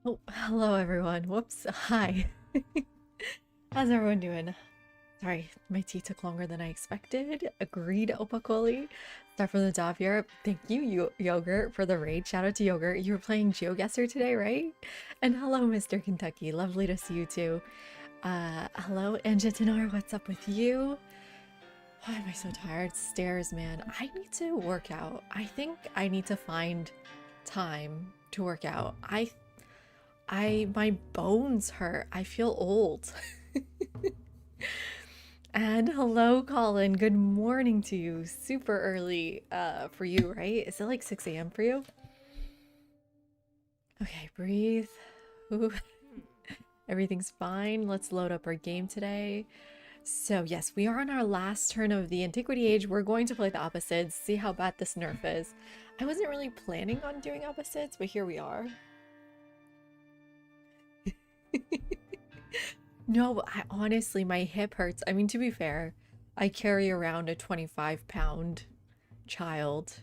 Oh, hello everyone. Whoops. Hi. How's everyone doing? Sorry, my tea took longer than I expected. Agreed, Opakoli. Start from the top here. Thank you, Yogurt, for the raid. Shout out to Yogurt. You were playing GeoGuessr today, right? And hello, Mr. Kentucky. Lovely to see you too. Hello, Anjitanar. What's up with you? Why am I so tired? Stairs, man. I need to work out. I think I need to find time to work out. My bones hurt. I feel old. And hello, Colin. Good morning to you. Super early for you, right? Is it like 6 a.m. for you? Okay, breathe. Ooh. Everything's fine. Let's load up our game today. So yes, we are on our last turn of the Antiquity Age. We're going to play the Abbasids, see how bad this nerf is. I wasn't really planning on doing Abbasids, but here we are. No, honestly, my hip hurts. I mean, to be fair, I carry around a 25-pound child.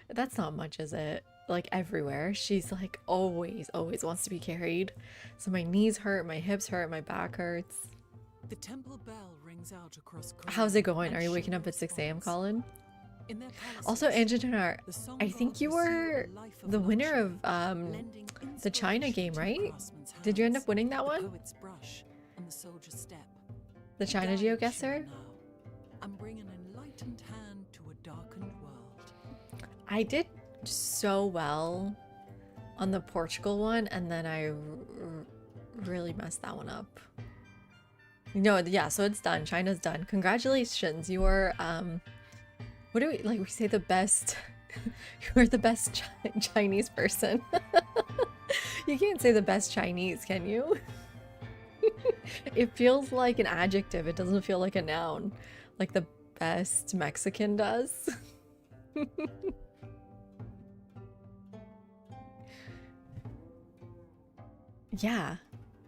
That's not much, is it? like everywhere. She's like always wants to be carried. So my knees hurt, my hips hurt, my back hurts. The temple bell rings out across Korea. How's it going? Are you waking up at 6 a.m., Colin? Also, Angelina, I think you were the winner of the China game, right? Did you end up winning that one? The China GeoGuessr? I'm bringing an enlightened hand to a darkened world. I did so well on the Portugal one, and then I really messed that one up. No, yeah, so it's done. China's done. Congratulations. You are what do we like? We say the best. You are the best Chinese person. You can't say the best Chinese, can you? It feels like an adjective. It doesn't feel like a noun, like the best Mexican does. Yeah,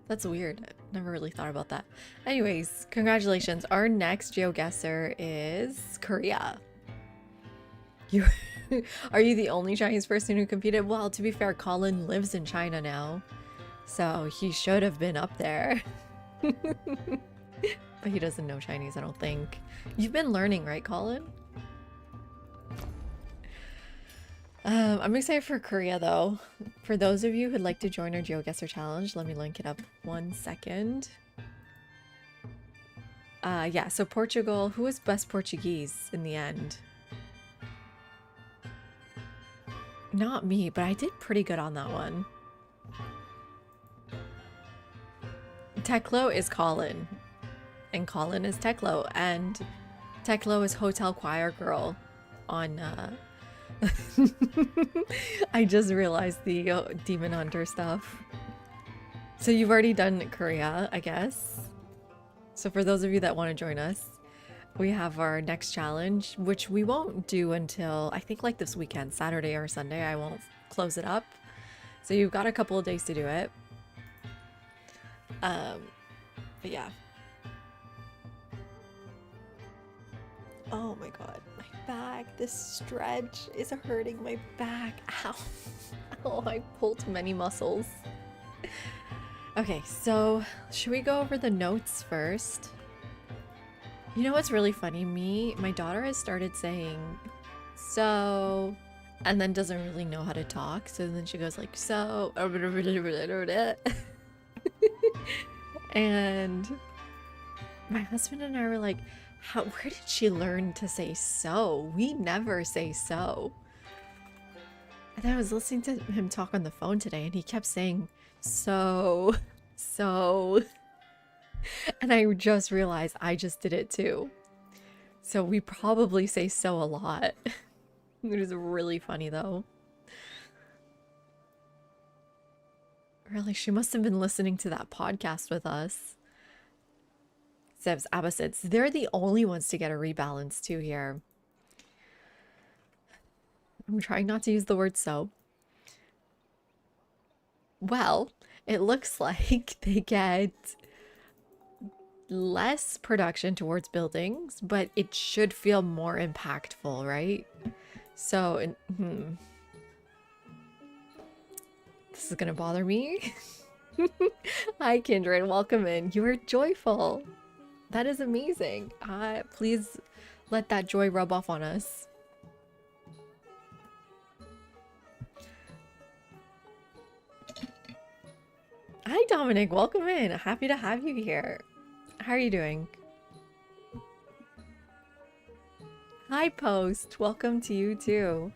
that's weird. Never really thought about that. Anyways, congratulations. Our next GeoGuessr is Korea. You are you the only Chinese person who competed? Well, to be fair, Colin lives in China now, so he should have been up there. But he doesn't know Chinese, I don't think. You've been learning, right, Colin? I'm excited for Korea though. For those of you who'd like to join our GeoGuessr challenge, let me link it up 1 second. Yeah, so Portugal, who was best Portuguese in the end? Not me, but I did pretty good on that one. Teklo is Colin, and Colin is Teklo, and Teklo is Hotel Choir Girl on I just realized the Demon Hunter stuff. So you've already done Korea, I guess. So for those of you that want to join us, we have our next challenge, which we won't do until I think like this weekend, Saturday or Sunday. I won't close it up. So you've got a couple of days to do it. But yeah. Oh my god, my back, this stretch is hurting my back. Ow. Oh, I pulled many muscles. Okay, so should we go over the notes first? You know what's really funny? My daughter has started saying so, and then doesn't really know how to talk. So then she goes like, so, and my husband and I were like, where did she learn to say so? We never say so. And I was listening to him talk on the phone today, and he kept saying so. And I just realized I just did it too. So we probably say so a lot. It is really funny though. Really, she must have been listening to that podcast with us. Says Abbasid. They're the only ones to get a rebalance too here. I'm trying not to use the word so. Well, it looks like they get less production towards buildings, but it should feel more impactful, right? So, this is gonna bother me. Hi, Kindred, welcome in. You are joyful. That is amazing. Please let that joy rub off on us. Hi, Dominic. Welcome in. Happy to have you here. How are you doing? Hi, Post. Welcome to you too.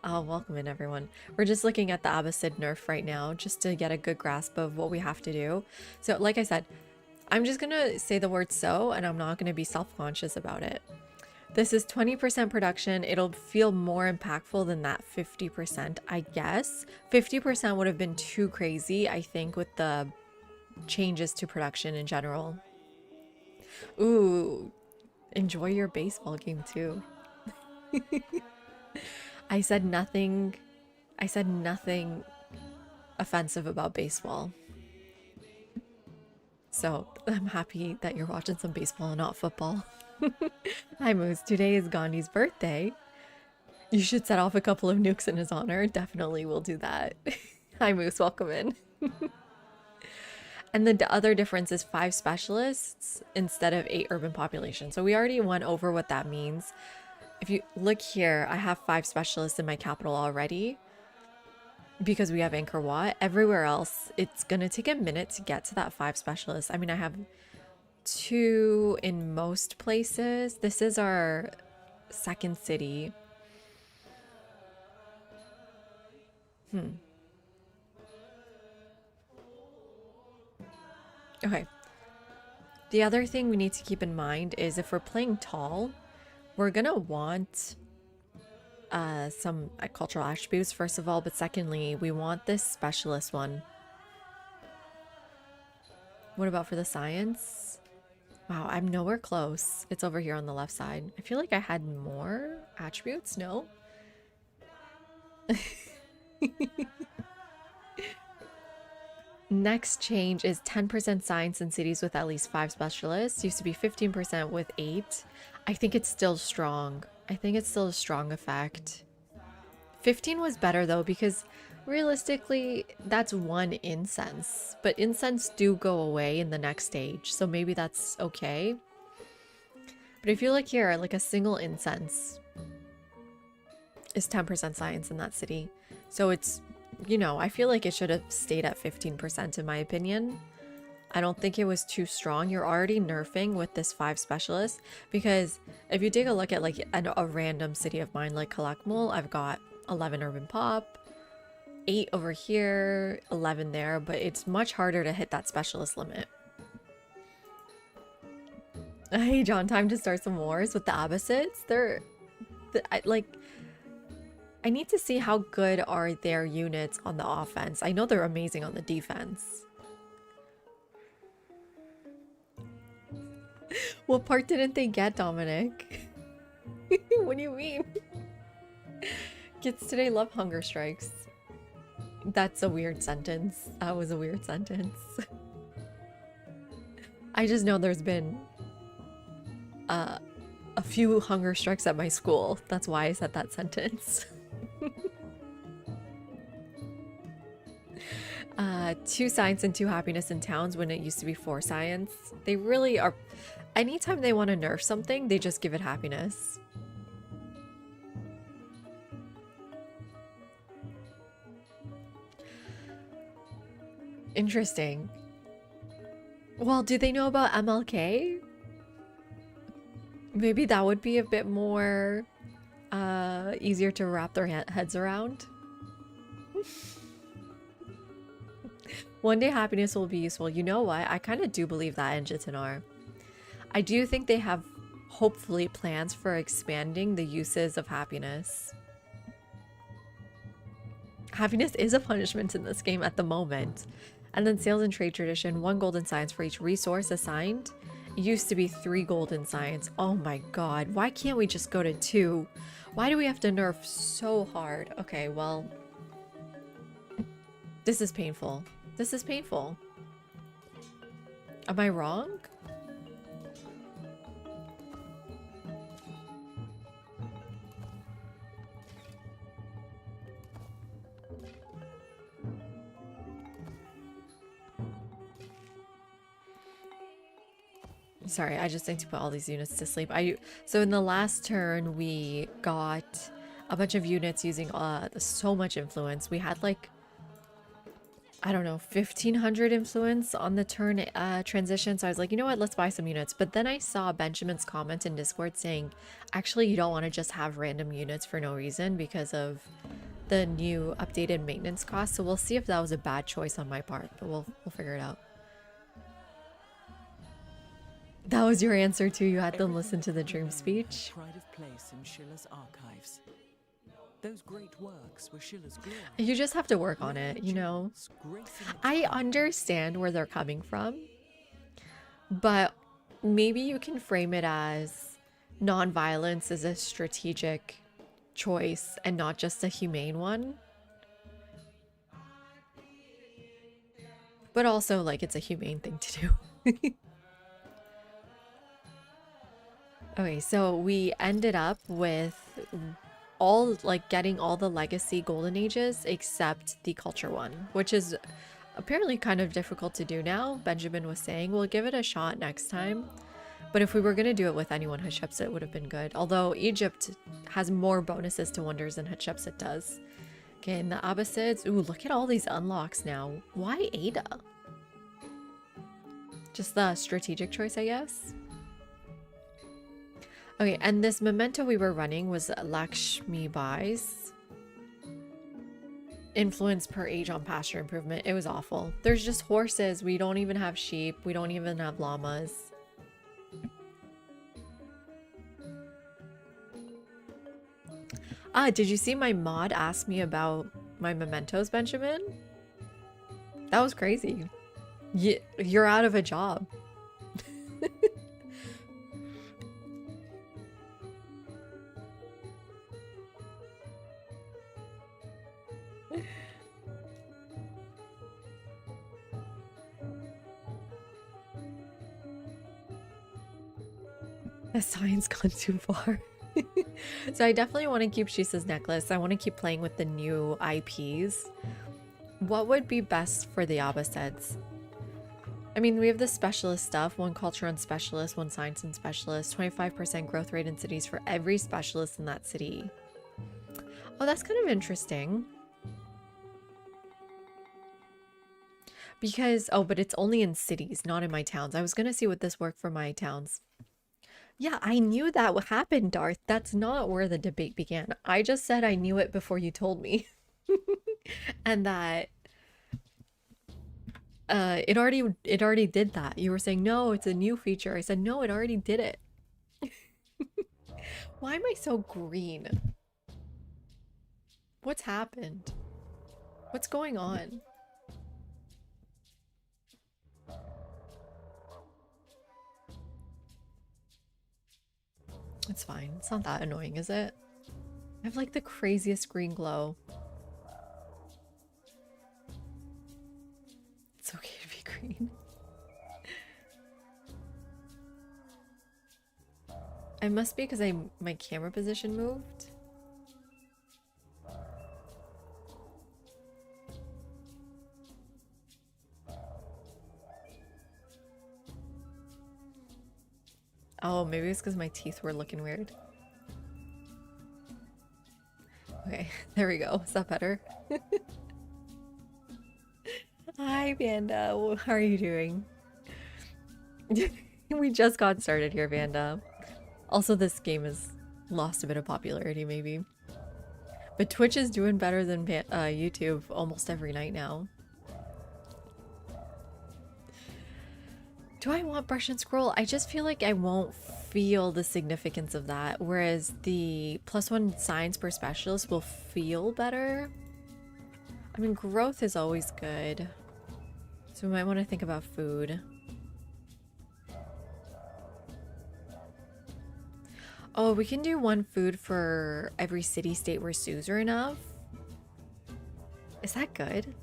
Welcome in, everyone. We're just looking at the Abbasid nerf right now, just to get a good grasp of what we have to do. So, like I said, I'm just gonna say the word so, and I'm not gonna be self-conscious about it. This is 20% production. It'll feel more impactful than that 50%, I guess. 50% would have been too crazy, I think, with the changes to production in general. Ooh, enjoy your baseball game too. I said nothing offensive about baseball. So I'm happy that you're watching some baseball and not football. Hi Moose, today is Gandhi's birthday. You should set off a couple of nukes in his honor. Definitely will do that. Hi, Moose. Welcome in. And the other difference is 5 specialists instead of 8 urban population. So we already went over what that means. If you look here, I have 5 specialists in my capital already because we have Angkor Wat. Everywhere else, it's going to take a minute to get to that 5 specialists. I mean, I have 2 in most places. This is our second city. Okay. The other thing we need to keep in mind is if we're playing tall, we're gonna want some cultural attributes first of all, but secondly, we want this specialist one. What about for the science? Wow, I'm nowhere close. It's over here on the left side. I feel like I had more attributes. No? Next change is 10% science in cities with at least 5 specialists. Used to be 15% with 8. I think it's still strong. I think it's still a strong effect. 15 was better though, because realistically, that's 1 incense. But incense do go away in the next stage, so maybe that's okay. But if you look here, like a single incense is 10% science in that city. So it's, you know, I feel like it should have stayed at 15% in my opinion. I don't think it was too strong. You're already nerfing with this 5 specialists, because if you take a look at like a random city of mine like Kalakmul, I've got 11 urban pop, 8 over here, 11 there, but it's much harder to hit that specialist limit. Hey John, time to start some wars with the Abbasids. I need to see how good are their units on the offense. I know they're amazing on the defense. What part didn't they get, Dominic? What do you mean? Kids today love hunger strikes. That's a weird sentence. That was a weird sentence. I just know there's been a few hunger strikes at my school. That's why I said that sentence. 2 science and 2 happiness in towns when it used to be 4 science. They really are. Anytime they want to nerf something, they just give it happiness. Interesting. Well, do they know about MLK? Maybe that would be a bit more easier to wrap their heads around. One day happiness will be useful. You know what? I kind of do believe that in Jitanar. I do think they have hopefully plans for expanding the uses of happiness. Happiness is a punishment in this game at the moment. And then sales and trade tradition, 1 gold in science for each resource assigned. It used to be 3 gold in science. Oh my god, why can't we just go to 2? Why do we have to nerf so hard? Okay, well, this is painful. This is painful. Am I wrong? Sorry, I just need to put all these units to sleep. So in the last turn, we got a bunch of units using so much influence. We had like, I don't know, 1,500 influence on the turn transition. So I was like, you know what, let's buy some units. But then I saw Benjamin's comment in Discord saying, actually, you don't want to just have random units for no reason because of the new updated maintenance cost. So we'll see if that was a bad choice on my part, but we'll figure it out. That was your answer too. You had them listen to the dream speech. Pride of place in Schiller's archives. Those great works were Schiller's glory. You just have to work on it, you know. I understand where they're coming from, but maybe you can frame it as non-violence is a strategic choice and not just a humane one. But also, like, it's a humane thing to do. Okay, so we ended up with all like getting all the legacy golden ages except the culture one, which is apparently kind of difficult to do now. Benjamin was saying we'll give it a shot next time. But if we were going to do it with anyone, Hatshepsut would have been good. Although Egypt has more bonuses to wonders than Hatshepsut does. Okay, and the Abbasids. Ooh, look at all these unlocks now. Why Ada? Just the strategic choice, I guess. Okay, and this memento we were running was Lakshmi Bai's. Influence per age on pasture improvement. It was awful. There's just horses. We don't even have sheep. We don't even have llamas. Ah, did you see my mod ask me about my mementos, Benjamin? That was crazy. You're out of a job. The sign's gone too far. So I definitely want to keep Shisa's necklace. I want to keep playing with the new IPs. What would be best for the Abbasids? I mean, we have the specialist stuff. 1 culture and specialist, 1 science and specialist, 25% growth rate in cities for every specialist in that city. Oh, that's kind of interesting. Because, oh, but it's only in cities, not in my towns. I was going to see would this work for my towns. Yeah, I knew that would happen, Darth. That's not where the debate began. I just said I knew it before you told me. And that it already did that. You were saying, no, it's a new feature. I said, no, it already did it. Why am I so green? What's happened? What's going on? It's fine. It's not that annoying, is it? I have like the craziest green glow. It's okay to be green. It must be because my camera position moved. Oh, maybe it's because my teeth were looking weird. Okay, there we go. Is that better? Hi, Vanda. How are you doing? We just got started here, Vanda. Also, this game has lost a bit of popularity, maybe. But Twitch is doing better than YouTube almost every night now. Do I want brush and scroll? I just feel like I won't feel the significance of that, whereas the +1 science per specialist will feel better. I mean, growth is always good, so we might want to think about food. Oh, we can do 1 food for every city-state where zoos are enough. Is that good?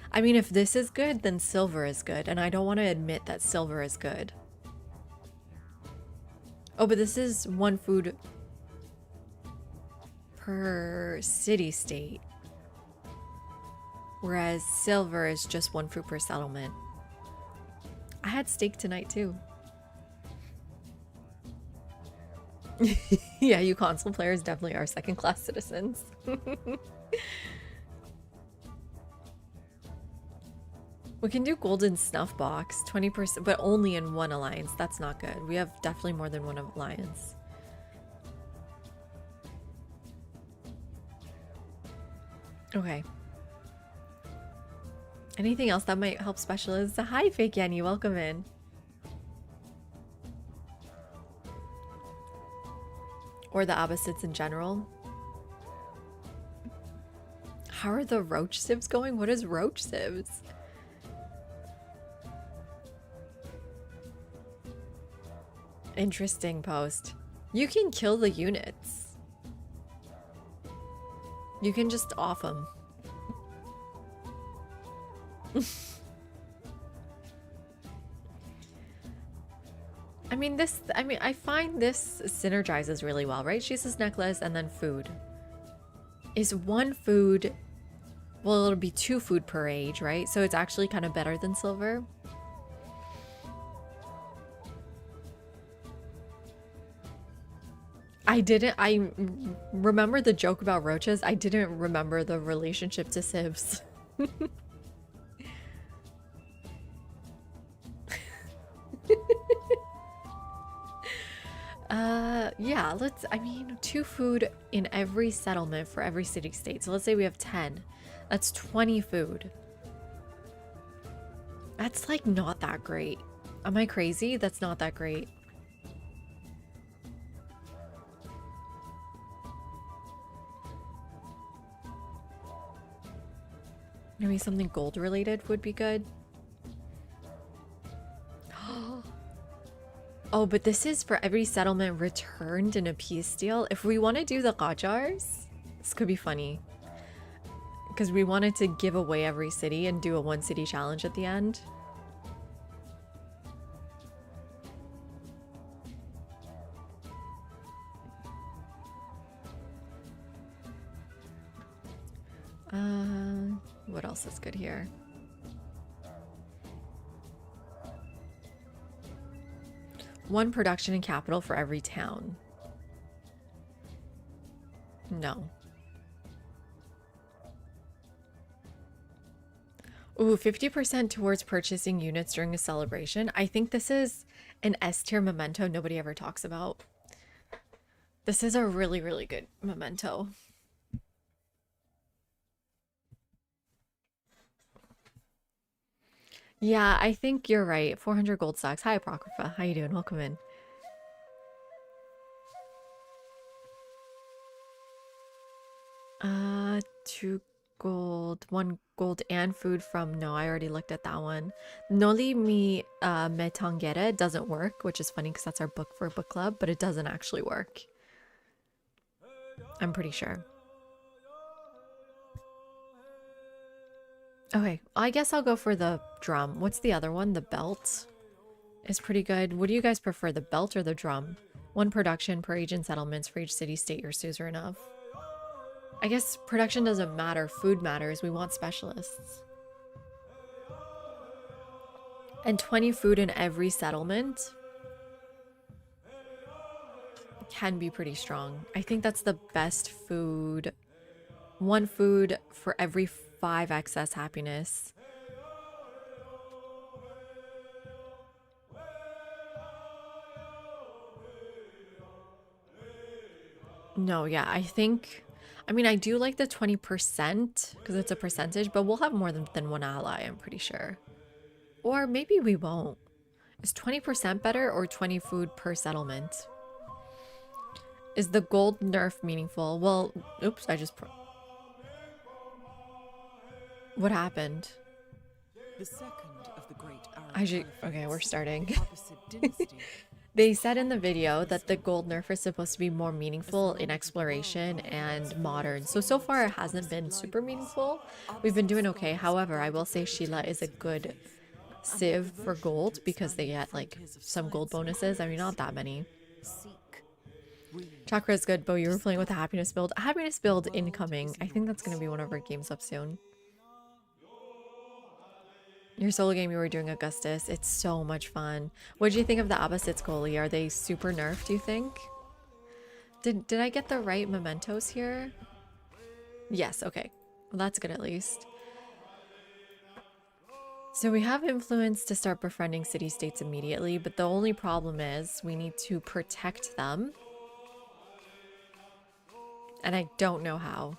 I mean, if this is good, then silver is good, and I don't want to admit that silver is good. Oh, but this is 1 food per city-state, whereas silver is just 1 food per settlement. I had steak tonight, too. Yeah, you console players definitely are second-class citizens. We can do golden snuff box, 20%, but only in 1 alliance. That's not good. We have definitely more than 1 alliance. Okay. Anything else that might help specialists? Hi, Fake Yanni. Welcome in. Or the Abbasids in general. How are the roach sieves going? What is roach sieves? Interesting post. You can kill the units. You can just off them. I I find this synergizes really well, right? She says necklace and then food. Is one food, well, it'll be 2 food per age, right? So it's actually kind of better than silver. I remember the joke about roaches. I didn't remember the relationship to sieves. Yeah, I mean, 2 food in every settlement for every city-state. So let's say we have 10. That's 20 food. That's like not that great. Am I crazy? That's not that great. Maybe something gold related would be good. Oh, but this is for every settlement returned in a peace deal. If we want to do the Qajars, this could be funny. Because we wanted to give away every city and do a 1 city challenge at the end. What else is good here? One production and capital for every town. No. Ooh, 50% towards purchasing units during a celebration. I think this is an S tier memento nobody ever talks about. This is a really, really good memento. Yeah, I think you're right. 400 gold stocks. Hi, Apocrypha. How you doing? Welcome in. Uh, 2 gold, 1 gold and food from, no, I already looked at that one. Noli mi me tangere doesn't work, which is funny because that's our book for book club, but it doesn't actually work. I'm pretty sure. Okay, I guess I'll go for the drum. What's the other one? The belt is pretty good. What do you guys prefer, the belt or the drum? 1 production per age and settlements for each city, state, or suzerain. I guess production doesn't matter. Food matters. We want specialists. And 20 food in every settlement can be pretty strong. I think that's the best food. 1 food for every 5 excess happiness. No, yeah, I think... I mean, I do like the 20% because it's a percentage, but we'll have more than 1 ally, I'm pretty sure. Or maybe we won't. Is 20% better or 20 food per settlement? Is the gold nerf meaningful? Well, oops, what happened? The second of the great Arab Okay, we're starting. Abbasid dynasty. They said in the video that the gold nerf is supposed to be more meaningful in exploration and modern. So far it hasn't been super meaningful. We've been doing okay. However, I will say Sheila is a good civ for gold because they get like some gold bonuses. I mean, not that many. Chakra is good, but you were playing with a happiness build. A happiness build incoming. I think that's going to be one of our games up soon. Your solo game you were doing, Augustus. It's so much fun. What did you think of the Abbasid Scully? Are they super nerfed, do you think? Did I get the right mementos here? Yes, okay. Well, that's good at least. So we have influence to start befriending city-states immediately, but the only problem is we need to protect them. And I don't know how.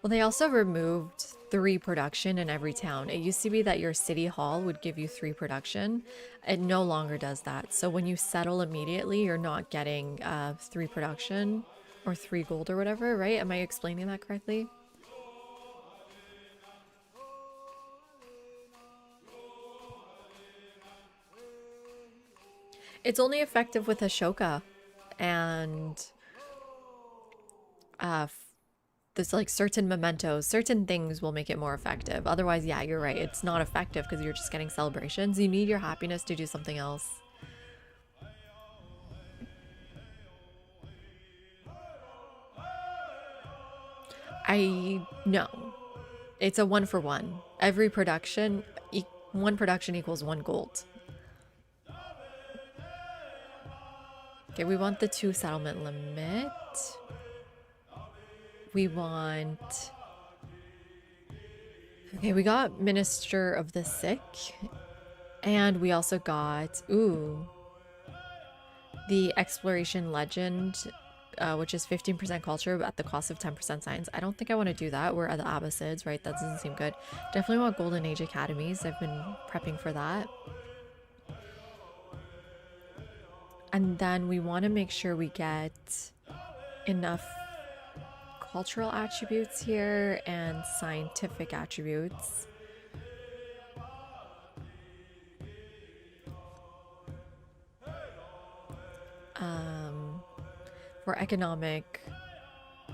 Well, they also removed 3 production in every town. It used to be that your city hall would give you 3 production. It no longer does that. So when you settle immediately, you're not getting 3 production or 3 gold or whatever, right? Am I explaining that correctly? It's only effective with Ashoka and there's like certain mementos, certain things will make it more effective. Otherwise, yeah, you're right. It's not effective because you're just getting celebrations. You need your happiness to do something else. I know. It's a 1-for-1. Every production, one production equals 1 gold. Okay, we want the 2 settlement limit. We want... Okay, we got Minister of the Sick. And we also got... Ooh. The Exploration Legend, which is 15% culture at the cost of 10% science. I don't think I want to do that. We're at the Abbasids, right? That doesn't seem good. Definitely want Golden Age Academies. I've been prepping for that. And then we want to make sure we get enough cultural attributes here and scientific attributes. For economic,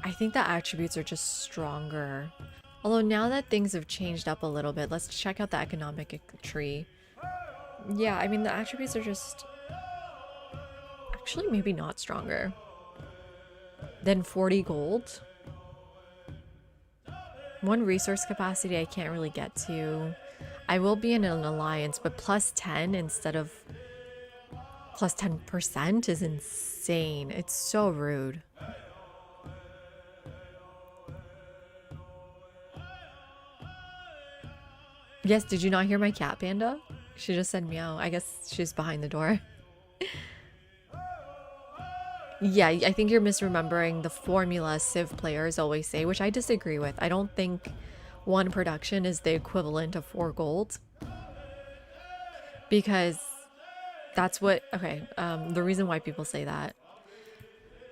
I think the attributes are just stronger. Although now that things have changed up a little bit, let's check out the economic tree. Yeah, I mean, the attributes are just actually maybe not stronger than 40 gold. 1 resource capacity I can't really get to. I will be in an alliance, but plus 10 instead of plus 10% is insane. It's so rude. Yes, did you not hear my cat, Panda? She just said meow. I guess she's behind the door. Yeah, I think you're misremembering the formula Civ players always say, which I disagree with. I don't think 1 production is the equivalent of 4 gold. Because that's what... Okay, the reason why people say that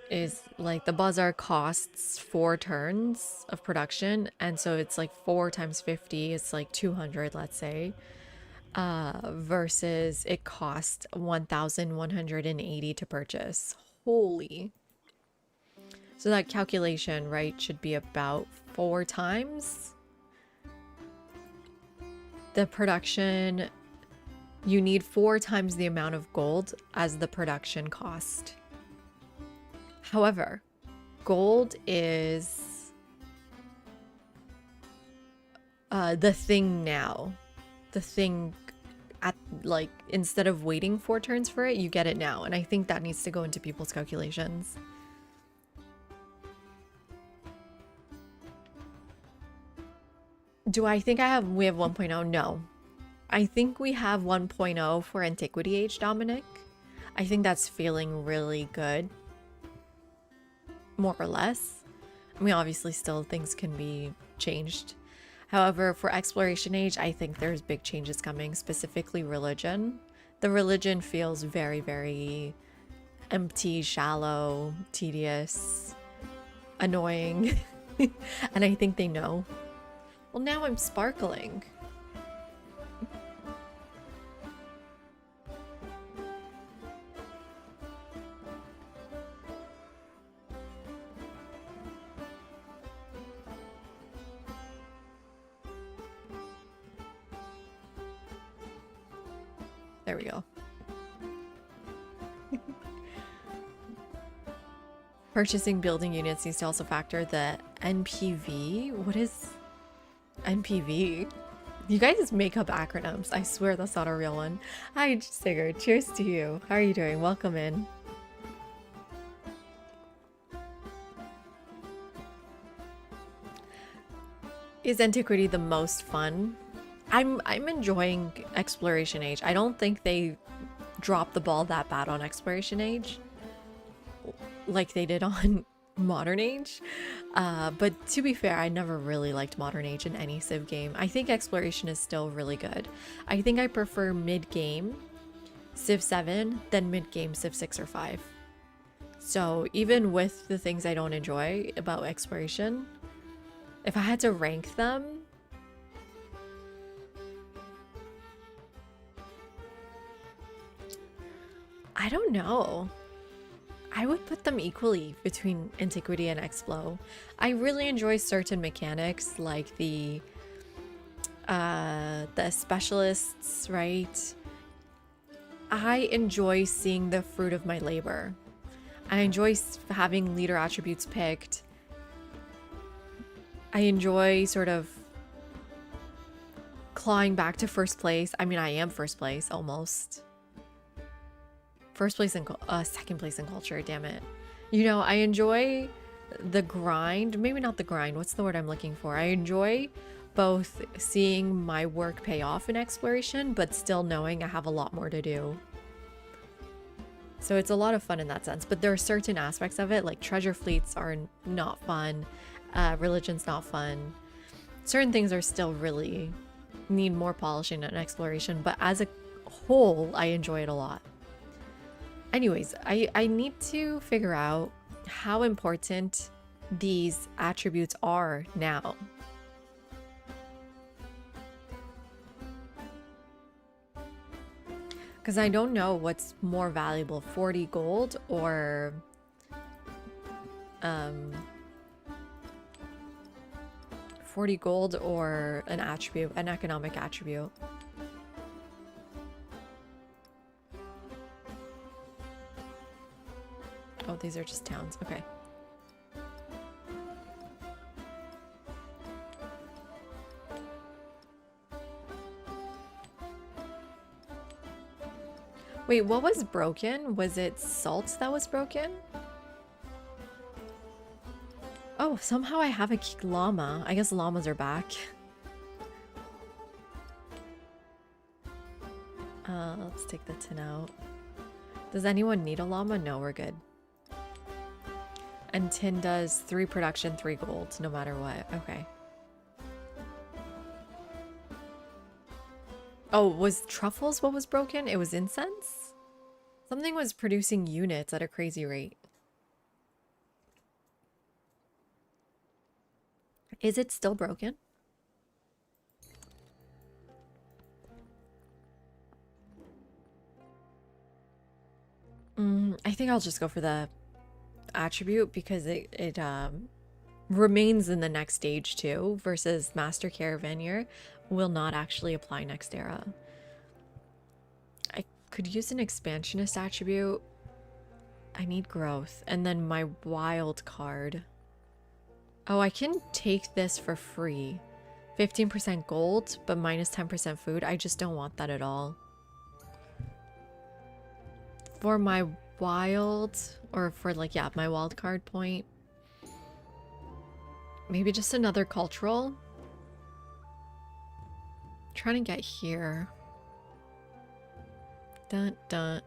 is like the bazaar costs 4 turns of production, and so it's like 4 times 50, it's like 200, let's say, versus it costs 1,180 to purchase. Holy. So that calculation, right, should be about 4 times the production. You need 4 times the amount of gold as the production cost. However, gold is the thing now. The thing at, like, instead of waiting 4 turns for it, you get it now. And I think that needs to go into people's calculations. Do I think we have 1.0? No. I think we have 1.0 for Antiquity Age, Dominic. I think that's feeling really good. More or less. I mean, obviously still things can be changed. However, for Exploration Age, I think there's big changes coming, specifically religion. The religion feels very, very empty, shallow, tedious, annoying. And I think they know. Well, now I'm sparkling. There we go. Purchasing building units needs to also factor the NPV. What is NPV? You guys make up acronyms. I swear that's not a real one. Hi, Sigurd. Cheers to you. How are you doing? Welcome in. Is Antiquity the most fun? I'm enjoying Exploration Age. I don't think they dropped the ball that bad on Exploration Age like they did on Modern Age. But to be fair, I never really liked Modern Age in any Civ game. I think Exploration is still really good. I think I prefer mid-game Civ 7 than mid-game Civ 6 or 5. So even with the things I don't enjoy about Exploration, if I had to rank them, I don't know. I would put them equally between Antiquity and Explo. I really enjoy certain mechanics like the specialists, right? I enjoy seeing the fruit of my labor. I enjoy having leader attributes picked. I enjoy sort of clawing back to first place. I mean, I am first place almost. First place in second place in culture, damn it. You know, I enjoy the grind. Maybe not the grind. What's the word I'm looking for? I enjoy both seeing my work pay off in exploration, but still knowing I have a lot more to do. So it's a lot of fun in that sense. But there are certain aspects of it, like treasure fleets are not fun. Religion's not fun. Certain things are still really need more polishing and exploration, but as a whole, I enjoy it a lot. Anyways, I need to figure out how important these attributes are now. Because I don't know what's more valuable, 40 gold or 40 gold or an attribute, an economic attribute. Oh, these are just towns. Okay. Wait, what was broken? Was it salt that was broken? Oh, somehow I have a llama. I guess llamas are back. Let's take the tin out. Does anyone need a llama? No, we're good. And tin does 3 production, 3 gold, no matter what. Okay. Oh, was truffles what was broken? It was incense? Something was producing units at a crazy rate. Is it still broken? I think I'll just go for the attribute because it remains in the next stage too, versus Master Caravaneer will not actually apply next era. I could use an expansionist attribute. I need growth. And then my wild card. Oh, I can take this for free. 15% gold, but minus 10% food. I just don't want that at all. For my wild, or for like, yeah, my wild card point. Maybe just another cultural. Trying to get here. Dun, dun,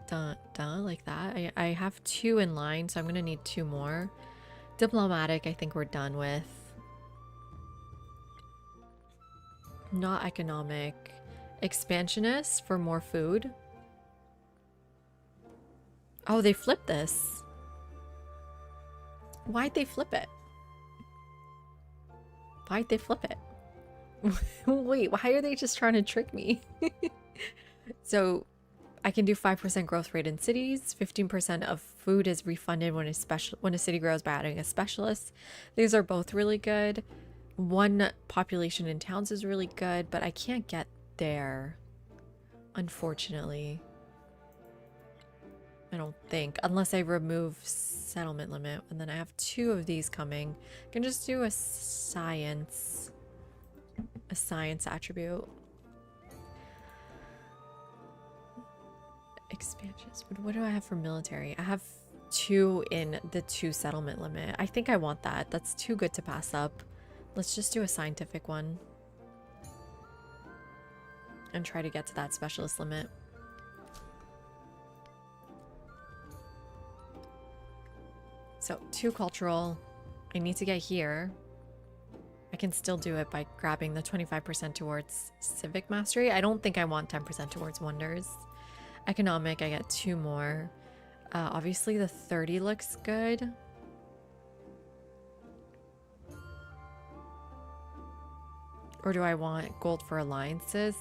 dun, dun, like that. I have 2 in line, so I'm gonna need 2 more. Diplomatic, I think we're done with. Not economic. Expansionist for more food. Oh, they flipped this. Why'd they flip it? Why'd they flip it? Wait, why are they just trying to trick me? So I can do 5% growth rate in cities. 15% of food is refunded when a city grows by adding a specialist. These are both really good. 1 population in towns is really good, but I can't get there, unfortunately. I don't think, unless I remove settlement limit, and then I have 2 of these coming. I can just do a science attribute. Expansions. What do I have for military? I have 2 in the 2 settlement limit. I think I want that. That's too good to pass up. Let's just do a scientific one and try to get to that specialist limit. So 2 cultural. I need to get here. I can still do it by grabbing the 25% towards civic mastery. I don't think I want 10% towards wonders. Economic, I get 2 more. Obviously the 30 looks good. Or do I want gold for alliances?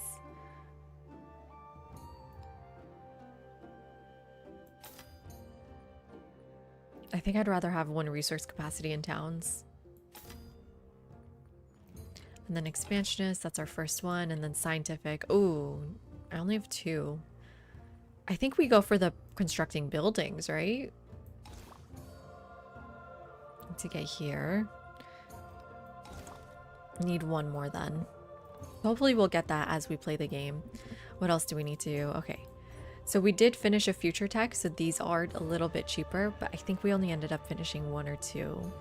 think I'd rather have one resource capacity in towns. And then expansionist, that's our first one. And then scientific. Ooh, I only have 2. I think we go for the constructing buildings, right? To get here. Need 1 more then. Hopefully we'll get that as we play the game. What else do we need to do? Okay. So we did finish a future tech, so these are a little bit cheaper, but I think we only ended up finishing 1 or 2.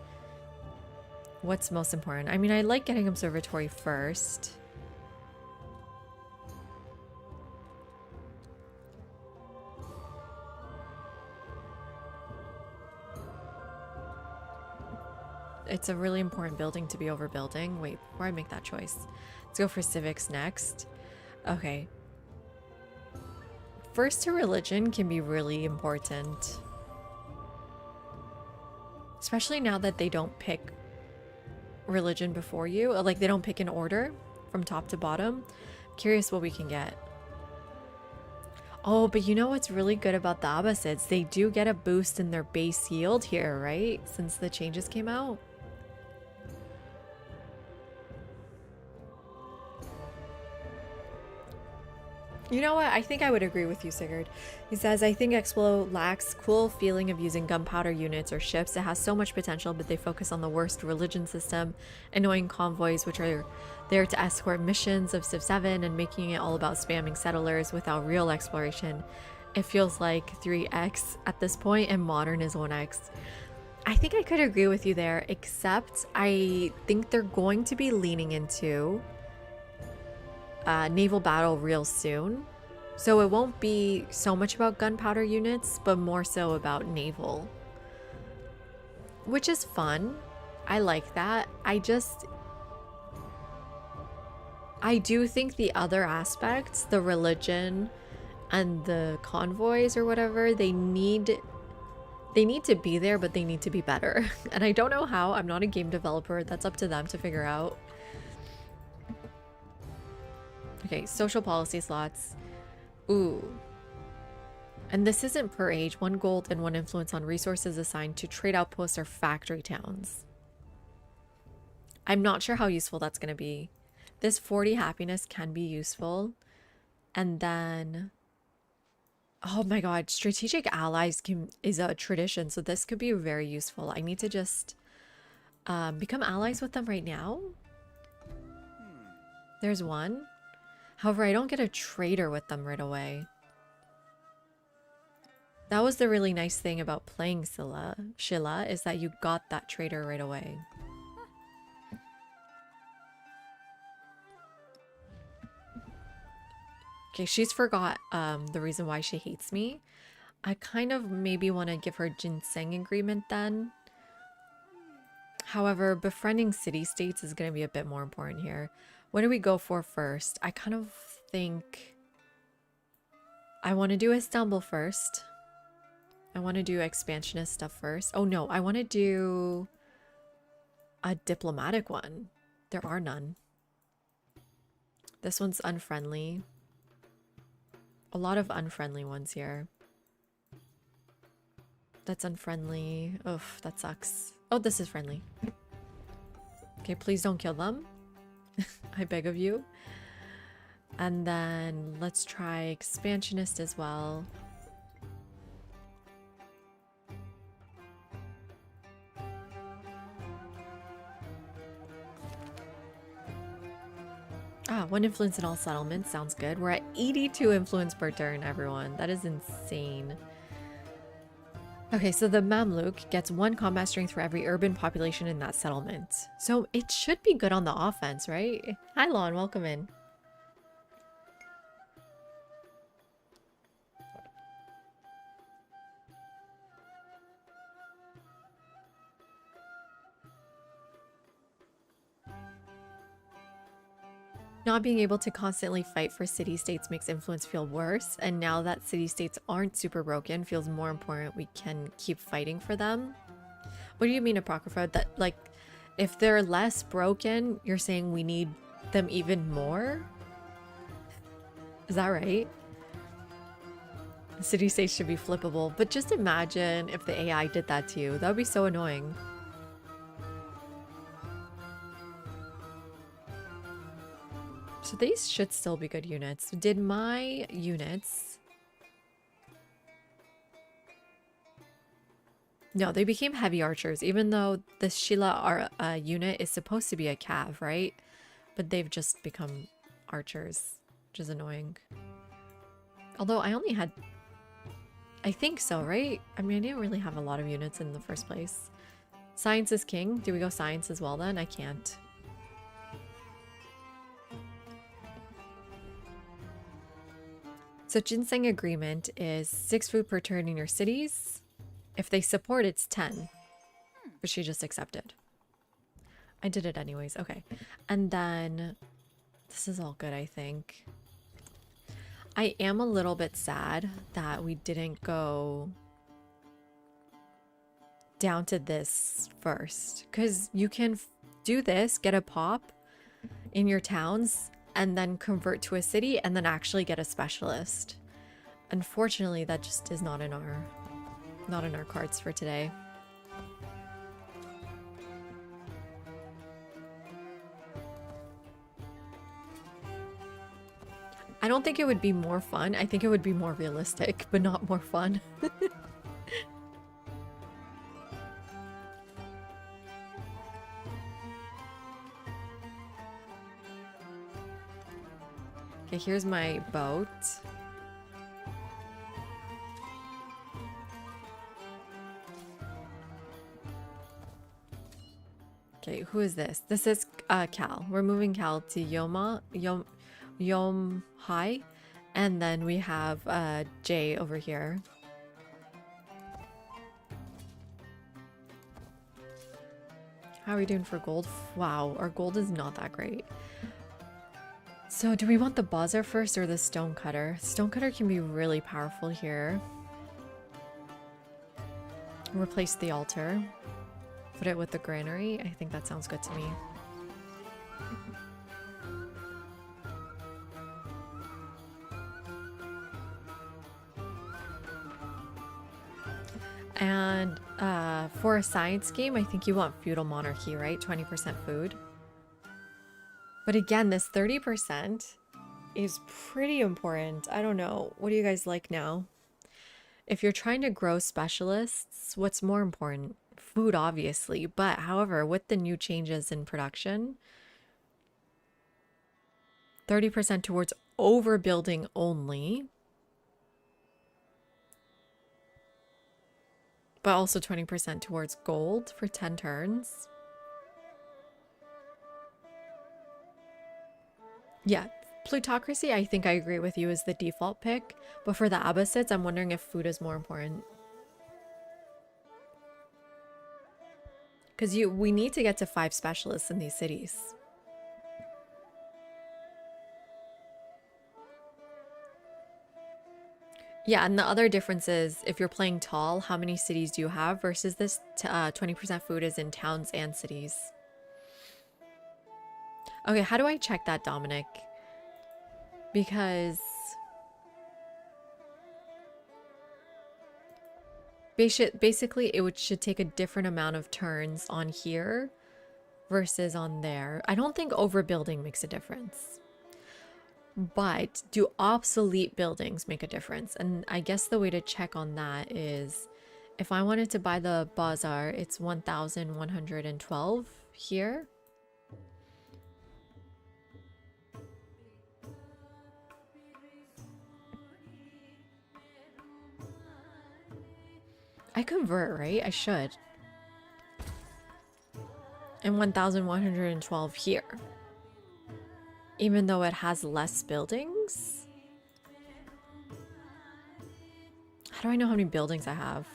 What's most important? I mean, I like getting observatory first. It's a really important building to be overbuilding. Wait, before I make that choice, let's go for civics next. Okay. First to religion can be really important. Especially now that they don't pick religion before you. Like, they don't pick an order from top to bottom. Curious what we can get. Oh, but you know what's really good about the Abbasids? They do get a boost in their base yield here, right? Since the changes came out. You know what? I think I would agree with you, Sigurd. He says, I think Explo lacks cool feeling of using gunpowder units or ships. It has so much potential, but they focus on the worst religion system, annoying convoys, which are there to escort missions of Civ 7, and making it all about spamming settlers without real exploration. It feels like 3x at this point, and modern is 1x. I think I could agree with you there, except I think they're going to be leaning into naval battle real soon. So it won't be so much about gunpowder units, but more so about naval. Which is fun. I like that. I do think the other aspects, the religion and the convoys or whatever, they need to be there, but they need to be better. And I don't know how. I'm not a game developer. That's up to them to figure out. Okay, social policy slots. Ooh. And this isn't per age. 1 gold and 1 influence on resources assigned to trade outposts or factory towns. I'm not sure how useful that's going to be. This 40 happiness can be useful. And then... oh my god, strategic allies is a tradition, so this could be very useful. I need to just become allies with them right now. There's 1. However, I don't get a trader with them right away. That was the really nice thing about playing Shilla, is that you got that trader right away. Okay, she's forgot the reason why she hates me. I kind of maybe want to give her ginseng agreement then. However, befriending city-states is going to be a bit more important here. What do we go for first? I kind of think I want to do Istanbul first. I want to do expansionist stuff first. Oh no, I want to do a diplomatic one. There are none. This one's unfriendly. A lot of unfriendly ones here. That's unfriendly. Oh, that sucks. Oh, this is friendly. Okay, please don't kill them. I beg of you. And then let's try expansionist as well. Ah, 1 influence in all settlements. Sounds good. We're at 82 influence per turn, everyone. That is insane. Okay, so the Mamluk gets 1 combat strength for every urban population in that settlement. So it should be good on the offense, right? Hi, Lon. Welcome in. Not being able to constantly fight for city-states makes influence feel worse, and now that city-states aren't super broken, feels more important we can keep fighting for them. What do you mean, Apocrypha? That, like, if they're less broken, you're saying we need them even more? Is that right? City states should be flippable, but just imagine if the AI did that to you. That would be so annoying. So these should still be good units. Did my units... No, they became heavy archers, even though the Sheila unit is supposed to be a cav, right? But they've just become archers, which is annoying. Although I only had... I think so, right? I mean, I didn't really have a lot of units in the first place. Science is king. Do we go science as well then? I can't. So ginseng agreement is 6 food per turn in your cities. If they support, it's 10. But she just accepted. I did it anyways. Okay. And then this is all good, I think. I am a little bit sad that we didn't go down to this first. Because you can do this, get a pop in your towns, and then convert to a city, and then actually get a specialist. Unfortunately, that just is not in our cards for today. I don't think it would be more fun. I think it would be more realistic, but not more fun. Okay, here's my boat. Okay, who is this? This is Cal. We're moving Cal to Yom High, and then we have Jay over here. How are we doing for gold? Wow, our gold is not that great. So do we want the bazaar first or the stonecutter? Stonecutter can be really powerful here. Replace the altar. Put it with the granary. I think that sounds good to me. And for a science game, I think you want feudal monarchy, right? 20% food. But again, this 30% is pretty important. I don't know. What do you guys like now? If you're trying to grow specialists, what's more important? Food, obviously. But however, with the new changes in production, 30% towards overbuilding only. But also 20% towards gold for 10 turns. Yeah, plutocracy, I think I agree with you, is the default pick. But for the Abbasids, I'm wondering if food is more important. Because we need to get to 5 specialists in these cities. Yeah, and the other difference is if you're playing tall, how many cities do you have versus this 20% food is in towns and cities. Okay, how do I check that, Dominic? Because basically it should take a different amount of turns on here versus on there. I don't think overbuilding makes a difference. But do obsolete buildings make a difference? And I guess the way to check on that is if I wanted to buy the bazaar, it's 1,112 here. I convert, right? I should. And 1,112 here. Even though it has less buildings? How do I know how many buildings I have?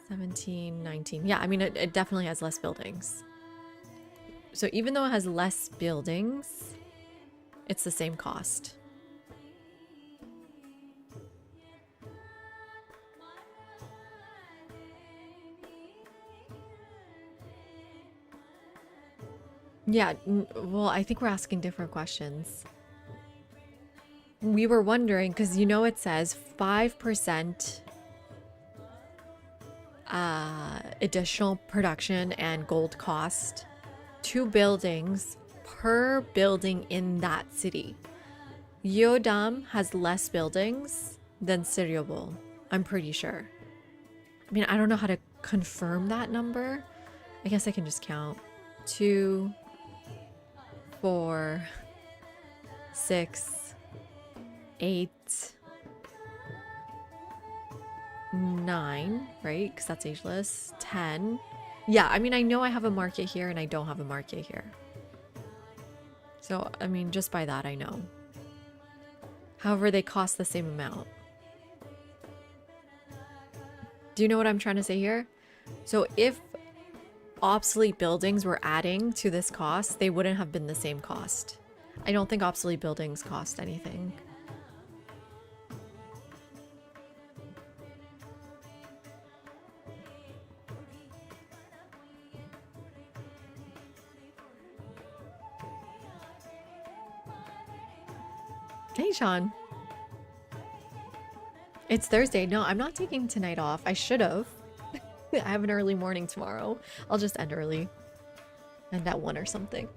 17, 19. Yeah, I mean, it definitely has less buildings. So even though it has less buildings, it's the same cost. Yeah, well, I think we're asking different questions. we were wondering, because you know it says 5% additional production and gold cost, 2 buildings per building in that city. Yodam has less buildings than Siriobol, I'm pretty sure. I mean, I don't know how to confirm that number. I guess I can just count. 2, 4, 6, 8, 9, right? Because that's ageless. 10. Yeah, I mean, I know I have a market here and I don't have a market here. So, I mean, just by that, I know. However, they cost the same amount. Do you know what I'm trying to say here? So if obsolete buildings were adding to this cost, they wouldn't have been the same cost. I don't think obsolete buildings cost anything. Hey, Sean. It's Thursday. No, I'm not taking tonight off. I should have. I have an early morning tomorrow. I'll just end early. End at 1 or something.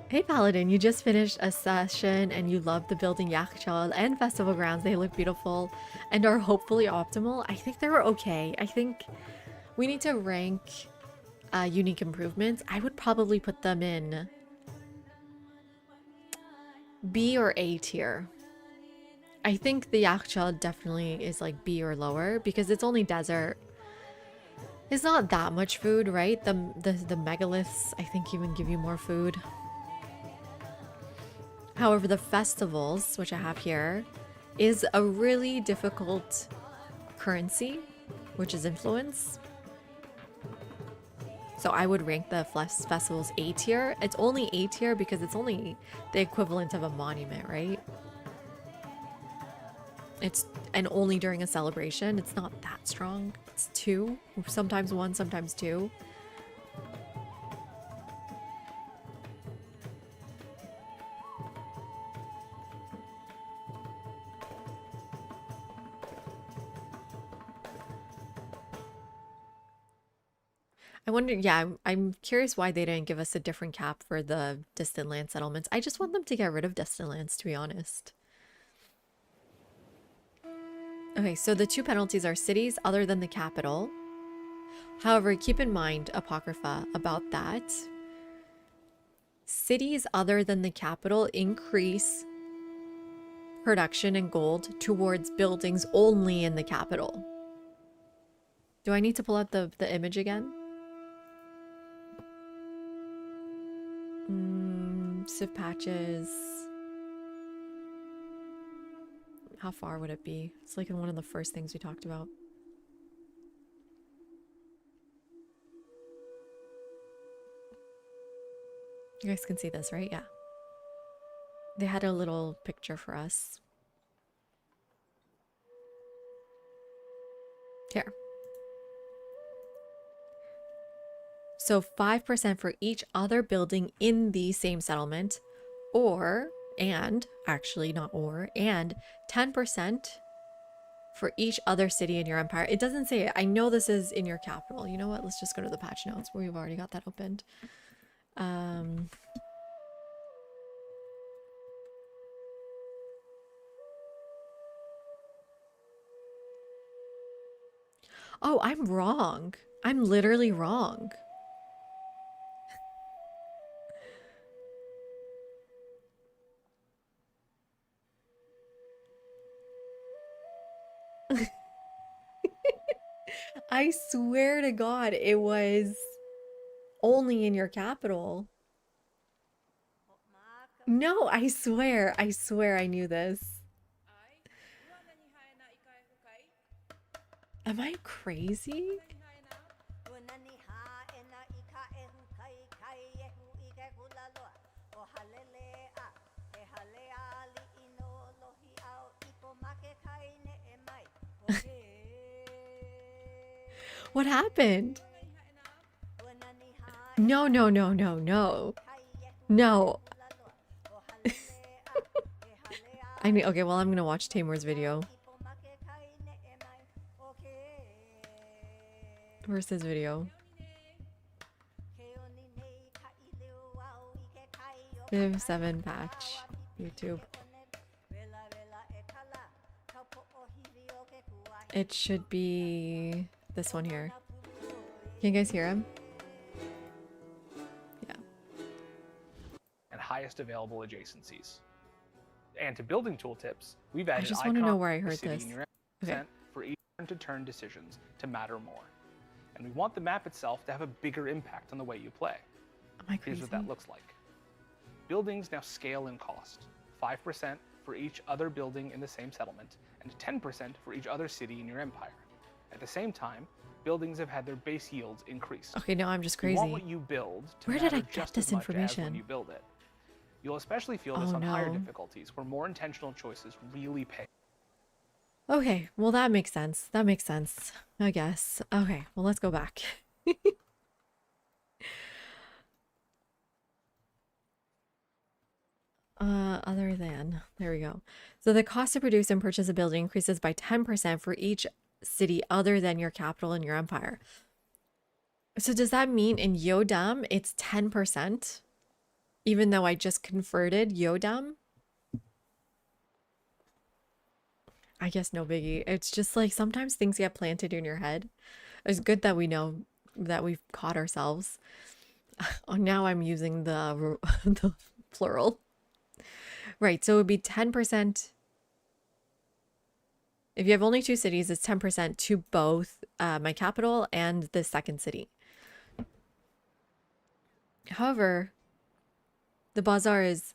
Hey, Paladin. You just finished a session and you love the building Yakhchal and festival grounds. They look beautiful and are hopefully optimal. I think they were okay. I think we need to rank unique improvements. I would probably put them in B or A tier. I think the Yakhchal definitely is like B or lower because it's only desert. It's not that much food, right? The megaliths, I think, even give you more food. However, the festivals, which I have here, is a really difficult currency, which is influence. So I would rank the festivals A tier. It's only A tier because it's only the equivalent of a monument, right? And only during a celebration. It's not that strong. It's 2, sometimes 1, sometimes 2. I wonder, yeah, I'm curious why they didn't give us a different cap for the distant land settlements. I just want them to get rid of distant lands, to be honest. Okay, so the 2 penalties are cities other than the capital. However, keep in mind, Apocrypha, about that. Cities other than the capital increase production and gold towards buildings only in the capital. Do I need to pull out the image again? Civ patches. How far would it be? It's like in one of the first things we talked about. You guys can see this, right? Yeah. They had a little picture for us. Here. So 5% for each other building in the same settlement, and 10% for each other city in your empire. It doesn't say it. I know this is in your capital. You know what? Let's just go to the patch notes where we've already got that opened. Oh, I'm wrong. I'm literally wrong. I swear to God, it was only in your capital. No, I swear I knew this. Am I crazy? What happened? No. No. I need, okay, well, I'm gonna watch Tamer's video. Where's his video? Div 7 patch. YouTube. It should be this one here. Can you guys hear him? Yeah. And highest available adjacencies. And to building tooltips, we've I added just want to know where I icons heard per this. city in your Okay. percent for each turn-to-turn decisions to matter more. And we want the map itself to have a bigger impact on the way you play. Am I crazy? Here's what that looks like. Buildings now scale in cost. 5% for each other building in the same settlement, and 10% for each other city in your empire. At the same time, buildings have had their base yields increased. Okay, no, I'm just You want crazy. what you build to Where did I matter get just this as much as information? when you build it. You'll especially feel this Oh, on higher no. difficulties, where more intentional choices really pay. Okay, well, that makes sense. That makes sense, I guess. Okay, well, let's go back. Other than, there we go. So the cost to produce and purchase a building increases by 10% for each city other than your capital and your empire. So does that mean in Yodam it's 10%? Even though I just converted Yodam? I guess no biggie. It's just like sometimes things get planted in your head. It's good that we know that we've caught ourselves. Oh, now I'm using the the plural. Right, so it would be 10%. If you have only two cities, it's 10% to both my capital and the second city. However, the bazaar is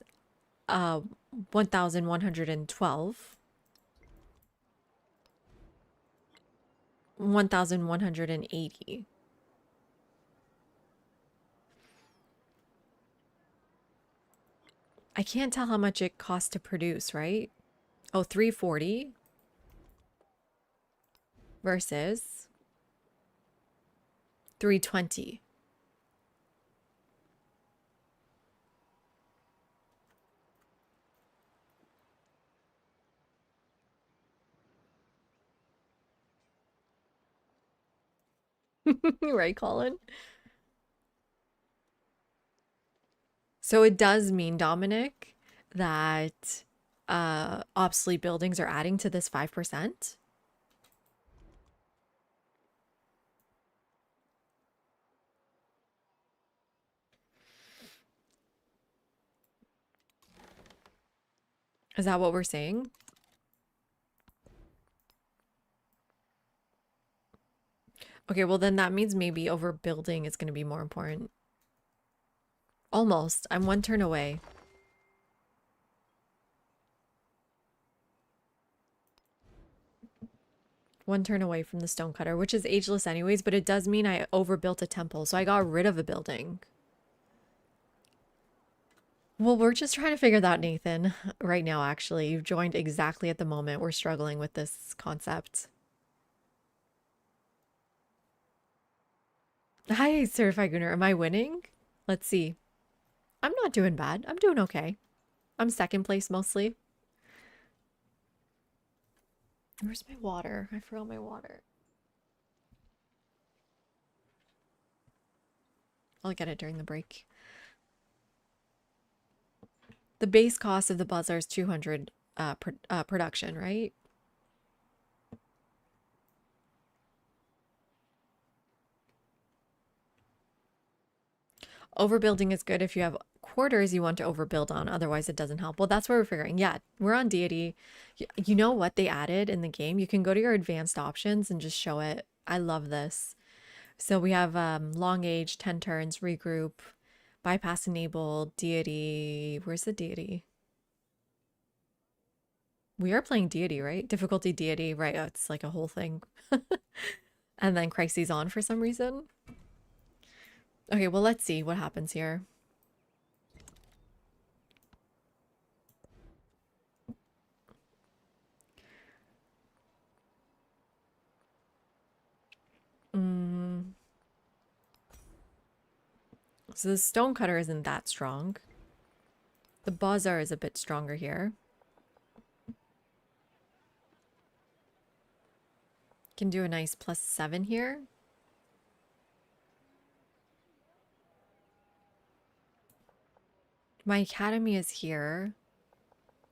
1,112. 1,180. I can't tell how much it costs to produce, right? Oh, 340 versus 320. Right, Colin? So it does mean, Dominic, that obsolete buildings are adding to this 5%. Is that what we're saying? Okay, well then that means maybe overbuilding is going to be more important. Almost. I'm one turn away. One turn away from the stonecutter, which is ageless anyways, but it does mean I overbuilt a temple, so I got rid of a building. Well, we're just trying to figure that out, Nathan, right now, actually. You've joined exactly at the moment we're struggling with this concept. Hi, Certified Gooner. Am I winning? Let's see. I'm not doing bad. I'm doing okay. I'm second place mostly. Where's my water? I forgot my water. I'll get it during the break. The base cost of the bazaar is 200 production, right? Overbuilding is good if you have quarters you want to overbuild on. Otherwise, it doesn't help. Well, that's what we're figuring. Yeah, we're on deity. You know what they added in the game? You can go to your advanced options and just show it. I love this. So we have long age, 10 turns, regroup, bypass enabled, deity. Where's the deity? We are playing deity, right? Difficulty deity, right? Oh, it's like a whole thing. And then crises on for some reason. Okay, well, let's see what happens here. So the stonecutter isn't that strong. The bazaar is a bit stronger here. Can do a nice +7 here. My academy is here.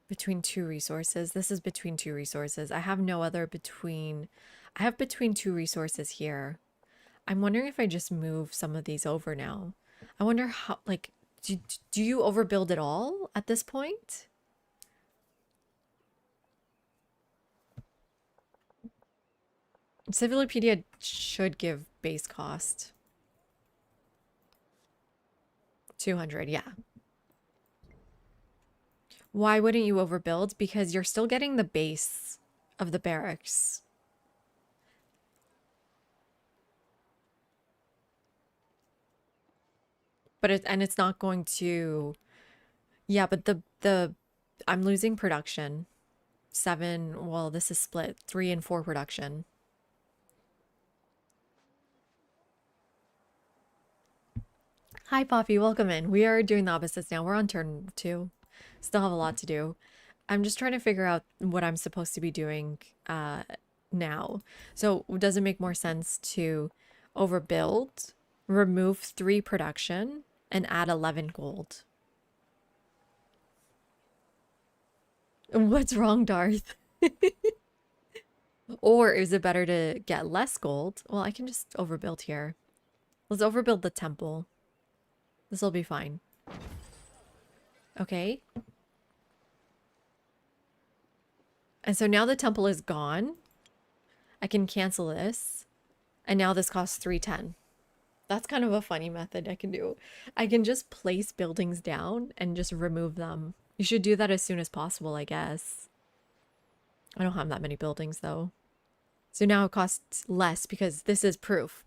Between two resources. This is between two resources. I have no other between... I have between two resources here. I'm wondering if I just move some of these over now. I wonder how, like, do you overbuild it all at this point? Civilopedia should give base cost. 200, yeah. Why wouldn't you overbuild? Because you're still getting the base of the barracks. But it's not going to... Yeah, but the I'm losing production. 7, well, this is split. 3 and 4 production. Hi, Poppy. Welcome in. We are doing the opposites now. We're on turn 2. Still have a lot to do. I'm just trying to figure out what I'm supposed to be doing now. So does it make more sense to overbuild, remove 3 production, and add 11 gold? What's wrong, Darth? Or is it better to get less gold? Well, I can just overbuild here. Let's overbuild the temple. This will be fine. Okay. And so now the temple is gone. I can cancel this. And now this costs 310. That's kind of a funny method I can do. I can just place buildings down and just remove them. You should do that as soon as possible, I guess. I don't have that many buildings, though. So now it costs less because this is proof.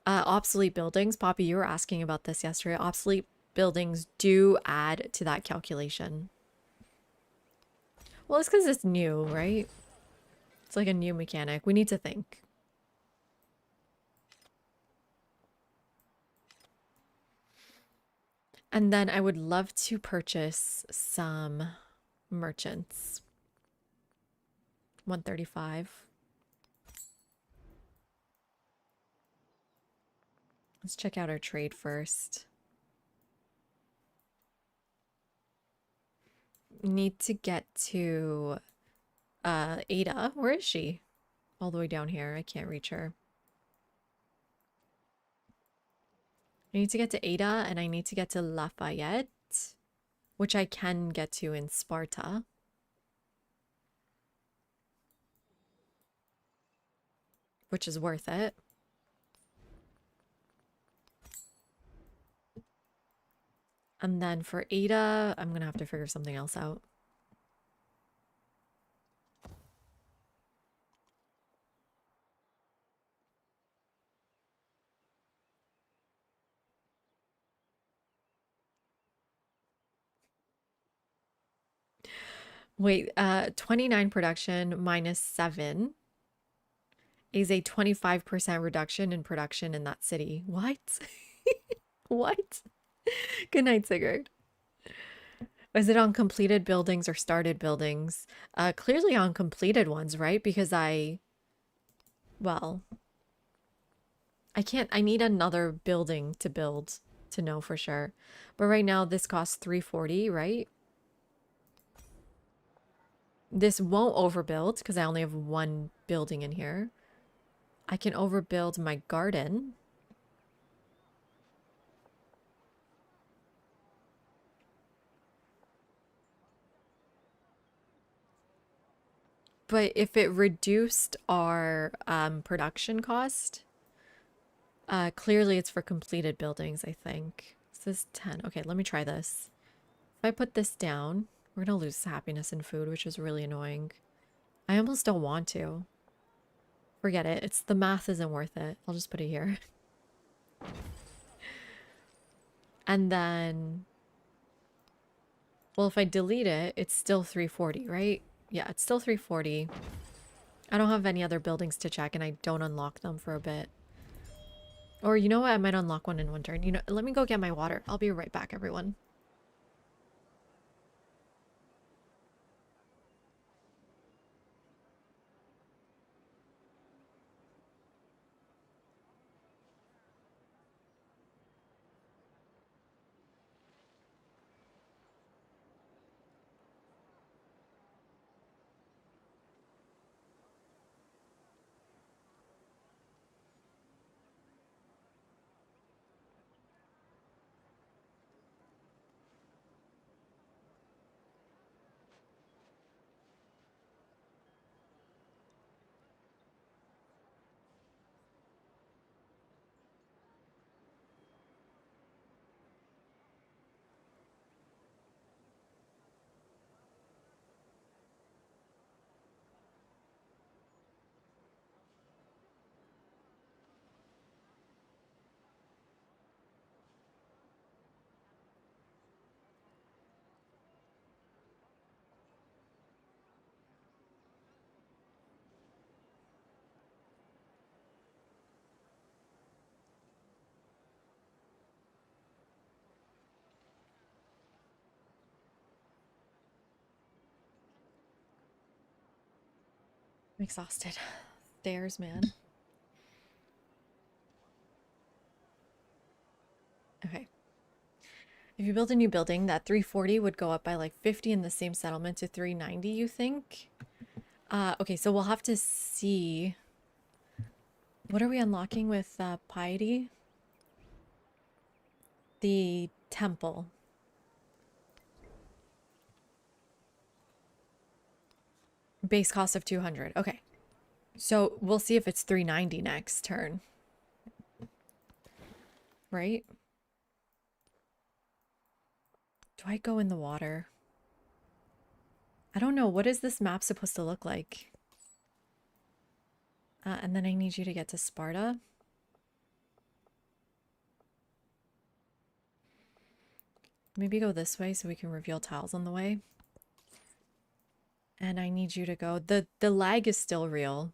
Obsolete buildings. Poppy, you were asking about this yesterday. Obsolete buildings do add to that calculation. Well, it's because it's new, right? It's like a new mechanic. We need to think. And then I would love to purchase some merchants. 135. Let's check out our trade first. Need to get to Ada. Where is she? All the way down here. I can't reach her. I need to get to Ada and I need to get to Lafayette, which I can get to in Sparta. Which is worth it. And then for Ada, I'm going to have to figure something else out. Wait, 29 production minus 7 is a 25% reduction in production in that city. What? What? Good night, Sigurd. Is it on completed buildings or started buildings? Clearly on completed ones, right? Because well, I need another building to build to know for sure. But right now this costs 340, right? This won't overbuild because I only have 1 building in here. I can overbuild my garden. But if it reduced our production cost, clearly it's for completed buildings, I think. This is 10. Okay, let me try this. If I put this down, we're gonna lose happiness in food, which is really annoying. I almost don't want to. Forget it. It's the math isn't worth it. I'll just put it here. And then, well, if I delete it, it's still 340, right? Yeah, it's still 340. I don't have any other buildings to check and I don't unlock them for a bit. Or you know what? I might unlock one in one turn. You know, let me go get my water. I'll be right back, everyone. I'm exhausted. Stairs, man. Okay. If you build a new building, that 340 would go up by like 50 in the same settlement to 390, you think? Okay, so we'll have to see. What are we unlocking with piety? The temple. Base cost of 200. Okay. So we'll see if it's 390 next turn. Right? Do I go in the water? I don't know. What is this map supposed to look like? And then I need you to get to Sparta. Maybe go this way so we can reveal tiles on the way. And I need you to go. The lag is still real.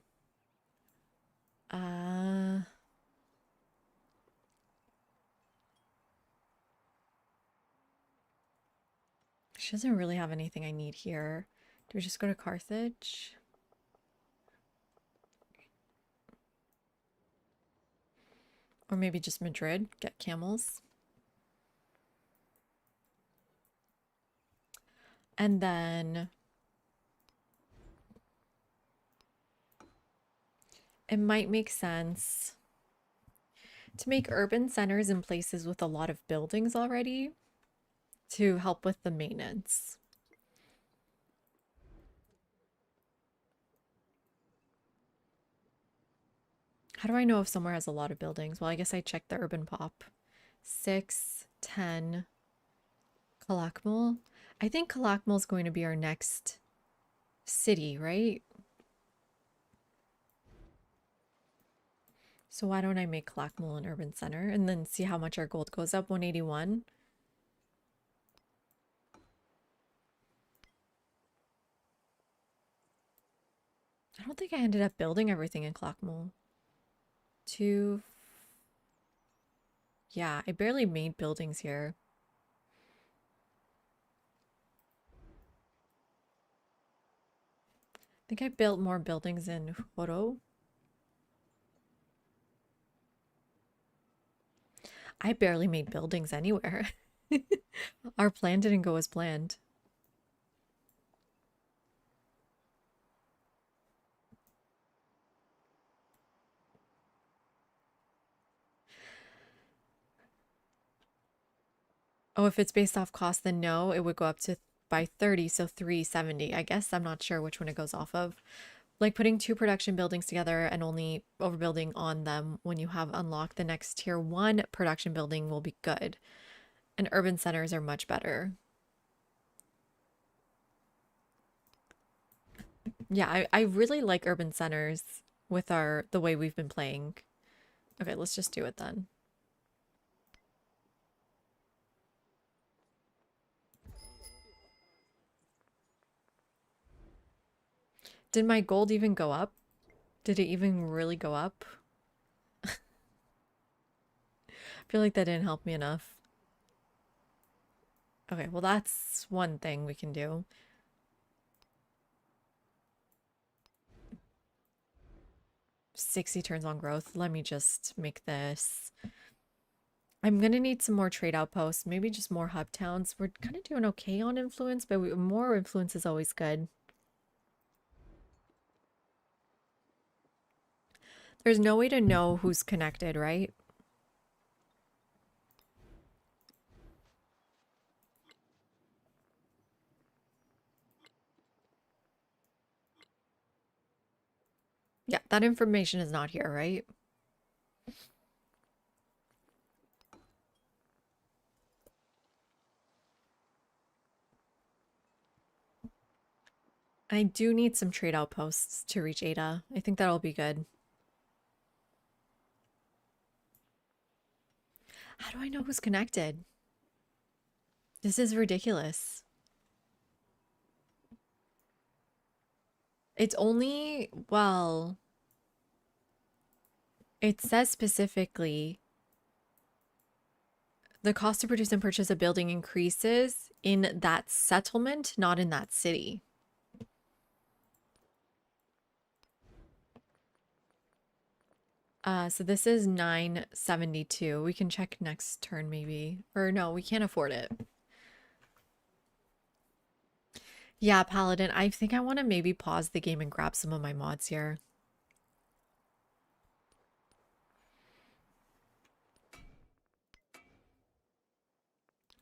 She doesn't really have anything I need here. Do we just go to Carthage? Or maybe just Madrid, get camels. And then it might make sense to make urban centers in places with a lot of buildings already to help with the maintenance. How do I know if somewhere has a lot of buildings? Well, I guess I checked the urban pop. 6, 10, Calakmul. I think Calakmul is going to be our next city, right? So why don't I make Calakmul an urban center and then see how much our gold goes up? 181. I don't think I ended up building everything in Calakmul. 2. Yeah, I barely made buildings here. I think I built more buildings in Horo. I barely made buildings anywhere. Our plan didn't go as planned. Oh, if it's based off cost, then no, it would go up to by 30, so 370. I guess I'm not sure which one it goes off of. Like putting 2 production buildings together and only overbuilding on them when you have unlocked the next tier 1 production building will be good. And urban centers are much better. Yeah, I really like urban centers with the way we've been playing. Okay, let's just do it then. Did my gold even go up? Did it even really go up? I feel like that didn't help me enough. Okay, well that's one thing we can do. 60 turns on growth. Let me just make this. I'm gonna need some more trade outposts, maybe just more hub towns. We're kind of doing okay on influence, but more influence is always good. There's no way to know who's connected, right? Yeah, that information is not here, right? I do need some trade outposts to reach Ada. I think that'll be good. How do I know who's connected? This is ridiculous. It's only, well, it says specifically the cost to produce and purchase a building increases in that settlement, not in that city. So this is 972. We can check next turn maybe. Or no, we can't afford it. Yeah, Paladin, I think I want to maybe pause the game and grab some of my mods here.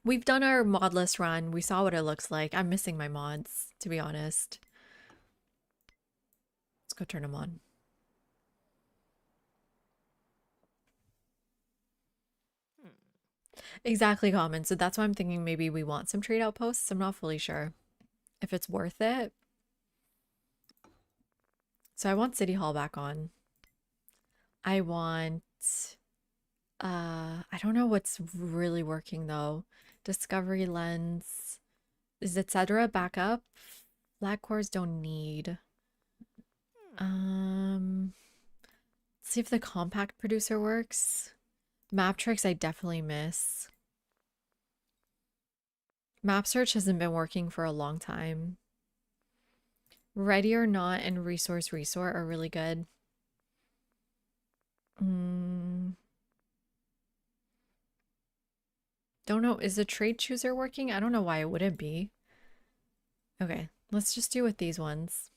We've done our modless run. We saw what it looks like. I'm missing my mods, to be honest. Let's go turn them on. Exactly, common. So that's why I'm thinking maybe we want some trade outposts. I'm not fully sure if it's worth it. So I want City Hall back on. I want I don't know what's really working though. Discovery lens. Is etc. back up? Flag cores don't need. Let's see if the compact producer works. Map tricks I definitely miss. Map search hasn't been working for a long time. Ready or Not and Resource Resort are really good. Don't know. Is the trade chooser working? I don't know why it wouldn't be. Okay, let's just do with these ones.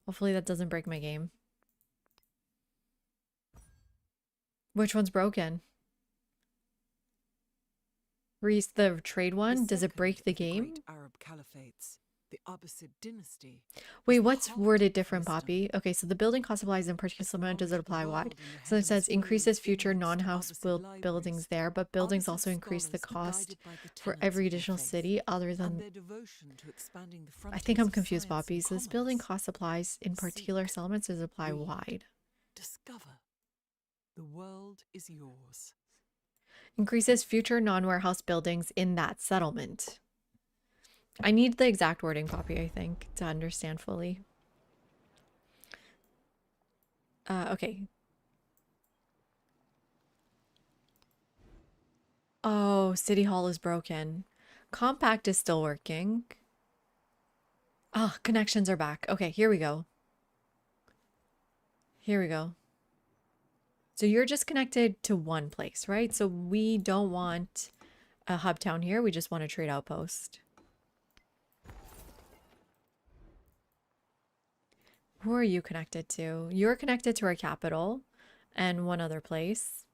Hopefully that doesn't break my game. Which one's broken? Reese, the trade one? Does it break the game? Great Arab caliphates, the Abbasid dynasty. Wait, what's worded different, Poppy? Okay, so the building cost applies in particular, does it apply wide? So it says increases future non-house buildings there, but buildings also increase the cost for every additional city other than... I think I'm confused, Poppy. So this building cost applies in particular settlements, does it apply wide? Discover. The world is yours. Increases future non-warehouse buildings in that settlement. I need the exact wording, Poppy, I think, to understand fully. Okay. Oh, City Hall is broken. Compact is still working. Ah, connections are back. Okay, here we go. Here we go. So you're just connected to one place, right? So we don't want a hub town here. We just want a trade outpost. Who are you connected to? You're connected to our capital and one other place.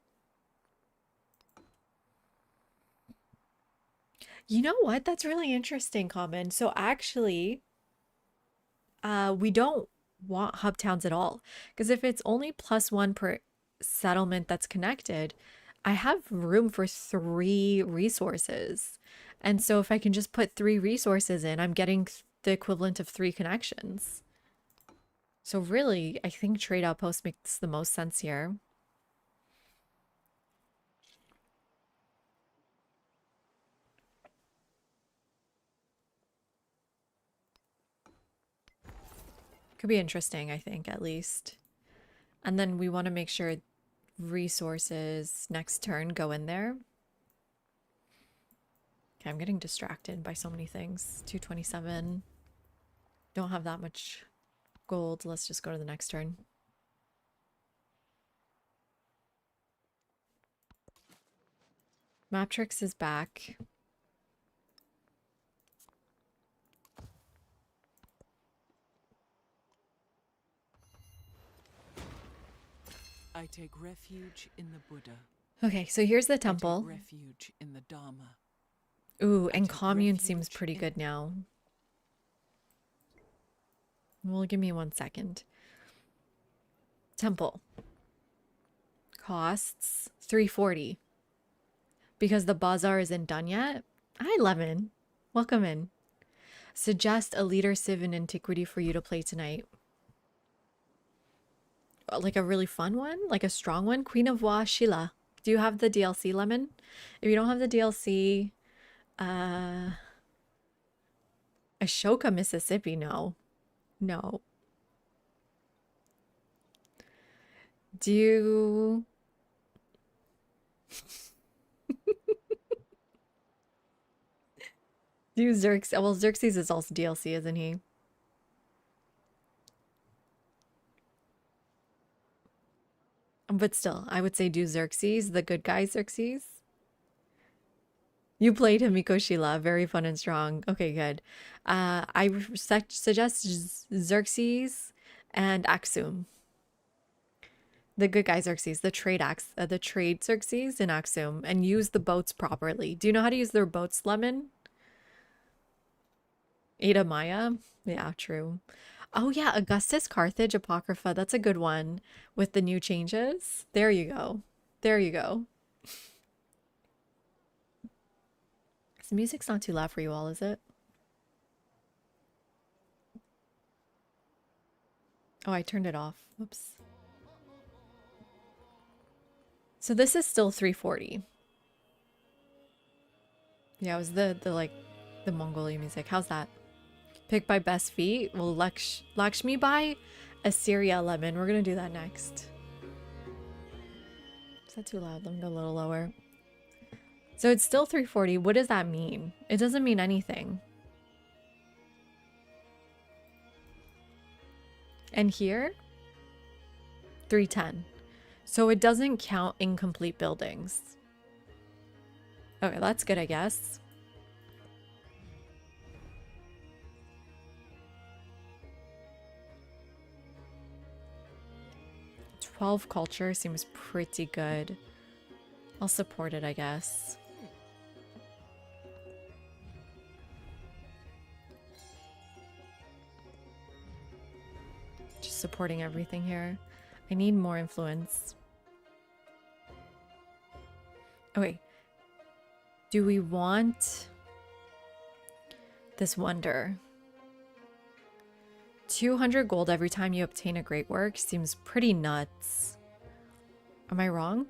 You know what? That's really interesting, Common. So actually, we don't want hub towns at all. Because if it's only +1 per settlement that's connected, I have room for 3 resources. And so if I can just put 3 resources in, I'm getting the equivalent of 3 connections. So really, I think trade outpost makes the most sense here. Could be interesting, I think, at least. And then we want to make sure resources next turn go in there. Okay, I'm getting distracted by so many things. 227. Don't have that much gold. Let's just go to the next turn. Matrix is back. I take refuge in the Buddha. Okay, so here's the I take temple. refuge in the Dharma. Ooh, and take commune refuge seems pretty in- good now. Well, give me 1 second. Temple. Costs 340. Because the bazaar isn't done yet. Hi, Lemon. Welcome in. Suggest a leader civ in Antiquity for you to play tonight. Like a really fun one? Like a strong one? Queen of Wa Sheila. Do you have the DLC, Lemon? If you don't have the DLC, Ashoka, Mississippi, no. No. Do you... Do you Xerxes? Well, Xerxes is also DLC, isn't he? But still, I would say do Xerxes, the good guy Xerxes. You played Himiko Sheila, very fun and strong. Okay, good. I suggest Xerxes and Axum. The good guy Xerxes, the trade Xerxes and Axum, and use the boats properly. Do you know how to use their boats, Lemon? Ada Maya? Yeah, true. Oh yeah, Augustus Carthage Apocrypha. That's a good one with the new changes. There you go. There you go. The music's not too loud for you all, is it? Oh, I turned it off. Whoops. So this is still 340. Yeah, it was the Mongolian music. How's that? Picked by best feat. Well, Lakshmi by Assyria Lemon. We're gonna do that next. Is that too loud? Let me go a little lower. So it's still 340. What does that mean? It doesn't mean anything. And here, 310. So it doesn't count incomplete buildings. Okay, that's good, I guess. "12 culture seems pretty good. I'll support it, I guess. Just supporting everything here. I need more influence. Okay. Do we want this wonder? 200 gold every time you obtain a great work seems pretty nuts. Am I wrong?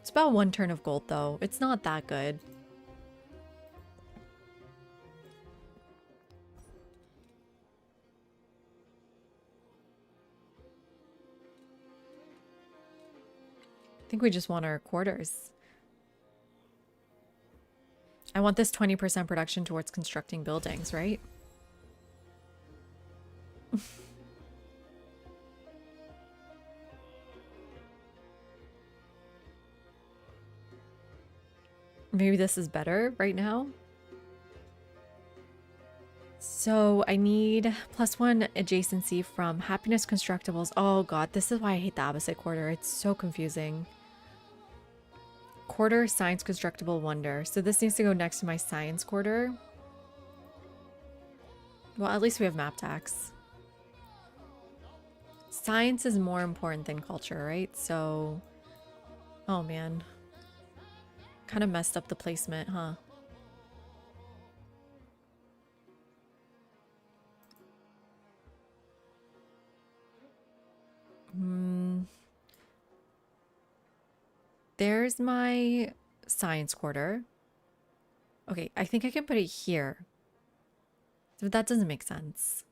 It's about 1 turn of gold though. It's not that good. I think we just want our quarters. I want this 20% production towards constructing buildings, right? Maybe this is better right now. So I need +1 adjacency from happiness constructibles. Oh god, this is why I hate the Abbasid quarter. It's so confusing. Quarter science constructible wonder. So this needs to go next to my science quarter. Well, at least we have map tax. Science is more important than culture, right? So, oh man. Kind of messed up the placement, huh? There's my science quarter. Okay, I think I can put it here. But that doesn't make sense.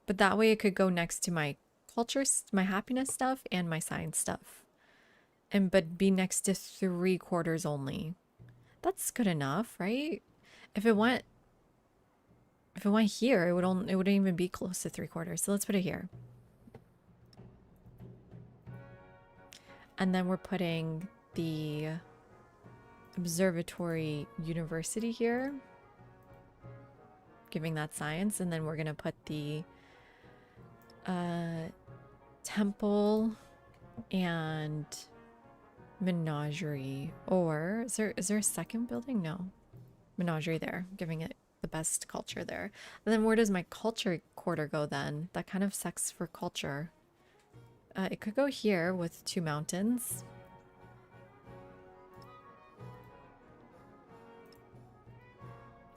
But that way it could go next to my culture, my happiness stuff, and my science stuff. But be next to 3 quarters only. That's good enough, right? If it went here, it wouldn't even be close to 3 quarters. So let's put it here. And then we're putting the observatory university here, giving that science. And then we're gonna put the temple and menagerie. Or is there a second building? No, menagerie there, giving it the best culture there. And then where does my culture quarter go then? That kind of sucks for culture. It could go here with 2 mountains.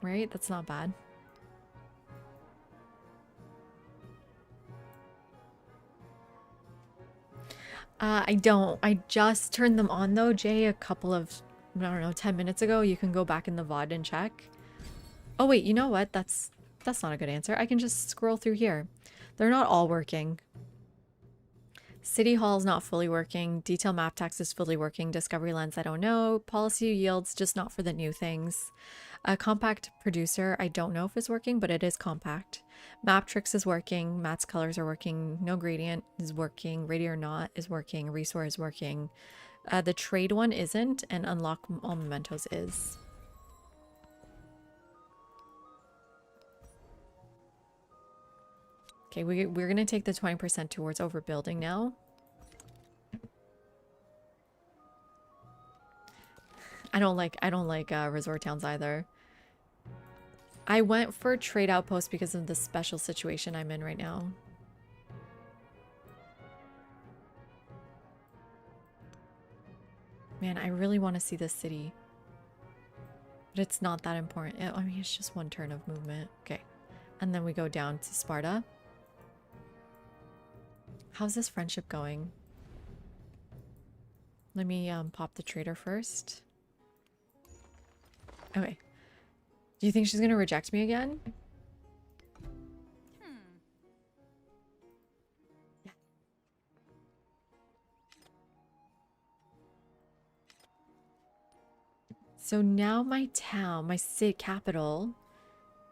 Right? That's not bad. I don't. I just turned them on though, Jay, a couple of, I don't know, 10 minutes ago. You can go back in the VOD and check. Oh wait, you know what? That's not a good answer. I can just scroll through here. They're not all working. City Hall is not fully working. Detail map text is fully working. Discovery Lens, I don't know. Policy yields, just not for the new things. Compact Producer, I don't know if it's working, but it is compact. Map Tricks is working. Matt's colors are working. No Gradient is working. Ready or Not is working. Resource is working. The trade one isn't, and Unlock All Mementos is. Okay, we're gonna take the 20% towards overbuilding now. I don't like resort towns either. I went for trade outpost because of the special situation I'm in right now. Man, I really want to see this city. But it's not that important. I mean, it's just one turn of movement. Okay. And then we go down to Sparta. How's this friendship going? Let me pop the trader first. Okay. Do you think she's gonna reject me again? Yeah. So now my town, my city capital,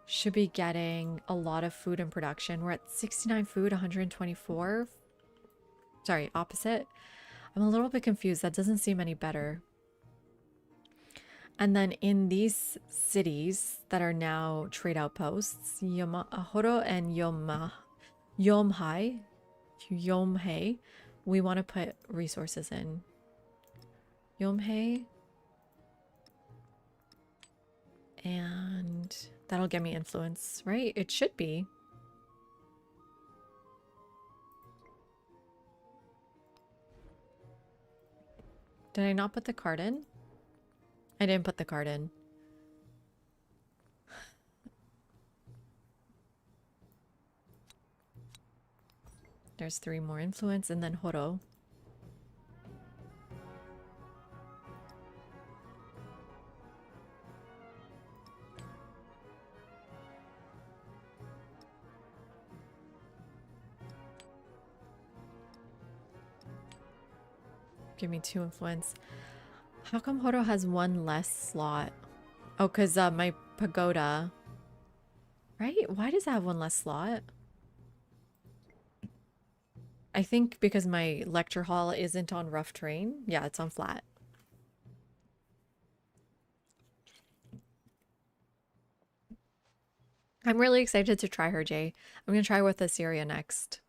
should be getting a lot of food in production. We're at 69 food, 124. Sorry, opposite. I'm a little bit confused. That doesn't seem any better. And then in these cities that are now trade outposts, Horo and Yomhei, we want to put resources in. Yomhei. And that'll get me influence, right? It should be. Did I not put the card in? I didn't put the card in. There's 3 more influence and then Horo. Give me 2 influence. How come Horo has 1 less slot? Oh, because my pagoda. Right? Why does it have 1 less slot? I think because my lecture hall isn't on rough terrain. Yeah, it's on flat. I'm really excited to try her, Jay. I'm going to try with Assyria next.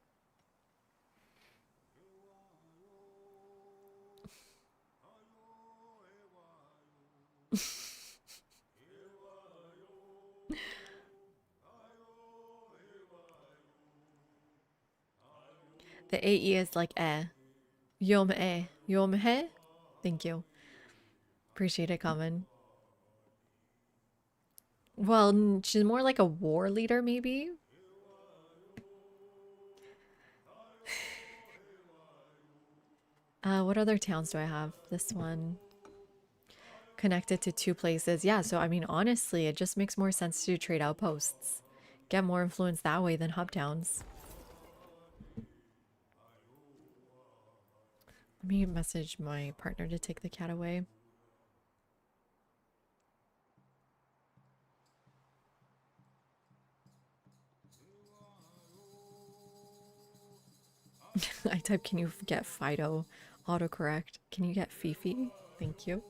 The AE is like Yom Yom he? Thank you. Appreciate it, Common. Well, she's more like a war leader, maybe? What other towns do I have? This one. Connected to 2 places. Yeah, so I mean, honestly, it just makes more sense to trade outposts. Get more influence that way than hub towns. Let me message my partner to take the cat away. I type, can you get Fido? Autocorrect. Can you get Fifi? Thank you.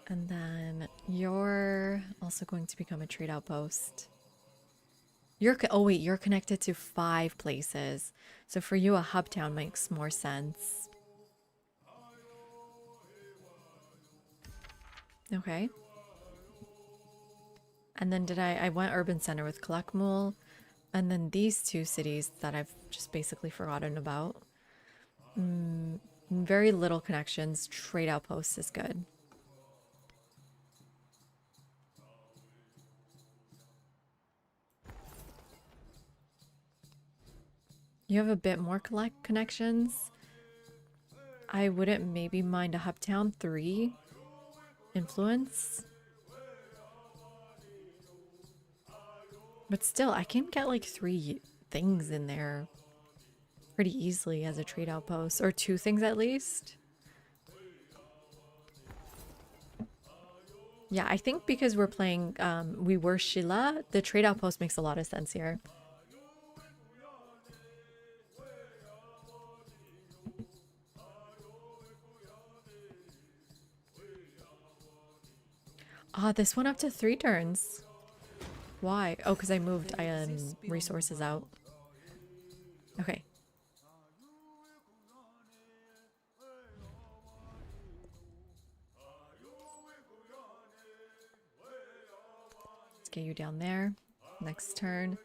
And then you're also going to become a trade outpost. Oh wait, you're connected to 5 places. So for you, a hub town makes more sense. Okay. And then I went urban center with Kalakmul. And then these 2 cities that I've just basically forgotten about. Very little connections. Trade outposts is good. You have a bit more connections. I wouldn't maybe mind a hub town. 3 influence. But still, I can get like 3 things in there pretty easily as a trade outpost, or 2 things at least. Yeah, I think because we're playing, we were Sheila, the trade outpost makes a lot of sense here. Ah, this went up to 3 turns. Why? Oh, because I moved resources out. Okay. Let's get you down there. Next turn.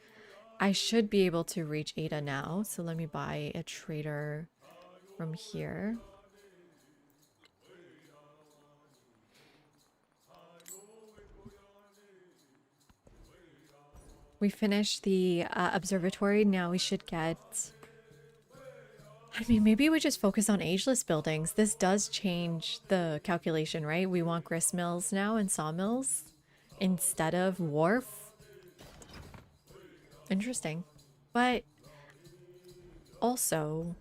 I should be able to reach Ada now, so let me buy a trader from here. We finished the observatory. Now we should get... I mean, maybe we just focus on ageless buildings. This does change the calculation, right? We want grist mills now and sawmills instead of wharf. Interesting. But also...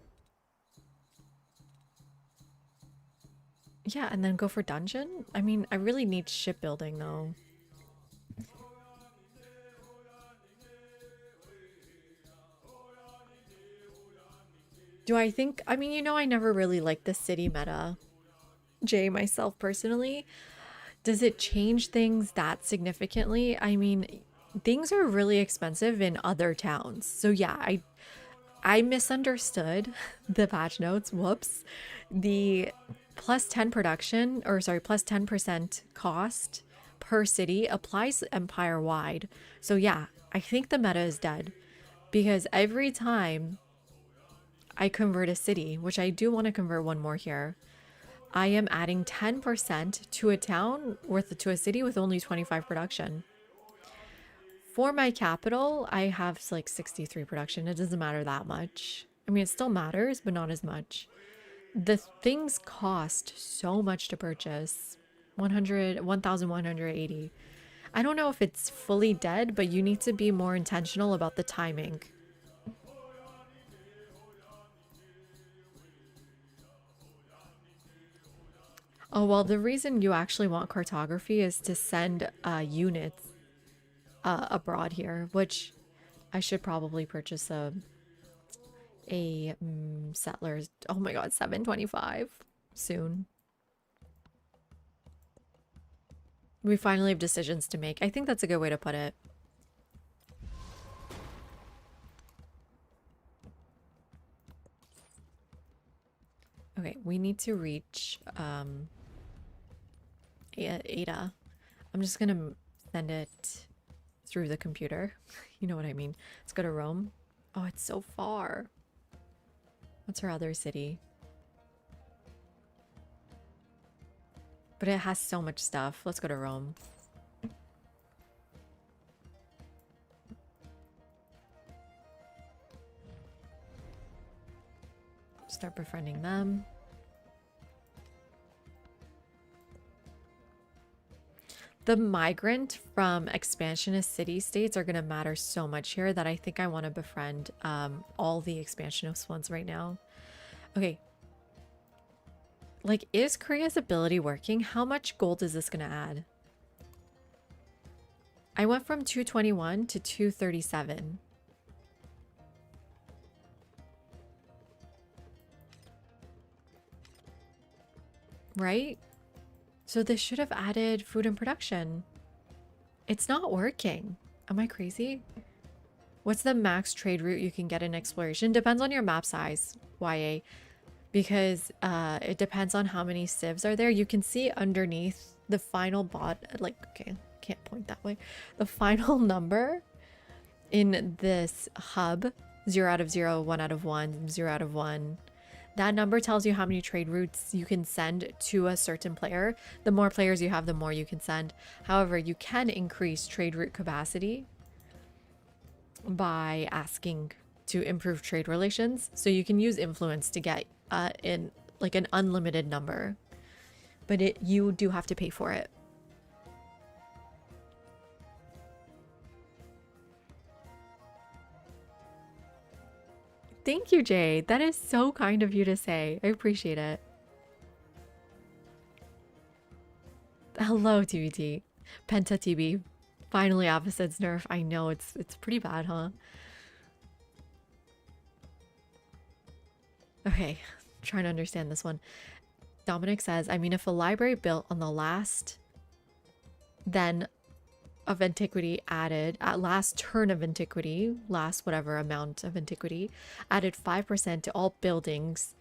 yeah, and then go for dungeon? I mean, I really need shipbuilding though. Do I think... I mean, you know, I never really liked the city meta, Jay, myself personally. Does it change things that significantly? I mean, things are really expensive in other towns. So yeah, I misunderstood the patch notes. Whoops. The plus 10 production, or sorry, plus 10% cost per city applies empire wide. So yeah, I think the meta is dead because every time I convert a city, which I do want to convert one more here, I am adding 10% to a town to a city with only 25 production. For my capital, I have like 63 production. It doesn't matter that much. I mean, it still matters, but not as much. The things cost so much to purchase. 1,180. I don't know if it's fully dead, but you need to be more intentional about the timing. Oh, well, the reason you actually want cartography is to send units abroad here, which I should probably purchase a settlers. Oh my god, 725 soon. We finally have decisions to make. I think that's a good way to put it. Okay, we need to reach Ada. I'm just gonna send it through the computer. You know what I mean. Let's go to Rome. Oh, it's so far. What's her other city? But it has so much stuff. Let's go to Rome. Start befriending them. The migrant from expansionist city-states are going to matter so much here that I think I want to befriend all the expansionist ones right now. Okay. Like, is Korea's ability working? How much gold is this going to add? I went from 221 to 237. Right? So this should have added food and production. It's not working. Am I crazy? What's the max trade route you can get in exploration? Depends on your map size, YA. Because it depends on how many civs are there. You can see underneath the final like, okay, can't point that way. The final number in this hub, 0 out of 0, 1 out of 1, 0 out of 1. That number tells you how many trade routes you can send to a certain player. The more players you have, the more you can send. However, you can increase trade route capacity by asking to improve trade relations. So you can use influence to get in like an unlimited number, but you do have to pay for it. Thank you, Jade. That is so kind of you to say. I appreciate it. Hello, TBT. Penta TB. Finally, Abbasid's nerf. I know it's pretty bad, huh? Okay, trying to understand this one. Dominic says, I mean, if a library built on the last then of antiquity added at last turn of antiquity, last whatever amount of antiquity, added 5% to all buildings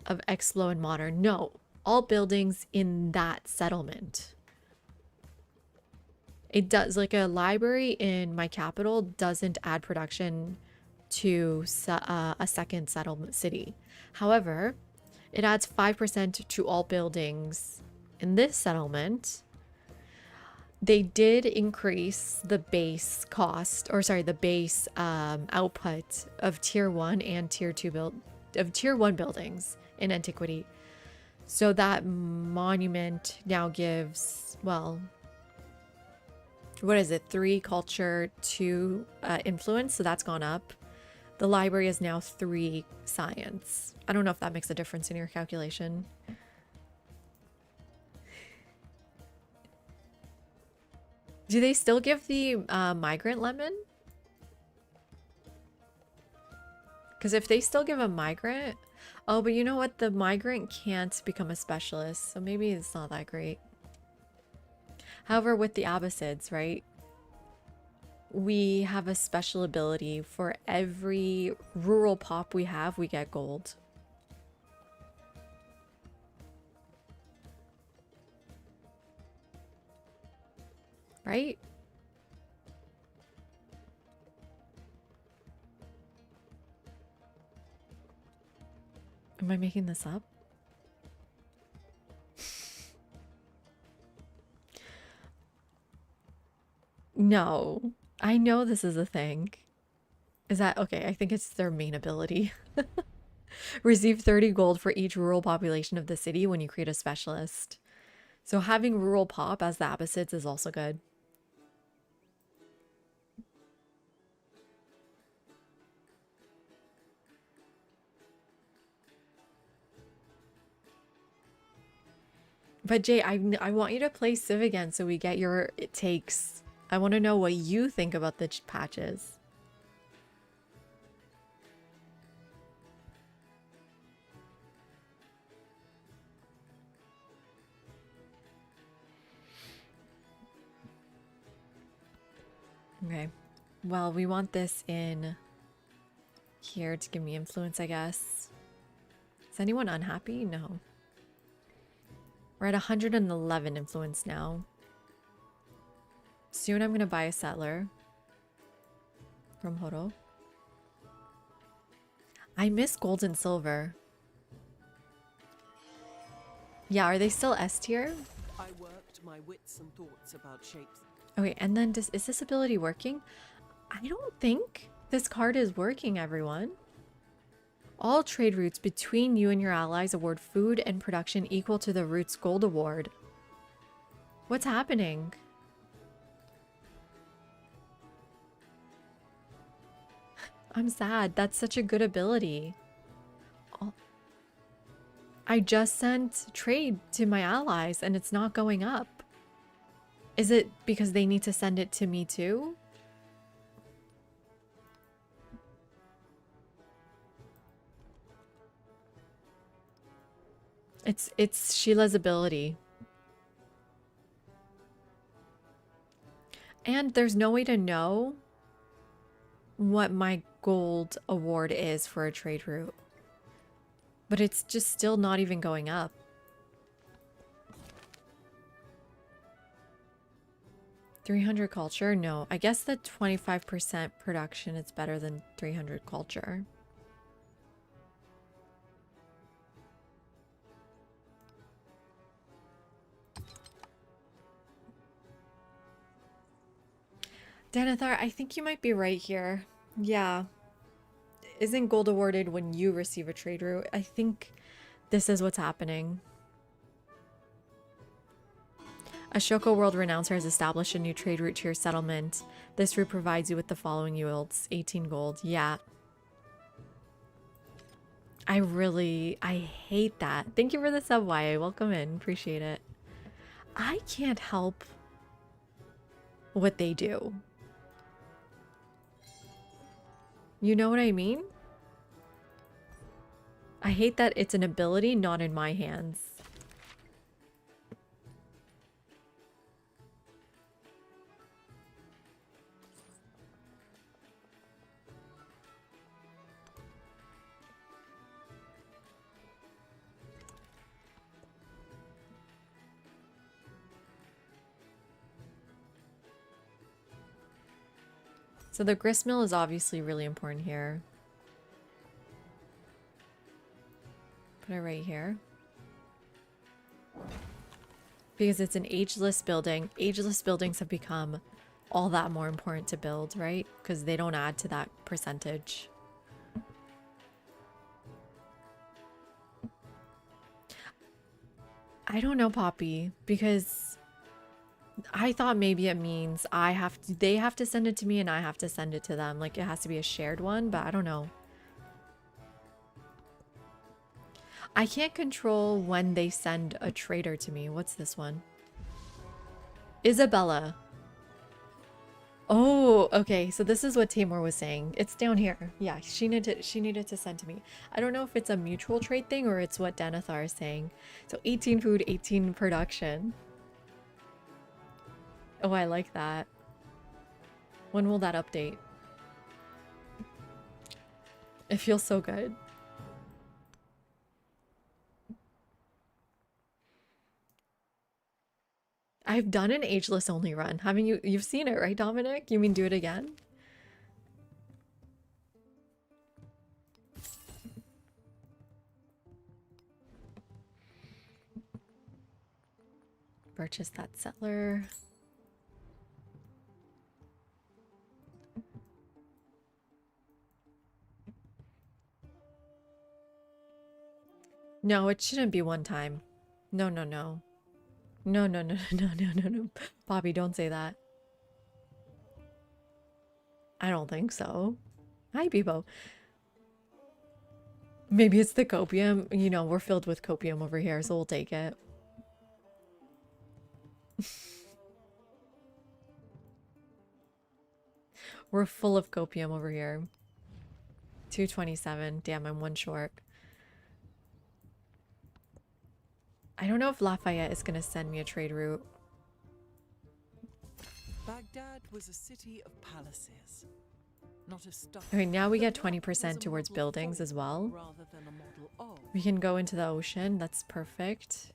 of Explo and modern. No, all buildings in that settlement. It does, like a library in my capital doesn't add production to a second settlement city. However, it adds 5% to all buildings in this settlement. They did increase the base cost, or sorry, the base output of tier 1 and tier 2 tier 1 buildings in Antiquity. So that monument now gives, well, what is it? 3 culture, 2 influence, so that's gone up. The library is now 3 science. I don't know if that makes a difference in your calculation. Do they still give the migrant lemon? Because if they still give a migrant... Oh, but you know what? The migrant can't become a specialist, so maybe it's not that great. However, with the Abbasids, right? We have a special ability. For every rural pop we have, we get gold. Right? Am I making this up? No. I know this is a thing. Is that okay? I think it's their main ability. Receive 30 gold for each rural population of the city when you create a specialist. So having rural pop as the Abbasids is also good. But Jay, I want you to play Civ again so we get your takes. I want to know what you think about the patches. Okay. Well, we want this in here to give me influence, I guess. Is anyone unhappy? No. We're at 111 influence now. Soon I'm going to buy a settler from Horo. I miss gold and silver. Yeah, are they still S tier? I worked my wits and thoughts about shapes. Okay, and then is this ability working? I don't think this card is working, everyone. All trade routes between you and your allies award food and production equal to the route's gold award. What's happening? I'm sad. That's such a good ability. Oh. I just sent trade to my allies and it's not going up. Is it because they need to send it to me too? It's Sheila's ability. And there's no way to know what my gold award is for a trade route. But it's just still not even going up. $300 culture? No. I guess the 25% production is better than 300 culture. Danathar, I think you might be right here. Yeah. Isn't gold awarded when you receive a trade route? I think this is what's happening. Ashoka World Renouncer has established a new trade route to your settlement. This route provides you with the following yields. 18 gold. Yeah. I hate that. Thank you for the sub, YA. Welcome in. Appreciate it. I can't help what they do. You know what I mean? I hate that it's an ability not in my hands. So the grist mill is obviously really important here. Put it right here. Because it's an ageless building. Ageless buildings have become all that more important to build, right? Because they don't add to that percentage. I don't know, Poppy, because I thought maybe it means they have to send it to me and I have to send it to them. Like it has to be a shared one, but I don't know. I can't control when they send a trader to me. What's this one? Isabella. Oh, okay. So this is what Tamor was saying. It's down here. Yeah, she needed to send to me. I don't know if it's a mutual trade thing or it's what Denethar is saying. So 18 food, 18 production. Oh, I like that. When will that update? It feels so good. I've done an ageless only run. Haven't you? You've seen it, right, Dominic? You mean do it again? Purchase that settler. No, it shouldn't be one time. No, no, no. No, no, no, no, no, no, no. Bobby, don't say that. I don't think so. Hi, Bebo. Maybe it's the copium. You know, we're filled with copium over here, so we'll take it. We're full of copium over here. 227. Damn, I'm one short. I don't know if Lafayette is going to send me a trade route. Baghdad was a city of palaces, not of stuff. Okay, now we get 20% towards buildings as well. Rather than a model of. We can go into the ocean. That's perfect.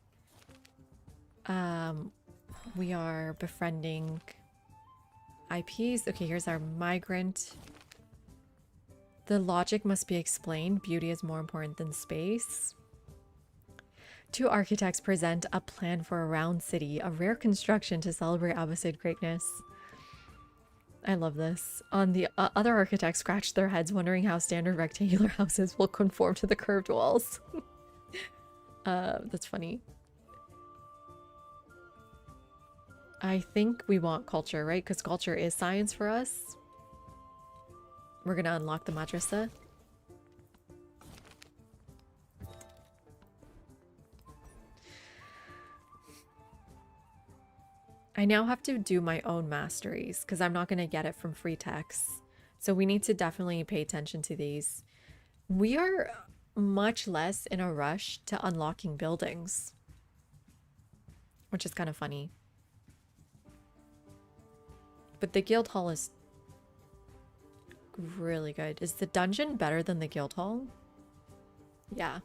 We are befriending IPs. Okay, here's our migrant. The logic must be explained. Beauty is more important than space. Two architects present a plan for a round city, a rare construction to celebrate Abbasid greatness. I love this. On the other architects scratch their heads wondering how standard rectangular houses will conform to the curved walls. That's funny. I think we want culture, right? Because culture is science for us. We're gonna unlock the madrasa. I now have to do my own masteries because I'm not going to get it from free texts. So we need to definitely pay attention to these. We are much less in a rush to unlocking buildings, which is kind of funny. But the guild hall is really good. Is the dungeon better than the guild hall? Yeah.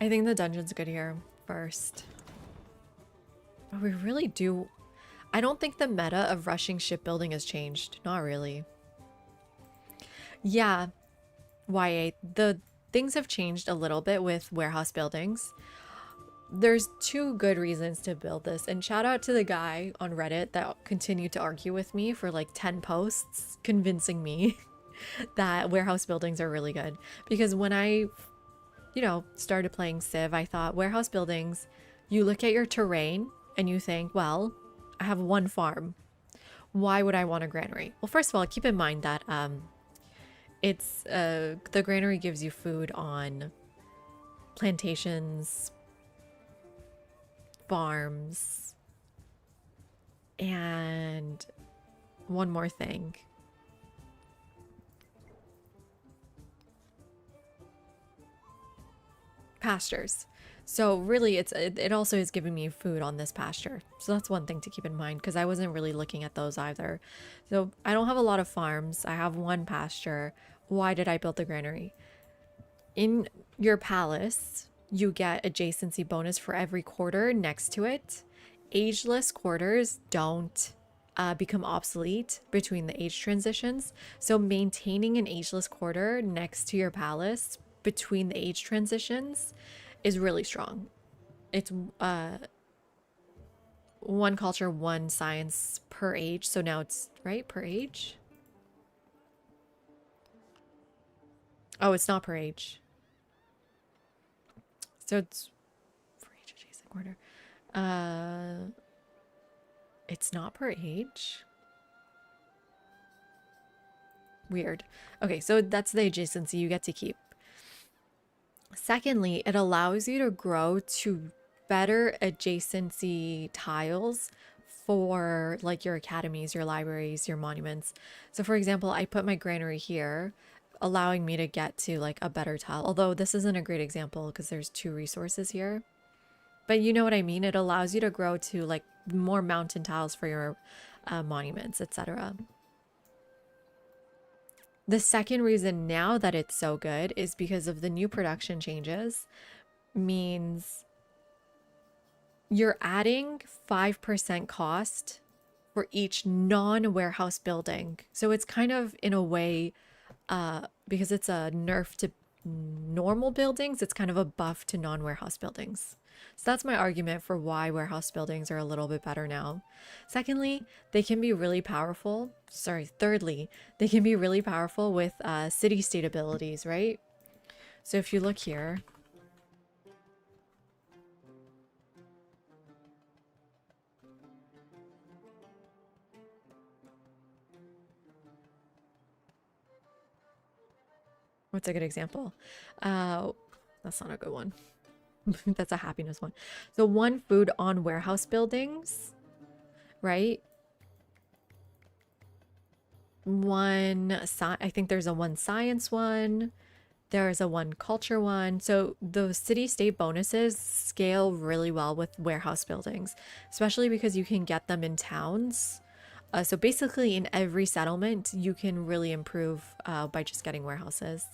I think the dungeon's good here first. Oh, we really do. I don't think the meta of rushing shipbuilding has changed. Not really. Yeah. YA. The things have changed a little bit with warehouse buildings. There's two good reasons to build this. And shout out to the guy on Reddit that continued to argue with me for like 10 posts, convincing me that warehouse buildings are really good. Because when I started playing Civ, I thought warehouse buildings, you look at your terrain and you think, well, I have one farm. Why would I want a granary? Well, first of all, keep in mind that it's the granary gives you food on plantations, farms, and one more thing. Pastures. So really it also is giving me food on this pasture. So that's one thing to keep in mind because I wasn't really looking at those either. So I don't have a lot of farms. I have one pasture. Why did I build the granary? In your palace, you get adjacency bonus for every quarter next to it. Ageless quarters don't become obsolete between the age transitions. So maintaining an ageless quarter next to your palace between the age transitions is really strong. It's one culture, one science per age. So now it's right per age. Oh, it's not per age. So it's for each adjacent quarter. It's not per age. Weird. Okay, so that's the adjacency you get to keep. Secondly, it allows you to grow to better adjacency tiles for like your academies, your libraries, your monuments. So for example, I put my granary here, allowing me to get to like a better tile. Although this isn't a great example because there's 2 resources here. But you know what I mean? It allows you to grow to like more mountain tiles for your monuments, etc. The second reason now that it's so good is because of the new production changes, means you're adding 5% cost for each non-warehouse building. So it's kind of in a way, because it's a nerf to normal buildings, it's kind of a buff to non-warehouse buildings. So that's my argument for why warehouse buildings are a little bit better now. Secondly, they can be really powerful. Thirdly, they can be really powerful with city-state abilities, right? So if you look here, what's a good example? That's not a good one. That's a happiness one. So one food on warehouse buildings, right? I think there's a one science one. There's a one culture one. So those city-state bonuses scale really well with warehouse buildings, especially because you can get them in towns. So basically in every settlement, you can really improve by just getting warehouses.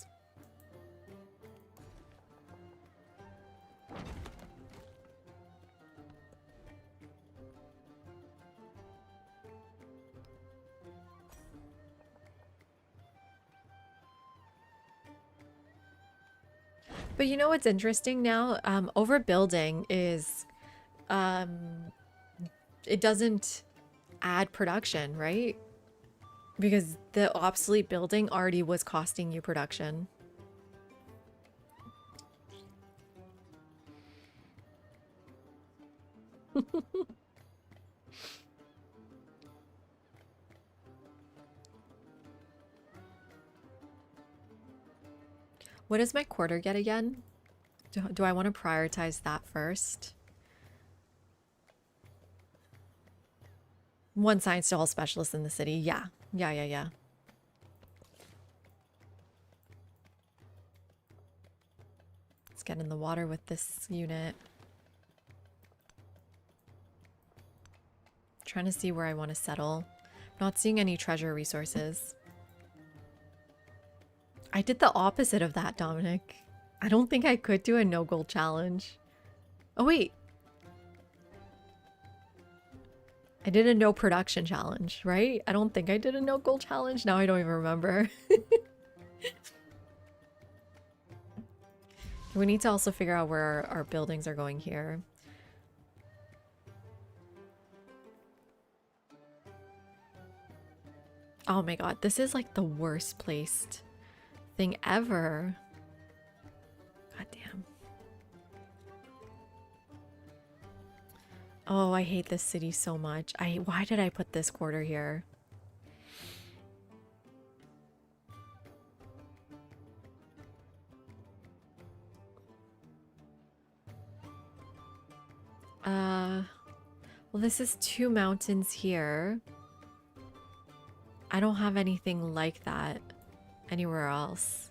But you know what's interesting now? Overbuilding is, it doesn't add production, right? Because the obsolete building already was costing you production. What does my quarter get again? Do I want to prioritize that first? One science to all specialists in the city. Yeah. Yeah. Let's get in the water with this unit. Trying to see where I want to settle. Not seeing any treasure resources. I did the opposite of that, Dominic. I don't think I could do a no gold challenge. Oh, wait. I did a no production challenge, right? I don't think I did a no gold challenge. Now I don't even remember. We need to also figure out where our buildings are going here. Oh my god, this is like the worst placed thing ever. God damn. Oh, I hate this city so much. Why did I put this quarter here? Well, this is 2 mountains here. I don't have anything like that anywhere else.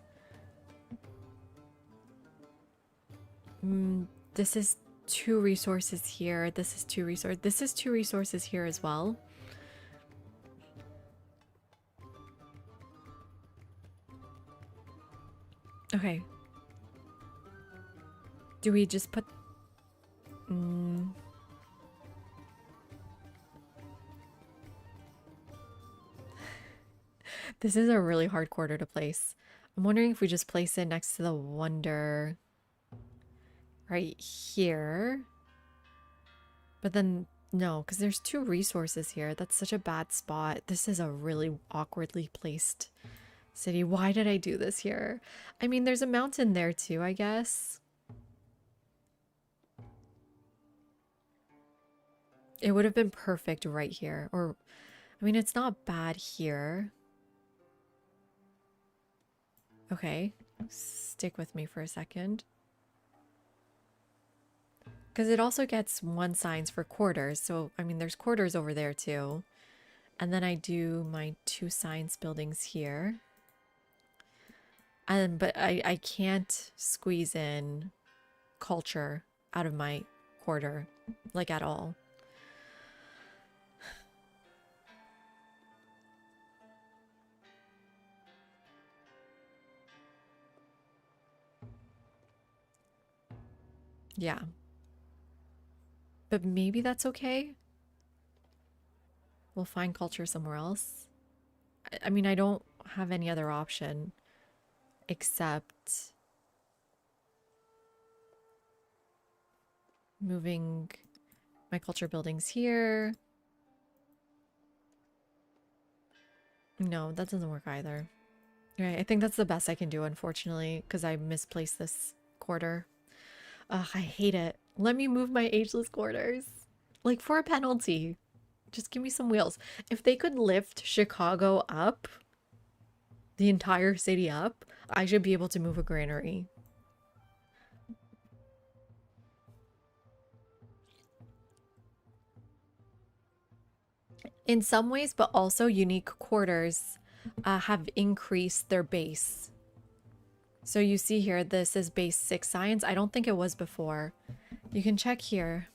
This is 2 resources here. This is 2 resources. This is 2 resources here as well. Okay. Do we just put... This is a really hard quarter to place. I'm wondering if we just place it next to the Wonder right here. But then, no, because there's 2 resources here. That's such a bad spot. This is a really awkwardly placed city. Why did I do this here? I mean, there's a mountain there too, I guess. It would have been perfect right here. Or, I mean, it's not bad here. Okay, stick with me for a second. Because it also gets 1 signs for quarters. So, I mean, there's quarters over there too. And then I do my 2 science buildings here. But I can't squeeze in culture out of my quarter, like at all. Yeah. But maybe that's okay. We'll find culture somewhere else. I mean, I don't have any other option except moving my culture buildings here. No, that doesn't work either. Right, I think that's the best I can do, unfortunately, because I misplaced this quarter. Ugh, I hate it. Let me move my ageless quarters. Like, for a penalty. Just give me some wheels. If they could lift Chicago up, the entire city up, I should be able to move a granary. In some ways, but also unique quarters have increased their base. So you see here, this is base 6 science. I don't think it was before. You can check here.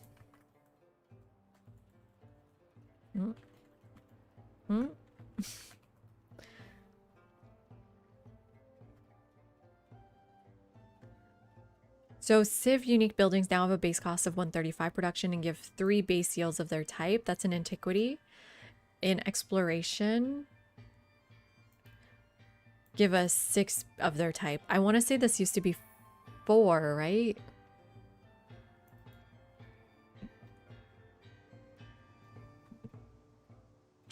So Civ unique buildings now have a base cost of 135 production and give 3 base yields of their type. That's an Antiquity. In Exploration, give us 6 of their type. I want to say this used to be 4, right?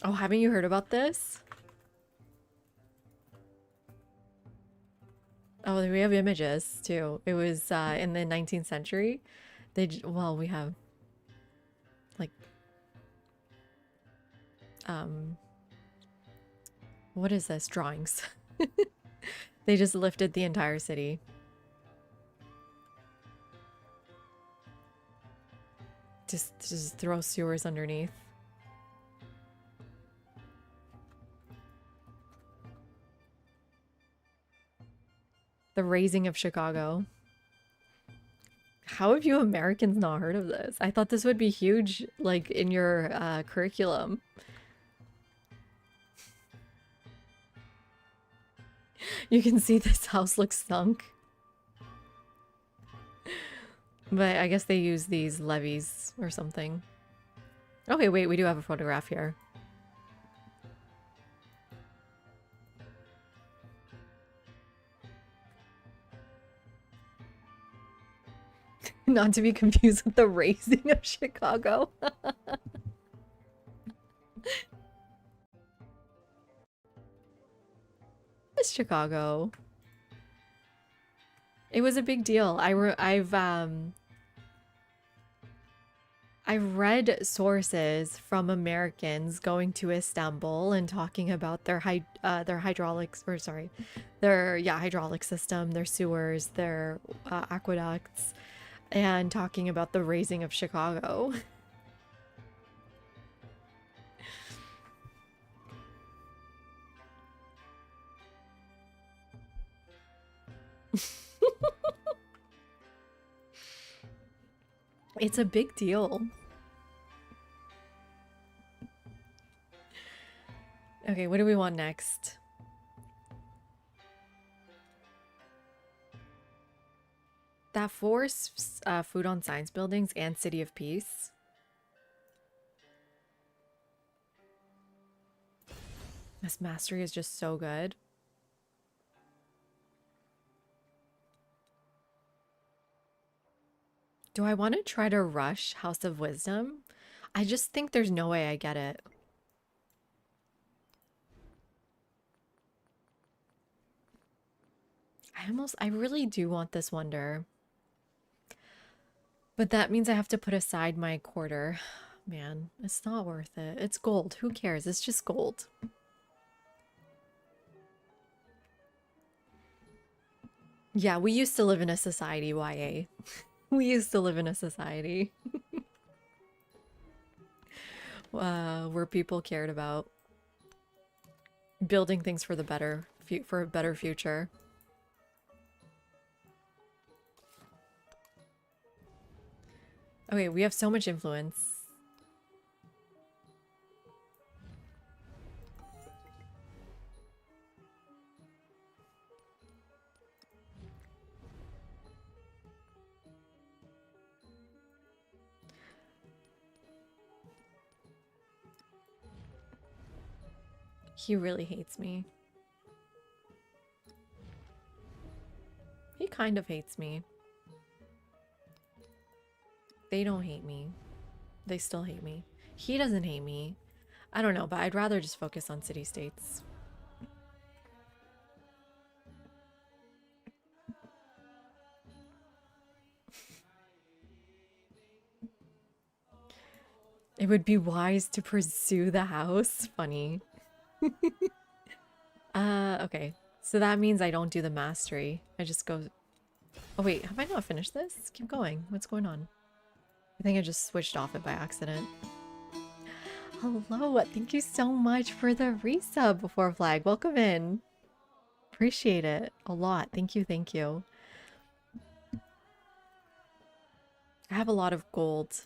Oh, haven't you heard about this? Oh, we have images too. It was in the 19th century. Well, we have like what is this? Drawings. They just lifted the entire city. Just throw sewers underneath. The raising of Chicago. How have you Americans not heard of this? I thought this would be huge, like, in your curriculum. You can see this house looks sunk. But I guess they use these levees or something. Okay, wait, we do have a photograph here. Not to be confused with the raising of Chicago. It's Chicago. It was a big deal. I read sources from Americans going to Istanbul and talking about their hydraulics, or sorry, their hydraulic system, their sewers, their aqueducts, and talking about the raising of Chicago. It's a big deal. Okay, what do we want next? That force food on science buildings and City of Peace. This mastery is just so good. Do I want to try to rush House of Wisdom? I just think there's no way I get it. I really do want this wonder. But that means I have to put aside my quarter. Man, it's not worth it. It's gold. Who cares? It's just gold. Yeah, we used to live in a society, YA. We used to live in a society where people cared about building things for the for a better future. Okay, we have so much influence. He really hates me. He kind of hates me. They don't hate me. They still hate me. He doesn't hate me. I don't know, but I'd rather just focus on city-states. It would be wise to pursue the house. Funny. Okay. So that means I don't do the mastery. I just go... Oh wait, have I not finished this? Keep going. What's going on? I think I just switched off it by accident. Hello, thank you so much for the resub before flag. Welcome in. Appreciate it a lot. Thank you, thank you. I have a lot of gold.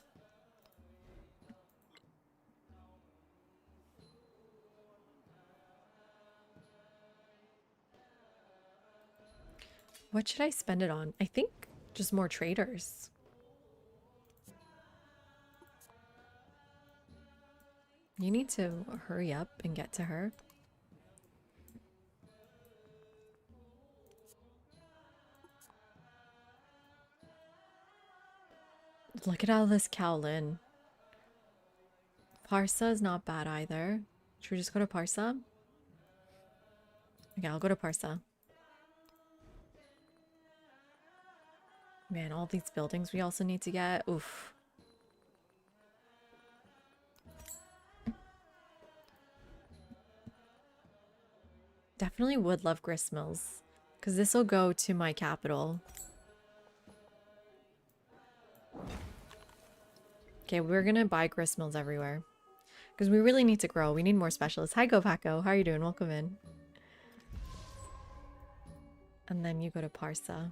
What should I spend it on? I think just more traders. You need to hurry up and get to her. Look at all this Kowlin. Parsa is not bad either. Should we just go to Parsa? Okay, I'll go to Parsa. Man, all these buildings we also need to get. Oof. Definitely would love gristmills, because this will go to my capital. Okay, we're gonna buy gristmills everywhere, because we really need to grow. We need more specialists. Hi, GoPaco. How are you doing? Welcome in. And then you go to Parsa.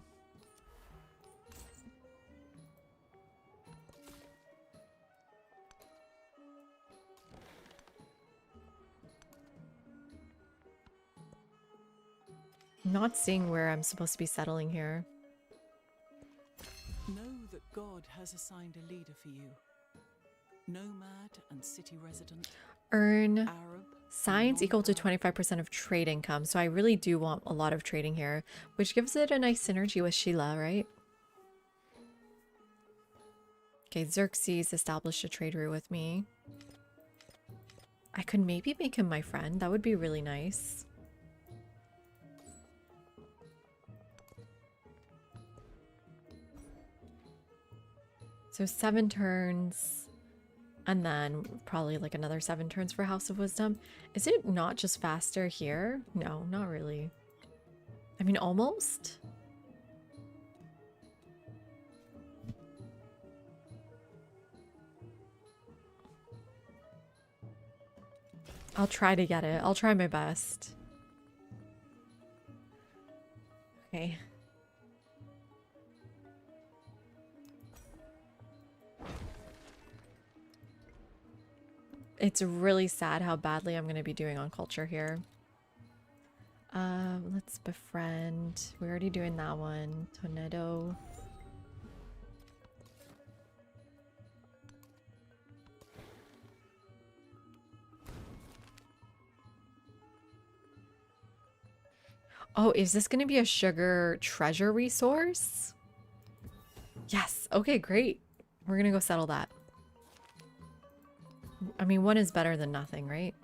Not seeing where I'm supposed to be settling here. Know that God has assigned a leader for you. Nomad and city resident. Earn Arab. science equal to 25% of trade income. So I really do want a lot of trading here, which gives it a nice synergy with Sheila, right? Okay, Xerxes established a trade route with me. I could maybe make him my friend. That would be really nice. So 7 turns. And then probably like another 7 turns for House of Wisdom. Is it not just faster here? No, not really. I mean, almost. I'll try to get it. I'll try my best. Okay. It's really sad how badly I'm going to be doing on culture here. Let's befriend. We're already doing that one. Tornado. Oh, is this going to be a sugar treasure resource? Yes. Okay, great. We're going to go settle that. I mean, one is better than nothing, right?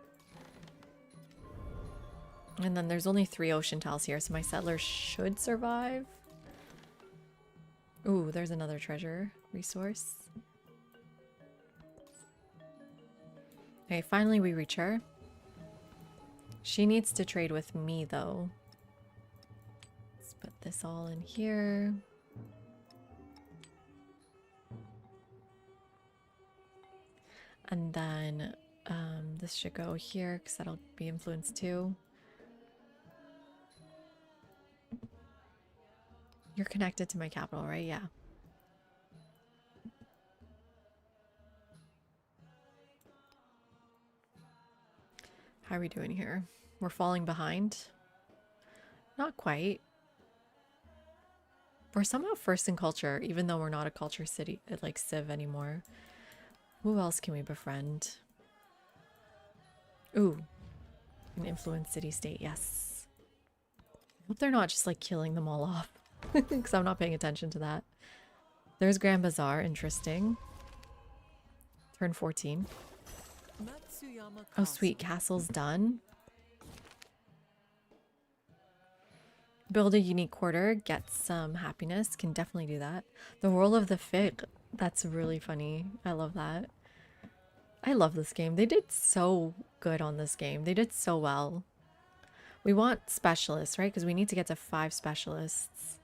And then there's only 3 ocean tiles here, so my settlers should survive. Ooh, there's another treasure resource. Okay, finally we reach her. She needs to trade with me, though. Let's put this all in here. And then this should go here because that'll be influenced too. You're connected to my capital, right? Yeah. How are we doing here? We're falling behind. Not quite. We're somehow first in culture, even though we're not a culture city like Civ anymore. Who else can we befriend? Ooh. An influence city-state, yes. I hope they're not just like killing them all off. Because I'm not paying attention to that. There's Grand Bazaar, interesting. Turn 14. Oh sweet, castle's done. Build a unique quarter, get some happiness. Can definitely do that. The Roll of the Fig. That's really funny. I love that. I love this game. They did so good on this game. They did so well. We want specialists, right? Because we need to get to 5 specialists.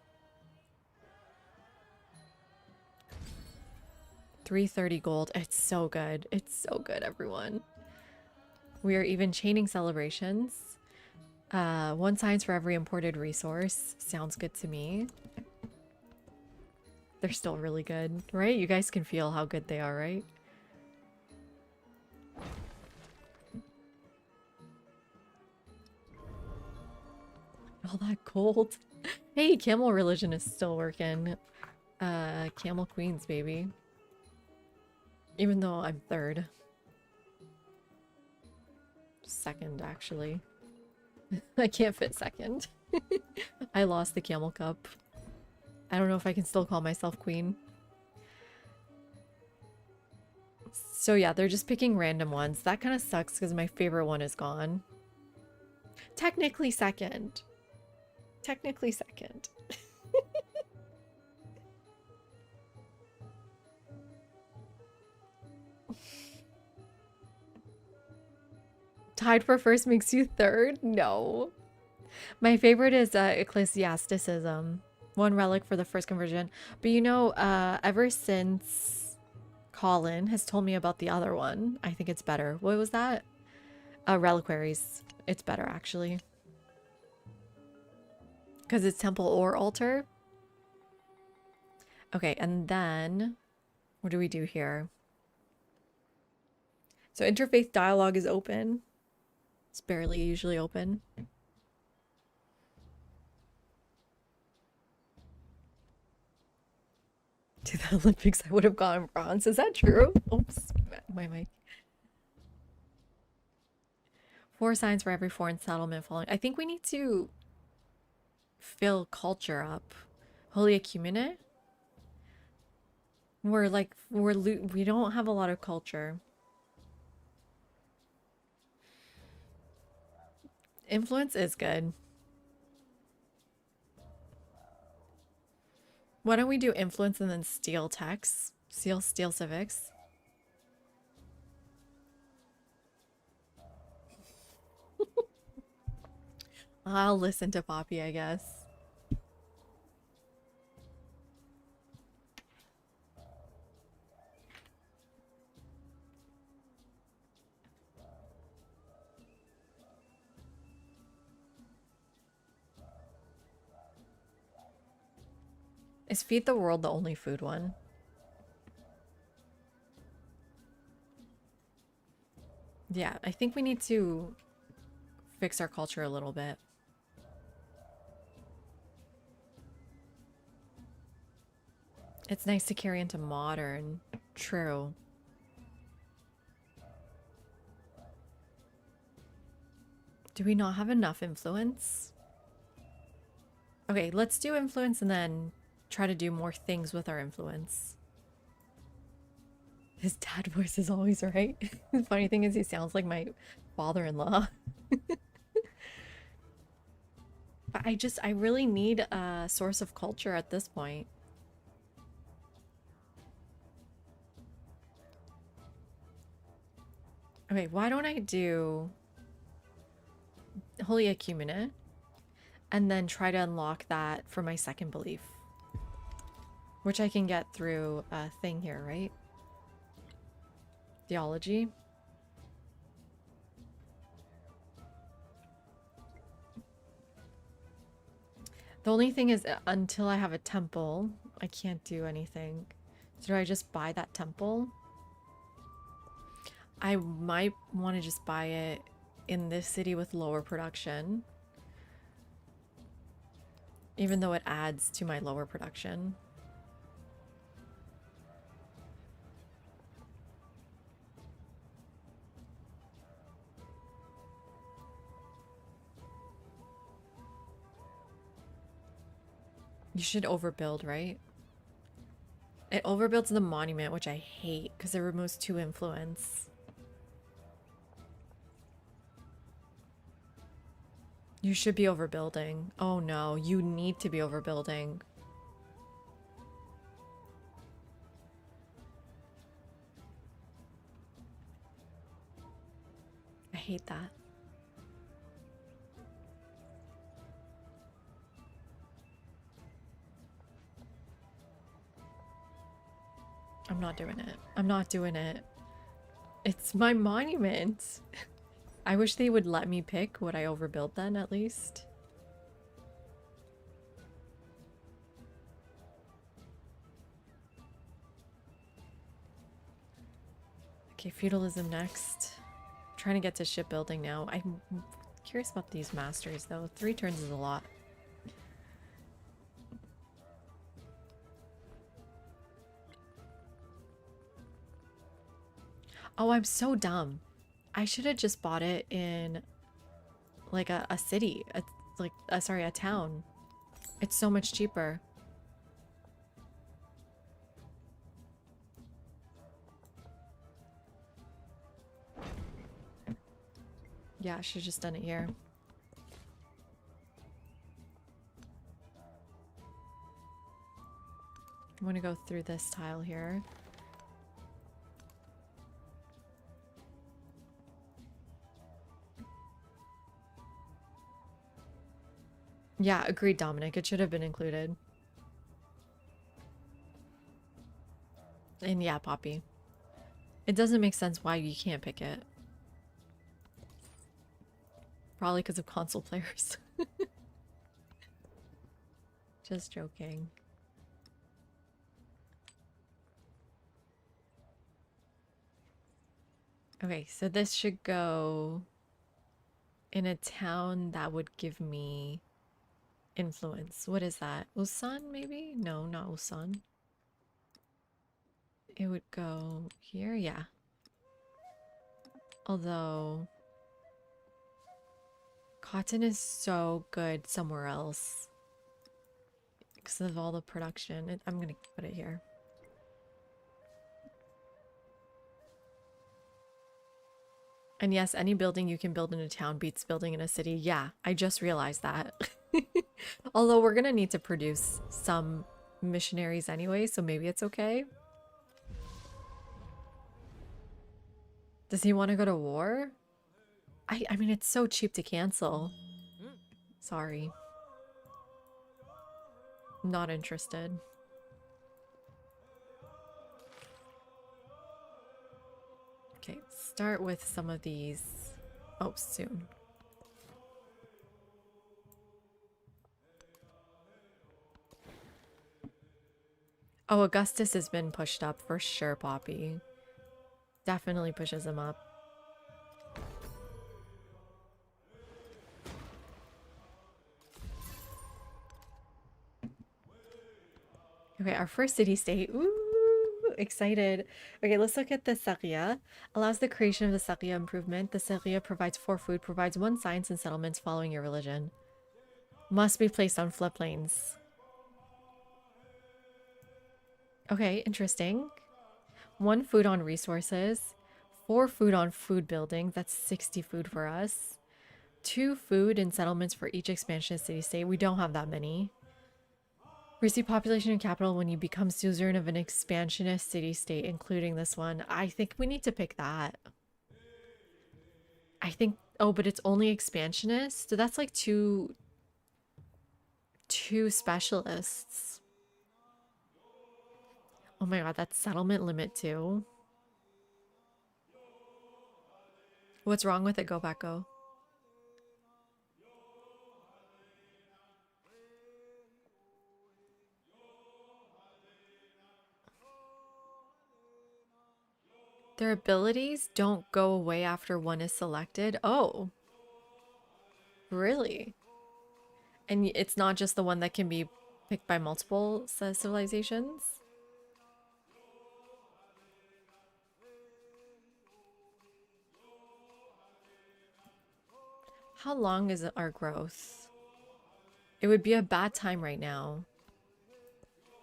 330 gold. It's so good. It's so good, everyone. We are even chaining celebrations. 1 science for every imported resource. Sounds good to me. They're still really good, right? You guys can feel how good they are, right? All that gold. Hey, camel religion is still working. Camel queens, baby. Even though I'm 3rd. 2nd, actually. I can't fit 2nd. I lost the camel cup. I don't know if I can still call myself queen. So yeah, they're just picking random ones. That kind of sucks because my favorite one is gone. Technically 2nd. Technically 2nd. Tied for 1st makes you 3rd? No. My favorite is ecclesiasticism. 1 relic for the 1st conversion. But you know, ever since Colin has told me about the other one, I think it's better. What was that? Reliquaries. It's better, actually. Because it's temple or altar. Okay, and then what do we do here? So interfaith dialogue is open. It's barely usually open. To the Olympics, I would have gotten bronze. Is that true? Oops, my mic. 4 signs for every foreign settlement following. I think we need to fill culture up. Holy Ecumene? We don't have a lot of culture. Influence is good. Why don't we do influence and then steal techs? Steal civics. I'll listen to Poppy, I guess. Is Feed the World the only food one? Yeah, I think we need to fix our culture a little bit. It's nice to carry into modern. True. Do we not have enough influence? Okay, let's do influence and then try to do more things with our influence. His dad voice is always right. The funny thing is he sounds like my father-in-law. But I really need a source of culture at this point. Okay, why don't I do Holy Ecumene and then try to unlock that for my second belief, which I can get through a thing here, right? Theology. The only thing is, until I have a temple, I can't do anything. So do I just buy that temple? I might want to just buy it in this city with lower production, even though it adds to my lower production. You should overbuild, right? It overbuilds the monument, which I hate because it removes 2 influence. You should be overbuilding. Oh no, you need to be overbuilding. I hate that. I'm not doing it. I'm not doing it. It's my monument. I wish they would let me pick what I overbuild then, at least. Okay, feudalism next. I'm trying to get to shipbuilding now. I'm curious about these masters, though. 3 turns is a lot. Oh, I'm so dumb. I should have just bought it in like a city, sorry, a town. It's so much cheaper. Yeah, I should have just done it here. I'm gonna go through this tile here. Yeah, agreed, Dominic. It should have been included. And yeah, Poppy. It doesn't make sense why you can't pick it. Probably because of console players. Just joking. Okay, so this should go in a town that would give me influence. What is that? Ulsan, maybe? No, not Ulsan. It would go here, yeah. Although cotton is so good somewhere else because of all the production. I'm gonna put it here. And yes, any building you can build in a town beats building in a city. Yeah, I just realized that. Although we're gonna need to produce some missionaries anyway, so maybe it's okay. Does he want to go to war? I mean, it's so cheap to cancel. Sorry. Not interested. Okay, start with some of these. Oh, soon. Oh, Augustus has been pushed up for sure, Poppy. Definitely pushes him up. Okay, our first city-state. Ooh, excited. Okay, let's look at the Saria. Allows the creation of the Saria improvement. The Saria provides 4 food, provides 1 science and settlements following your religion. Must be placed on floodplains. Okay, interesting. 1 food on resources. 4 food on food buildings. That's 60 food for us. 2 food in settlements for each expansionist city-state. We don't have that many. Receive population and capital when you become suzerain of an expansionist city-state, including this one. I think we need to pick that. I think... Oh, but it's only expansionist? So that's like two specialists. Oh my god, that's settlement limit too. What's wrong with it? Go back, go. Their abilities don't go away after one is selected. Oh. Really? And it's not just the one that can be picked by multiple civilizations? How long is our growth? It would be a bad time right now.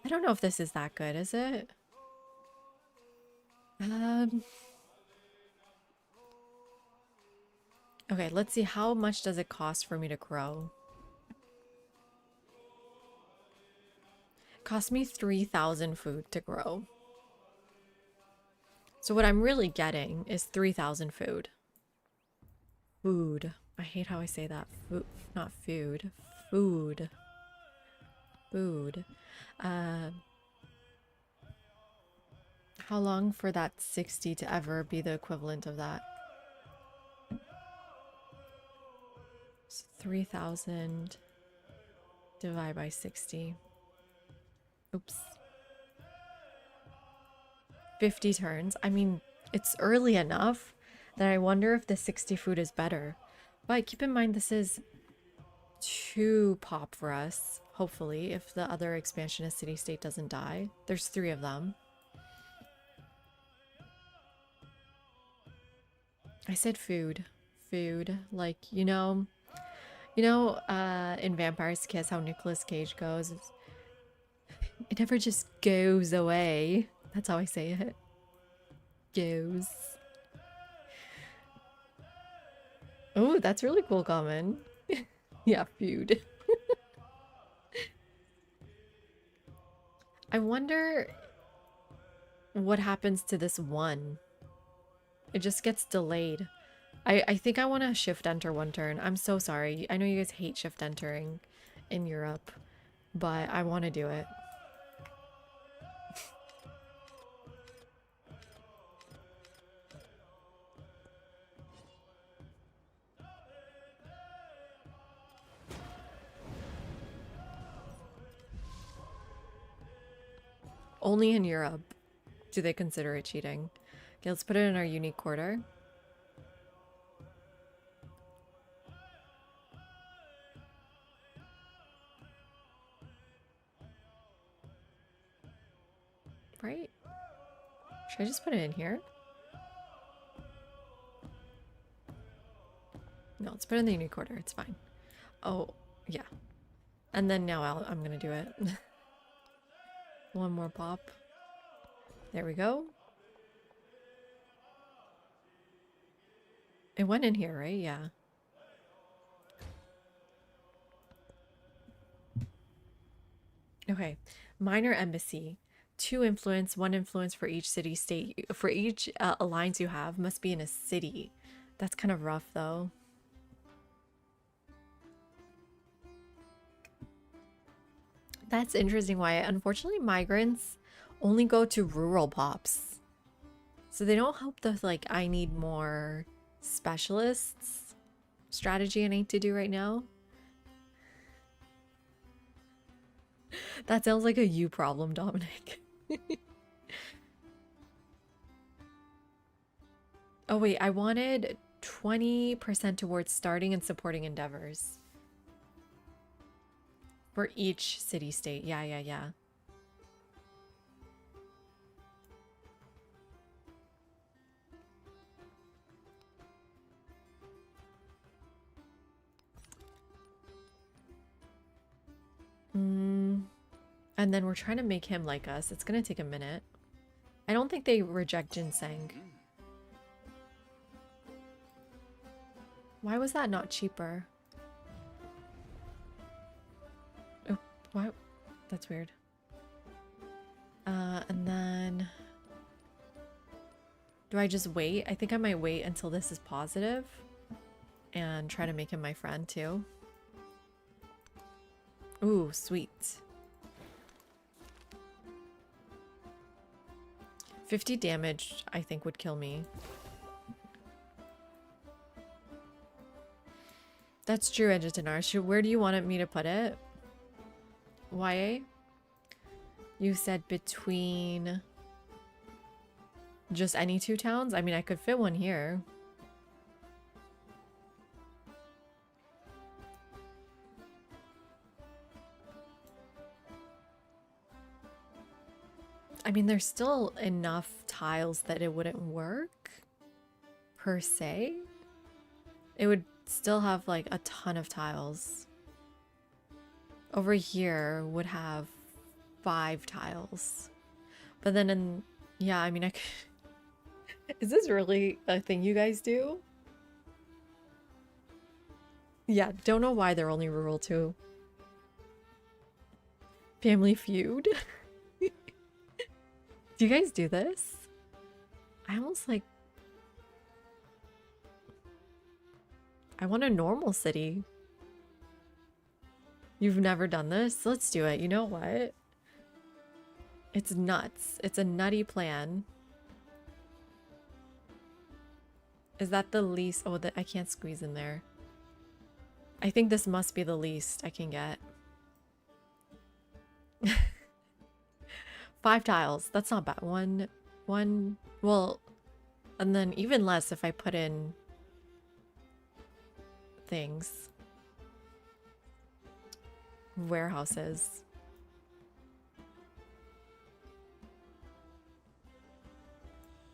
I don't know if this is that good, is it? Okay, let's see. How much does it cost for me to grow? It cost me 3,000 food to grow. So what I'm really getting is 3,000 food. Food. I hate how I say that. Food, not food. Food. Food. How long for that 60 to ever be the equivalent of that? So 3,000 divided by 60. Oops. 50 turns. I mean, it's early enough that I wonder if the 60 food is better. But keep in mind, this is 2 pop for us, hopefully, if the other expansionist city-state doesn't die. There's 3 of them. I said food. Food. Like, in Vampire's Kiss, how Nicolas Cage goes. It never just goes away. That's how I say it. Goes. Oh, that's really cool comment. Yeah, food. I wonder what happens to this one. It just gets delayed. I think I want to shift enter 1 turn. I'm so sorry. I know you guys hate shift entering in Europe, but I want to do it. Only in Europe do they consider it cheating. Okay, let's put it in our unique quarter. Right? Should I just put it in here? No, let's put it in the unique quarter. It's fine. Oh, yeah. And then now I'm gonna do it. 1 more pop. There we go. It went in here, right? Yeah. Okay. Minor embassy. 2 influence, 1 influence for each city-state. For each alliance you have, must be in a city. That's kind of rough, though. That's interesting, Wyatt. Unfortunately, migrants only go to rural pops. So they don't help the, like, I need more specialists strategy I need to do right now. That sounds like a you problem, Dominic. Oh, wait, I wanted 20% towards starting and supporting endeavors. For each city-state. Yeah. And then we're trying to make him like us. It's gonna take a minute. I don't think they reject ginseng. Why was that not cheaper? Oh, why? That's weird. And then... Do I just wait? I think I might wait until this is positive. And try to make him my friend too. Ooh, sweet. 50 damage, I think, would kill me. That's true, Edgetinar. Where do you want me to put it? YA? You said between just any two towns? I mean, I could fit one here. I mean, there's still enough tiles that it wouldn't work, per se. It would still have, like, a ton of tiles. Over here would have 5 tiles. But then in... Yeah, I mean, I could... Is this really a thing you guys do? Yeah, don't know why they're only rural too. Family Feud? Do you guys do this? I almost like... I want a normal city. You've never done this? Let's do it. You know what? It's nuts. It's a nutty plan. Is that the least? Oh, I can't squeeze in there. I think this must be the least I can get. 5 tiles. That's not bad. One, well, and then even less if I put in things. Warehouses.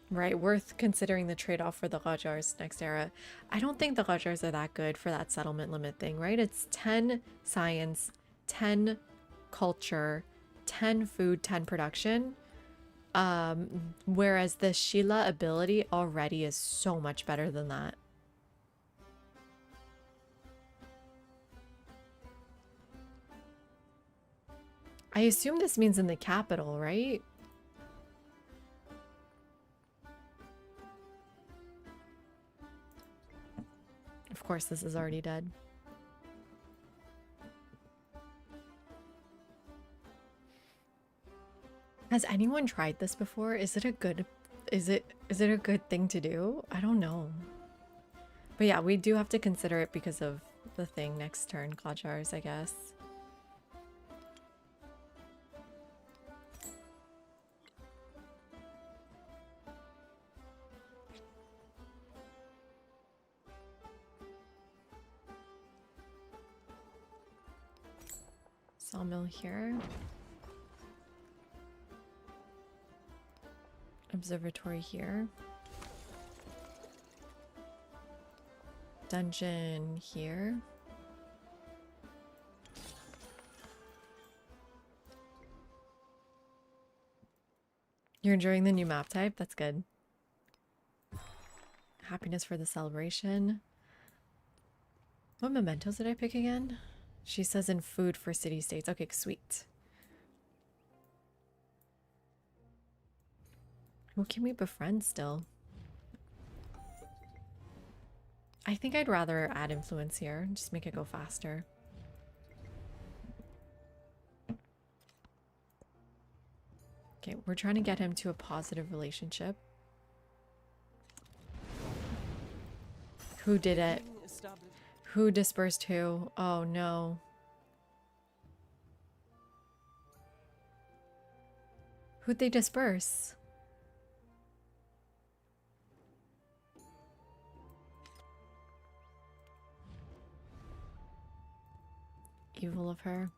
Right, worth considering the trade-off for the Rajars next era. I don't think the Rajars are that good for that settlement limit thing, right? It's 10 science, 10 culture, 10 food, 10 production. Whereas the Sheila ability already is so much better than that. I assume this means in the capital, right? Of course, this is already dead. Has anyone tried this before? Is it a good thing to do? I don't know. But yeah, we do have to consider it because of the thing next turn, Klajars, I guess. Sawmill here. Observatory here. Dungeon here. You're enjoying the new map type? That's good. Happiness for the celebration. What mementos did I pick again? She says in food for city-states. Okay, sweet. Who can we befriend still? I think I'd rather add influence here. Just make it go faster. Okay, we're trying to get him to a positive relationship. Who did it? King established. Who dispersed who? Oh no. Who'd they disperse? Evil of her.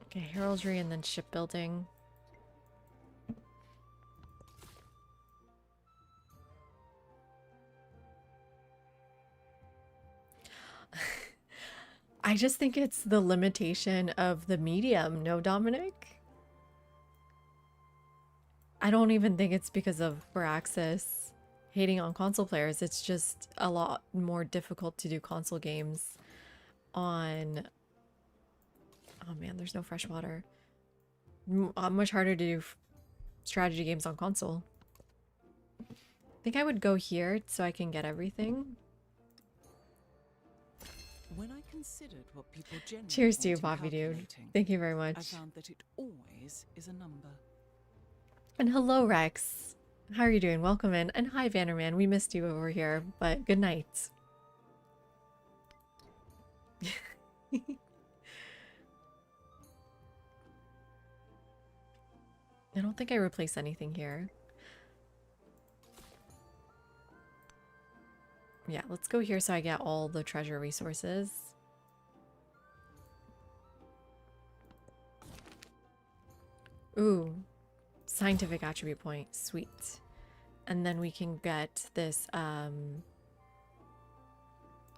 Okay, heraldry and then shipbuilding. I just think it's the limitation of the medium, no, Dominic? I don't even think it's because of Firaxis hating on console players. It's just a lot more difficult to do console games on... Oh man, there's no fresh water. Much harder to do strategy games on console. I think I would go here so I can get everything. When I considered what people generally Cheers to you, want in Poppy dude. calculating, Thank you very I much. found that it always is a number. And hello, Rex. How are you doing? Welcome in. And hi, Vanderman. We missed you over here, but good night. I don't think I replaced anything here. Yeah, let's go here so I get all the treasure resources. Ooh, scientific attribute point. Sweet. And then we can get this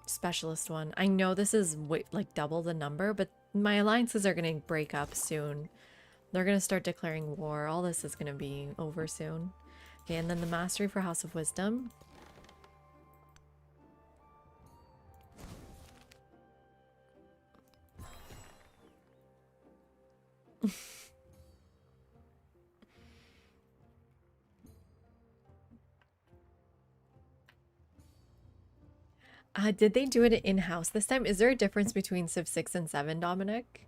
specialist one. I know this is like double the number, but my alliances are going to break up soon. They're going to start declaring war. All this is going to be over soon. Okay, and then the mastery for House of Wisdom. Did they do it in-house this time? Is there a difference between Civ 6 and 7, Dominic?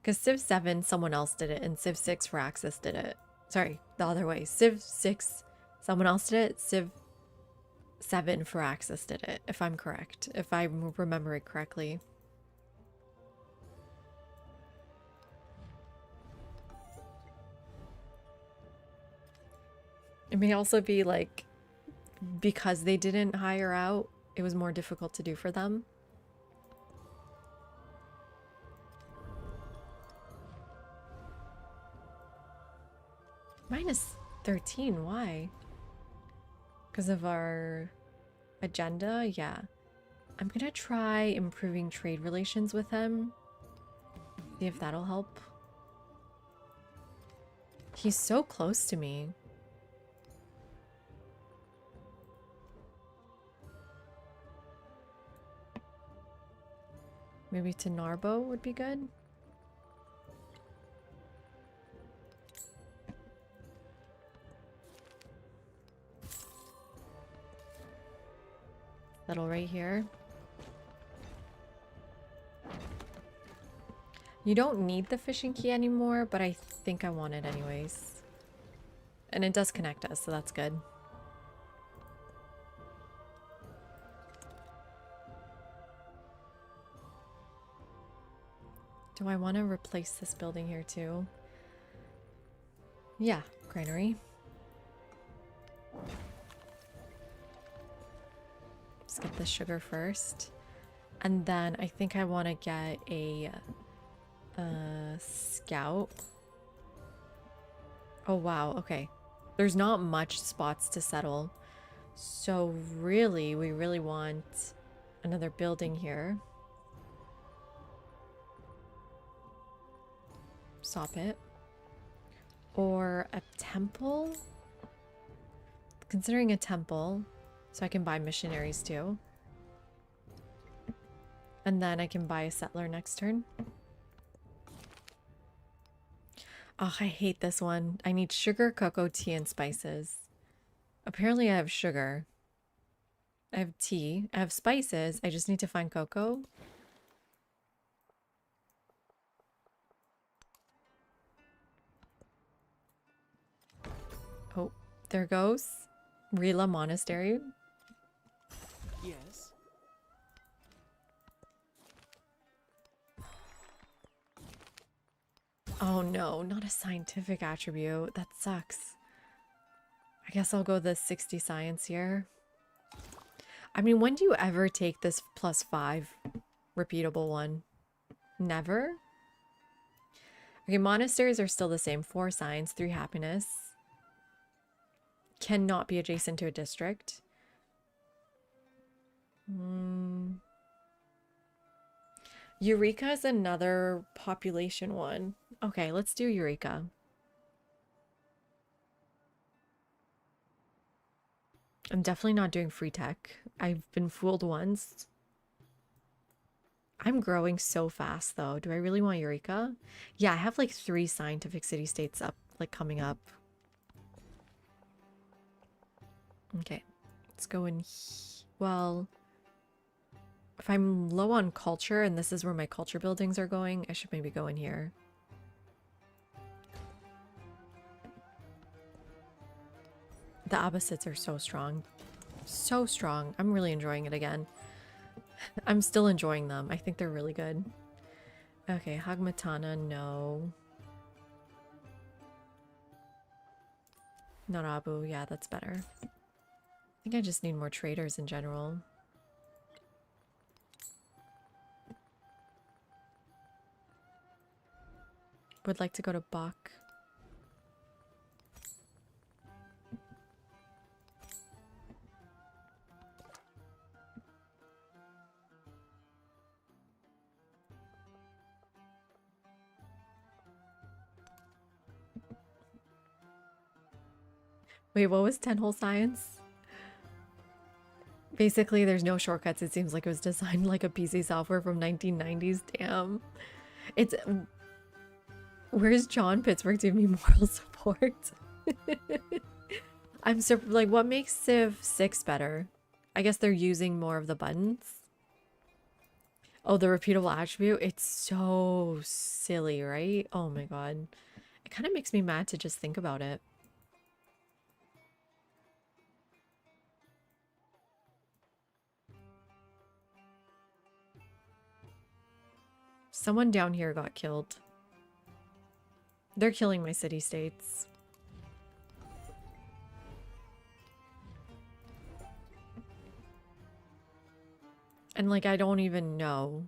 Because Civ 7, someone else did it, and Civ 6 Firaxis did it. Sorry, the other way. Civ 6, someone else did it. Civ 7 Firaxis did it, if I'm correct. If I remember it correctly. It may also be like, because they didn't hire out, it was more difficult to do for them. Minus 13, why? Because of our agenda? Yeah. I'm gonna try improving trade relations with him. See if that'll help. He's so close to me. Maybe to Narbo would be good. Settle right here. You don't need the fishing key anymore, but I think I want it anyways. And it does connect us, so that's good. Do I want to replace this building here too? Yeah, granary. Let's get the sugar first. And then I think I want to get a scout. Oh wow, okay. There's not much spots to settle. So really, we really want another building here. Stop it. Or a temple? Considering a temple, so I can buy missionaries too. And then I can buy a settler next turn. Oh, I hate this one. I need sugar, cocoa, tea, and spices. Apparently I have sugar. I have tea. I have spices. I just need to find cocoa. There goes Rila Monastery. Yes. Oh no, not a scientific attribute. That sucks. I guess I'll go the 60 science here. I mean, when do you ever take this +5 repeatable one? Never? Okay, monasteries are still the same. 4 science, 3 happiness. Cannot be adjacent to a district. Eureka is another population one. Okay, let's do Eureka. I'm definitely not doing free tech. I've been fooled once. I'm growing so fast though. Do I really want Eureka? Yeah, I have like 3 scientific city-states up, like coming up. Okay, let's go in. Well, if I'm low on culture and this is where my culture buildings are going, I should maybe go in here. The Abbasids are so strong. So strong. I'm really enjoying it again. I'm still enjoying them. I think they're really good. Okay, Hagmatana, no. Not Abu. Yeah, that's better. I think I just need more traders in general. Would like to go to Bach. Wait, what was 10-hole science? Basically, there's no shortcuts. It seems like it was designed like a PC software from 1990s. Damn. It's... Where's John Pittsburgh to give me moral support? I'm so... Like, what makes Civ 6 better? I guess they're using more of the buttons. Oh, the repeatable attribute? It's so silly, right? Oh my god. It kind of makes me mad to just think about it. Someone down here got killed. They're killing my city-states. And like, I don't even know.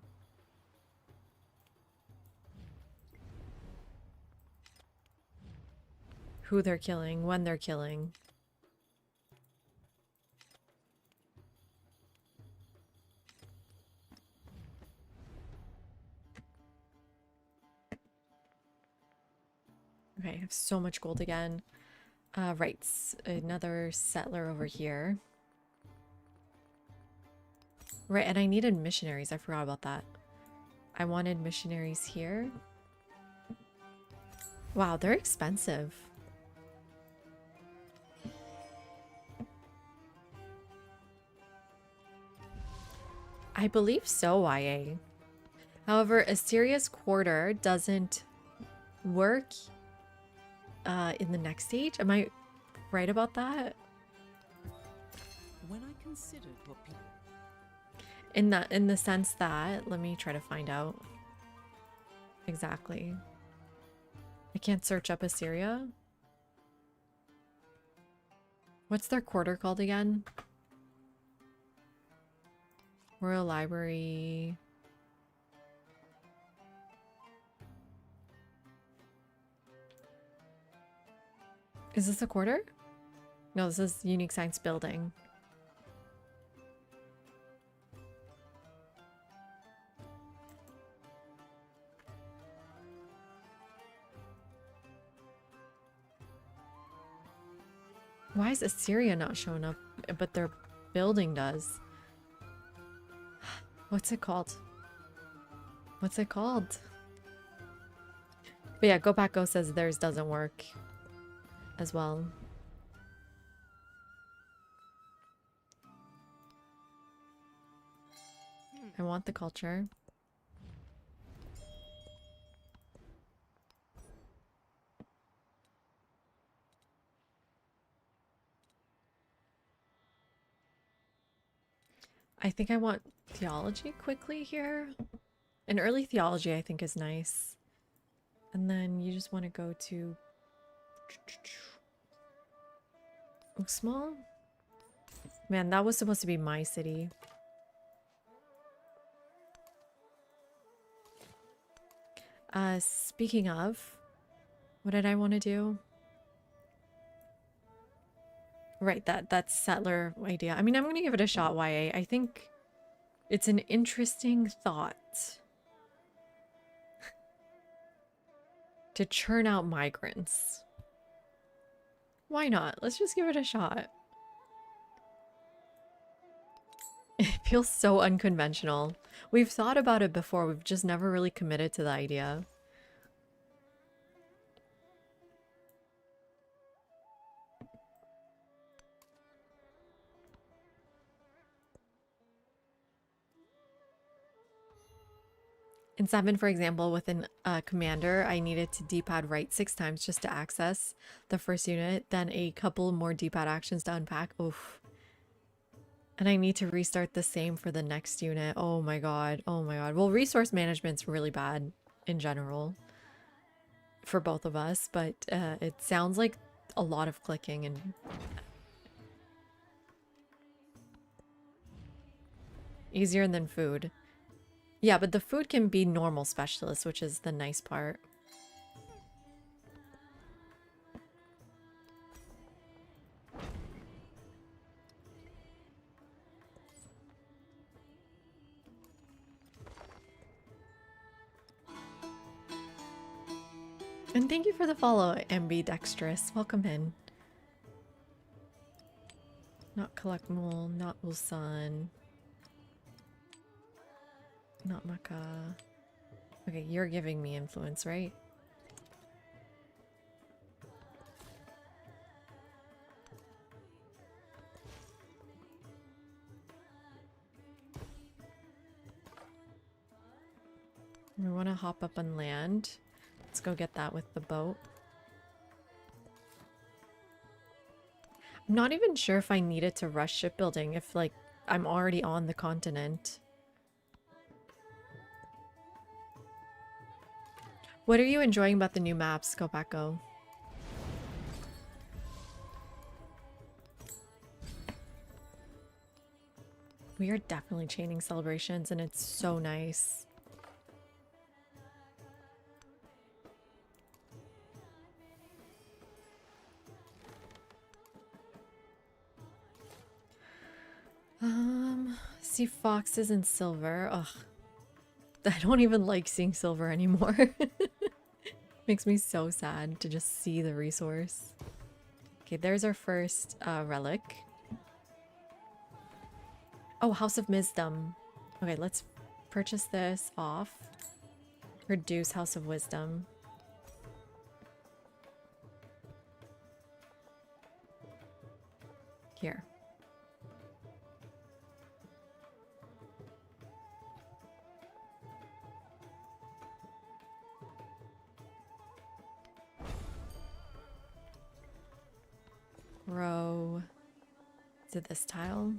Who they're killing, when they're killing. Okay, I have so much gold again. Right, another settler over here. Right, and I needed missionaries. I forgot about that. I wanted missionaries here. Wow, they're expensive. I believe so, YA. However, Assyria's quarter doesn't work in the next stage. Am I right about that? When I considered what people... In the sense that, let me try to find out exactly. I can't search up Assyria. What's their quarter called again? Royal Library. Is this a quarter? No, this is Unique Science Building. Why is Assyria not showing up, but their building does? What's it called? What's it called? But yeah, Go Back Go says theirs doesn't work as well. I want the culture. I think I want theology quickly here. An early theology I think is nice. And then you just want to go to Uxmal? Man, that was supposed to be my city. Speaking of, what did I want to do? Right, that's settler idea. I mean, I'm gonna give it a shot, YA. I think it's an interesting thought to churn out migrants. Why not? Let's just give it a shot. It feels so unconventional. We've thought about it before, we've just never really committed to the idea. In 7, for example, with a commander, I needed to D-pad right 6 times just to access the first unit, then a couple more D-pad actions to unpack. Oof. And I need to restart the same for the next unit. Oh my god. Oh my god. Well, resource management's really bad in general for both of us, but it sounds like a lot of clicking and easier than food. Yeah, but the food can be normal specialists, which is the nice part. And thank you for the follow, Ambidextrous. Welcome in. Not Kalakmul, not Ulsan. Not Maka. Okay, you're giving me influence, right? We want to hop up on land. Let's go get that with the boat. I'm not even sure if I needed to rush shipbuilding if, like, I'm already on the continent. What are you enjoying about the new maps, Kopako? We are definitely chaining celebrations and it's so nice. See foxes and silver. Ugh. I don't even like seeing silver anymore. Makes me so sad to just see the resource. Okay, there's our first relic. Oh, House of Wisdom. Okay, let's purchase this off. Reduce House of Wisdom. Here. Row to this tile.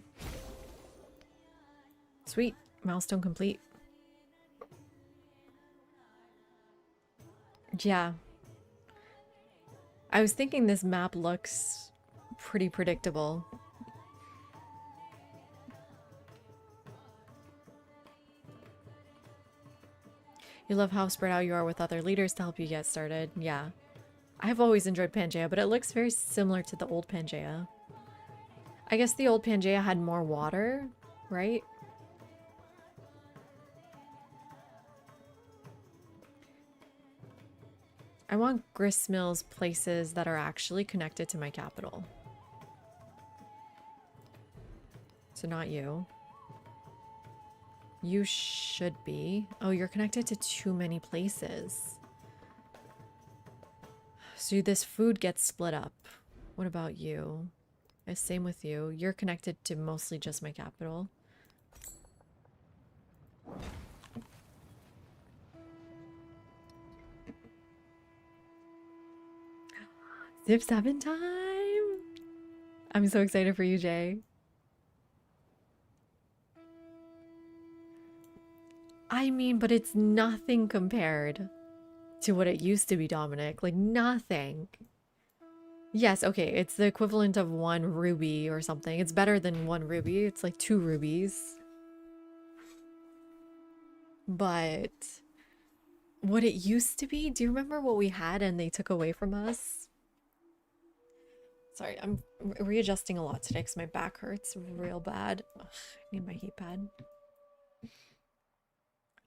Sweet. Milestone complete. Yeah. I was thinking this map looks pretty predictable. You love how spread out you are with other leaders to help you get started. Yeah. I've always enjoyed Pangaea, but it looks very similar to the old Pangaea. I guess the old Pangaea had more water, right? I want gristmills places that are actually connected to my capital. So not you. You should be. Oh, you're connected to too many places. So this food gets split up. What about you? Same with you. You're connected to mostly just my capital. Zip 7 time! I'm so excited for you, Jay. I mean, but it's nothing compared to what it used to be, Dominic. Like, nothing. Yes, okay, it's the equivalent of 1 ruby or something. It's better than 1 ruby. It's like 2 rubies. But what it used to be, do you remember what we had and they took away from us? Sorry, I'm readjusting a lot today because my back hurts real bad. Ugh, I need my heat pad.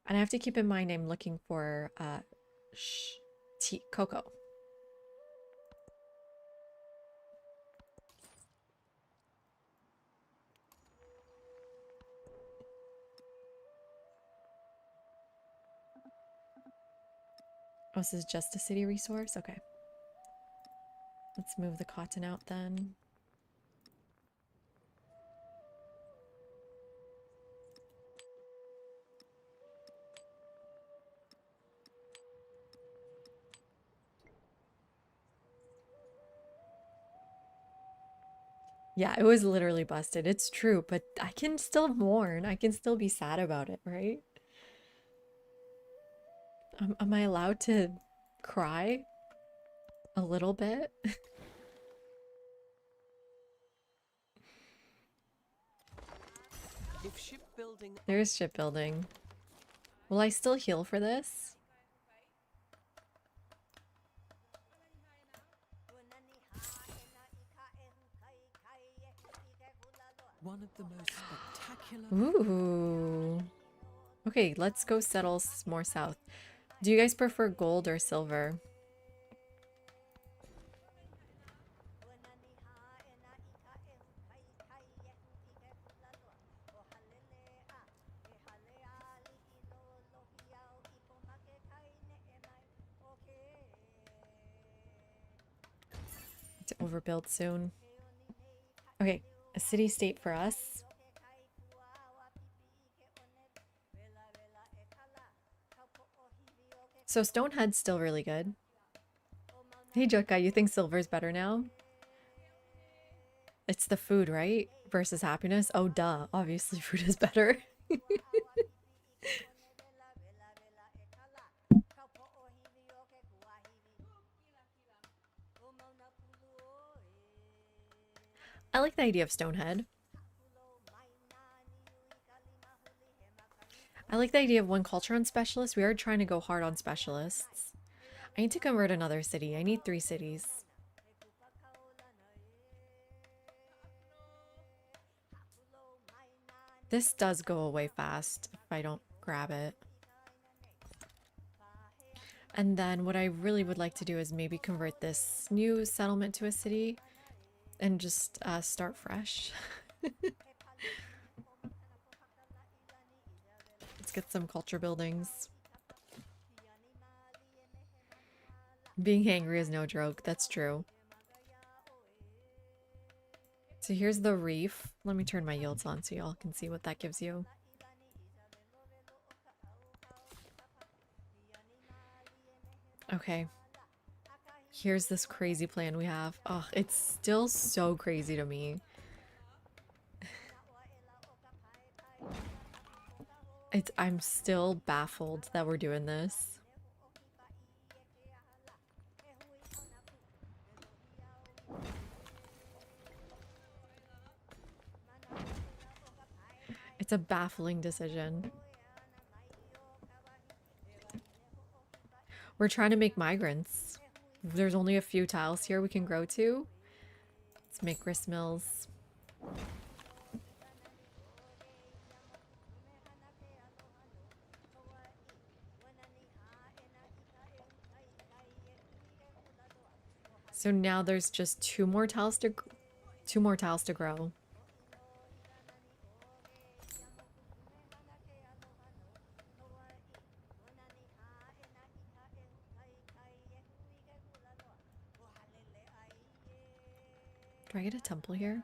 And I have to keep in mind I'm looking for tea, cocoa. Oh, this is just a city resource? Okay. Let's move the cotton out then. Yeah, it was literally busted. It's true, but I can still mourn. I can still be sad about it, right? Am I allowed to cry a little bit? If shipbuilding There's shipbuilding. Will I still heal for this? one of the most spectacular Ooh. Okay, let's go settle more south. Do you guys prefer gold or silver? To overbuild soon. Okay, a city state for us. So Stonehead's still really good. Hey Joka, you think silver's better now? It's the food, right? Versus happiness? Oh duh, obviously food is better. I like the idea of Stonehead. I like the idea of one culture on specialists. We are trying to go hard on specialists. I need to convert another city. I need 3 cities. This does go away fast if I don't grab it. And then what I really would like to do is maybe convert this new settlement to a city and just start fresh. Let's get some culture buildings. Being hangry is no joke. That's true. So here's the reef. Let me turn my yields on so y'all can see what that gives you. Okay. Here's this crazy plan we have. Oh, it's still so crazy to me. I'm still baffled that we're doing this. It's a baffling decision. We're trying to make migrants. There's only a few tiles here we can grow to. Let's make grist mills. So now there's just 2 more tiles to grow. Do I get a temple here?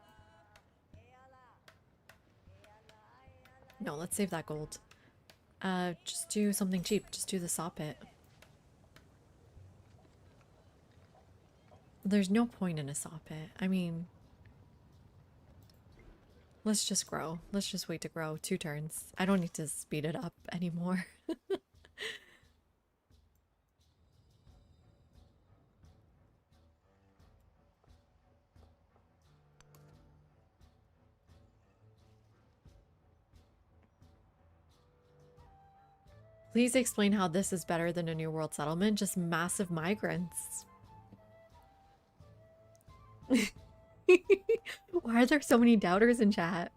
No, let's save that gold. Just do something cheap. Just do the saw pit. There's no point in a saw pit. I mean, Let's just grow. Let's just wait to grow 2 turns. I don't need to speed it up anymore. Please explain how this is better than a New World settlement. Just massive migrants. Why are there so many doubters in chat?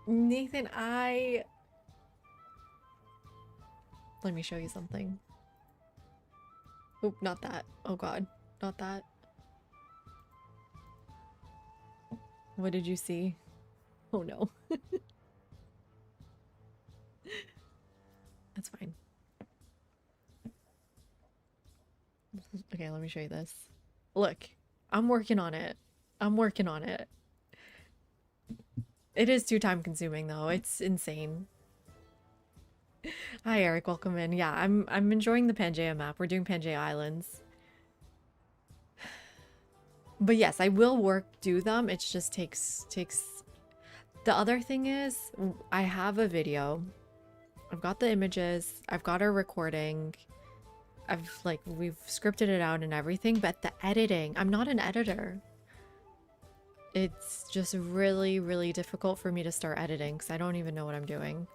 Nathan, let me show you something. Oop, not that. Oh god, not that. What did you see? Oh no. That's fine. Okay, let me show you this. Look, I'm working on it. I'm working on it. It is too time consuming though. It's insane. Hi Eric, welcome in. Yeah, I'm enjoying the Pangaea map. We're doing Pangaea Islands. But yes, I will do them. It just takes the other thing is I have a video. I've got the images, I've got a recording. We've scripted it out and everything, but the editing, I'm not an editor. It's just really, really difficult for me to start editing because I don't even know what I'm doing.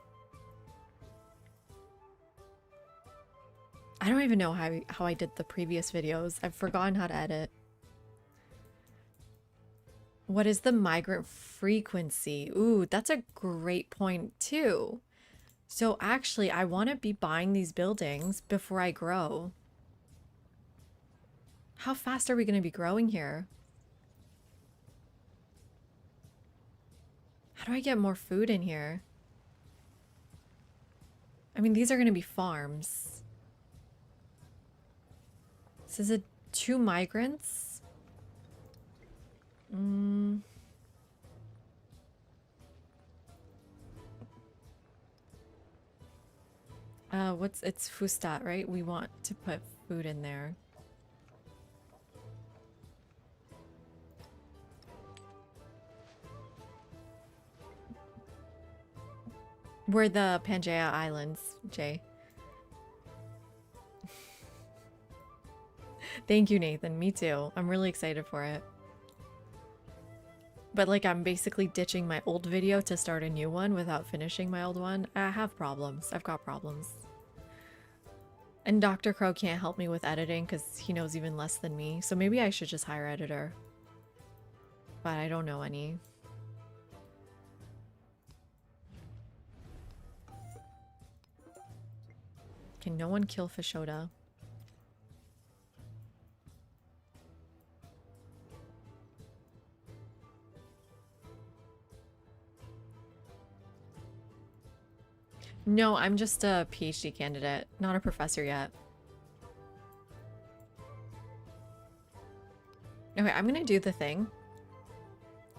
I don't even know how I did the previous videos. I've forgotten how to edit. What is the migrant frequency? Ooh, that's a great point too. So actually, I want to be buying these buildings before I grow. How fast are we going to be growing here? How do I get more food in here? I mean, these are going to be farms. This is 2 migrants. It's Fustat, right? We want to put food in there. We're the Pangaea Islands, Jay. Thank you, Nathan. Me too. I'm really excited for it. But like, I'm basically ditching my old video to start a new one without finishing my old one. I have problems. I've got problems. And Dr. Crow can't help me with editing because he knows even less than me. So maybe I should just hire an editor. But I don't know any. Can no one kill Fishoda? No, I'm just a PhD candidate, not a professor yet. Okay, I'm gonna do the thing.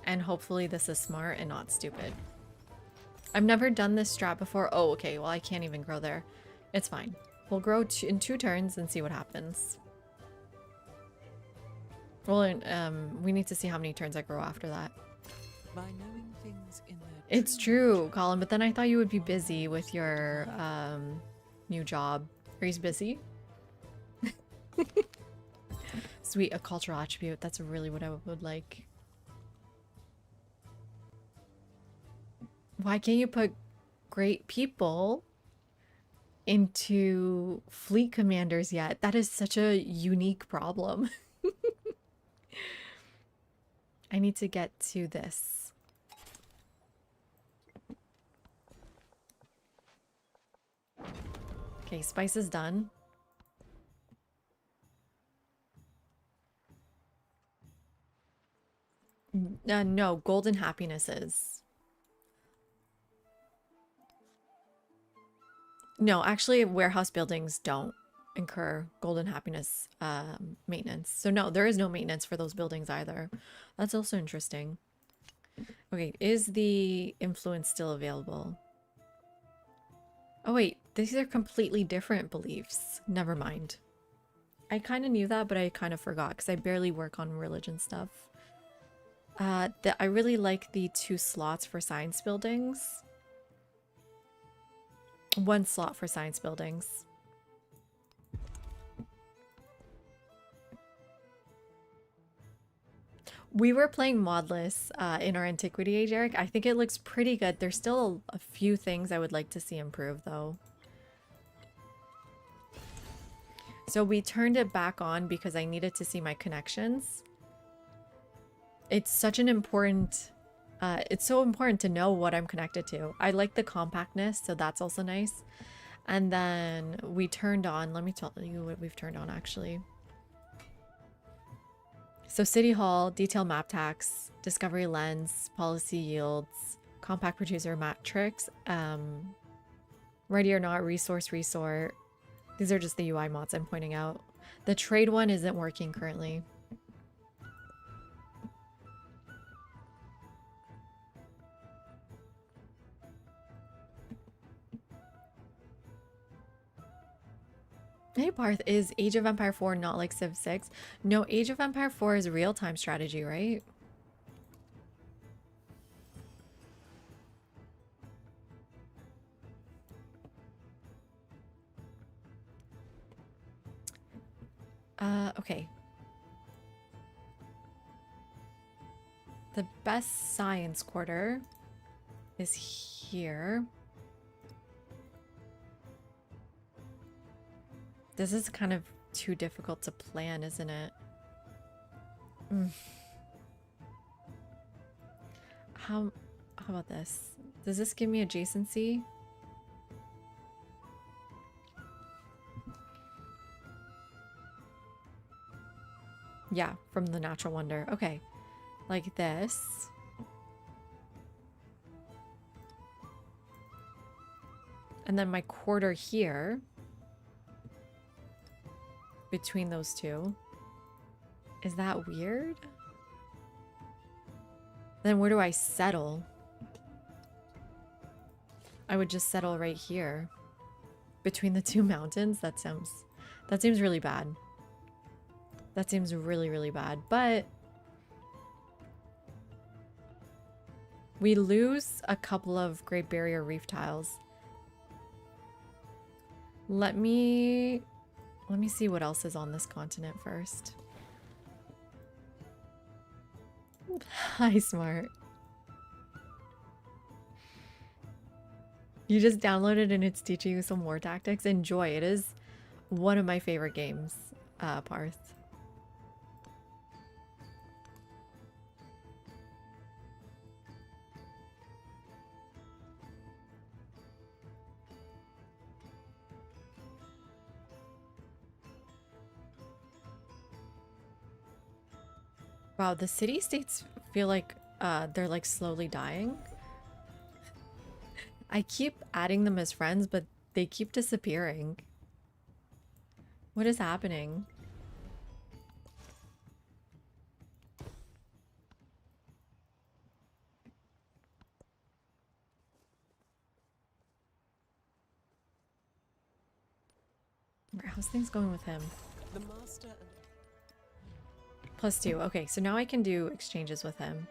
And hopefully this is smart and not stupid. I've never done this strat before. Oh, okay, well I can't even grow there. It's fine. We'll grow in 2 turns and see what happens. Well, we need to see how many turns I grow after that. By knowing things in their It's true, Colin, but then I thought you would be busy with your new job. Are you busy? Sweet, a cultural attribute. That's really what I would like. Why can't you put great people into fleet commanders yet? That is such a unique problem. I need to get to this. Okay, spice is done. No, golden happinesses. No, actually, warehouse buildings don't incur golden happiness maintenance. So no, there is no maintenance for those buildings either. That's also interesting. Okay, is the influence still available? Oh wait, these are completely different beliefs. Never mind. I kind of knew that, but I kind of forgot because I barely work on religion stuff. I really like the 2 slots for science buildings. 1 slot for science buildings. We were playing modless in our Antiquity age, Eric. I think it looks pretty good. There's still a few things I would like to see improve, though. So we turned it back on because I needed to see my connections. It's such an important... it's so important to know what I'm connected to. I like the compactness, so that's also nice. And then we turned on... Let me tell you what we've turned on, actually. So City Hall, Detail Map Tax, Discovery Lens, Policy Yields, Compact Producer Matrix, Ready or Not, Resource Resort. These are just the UI mods I'm pointing out. The trade one isn't working currently. Hey Parth, is Age of Empire 4 not like Civ 6? No, Age of Empire 4 is real-time strategy, right? Okay. The best science quarter is here. This is kind of too difficult to plan, isn't it? How about this? Does this give me adjacency? Yeah, from the natural wonder. Okay. Like this. And then my quarter here. Between those two. Is that weird? Then where do I settle? I would just settle right here. Between the 2 mountains? That seems really bad. That seems really, really bad. But we lose a couple of Great Barrier Reef tiles. Let me see what else is on this continent first. Hi, Smart. You just downloaded and it's teaching you some war tactics. Enjoy. It is one of my favorite games, Parth. Wow, the city-states feel like they're like slowly dying. I keep adding them as friends, but they keep disappearing. What is happening? How's things going with him? The master and +2. Okay, so now I can do exchanges with him.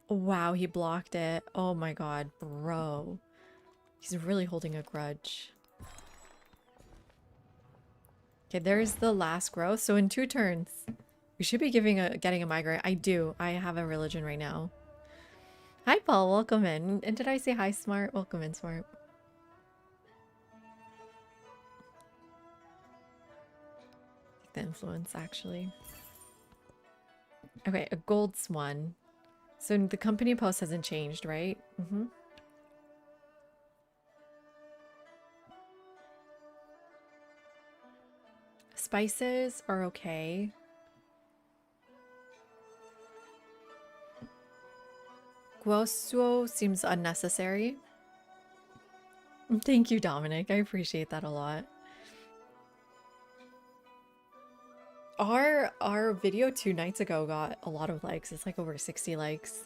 Wow, he blocked it. Oh my god, bro. He's really holding a grudge. Okay, there's the last growth. So in 2 turns, we should be getting a migrant. I do. I have a religion right now. Hi, Paul. Welcome in. And did I say hi, Smart? Welcome in, Smart. The influence, actually. Okay, a gold swan. So the company post hasn't changed, right? Mm-hmm. Spices are okay. Guosuo seems unnecessary. Thank you, Dominic. I appreciate that a lot. Our video 2 nights ago got a lot of likes. It's like over 60 likes.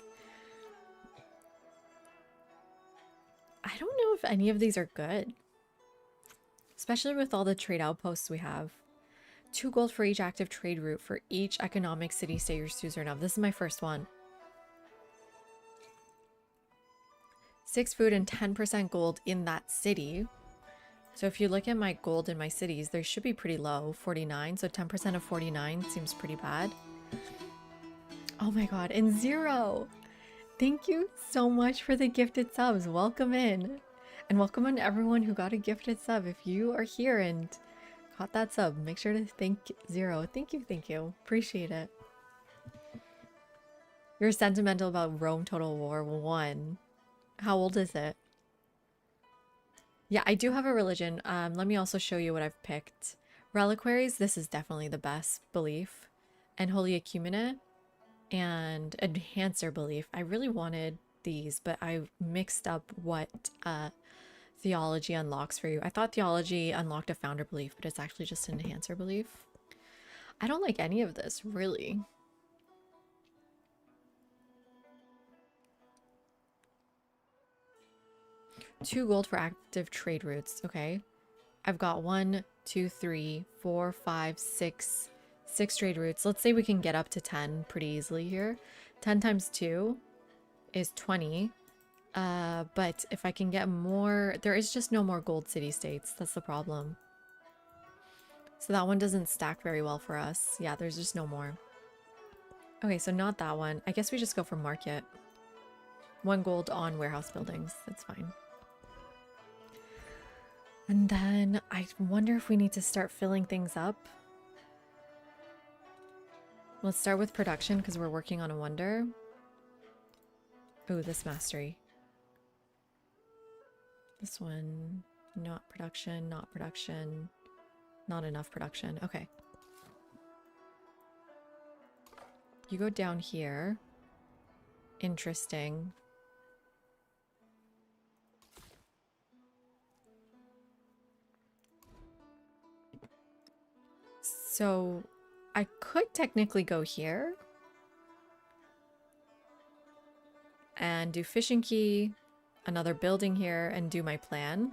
I don't know if any of these are good. especially with all the trade outposts we have. 2 gold for each active trade route for each economic city-state your suzerain of. This is my first one. 6 food and 10% gold in that city. So if you look at my gold in my cities, they should be pretty low, 49. So 10% of 49 seems pretty bad. Oh my god, and Zero! Thank you so much for the gifted subs. Welcome in. And welcome on everyone who got a gifted sub. If you are here and got that sub, make sure to thank Zero. Thank you, thank you. Appreciate it. You're sentimental about Rome Total War 1. How old is it? Yeah, I do have a religion. Let me also show you what I've picked. Reliquaries, this is definitely the best belief. And Holy Ecumenate and Enhancer belief. I really wanted these, but I mixed up what theology unlocks for you. I thought theology unlocked a founder belief, but it's actually just an enhancer belief. I don't like any of this, really. Two gold for active trade routes. Okay. I've got 1, 2, 3, 4, 5, 6 trade routes. Let's say we can get up to 10 pretty easily here. 10 times 2 is 20. But if I can get more, there is just no more gold city states. That's the problem. So that one doesn't stack very well for us. Yeah, there's just no more. Okay, so not that one. I guess we just go for market. 1 gold on warehouse buildings. That's fine. And then I wonder if we need to start filling things up. Let's start with production because we're working on a wonder. Oh, this mastery. This one, not production, not production, not enough production. Okay. You go down here. Interesting. So I could technically go here and do fishing key, another building here, and do my plan.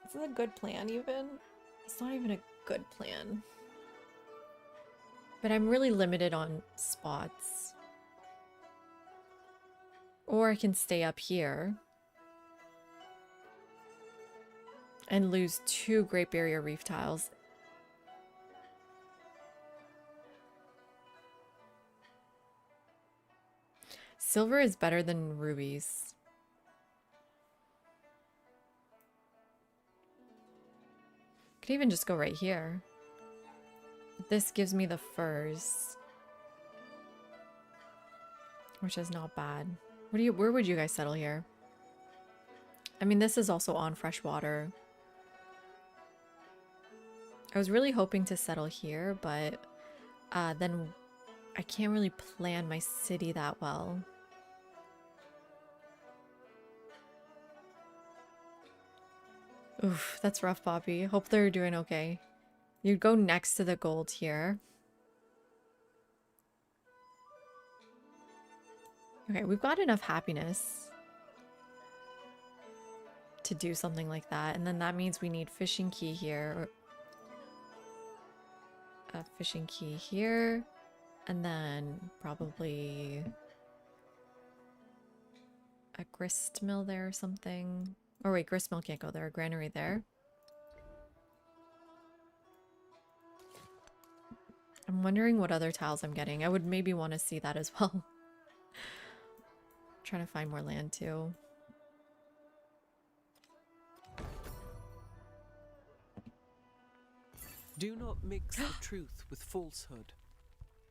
Is it a good plan even? It's not even a good plan. But I'm really limited on spots. Or I can stay up here and lose 2 Great Barrier Reef tiles. Silver is better than rubies. Could even just go right here. This gives me the furs, which is not bad. Where would you guys settle here? I mean, this is also on fresh water. I was really hoping to settle here, but then I can't really plan my city that well. Oof, that's rough, Poppy. Hope they're doing okay. You'd go next to the gold here. Okay, we've got enough happiness to do something like that. And then that means we need fishing key here. A fishing key here. And then probably a grist mill there or something. Or wait, grist mill can't go there. A granary there. I'm wondering what other tiles I'm getting. I would maybe want to see that as well. Trying to find more land too. Do not mix the truth with falsehood,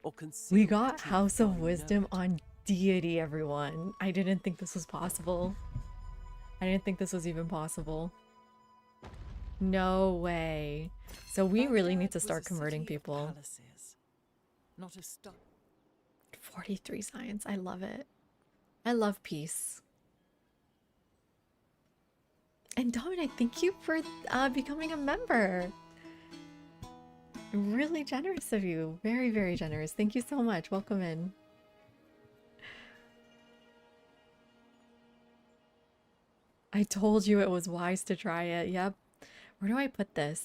or conceal We the got truth House while of you know Wisdom it. on Deity, everyone. I didn't think this was possible. I didn't think this was even possible. No way. So we really need Baghdad to was start a converting city of people. palaces, not a star. 43 science. I love it. I love peace. And Dominic, thank you for becoming a member. Really generous of you. Very, very generous. Thank you so much. Welcome in. I told you it was wise to try it. Yep. Where do I put this?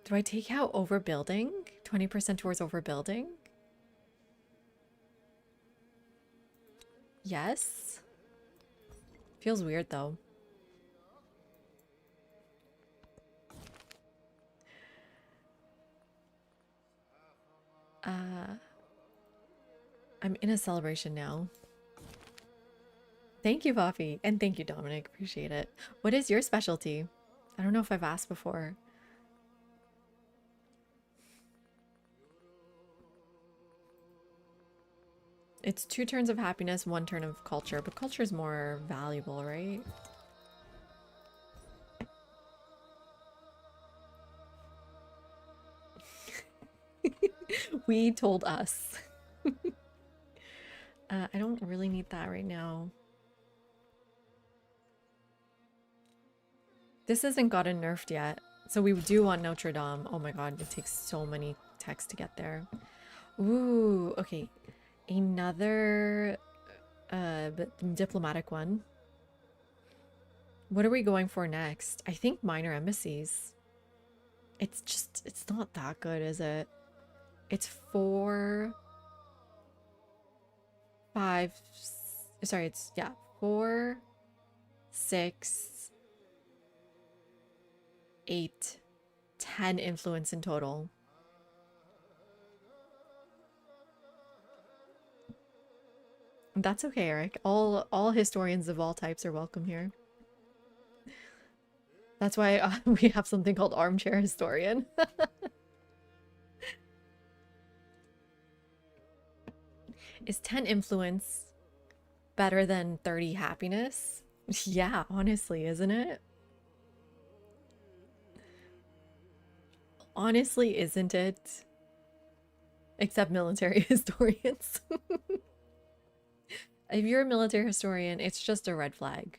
Do I take out overbuilding? 20% towards overbuilding? Yes. Feels weird though. I'm in a celebration now. Thank you, Poppy. And thank you, Dominic. Appreciate it. What is your specialty? I don't know if I've asked before. It's 2 turns of happiness, 1 turn of culture, but culture is more valuable, right? We told us. I don't really need that right now. This hasn't gotten nerfed yet. So we do want Notre Dame. Oh my god, it takes so many texts to get there. Ooh, okay. Another diplomatic one. What are we going for next? I think minor embassies. It's not that good, is it? It's 4, 5, sorry, it's, yeah, 4, 6, 8, 10 influence in total. That's okay, Eric. All historians of all types are welcome here. That's why we have something called armchair historian. Is 10 influence better than 30 happiness? Yeah, honestly, isn't it? Honestly, isn't it? Except military historians. If you're a military historian, it's just a red flag.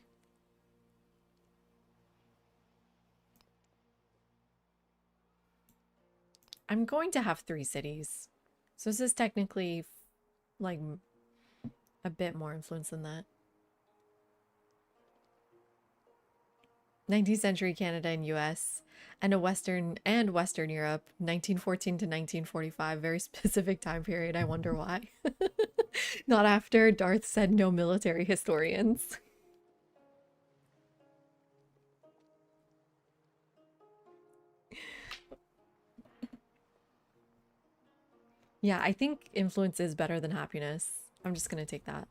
I'm going to have 3 cities. So this is technically like a bit more influence than that. 19th century Canada and US and Western Europe, 1914 to 1945, very specific time period. I wonder why. Not after Darth said no military historians. Yeah, I think influence is better than happiness. I'm just gonna take that.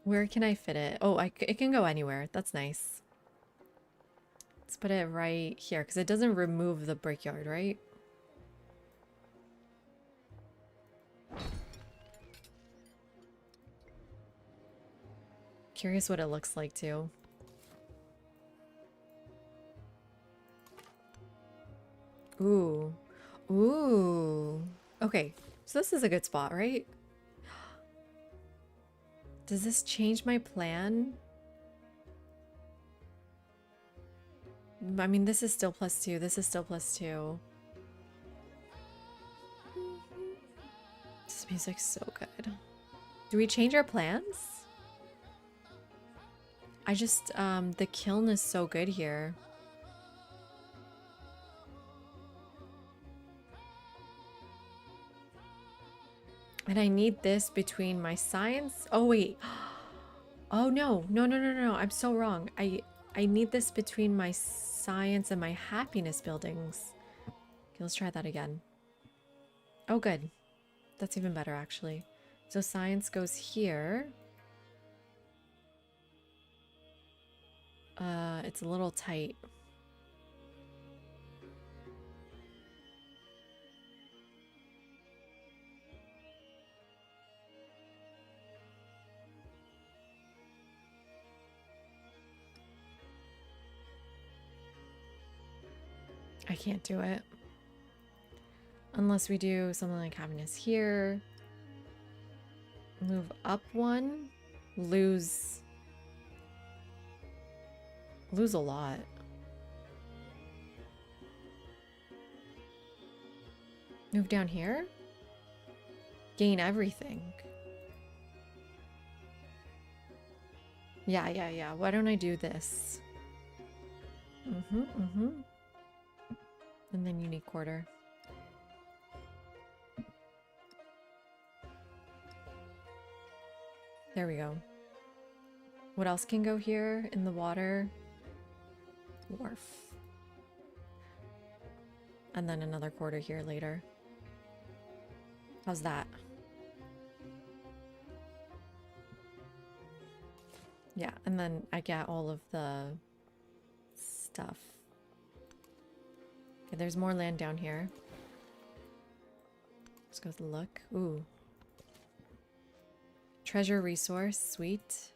Where can I fit it? Oh, it can go anywhere. That's nice. Let's put it right here because it doesn't remove the brickyard, right? Curious what it looks like too. Ooh. Ooh. Okay, so this is a good spot, right? Does this change my plan? I mean, this is still +2. This is still +2. This music's so good. Do we change our plans? I just, the kiln is so good here. And I need this between my science. Oh, wait. Oh, no. No, no, no, no. I'm so wrong. I need this between my science and my happiness buildings. Okay, let's try that again. Oh, good. That's even better, actually. So science goes here. It's a little tight. I can't do it. Unless we do something like happiness here. Move up 1. Lose a lot. Move down here. gain everything. Yeah. Why don't I do this? And then unique quarter. There we go. What else can go here in the water? Wharf. And then another quarter here later. How's that? Yeah, and then I get all of the stuff. Okay, there's more land down here. Let's go look. Ooh. Treasure resource, sweet.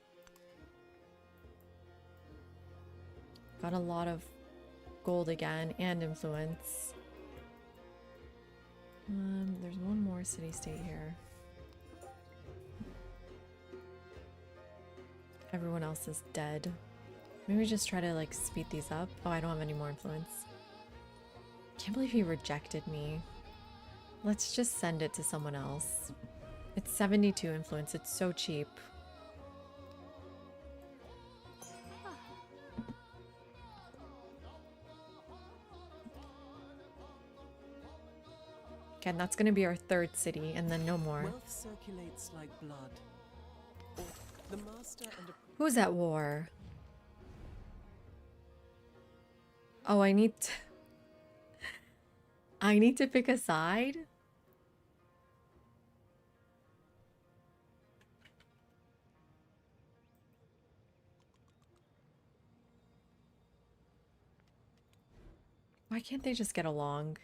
Got a lot of gold again and influence. There's one more city-state here. Everyone else is dead. Maybe just try to like speed these up. Oh, I don't have any more influence. Can't believe he rejected me. Let's just send it to someone else. It's 72 influence. It's so cheap. Okay, and that's gonna be our third city, and then no more. Wealth circulates like blood. The master and a Who's at war? Oh, I need to pick a side? Why can't they just get along?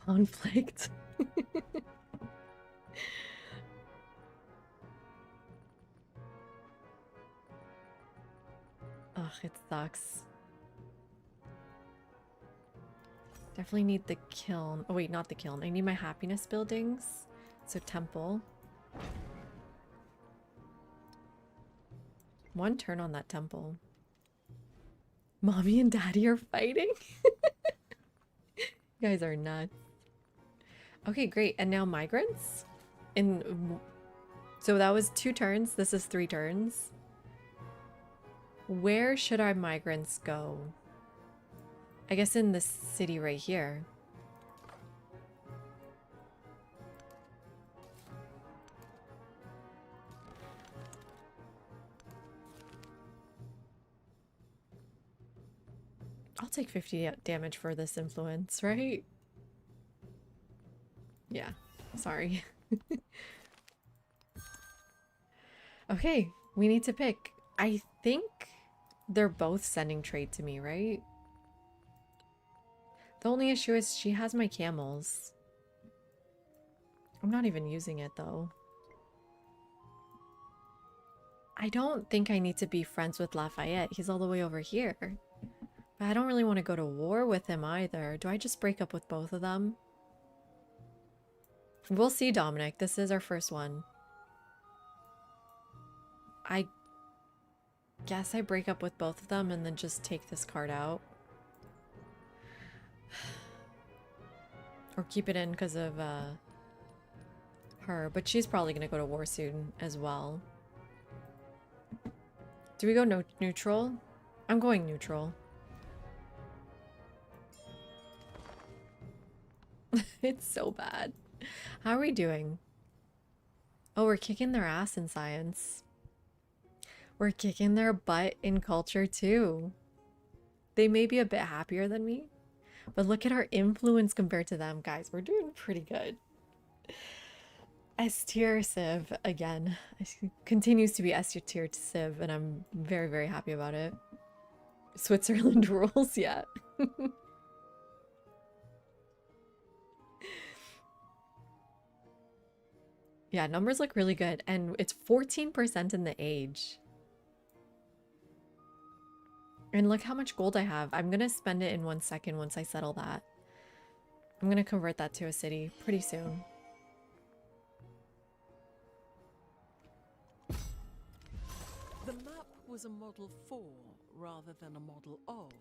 Conflict. Ugh, it sucks. Definitely need the kiln. Oh wait, not the kiln. I need my happiness buildings. So temple. One turn on that temple. Mommy and daddy are fighting? You guys are nuts. Okay, great. And now migrants? So that was 2 turns. This is 3 turns. Where should our migrants go? I guess in this city right here. I'll take 50 damage for this influence, right? Yeah, sorry. Okay, we need to pick. I think they're both sending trade to me, right? The only issue is she has my camels. I'm not even using it though. I don't think I need to be friends with Lafayette. He's all the way over here. But I don't really want to go to war with him either. Do I just break up with both of them? We'll see, Dominic. This is our first one. I guess I break up with both of them and then just take this card out. Or keep it in because of her. But she's probably going to go to war soon as well. Do we go neutral? I'm going neutral. It's so bad. How are we doing? Oh, we're kicking their ass in science. We're kicking their butt in culture too. They may be a bit happier than me, but look at our influence compared to them, guys. We're doing pretty good. S tier Civ again. It continues to be S tier Civ, and I'm very, very happy about it. Switzerland rules, yeah. Yeah, numbers look really good, and it's 14% in the age. And look how much gold I have. I'm gonna spend it in 1 second once I settle that. I'm gonna convert that to a city pretty soon. The map was a model for rather than a model of.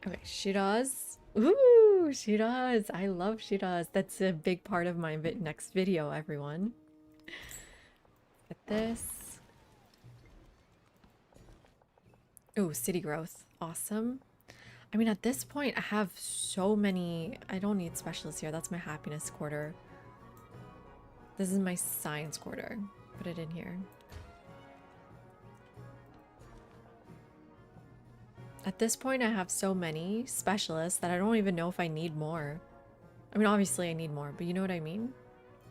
Okay, Shiraz. Ooh, Shiraz. I love Shiraz. That's a big part of my next video, everyone. Get this. Ooh, city growth. Awesome. I mean, at this point, I have so many... I don't need specialists here. That's my happiness quarter. This is my science quarter. Put it in here. At this point, I have so many specialists that I don't even know if I need more. I mean, obviously I need more, but you know what I mean?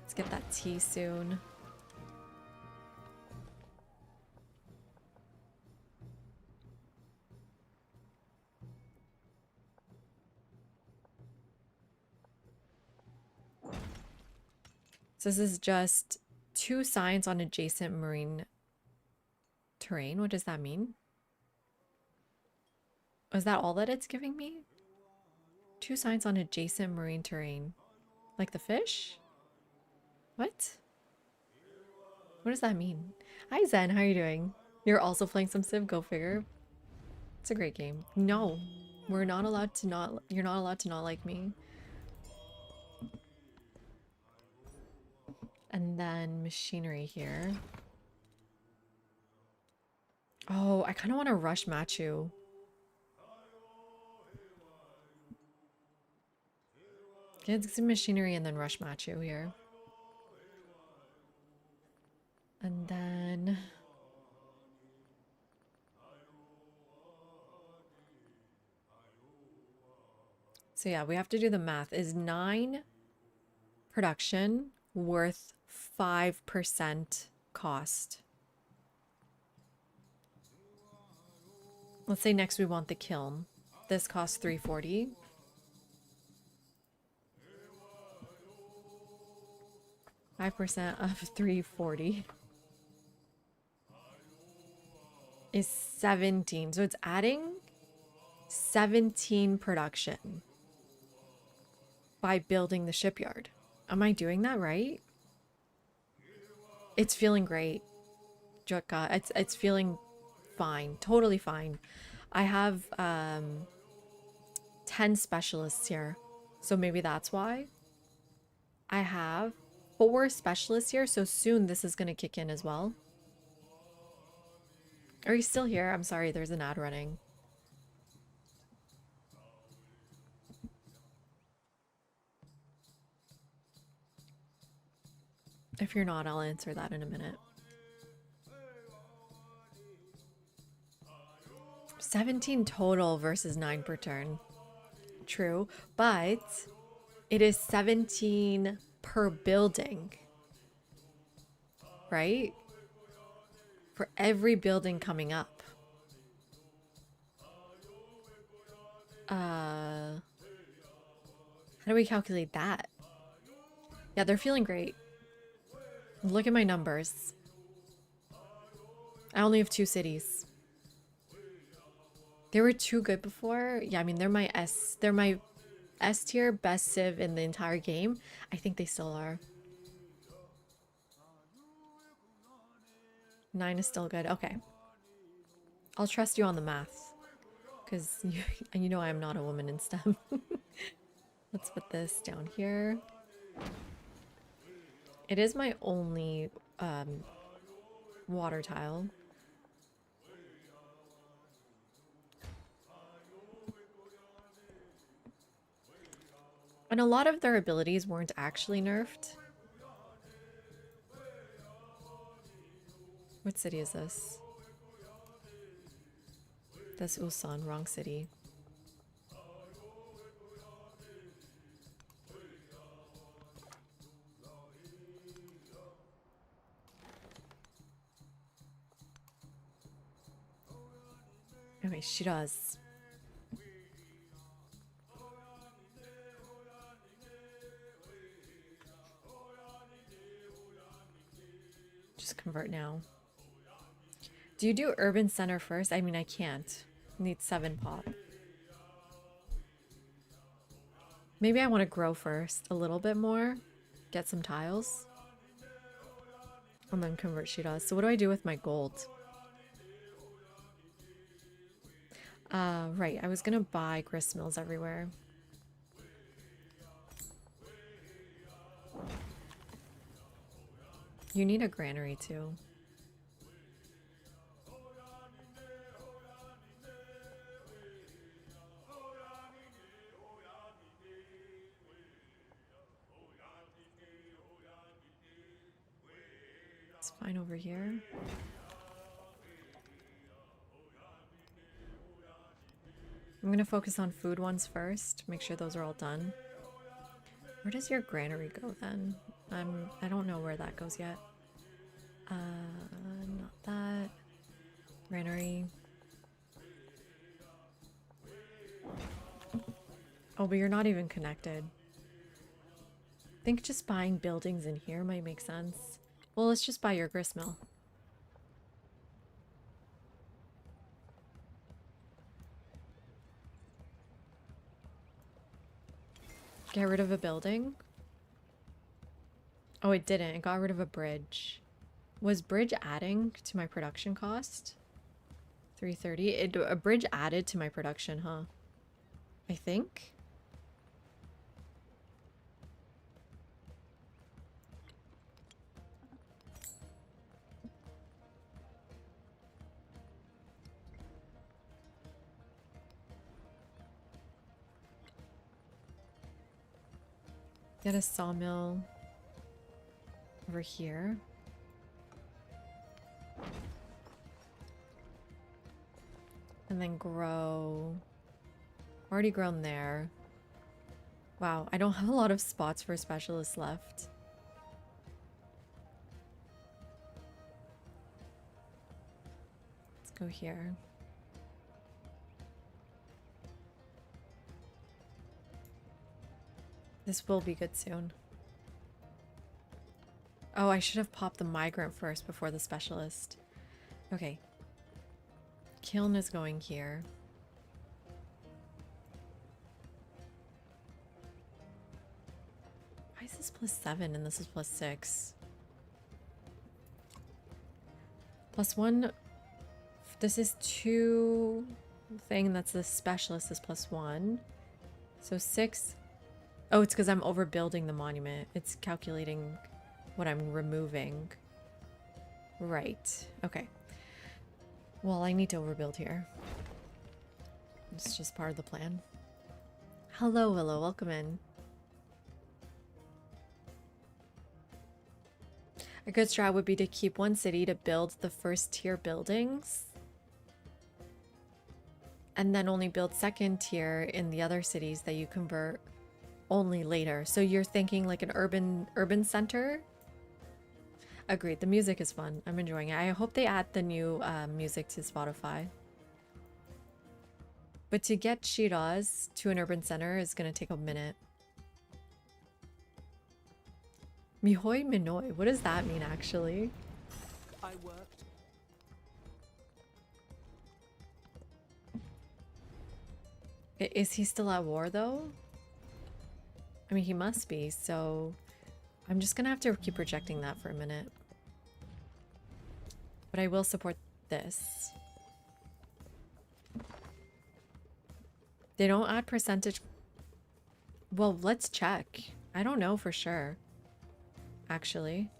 Let's get that tea soon. So this is just 2 signs on adjacent marine terrain. What does that mean? Is that all that it's giving me? 2 signs on adjacent marine terrain. Like the fish? What? What does that mean? Hi Zen, how are you doing? You're also playing some Civ, go figure. It's a great game. No, we're not allowed to not, you're not allowed to not like me. And then machinery here. Oh, I kind of want to rush Machu. Get some machinery and then rush Machu here. And then... So yeah, we have to do the math. Is 9 production worth 5% cost? Let's say next we want the kiln. This costs 340. %5 of 340 is 17. So it's adding 17 production by building the shipyard. Am I doing that right? It's feeling great, Jukka. It's feeling fine, totally fine. I have 10 specialists here, so maybe that's why. I have 4 specialists here, so soon this is gonna kick in as well. Are you still here? I'm sorry, there's an ad running. If you're not, I'll answer that in a minute. 17 total versus 9 per turn. True, but it is 17 per building, right? For every building coming up. How do we calculate that? Yeah, they're feeling great. Look at my numbers. I only have 2 cities. They were too good before. Yeah, I mean, they're my S tier best civ in the entire game. I think they still are. 9 is still good. Okay. I'll trust you on the math. Because you know I am not a woman in STEM. Let's put this down here. It is my only water tile. And a lot of their abilities weren't actually nerfed. What city is this? That's Ulsan, wrong city. Okay, Shiraz. Just convert now. Do you do urban center first? I mean, I can't. I need 7 pop. Maybe I want to grow first a little bit more, get some tiles, and then convert Shiraz. So what do I do with my gold? Right, I was gonna buy grist mills everywhere. You need a granary too. It's fine over here. I'm gonna focus on food ones first, make sure those are all done. Where does your granary go then? I don't know where that goes yet. Not that. Granary. Oh, but you're not even connected. I think just buying buildings in here might make sense. Well, let's just buy your gristmill. Get rid of a building? Oh, it didn't. It got rid of a bridge. Was bridge adding to my production cost? 330. A bridge added to my production, huh? I think. Get a sawmill over here. And then grow. Already grown there. Wow, I don't have a lot of spots for specialists left. Let's go here. This will be good soon. Oh, I should have popped the migrant first before the specialist. Okay. Kiln is going here. Why is this +7 and this is +6? +1. This is 2 thing. That's the specialist is +1. So 6. Oh, it's because I'm overbuilding the monument. It's calculating what I'm removing. Right. Okay. Well, I need to overbuild here. It's just part of the plan. Hello, hello, welcome in. A good strat would be to keep one city to build the first tier buildings and then only build second tier in the other cities that you convert only later. So you're thinking like an urban center? Agreed. The music is fun. I'm enjoying it. I hope they add the new music to Spotify. But to get Shiraz to an urban center is going to take a minute. Mihoy Minoy. What does that mean, actually? I worked. Is he still at war, though? I mean, he must be, so I'm just going to have to keep rejecting that for a minute. But I will support this. They don't add percentage. Well, let's check. I don't know for sure, actually.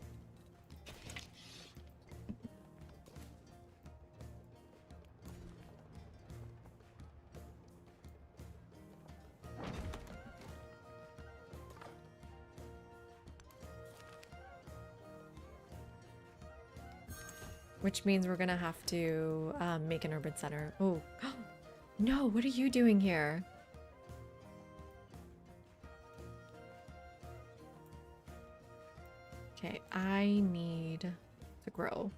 Which means we're gonna have to make an urban center. Oh, no, what are you doing here? Okay, I need to grow.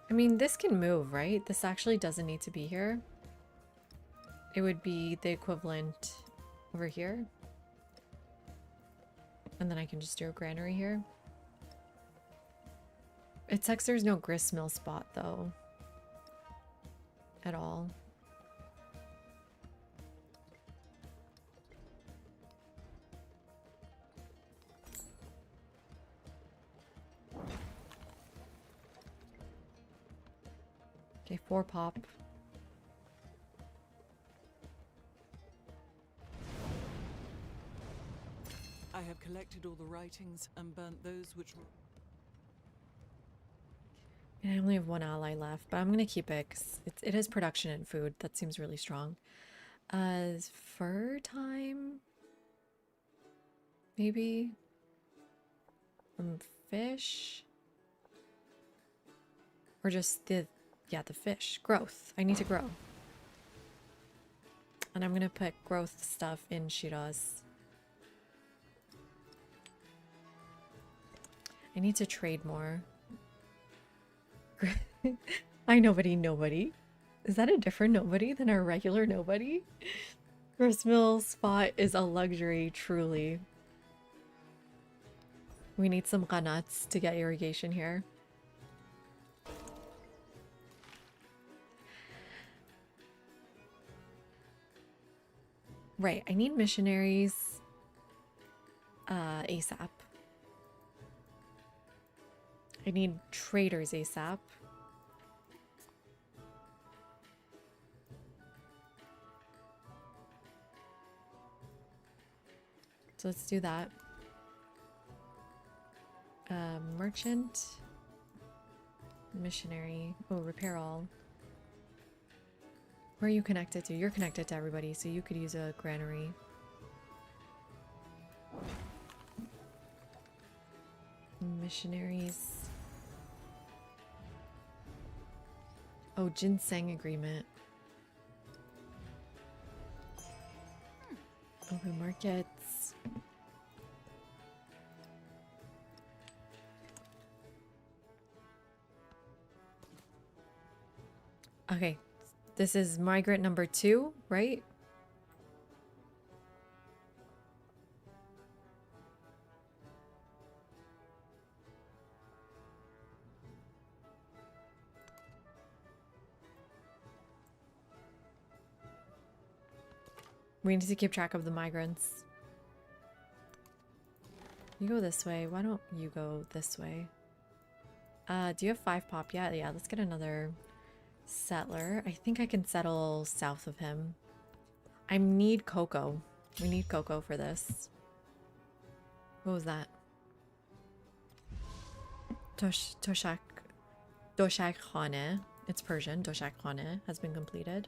I mean, this can move, right? This actually doesn't need to be here. It would be the equivalent over here. And then I can just do a granary here. It sucks there's no gristmill spot though. At all. Okay, 4 pop. I have collected all the writings and burnt those which were. And I only have 1 ally left, but I'm gonna keep it because it is production and food. That seems really strong. Fur time? Maybe? Fish? Or just the fish. Growth. I need to grow. And I'm gonna put growth stuff in Shiraz. I need to trade more. I nobody. Is that a different nobody than our regular nobody? Gristmill spot is a luxury, truly. We need some qanats to get irrigation here. Right, I need missionaries ASAP. I need traders ASAP. So let's do that. Merchant. Missionary. Oh, repair all. Where are you connected to? You're connected to everybody, so you could use a granary. Missionaries. Oh, ginseng agreement. Open markets. Okay, this is migrant number 2, right? We need to keep track of the migrants. You go this way. Why don't you go this way? Do you have 5 pop yet? Yeah, let's get another settler. I think I can settle south of him. I need cocoa. We need cocoa for this. What was that? Doshak Khane. It's Persian. Doshak Khane has been completed.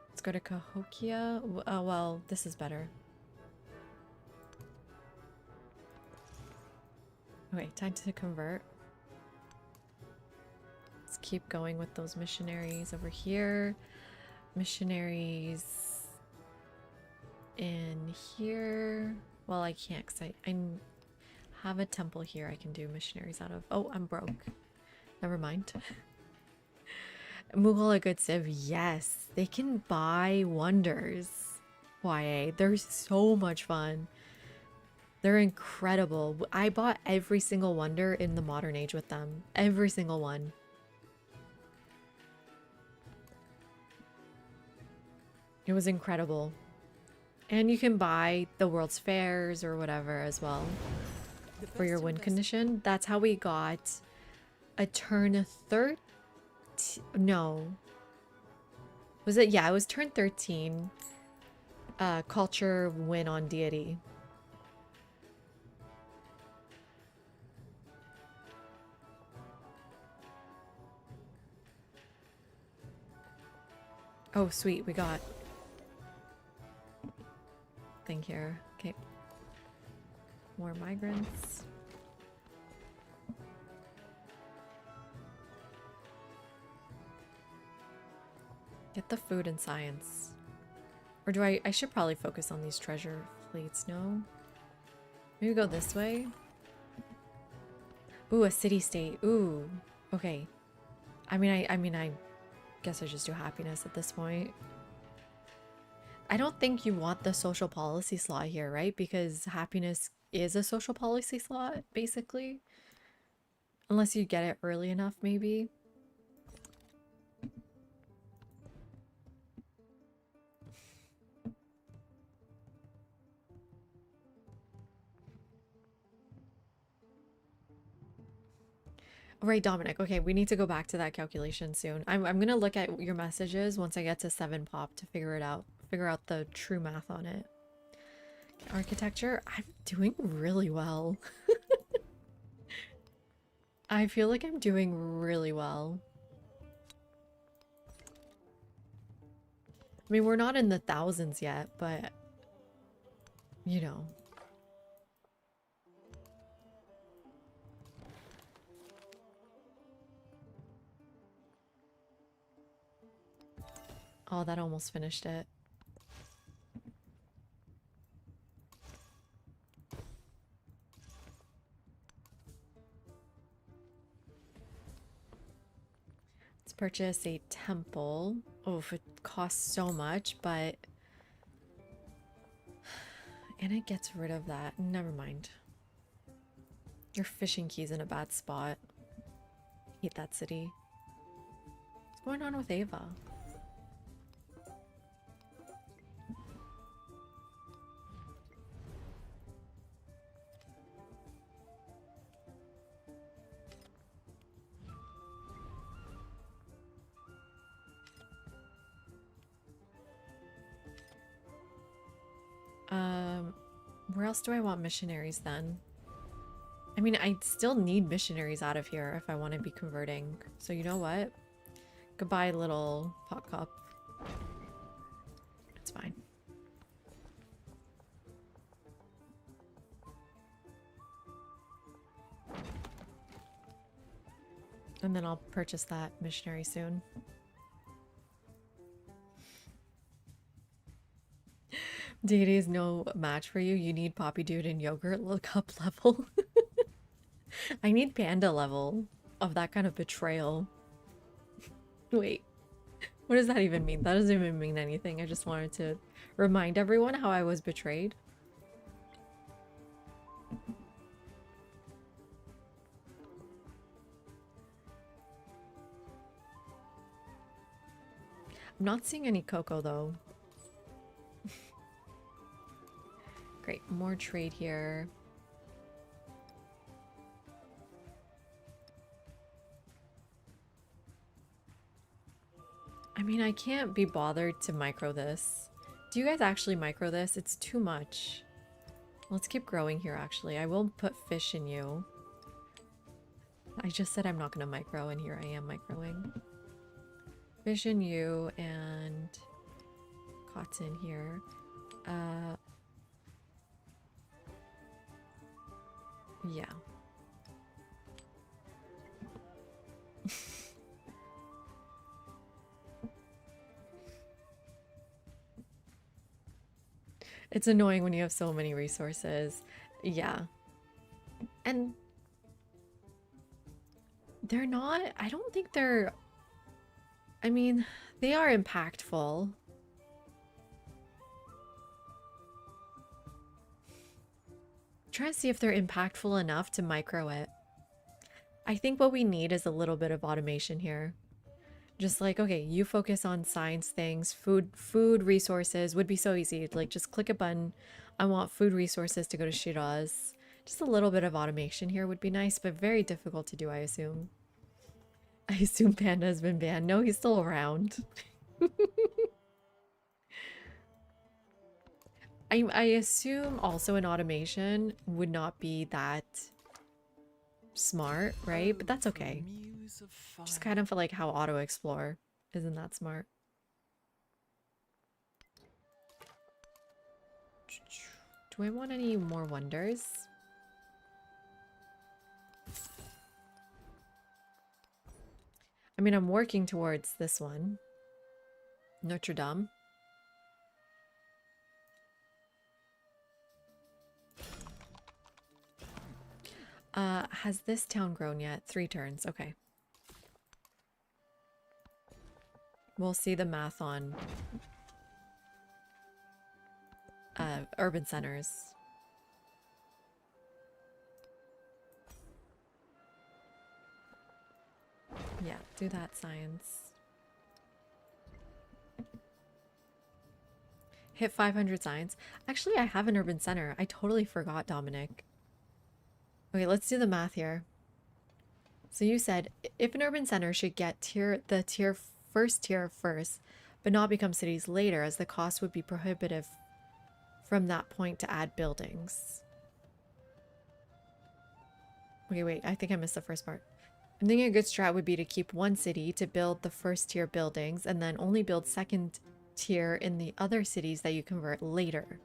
Let's go to Cahokia. Oh, well, this is better. Okay, time to convert. Let's keep going with those missionaries over here. Missionaries in here. Well, I can't because I have a temple here I can do missionaries out of. Oh, I'm broke. Never mind. Mughal a good civ. Yes, they can buy wonders. YA, they're so much fun. They're incredible. I bought every single wonder in the modern age with them. Every single one. It was incredible. And you can buy the World's Fairs or whatever as well for your win condition. That's how we got a turn 13. No. Was it? Yeah, it was turn 13. Culture win on deity. Oh, sweet. We got thing here. Okay. More migrants. Get the food and science. Or do I should probably focus on these treasure fleets, no? Maybe go this way? Ooh, a city-state. Ooh. Okay. I mean, I guess I just do happiness at this point. I don't think you want the social policy slot here, right? Because happiness is a social policy slot, basically. Unless you get it early enough, maybe. Right, Dominic. Okay, we need to go back to that calculation soon. I'm gonna look at your messages once I get to 7 pop to figure it out. Figure out the true math on it. Architecture, I'm doing really well. I feel like I'm doing really well. I mean, we're not in the thousands yet, but you know. Oh, that almost finished it. Let's purchase a temple. Oh, it costs so much, but... And it gets rid of that. Never mind. Your fishing key's in a bad spot. Hate that city. What's going on with Ava? Where else do I want missionaries then? I mean, I still need missionaries out of here if I want to be converting. So you know what? Goodbye, little pot cup. It's fine. And then I'll purchase that missionary soon. Deity is no match for you. You need Poppy Dude and Yogurt look up level. I need Panda level of that kind of betrayal. Wait, what does that even mean? That doesn't even mean anything. I just wanted to remind everyone how I was betrayed. I'm not seeing any cocoa though. Great, more trade here. I mean, I can't be bothered to micro this. Do you guys actually micro this? It's too much. Let's keep growing here, actually. I will put fish in you. I just said I'm not going to micro, and here I am microing. Fish in you, and cotton here. Yeah. It's annoying when you have so many resources. Yeah. And they're not, I don't think they're, I mean, they are impactful. Try to see if they're impactful enough to micro it. I think what we need is a little bit of automation here. Just like, okay, you focus on science things, food resources would be so easy. Like, just click a button. I want food resources to go to Shiraz. Just a little bit of automation here would be nice, but very difficult to do, I assume. I assume Panda has been banned. No, he's still around. I assume also an automation would not be that smart, right? But that's okay. Just kind of like how auto explore isn't that smart. Do I want any more wonders? I mean, I'm working towards this one. Notre Dame. Has this town grown yet? 3 turns, okay. We'll see the math on urban centers. Yeah, do that, science. Hit 500 science. Actually, I have an urban center. I totally forgot, Dominic. Okay, let's do the math here. So you said if an urban center should get first tier first, but not become cities later, as the cost would be prohibitive from that point to add buildings. Okay, wait, I think I missed the first part. I'm thinking a good strat would be to keep one city to build the first tier buildings and then only build second tier in the other cities that you convert later.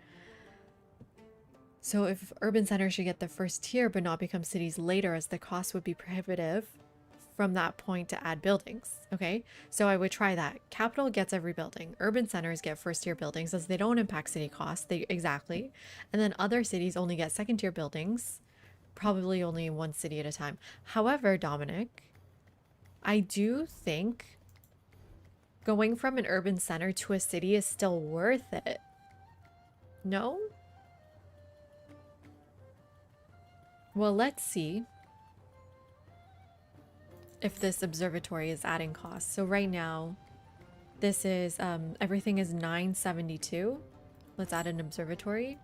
So if urban centers should get the first tier but not become cities later, as the cost would be prohibitive from that point to add buildings. Okay, so I would try that. Capital gets every building. Urban centers get first tier buildings as they don't impact city costs. Exactly. And then other cities only get second tier buildings, probably only one city at a time. However, Dominic, I do think going from an urban center to a city is still worth it. No? Well, let's see if this observatory is adding costs. So right now, this is, everything is 972. Let's add an observatory.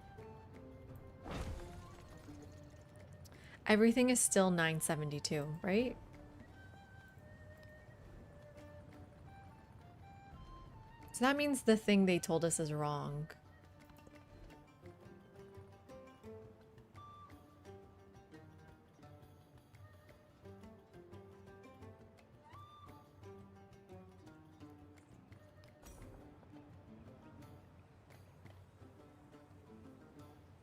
Everything is still 972, right? So that means the thing they told us is wrong.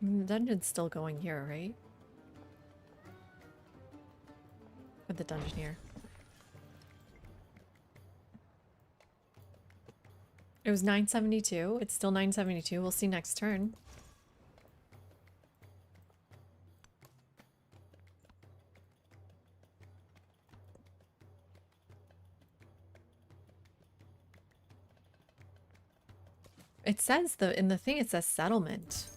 The dungeon's still going here, right? With the dungeon here. It was 972. It's still 972. We'll see next turn. It says in the thing it says settlement.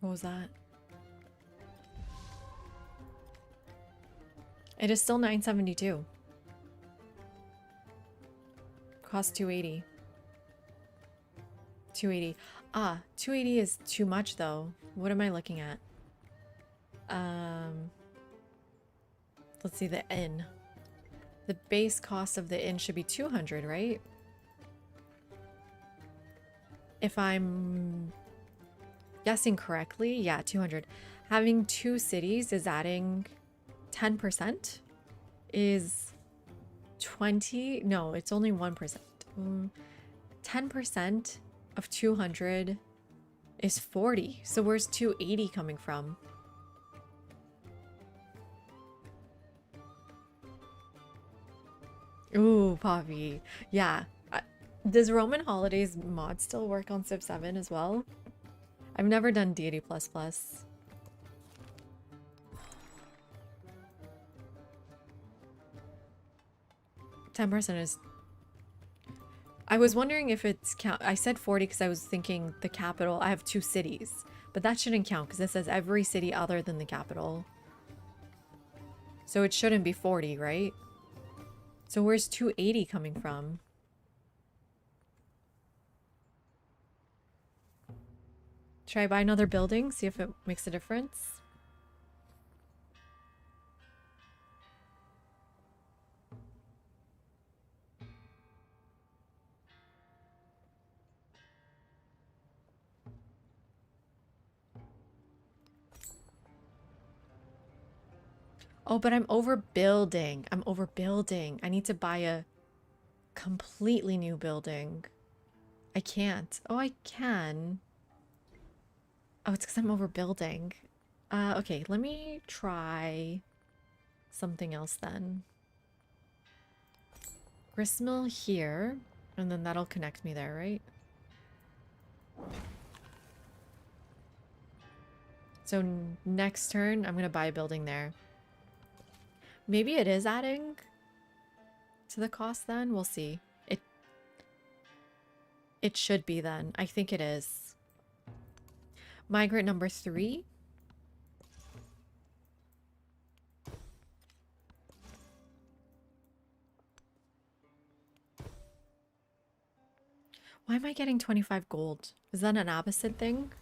What was that? It is still 972. Cost 280. 280. Ah, 280 is too much though. What am I looking at? Let's see the inn. The base cost of the inn should be 200, right? If I'm guessing correctly, yeah, 200. Having two cities is adding 10%, is 20. No, it's only 1%. 10% of 200 is 40. So where's 280 coming from? Ooh, Poppy. Yeah. Does Roman Holidays mod still work on Civ 7 as well? I've never done Deity++. 10% is... I was wondering if it's count. I said 40 because I was thinking the capital. I have two cities, but that shouldn't count because it says every city other than the capital. So it shouldn't be 40, right? So where's 280 coming from? Should I buy another building? See if it makes a difference? Oh, but I'm overbuilding. I'm overbuilding. I need to buy a completely new building. I can't. Oh, I can. Oh, it's because I'm overbuilding. Okay, let me try something else then. Gristmill here, and then that'll connect me there, right? So next turn, I'm going to buy a building there. Maybe it is adding to the cost then. We'll see. It should be then. I think it is. Migrant number 3. Why am I getting 25 gold? Is that an Abbasid thing?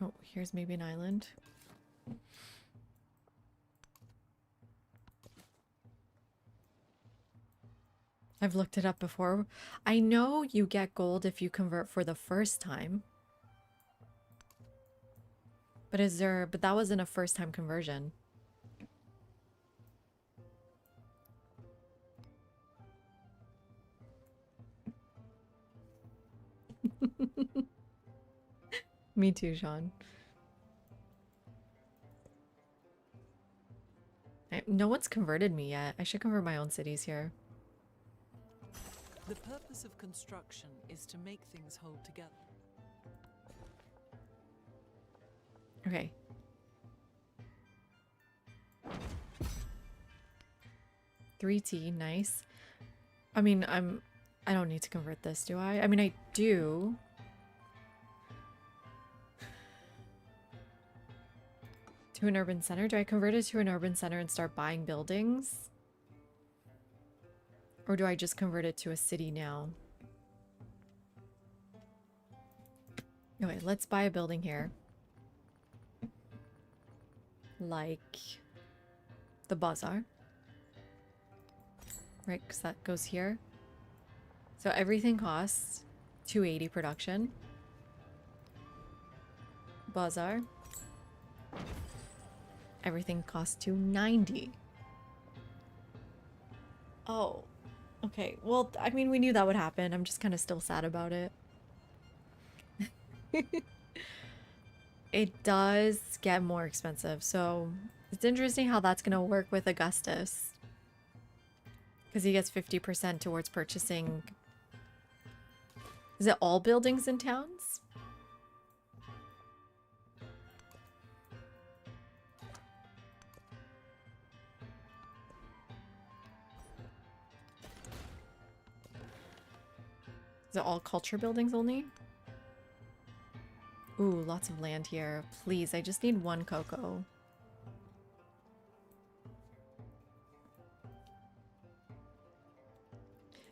Oh, here's maybe an island. I've looked it up before. I know you get gold if you convert for the first time. But that wasn't a first time conversion. Me too, Sean. No one's converted me yet. I should convert my own cities here. The purpose of construction is to make things hold together. Okay. $3T, nice. I mean, I don't need to convert this, do I? I mean, I do. To an urban center? Do I convert it to an urban center and start buying buildings? Or do I just convert it to a city now? Okay, let's buy a building here. Like the bazaar. Right, because that goes here. So everything costs 280 production. Bazaar. Everything costs 290. Oh. Okay, well, I mean, we knew that would happen. I'm just kind of still sad about it. It does get more expensive, so it's interesting how that's going to work with Augustus. Because he gets 50% towards purchasing... Is it all buildings in towns? Is it all culture buildings only? Ooh, lots of land here. Please, I just need 1 cocoa.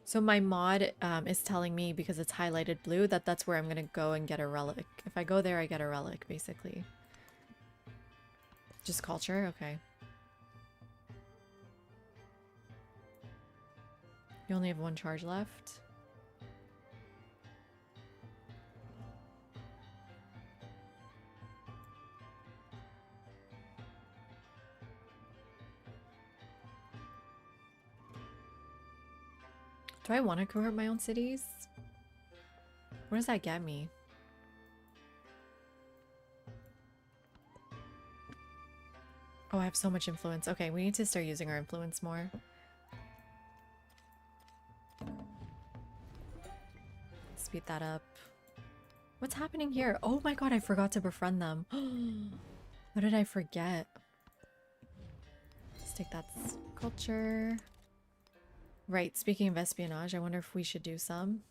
So my mod is telling me, because it's highlighted blue, that that's where I'm going to go and get a relic. If I go there, I get a relic, basically. Just culture? Okay. You only have 1 charge left. Do I want to convert my own cities? What does that get me? Oh, I have so much influence. Okay, we need to start using our influence more. Speed that up. What's happening here? Oh my god, I forgot to befriend them. What did I forget? Let's take that culture. Right, speaking of espionage, I wonder if we should do some.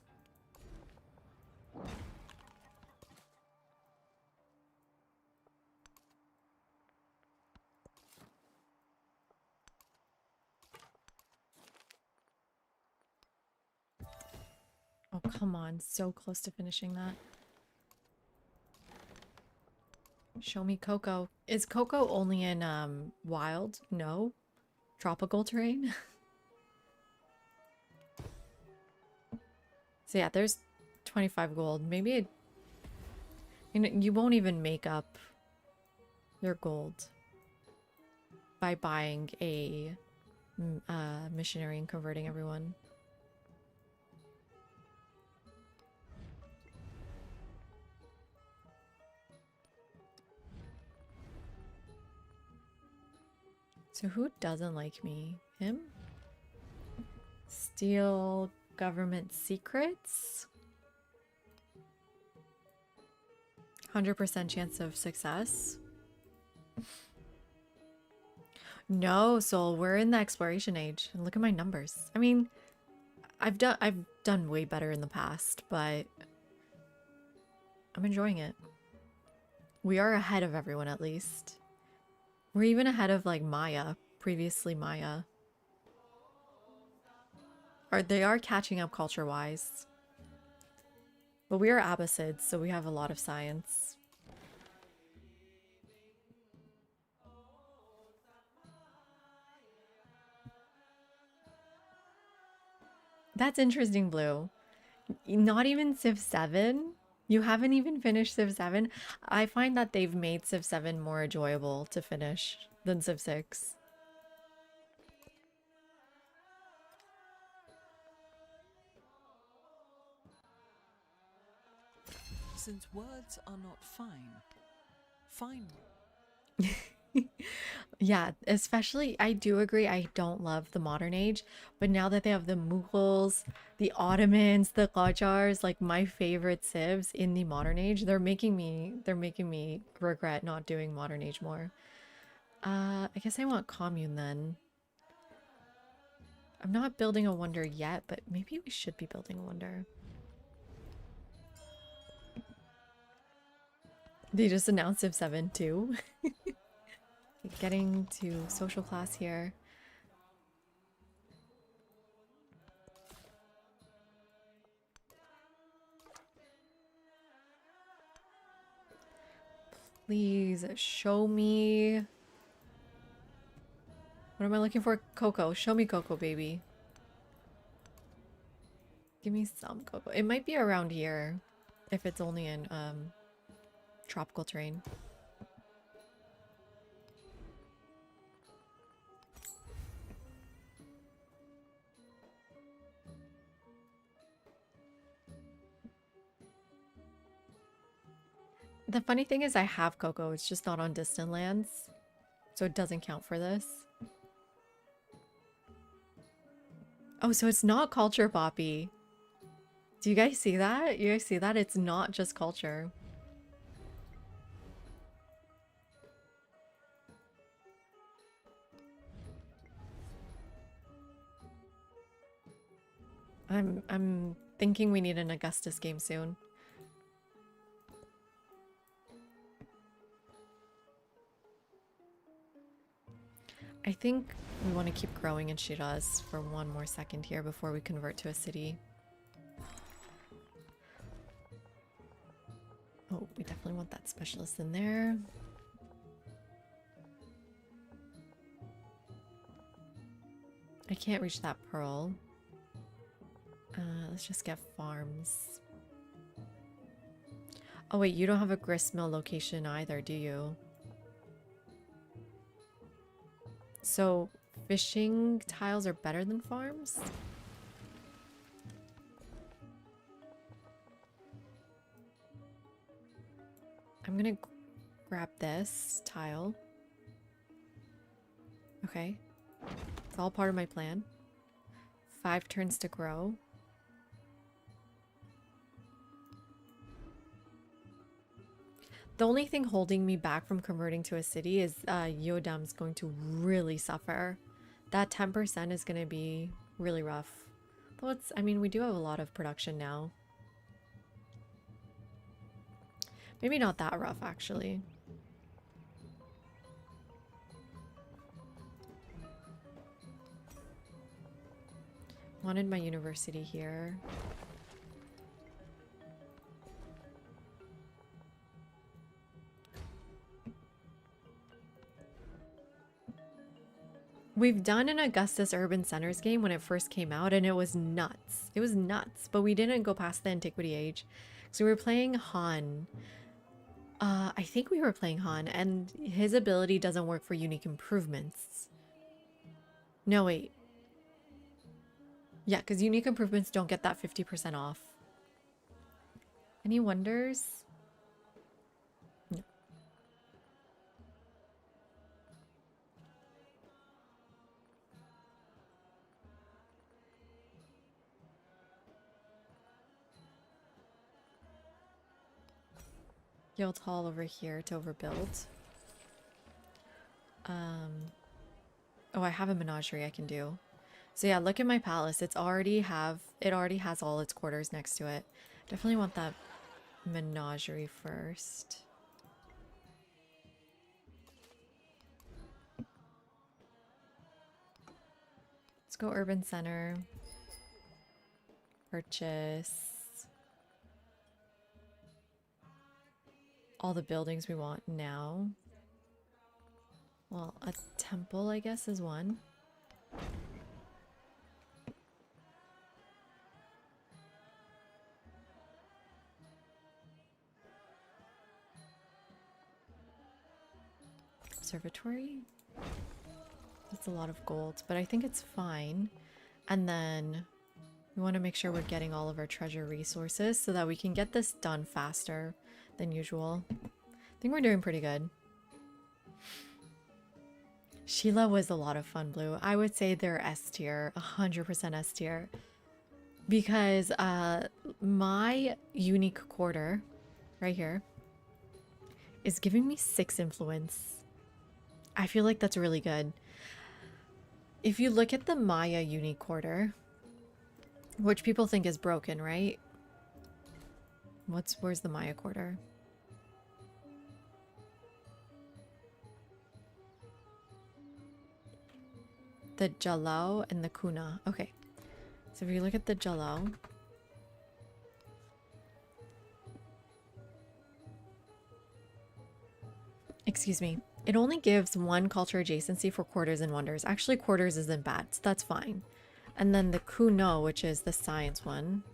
Oh, come on. So close to finishing that. Show me cocoa. Is cocoa only in wild? No. Tropical terrain? So yeah, there's 25 gold. Maybe it, you won't even make up your gold by buying a missionary and converting everyone. So who doesn't like me? Him? Steal government secrets? 100% chance of success. No, Soul, we're in the exploration age. And look at my numbers. I mean, I've done way better in the past, but I'm enjoying it. We are ahead of everyone at least. We're even ahead of like Maya, previously Maya. Or they are catching up culture-wise. But we are Abbasids, so we have a lot of science. That's interesting, Blue. Not even Civ 7? You haven't even finished Civ 7? I find that they've made Civ 7 more enjoyable to finish than Civ 6. Since words are not fine. Yeah, especially, I do agree, I don't love the modern age, but now that they have the Mughals, the Ottomans, the Qajars, like my favorite civs in the modern age, they're making me regret not doing modern age more. I guess I want commune then. I'm not building a wonder yet, but maybe we should be building a wonder. They just announced Civ 7 too. Getting to social class here. Please show me. What am I looking for? Cocoa. Show me cocoa, baby. Give me some cocoa. It might be around here if it's only in tropical terrain. The funny thing is I have cocoa, it's just not on distant lands. So it doesn't count for this. Oh, so it's not culture, Poppy. Do you guys see that? You guys see that? It's not just culture. I'm thinking we need an Augustus game soon. I think we want to keep growing in Shiraz for one more second here before we convert to a city. Oh, we definitely want that specialist in there. I can't reach that pearl. Let's just get farms. Oh wait, you don't have a gristmill location either, do you? So fishing tiles are better than farms? I'm gonna grab this tile. Okay. It's all part of my plan. 5 turns to grow. The only thing holding me back from converting to a city is Yodam's going to really suffer. That 10% is going to be really rough. Though it's, I mean, we do have a lot of production now. Maybe not that rough, actually. Wanted my university here. We've done an Augustus Urban Centers game when it first came out, and it was nuts. It was nuts, but we didn't go past the Antiquity age. So we were playing Han. I think we were playing Han, and his ability doesn't work for unique improvements. No, wait. Yeah, because unique improvements don't get that 50% off. Any wonders? No. guild hall over here to overbuild. Oh, I have a menagerie I can do. So yeah, look at my palace. It already has all its quarters next to it. Definitely want that menagerie first. Let's go urban center. Purchase all the buildings we want now. Well, a temple, I guess, is one. Observatory? That's a lot of gold, but I think it's fine. And then we want to make sure we're getting all of our treasure resources so that we can get this done faster than usual. I think we're doing pretty good. Sheila was a lot of fun, Blue. I would say they're S tier, 100% S tier. Because my unique quarter, right here, is giving me 6 influence. I feel like that's really good. If you look at the Maya unique quarter, which people think is broken, right? Where's the Maya quarter? The Jalao and the Kuna. Okay. So if you look at the Jalao, excuse me, it only gives 1 culture adjacency for quarters and wonders. Actually, quarters isn't bad, so that's fine. And then the Kuno, which is the science one.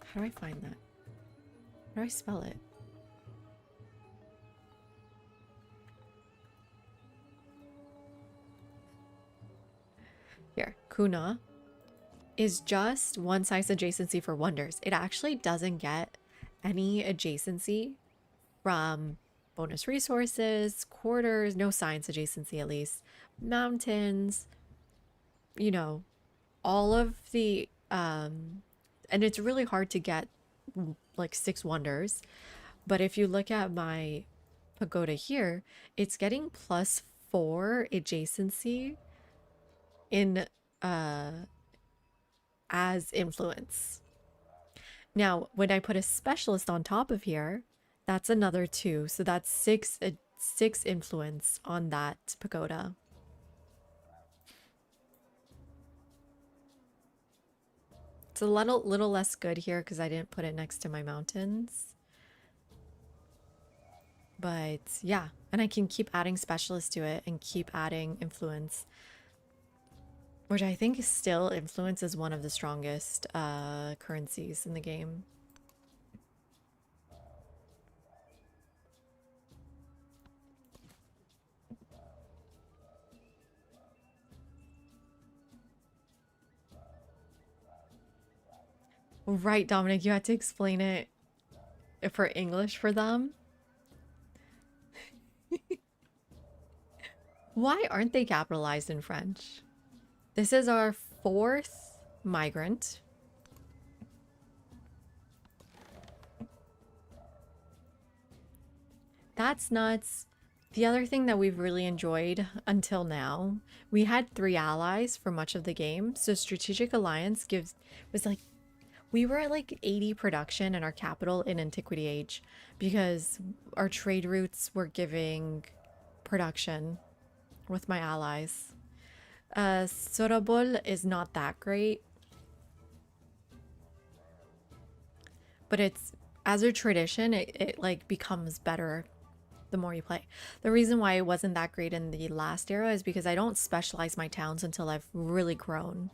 How do I find that? How do I spell it? Here, Kuna is just 1 science adjacency for wonders. It actually doesn't get any adjacency from bonus resources, quarters, no science adjacency at least, mountains, you know, all of the, and it's really hard to get like 6 wonders. But if you look at my pagoda here, it's getting +4 adjacency in as influence. Now, when I put a specialist on top of here, that's another 2. So that's 6 influence on that pagoda. It's a little less good here because I didn't put it next to my mountains. But yeah, and I can keep adding specialists to it and keep adding influence. Which I think is still influence is one of the strongest currencies in the game. Right, Dominic, you had to explain it for English for them. Why aren't they capitalized in French? This is our 4th migrant. That's nuts. The other thing that we've really enjoyed until now, we had 3 allies for much of the game. So strategic alliance was like, we were at like 80 production in our capital in Antiquity Age because our trade routes were giving production with my allies. Sorabol is not that great, but it's, as a tradition, it like becomes better the more you play. The reason why it wasn't that great in the last era is because I don't specialize my towns until I've really grown.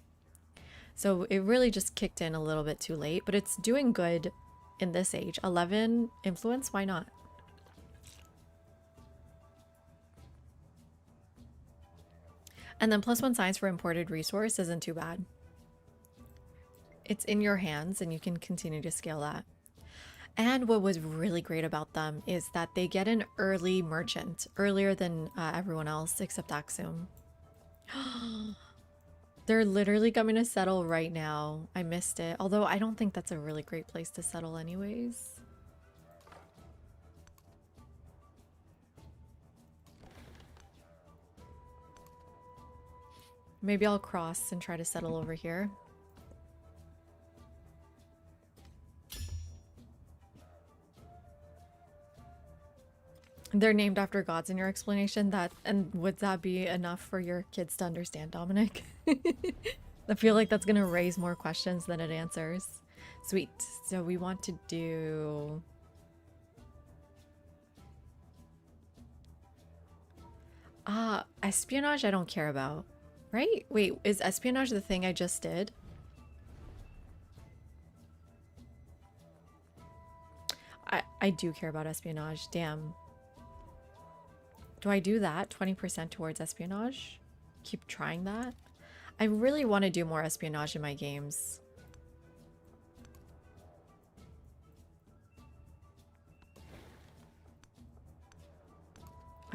So it really just kicked in a little bit too late, but it's doing good in this age. 11 influence, why not? And then +1 science for imported resource isn't too bad. It's in your hands and you can continue to scale that. And what was really great about them is that they get an early merchant, earlier than everyone else except Axum. They're literally coming to settle right now. I missed it. Although I don't think that's a really great place to settle anyways. Maybe I'll cross and try to settle over here. They're named after gods in your explanation. And would that be enough for your kids to understand, Dominic? I feel like that's gonna raise more questions than it answers. Sweet. So we want to do... espionage I don't care about. Right? Wait, is espionage the thing I just did? I do care about espionage. Damn. Do I do that? 20% towards espionage? Keep trying that? I really want to do more espionage in my games.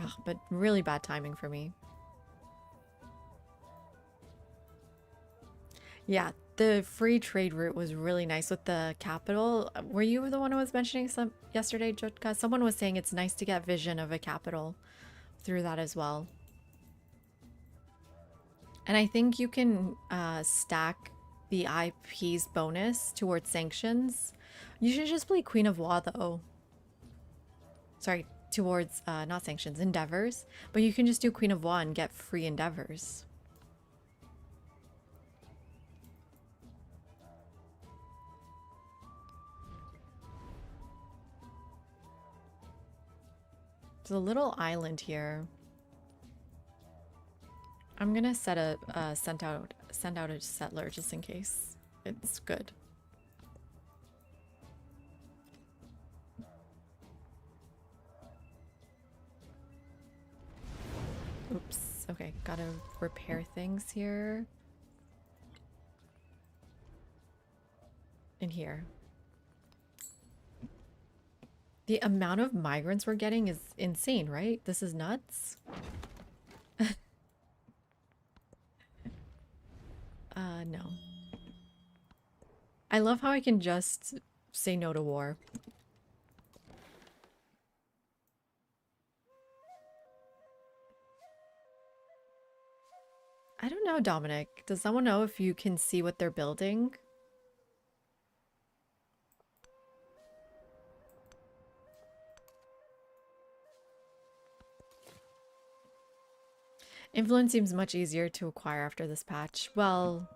Ugh, but really bad timing for me. Yeah, the free trade route was really nice with the capital. Were you the one who was mentioning yesterday, Jotka? Someone was saying it's nice to get vision of a capital through that as well. And I think you can stack the IP's bonus towards sanctions. You should just play Queen of War though. Sorry, towards not sanctions, endeavors. But you can just do Queen of War and get free endeavors. There's a little island here. I'm gonna send out a settler just in case. It's good. Oops. Okay, gotta repair things here. In here. The amount of migrants we're getting is insane, right? This is nuts. No. I love how I can just say no to war. I don't know, Dominic. Does someone know if you can see what they're building? Influence seems much easier to acquire after this patch. Well,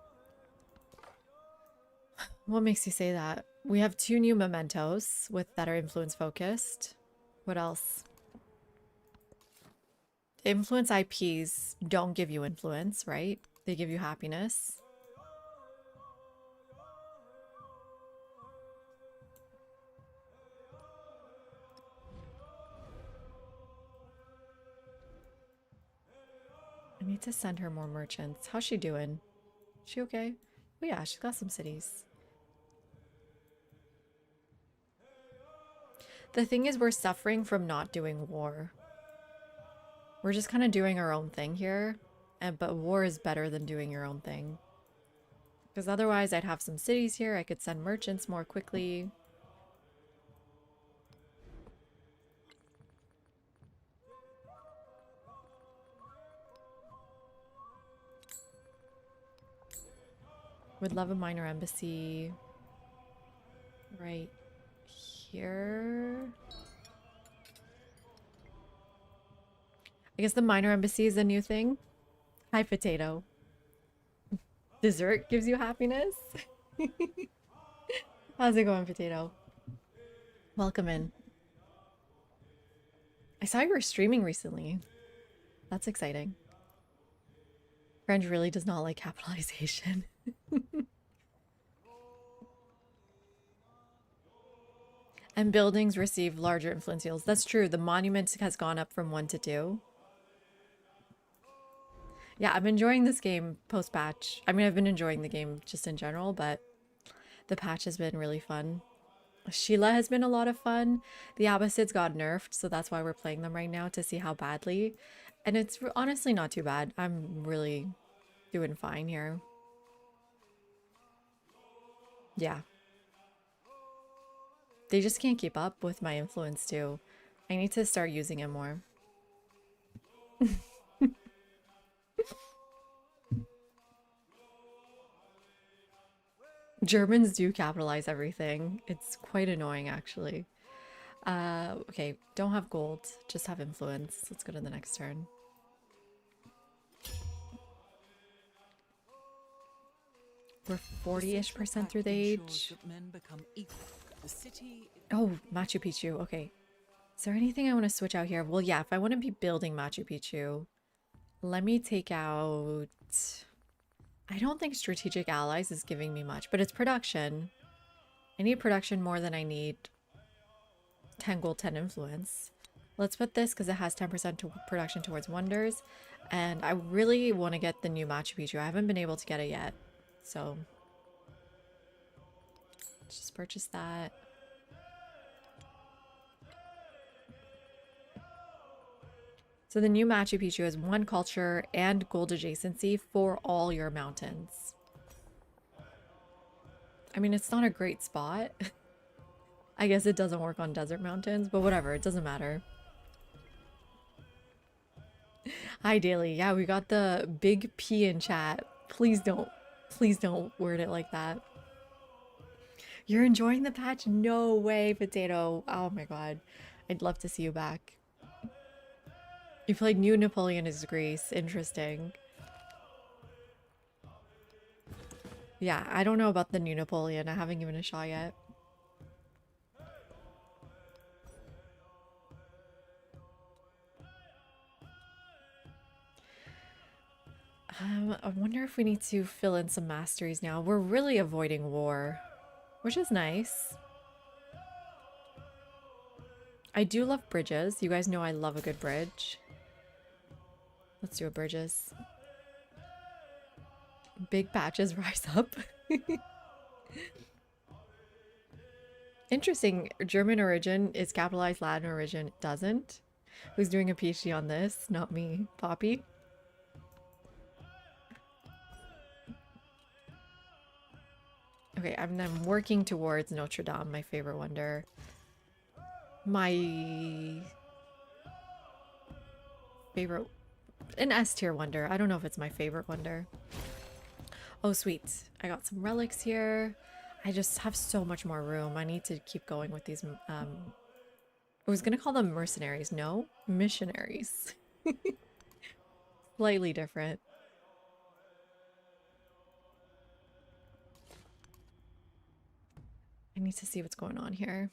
what makes you say that? We have 2 new mementos that are influence focused. What else? Influence IPs don't give you influence, right? They give you happiness. I need to send her more merchants. How's she doing? She okay? Oh yeah, she's got some cities. The thing is, we're suffering from not doing war. We're just kind of doing our own thing here. But war is better than doing your own thing. Because otherwise I'd have some cities here. I could send merchants more quickly. Would love a minor embassy right here. I guess the minor embassy is a new thing. Hi, potato. Dessert gives you happiness? How's it going, potato? Welcome in. I saw you were streaming recently. That's exciting. French really does not like capitalization. And buildings receive larger influence yields. That's true. The monument has gone up from 1 to 2. Yeah, I'm enjoying this game post-patch. I mean, I've been enjoying the game just in general, but the patch has been really fun. Sheila has been a lot of fun. The Abbasids got nerfed, so that's why we're playing them right now, to see how badly. And it's honestly not too bad. I'm really doing fine here. Yeah. They just can't keep up with my influence too. I need to start using it more. Germans do capitalize everything. It's quite annoying actually. Okay, don't have gold, just have influence. Let's go to the next turn. We're 40-ish% through the age. Oh, Machu Picchu. Okay. Is there anything I want to switch out here? Well, yeah, if I want to be building Machu Picchu, let me take out... I don't think strategic allies is giving me much, but it's production. I need production more than I need 10 gold, 10 influence. Let's put this because it has 10% to production towards wonders. And I really want to get the new Machu Picchu. I haven't been able to get it yet. So, let's just purchase that. So the new Machu Picchu has 1 culture and gold adjacency for all your mountains. I mean, it's not a great spot. I guess it doesn't work on desert mountains, but whatever, it doesn't matter. Hi, Daily. Yeah, we got the big P in chat. Please don't word it like that. You're enjoying the patch? No way, Potato. Oh my god. I'd love to see you back. You played New Napoleon is Greece. Interesting. Yeah, I don't know about the New Napoleon. I haven't given it a shot yet. I wonder if we need to fill in some masteries now. We're really avoiding war, which is nice. I do love bridges. You guys know I love a good bridge. Let's do a bridges. Big patches rise up. Interesting. German origin is capitalized, Latin origin doesn't. Who's doing a PhD on this? Not me. Poppy. Okay, I'm working towards Notre Dame, my favorite wonder. My favorite... An S tier wonder. I don't know if it's my favorite wonder. Oh, sweet. I got some relics here. I just have so much more room. I need to keep going with these... I was gonna call them mercenaries. No? Missionaries. Slightly different. I need to see what's going on here.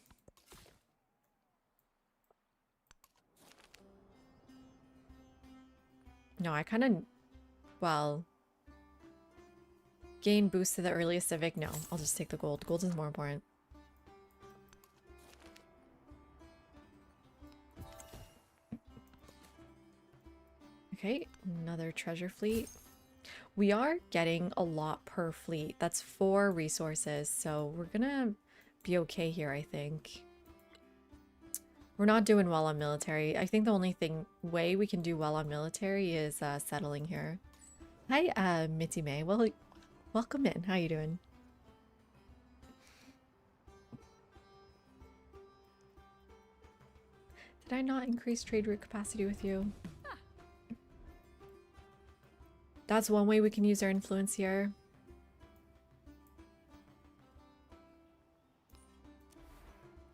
No, I kind of... Well... Gain boost to the earliest civic? No, I'll just take the gold. Gold is more important. Okay, another treasure fleet. We are getting a lot per fleet. That's 4 resources, so we're gonna be okay here, I think. We're not doing well on military. I think the only way we can do well on military is settling here. Hi, Mitty May. Well, welcome in. How you doing? Did I not increase trade route capacity with you? That's one way we can use our influence here.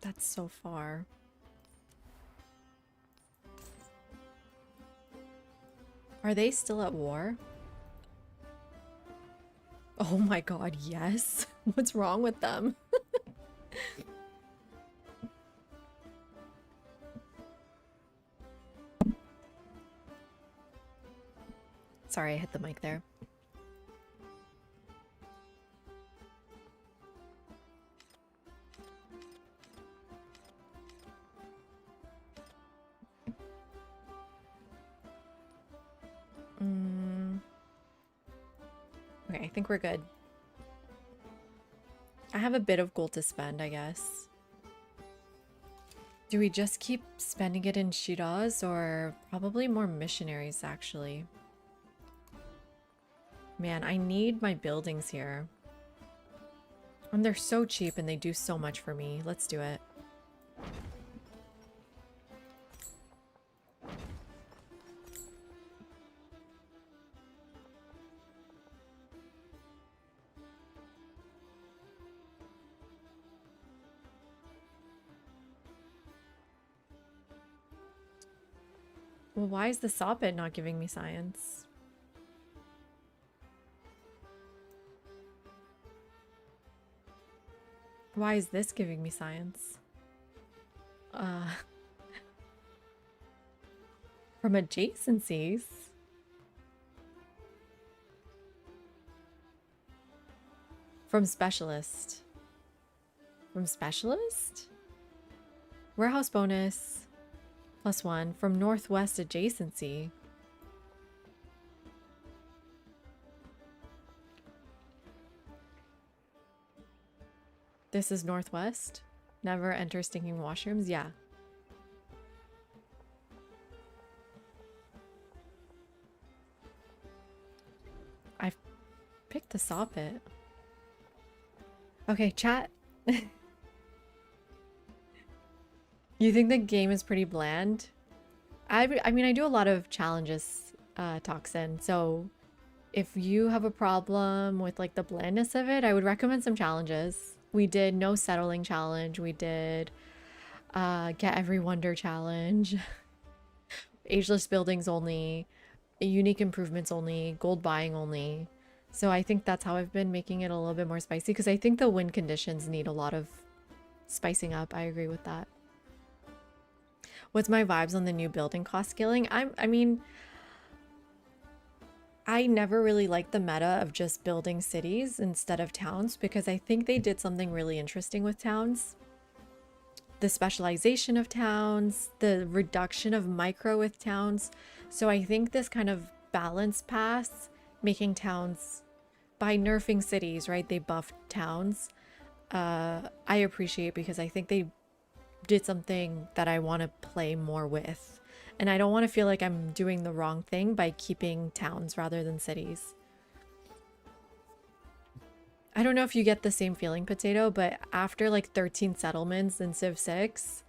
That's so far. Are they still at war? Oh my god, yes. What's wrong with them? Sorry, I hit the mic there. Okay, I think we're good. I have a bit of gold to spend, I guess. Do we just keep spending it in Shiraz or probably more missionaries, actually? Man, I need my buildings here. And they're so cheap and they do so much for me. Let's do it. Well, why is the Sobbit not giving me science? Why is this giving me science? From adjacencies? From specialist. From specialist? Warehouse bonus. +1 from northwest adjacency. This is northwest. Never enter stinking washrooms. Yeah. I've picked the saw pit. Okay, chat. You think the game is pretty bland? I mean, I do a lot of challenges, Toxin. So if you have a problem with like the blandness of it, I would recommend some challenges. We did no settling challenge. We did get every wonder challenge. Ageless buildings only. Unique improvements only. Gold buying only. So I think that's how I've been making it a little bit more spicy because I think the win conditions need a lot of spicing up. I agree with that. What's my vibes on the new building cost scaling? I mean, I never really liked the meta of just building cities instead of towns because I think they did something really interesting with towns. The specialization of towns, the reduction of micro with towns. So I think this kind of balance pass, making towns, by nerfing cities, right? They buffed towns. I appreciate because I think they did something that I want to play more with. And I don't want to feel like I'm doing the wrong thing by keeping towns rather than cities. I don't know if you get the same feeling, Potato, but after like 13 settlements in Civ 6,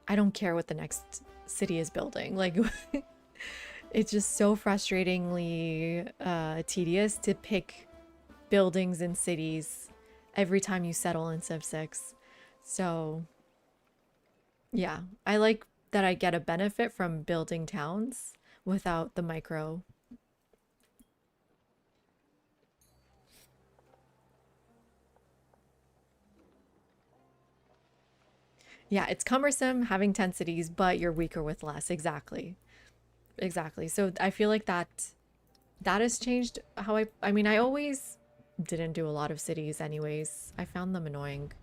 I don't care what the next city is building. Like, it's just so frustratingly tedious to pick buildings in cities every time you settle in Civ 6. So yeah, I like that I get a benefit from building towns without the micro. Yeah, it's cumbersome having 10 cities, but you're weaker with less. Exactly. Exactly. So I feel like that has changed how I mean, I always didn't do a lot of cities anyways. I found them annoying.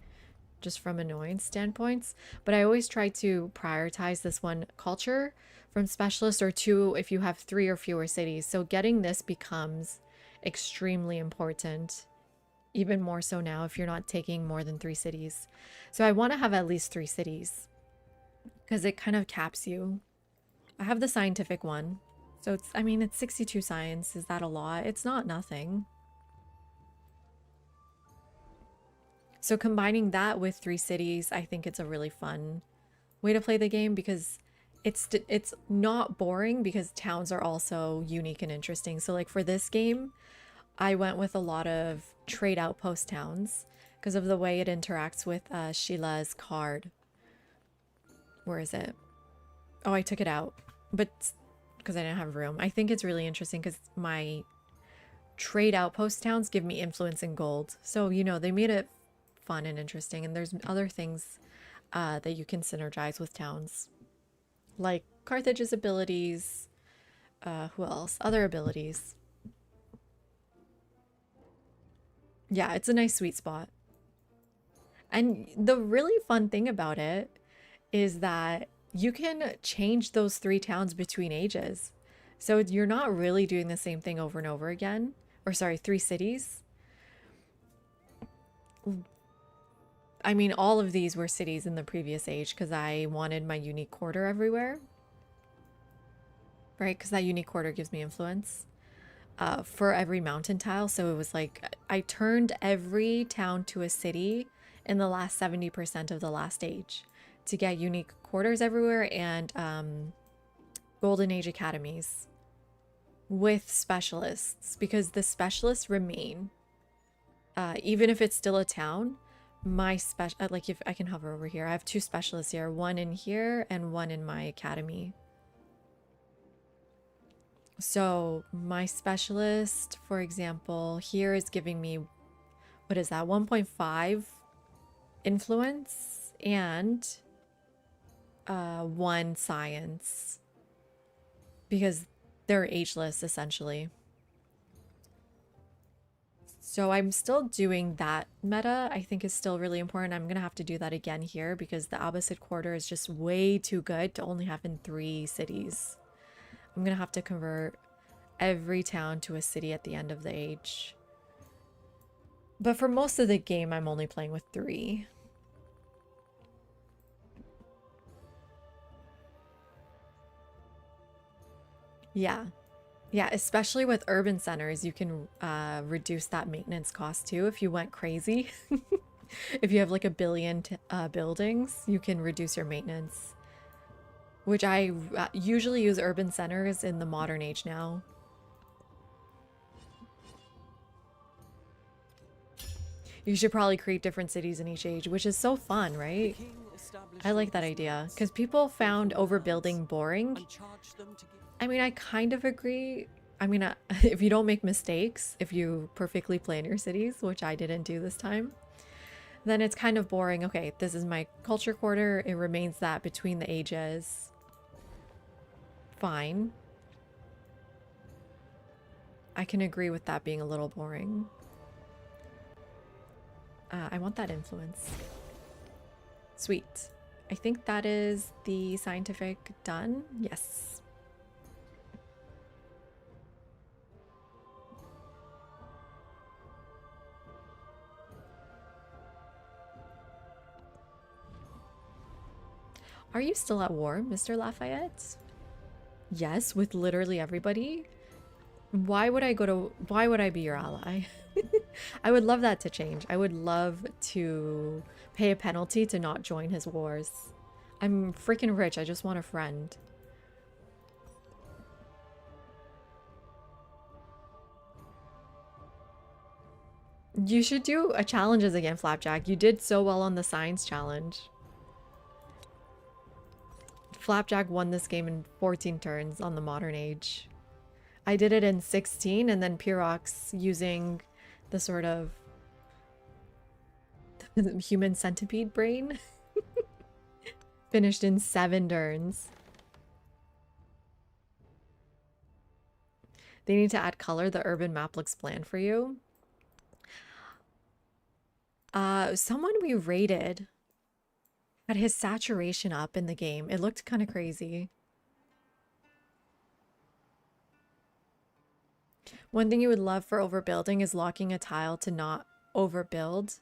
Just from annoyance standpoints, but I always try to prioritize this one culture from specialist or two if you have 3 or fewer cities. So getting this becomes extremely important, even more so now if you're not taking more than 3 cities. So I want to have at least 3 cities because it kind of caps you. I have the scientific one. So it's, I mean, it's 62 science. Is that a lot? It's not nothing. So combining that with 3 cities, I think it's a really fun way to play the game because it's not boring because towns are also unique and interesting. So like for this game, I went with a lot of trade outpost towns because of the way it interacts with Sheila's card. Where is it? Oh, I took it out, but because I didn't have room. I think it's really interesting because my trade outpost towns give me influence in gold. So, you know, they made it fun and interesting, and there's other things that you can synergize with towns, like Carthage's abilities. Who else? Other abilities. Yeah, it's a nice sweet spot. And the really fun thing about it is that you can change those 3 towns between ages. So you're not really doing the same thing over and over again. Or sorry, 3 cities. I mean, all of these were cities in the previous age because I wanted my unique quarter everywhere. Right? Because that unique quarter gives me influence. for every mountain tile. So it was like I turned every town to a city in the last 70% of the last age to get unique quarters everywhere and golden age academies with specialists, because the specialists remain even if it's still a town. My special, like, if I can hover over here, I have 2 specialists here, one in here and one in my academy. So my specialist, for example, here is giving me, what is that, 1.5 influence and 1 science, because they're ageless essentially. So I'm still doing that meta. I think is still really important. I'm gonna have to do that again here because the Abbasid quarter is just way too good to only have in 3 cities. I'm gonna have to convert every town to a city at the end of the age. But for most of the game, I'm only playing with 3. Yeah. Yeah, especially with urban centers, you can reduce that maintenance cost too if you went crazy. If you have like a billion buildings, you can reduce your maintenance. Which I usually use urban centers in the modern age now. You should probably create different cities in each age, which is so fun, right? I like that idea because people found overbuilding boring. I mean, I kind of agree. I mean, if you don't make mistakes, if you perfectly plan your cities, which I didn't do this time, then it's kind of boring. Okay, this is my culture quarter. It remains that between the ages. Fine. I can agree with that being a little boring. I want that influence. Sweet. I think that is the scientific done. Yes. Are you still at war, Mr. Lafayette? Yes, with literally everybody. Why would I be your ally? I would love that to change. I would love to pay a penalty to not join his wars. I'm freaking rich. I just want a friend. You should do a challenges again, Flapjack. You did so well on the science challenge. Flapjack won this game in 14 turns on the modern age. I did it in 16, and then Pyrox, using the sort of human centipede brain, finished in 7 turns. They need to add color. The urban map looks bland for you. Someone we rated had his saturation up in the game. It looked kind of crazy. One thing you would love for overbuilding is locking a tile to not overbuild.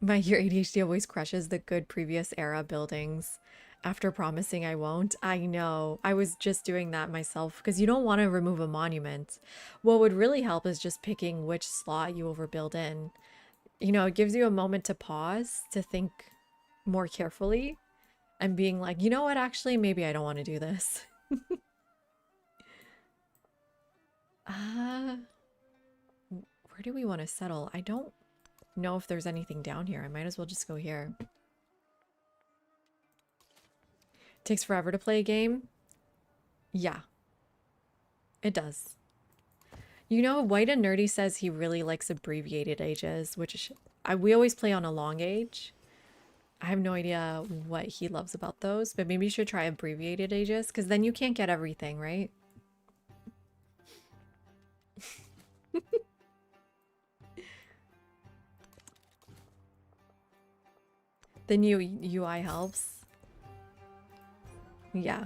Your ADHD always crushes the good previous era buildings after promising I won't. I know. I was just doing that myself because you don't want to remove a monument. What would really help is just picking which slot you overbuild in. You know, it gives you a moment to pause, to think more carefully, and being like, you know what, actually, maybe I don't want to do this. Where do we want to settle? I don't know if there's anything down here. I might as well just go here. Takes forever to play a game? Yeah. It does. You know, White and Nerdy says he really likes abbreviated ages, which we always play on a long age. I have no idea what he loves about those, but maybe you should try abbreviated ages, because then you can't get everything, right? The new UI helps. Yeah.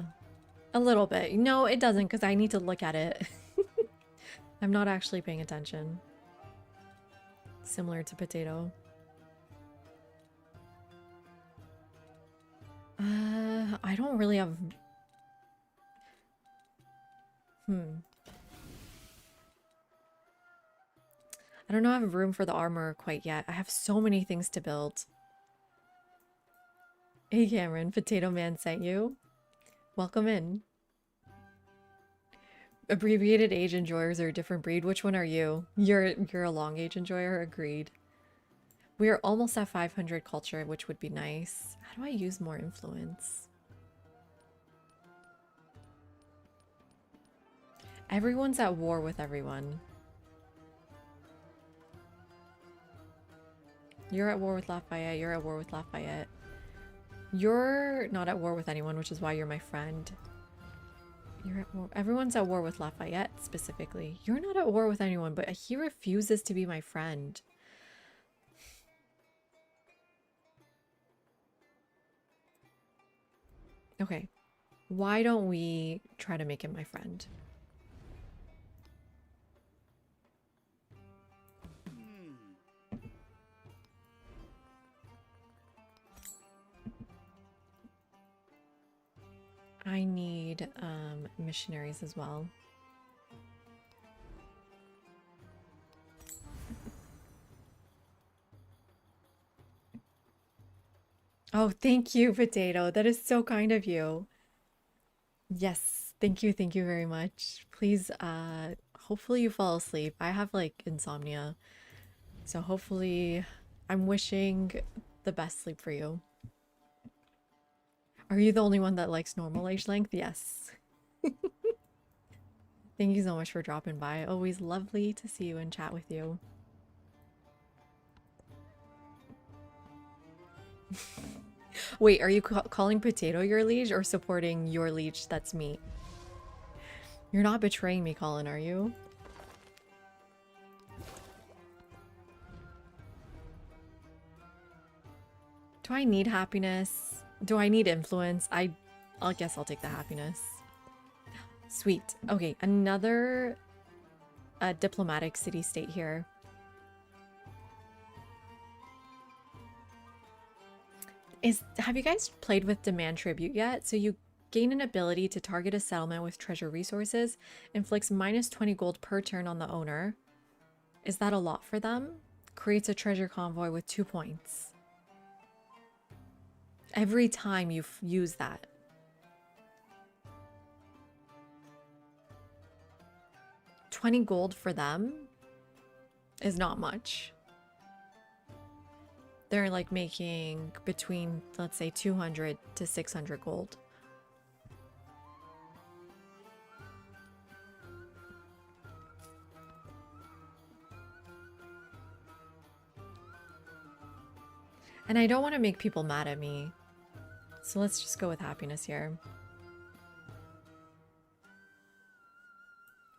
A little bit. No, it doesn't, because I need to look at it. I'm not actually paying attention. Similar to potato. I don't really have... I don't know if I have room for the armor quite yet. I have so many things to build. Hey Cameron, Potato Man sent you. Welcome in. Abbreviated age enjoyers are a different breed. Which one are you? You're a long age enjoyer, agreed. We are almost at 500 culture, which would be nice. How do I use more influence? Everyone's at war with everyone. You're at war with Lafayette. You're at war with Lafayette. You're not at war with anyone, which is why you're my friend. You're at war. Everyone's at war with Lafayette specifically. You're not at war with anyone, but he refuses to be my friend. Okay. Why don't we try to make him my friend? I need missionaries as well. Oh, thank you, Potato. That is so kind of you. Yes, thank you very much. Please, hopefully you fall asleep. I have like insomnia. So hopefully I'm wishing the best sleep for you. Are you the only one that likes normal age length? Yes. Thank you so much for dropping by. Always lovely to see you and chat with you. Wait, are you calling Potato your liege or supporting your liege that's meat? You're not betraying me, Colin, are you? Do I need happiness? Do I need influence? I guess I'll take the happiness. Sweet. Okay, another diplomatic city-state here. Have you guys played with Demand Tribute yet? So you gain an ability to target a settlement with treasure resources, inflicts -20 gold per turn on the owner. Is that a lot for them? Creates a treasure convoy with 2 points. Every time you use that. $20 gold for them is not much. They're like making between, let's say, 200 to 600 gold. And I don't want to make people mad at me. So let's just go with happiness here.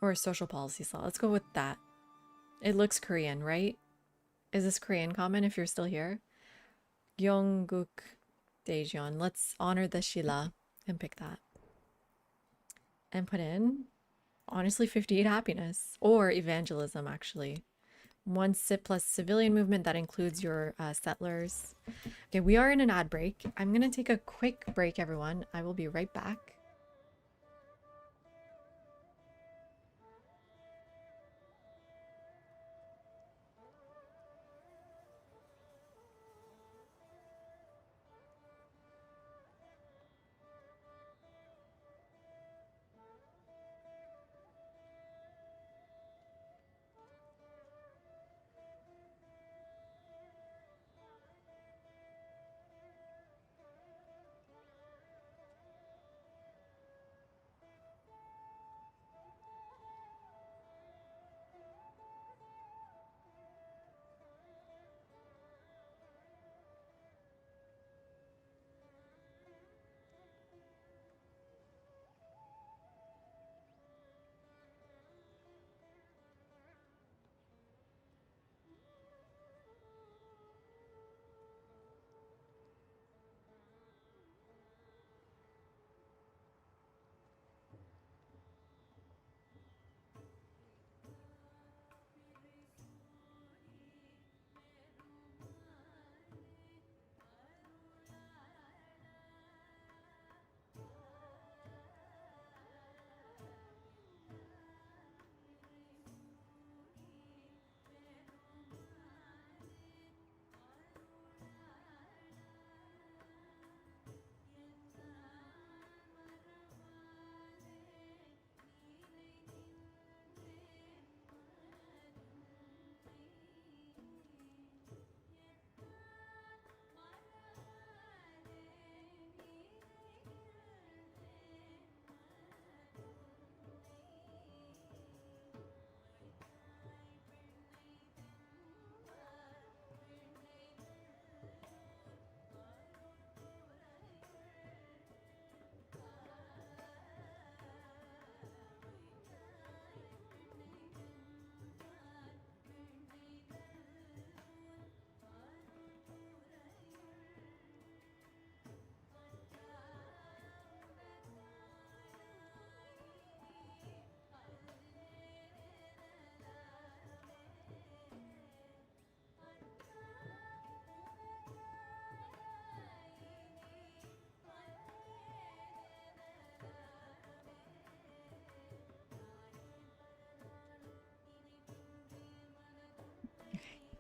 Or a social policy slot. Let's go with that. It looks Korean, right? Is this Korean common if you're still here? Gyeongguk Daejeon. Let's honor the Shila and pick that. And put in, honestly, 58 happiness. Or evangelism, actually. 1 SIP plus civilian movement. That includes your settlers. Okay, we are in an ad break. I'm going to take a quick break, everyone. I will be right back.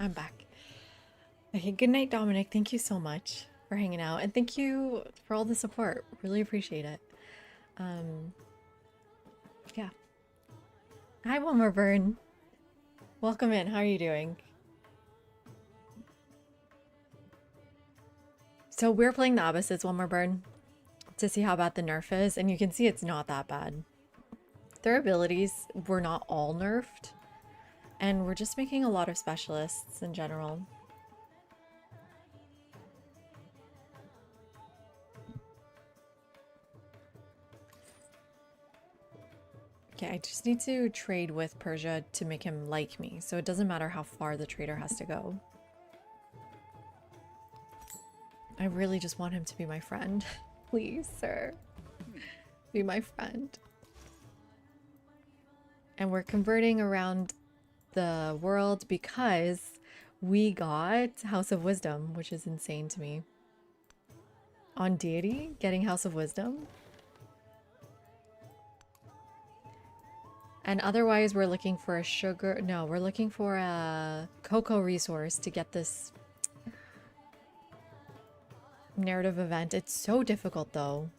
I'm back. Okay, good night, Dominic. Thank you so much for hanging out, and thank you for all the support. Really appreciate it. Yeah. Hi, Wilmer Byrne. Welcome in. How are you doing? So we're playing the Abbasids, Wilmer Byrne, to see how bad the nerf is, and you can see it's not that bad. Their abilities were not all nerfed, and we're just making a lot of specialists in general. Okay, I just need to trade with Persia to make him like me, so it doesn't matter how far the trader has to go. I really just want him to be my friend. Please, sir. Be my friend. And we're converting around the world because we got House of Wisdom, which is insane to me. On deity, getting House of Wisdom. And otherwise, we're looking for a sugar... No, we're looking for a cocoa resource to get this narrative event. It's so difficult, though.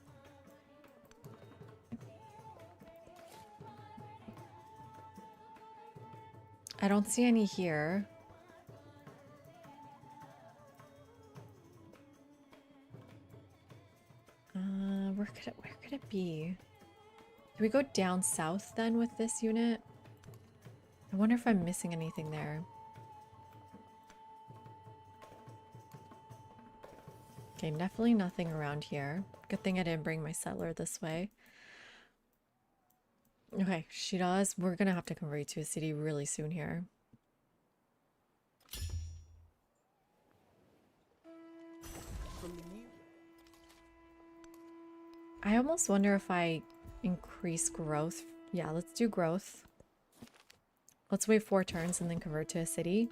I don't see any here. Where could it be? Do we go down south then with this unit? I wonder if I'm missing anything there. Okay, definitely nothing around here. Good thing I didn't bring my settler this way. Okay, Shiraz, we're gonna have to convert to a city really soon here. I almost wonder if I increase growth. Yeah, let's do growth. Let's wait 4 turns and then convert to a city.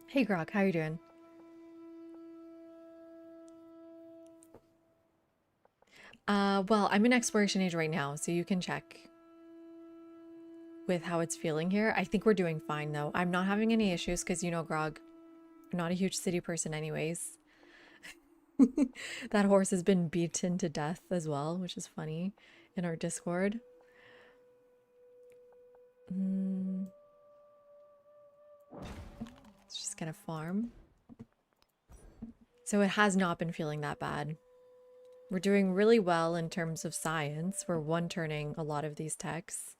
Hey Grog, how you doing? Well, I'm in exploration age right now, so you can check with how it's feeling here. I think we're doing fine though. I'm not having any issues because, you know, Grog, I'm not a huge city person anyways. That horse has been beaten to death as well, which is funny in our Discord. It's just gonna farm. So it has not been feeling that bad. We're doing really well in terms of science. We're one-turning a lot of these techs.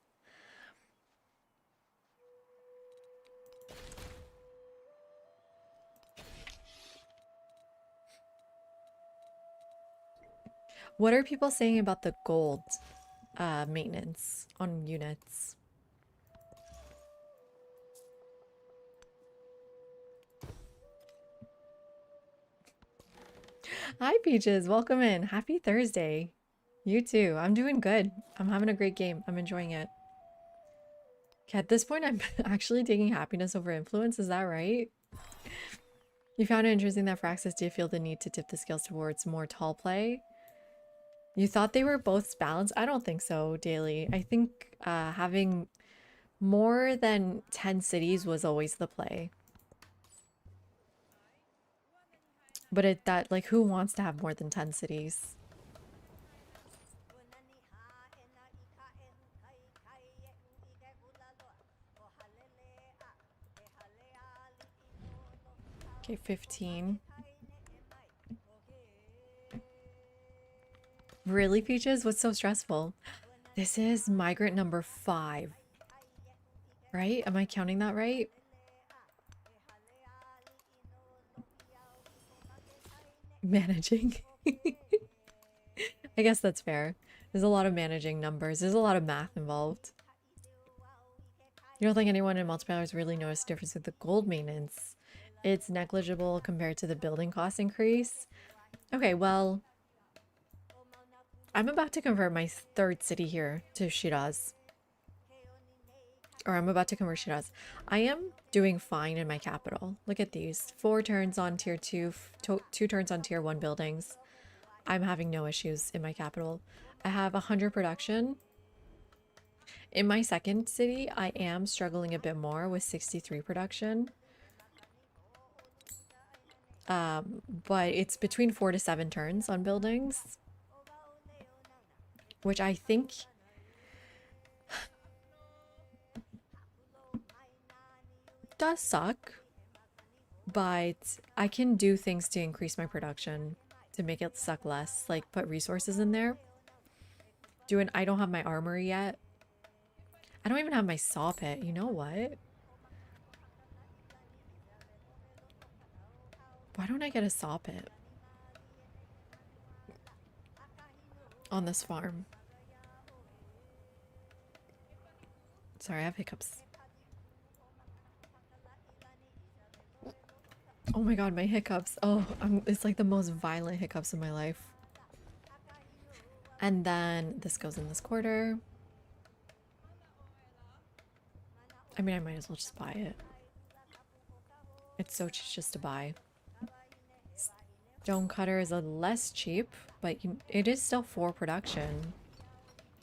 What are people saying about the gold maintenance on units? Hi Peaches, welcome in. Happy Thursday. You too. I'm doing good. I'm having a great game. I'm enjoying it. Okay, at this point I'm actually taking happiness over influence, is that right? You found it interesting that for access, do you feel the need to tip the scales towards more tall play? You thought they were both balanced? I don't think so, Daily. I think having more than 10 cities was always the play. But like, who wants to have more than 10 cities? Okay, 15. Really, Peaches? What's so stressful? This is migrant number 5. Right? Am I counting that right? Managing. I guess that's fair. There's a lot of managing numbers. There's a lot of math involved. You don't think anyone in multipliers really noticed the difference with the gold maintenance? It's negligible compared to the building cost increase. Okay, well, I'm about to convert my 3rd city here to Shiraz. Or I'm about to convert Shiraz. I am doing fine in my capital. Look at these. 4 turns on tier 2, 2 turns on tier 1 buildings. I'm having no issues in my capital. I have 100 production. In my 2nd city, I am struggling a bit more with 63 production. But it's between 4 to 7 turns on buildings, which I think does suck, but I can do things to increase my production to make it suck less, like put resources in there. I don't have my armory yet. I don't even have my saw pit. You know what? Why don't I get a saw pit on this farm? Sorry, I have hiccups. Oh my god, my hiccups. Oh, it's like the most violent hiccups in my life. And then this goes in this quarter. I mean, I might as well just buy it. It's so cheap just to buy. Stone cutter is a less cheap, but it is still for production.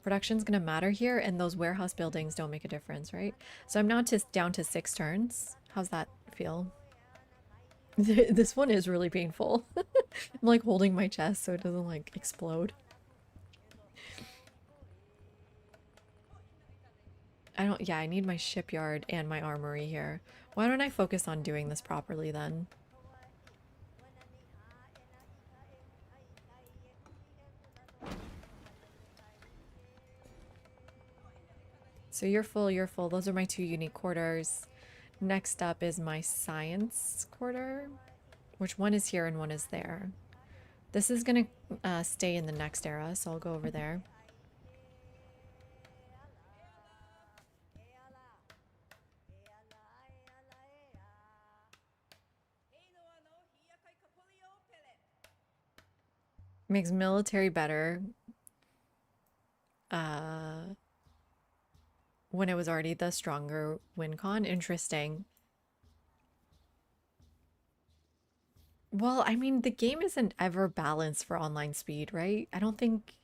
Production's gonna matter here, and those warehouse buildings don't make a difference, right? So I'm now just down to 6 turns. How's that feel? This one is really painful. I'm like holding my chest so it doesn't like explode. Yeah, I need my shipyard and my armory here. Why don't I focus on doing this properly then? So you're full, you're full. Those are my 2 unique quarters. Next up is my science quarter, which one is here and one is there. This is gonna stay in the next era, so I'll go over there. Makes military better. When it was already the stronger win con. Interesting. Well, I mean, the game isn't ever balanced for online speed, right? I don't think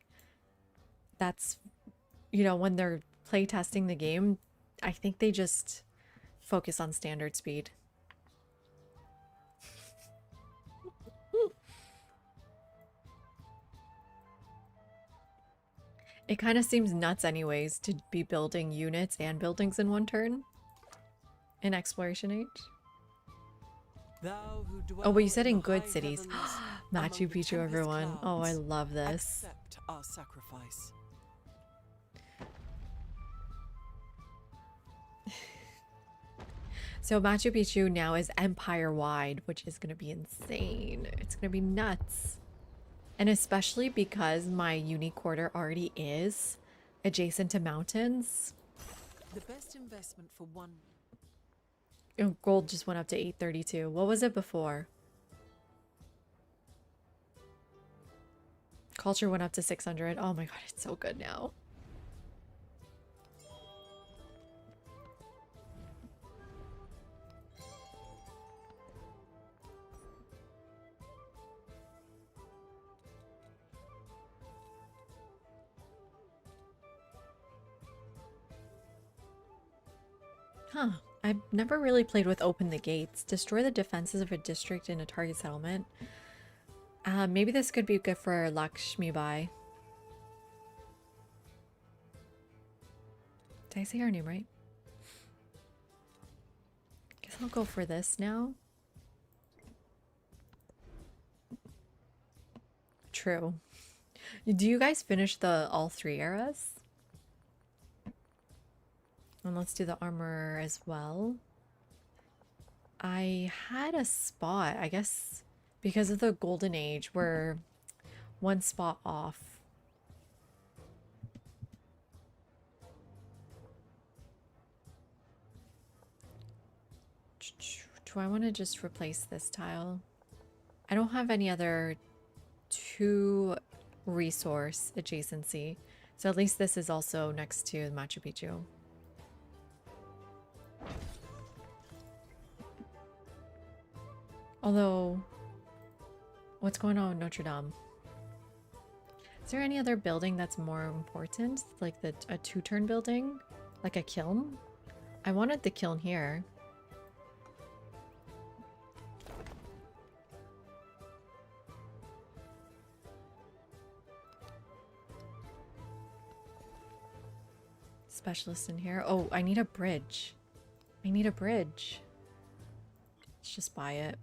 that's, when they're playtesting the game, I think they just focus on standard speed. It kind of seems nuts anyways to be building units and buildings in one turn in Exploration Age. Oh, but you said in good cities. Machu Picchu, everyone. Oh, I love this. Accept our sacrifice. So Machu Picchu now is empire-wide, which is going to be insane. It's going to be nuts. And especially because my unique quarter already is adjacent to mountains. The best investment for one. Oh, gold just went up to 832. What was it before? Culture went up to 600. Oh my god, it's so good now. Huh. I've never really played with Open the Gates. Destroy the defenses of a district in a target settlement. Maybe this could be good for Lakshmi Bai. Did I say her name right? Guess I'll go for this now. True. Do you guys finish all 3 eras? And let's do the armor as well. I had a spot, I guess, because of the Golden Age, we're 1 spot off. Do I want to just replace this tile? I don't have any other 2 resource adjacency, so at least this is also next to Machu Picchu. Although, what's going on with Notre Dame? Is there any other building that's more important? Like a 2-turn building? Like a kiln? I wanted the kiln here. Specialist in here. Oh, I need a bridge. I need a bridge. Let's just buy it.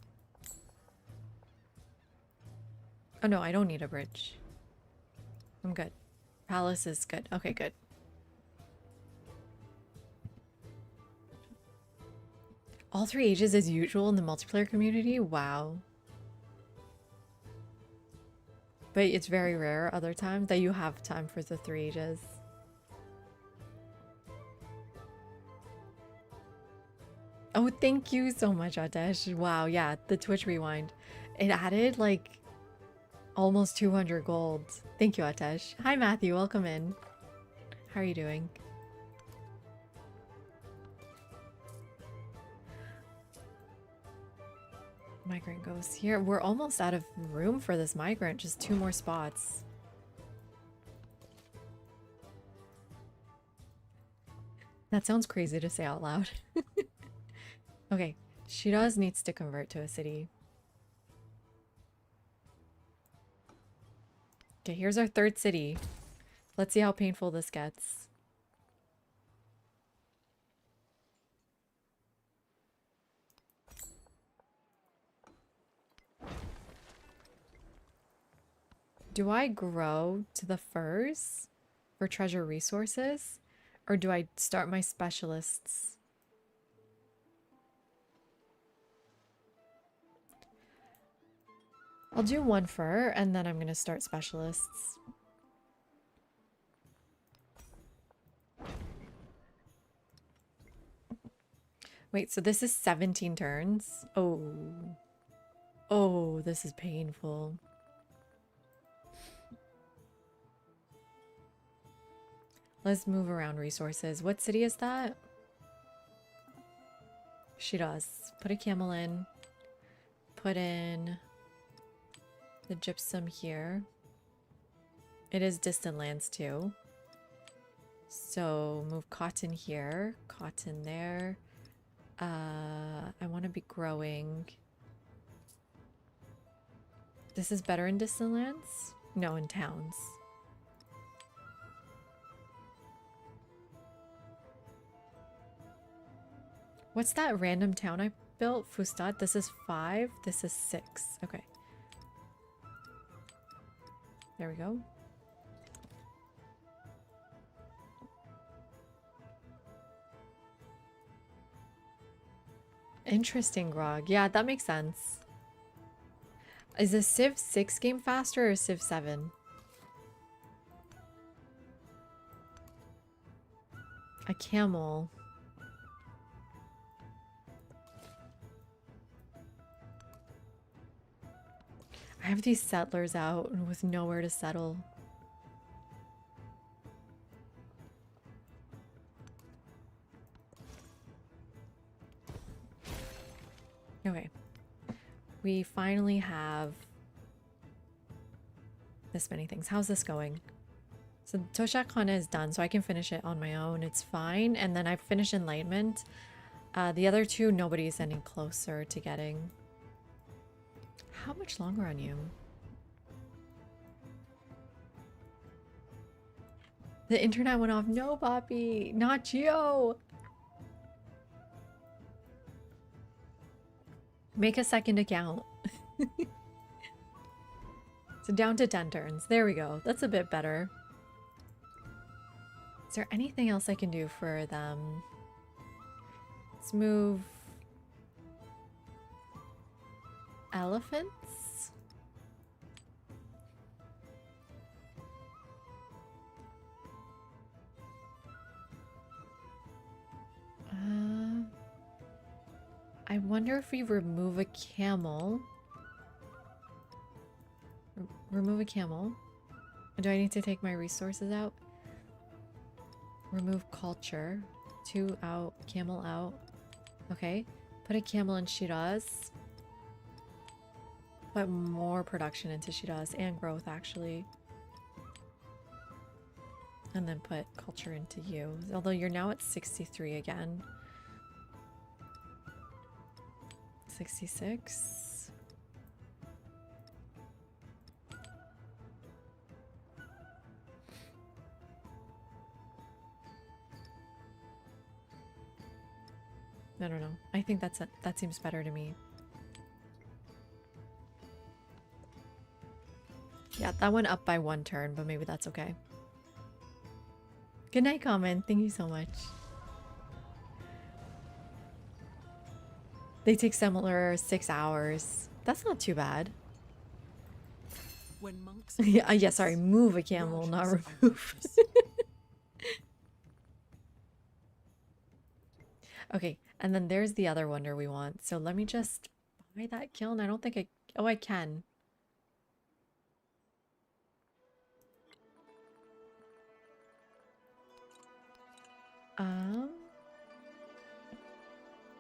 Oh no, I don't need a bridge. I'm good. Palace is good. Okay, good. All 3 ages as usual in the multiplayer community? Wow. But it's very rare other times that you have time for the 3 ages. Oh, thank you so much, Atesh. Wow, yeah, the Twitch rewind. It added like almost 200 gold. Thank you, Atesh. Hi, Matthew. Welcome in. How are you doing? Migrant goes here. We're almost out of room for this migrant. Just 2 more spots. That sounds crazy to say out loud. Okay, Shiraz needs to convert to a city. Okay, here's our 3rd city. Let's see how painful this gets. Do I grow to the furs for treasure resources? Or do I start my specialists? I'll do 1 fur and then I'm going to start specialists. Wait, so this is 17 turns? Oh. Oh, this is painful. Let's move around resources. What city is that? She does. Put a camel in. Put in the gypsum here. It is distant lands too. So move cotton here. Cotton there. I want to be growing. This is better in distant lands? No, in towns. What's that random town I built? Fustad? This is 5. This is 6. Okay. There we go. Interesting, Grog. Yeah, that makes sense. Is the Civ 6 game faster or Civ 7? A camel. I have these settlers out with nowhere to settle. Okay. We finally have this many things. How's this going? So Toshak Khana is done, so I can finish it on my own. It's fine. And then I finish Enlightenment. The other 2, nobody's any closer to getting. How much longer on you? The internet went off. No, Poppy. Not Geo. Make a second account. So down to 10 turns. There we go. That's a bit better. Is there anything else I can do for them? Let's move elephants. I wonder if we remove a camel. Remove a camel. Do I need to take my resources out? Remove culture. 2 out. Camel out. Okay. Put a camel in Shiraz. Put more production into Shiraz and growth, actually. And then put culture into you. Although you're now at 63 again. 66. I don't know. I think that seems better to me. Yeah, that went up by 1 turn, but maybe that's okay. Good night, comment. Thank you so much. They take similar 6 hours. That's not too bad. When monks Yeah, sorry, move a camel, not remove. Okay, and then there's the other wonder we want. So let me just buy that kiln. I don't think I... Oh, I can.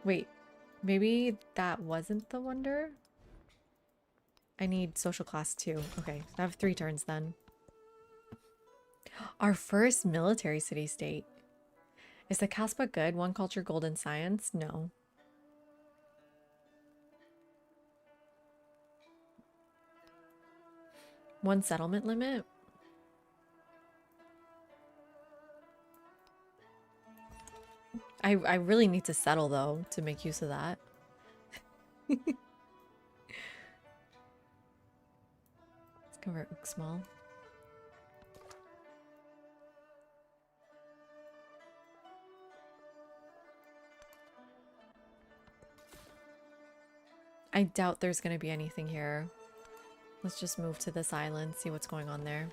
Wait, maybe that wasn't the wonder? I need social class 2. Okay, I have 3 turns then. Our first military city-state. Is the Casbah good? 1 culture, gold, and science? No. One settlement limit? I really need to settle, though, to make use of that. Let's convert Uxmal. I doubt there's going to be anything here. Let's just move to this island, see what's going on there.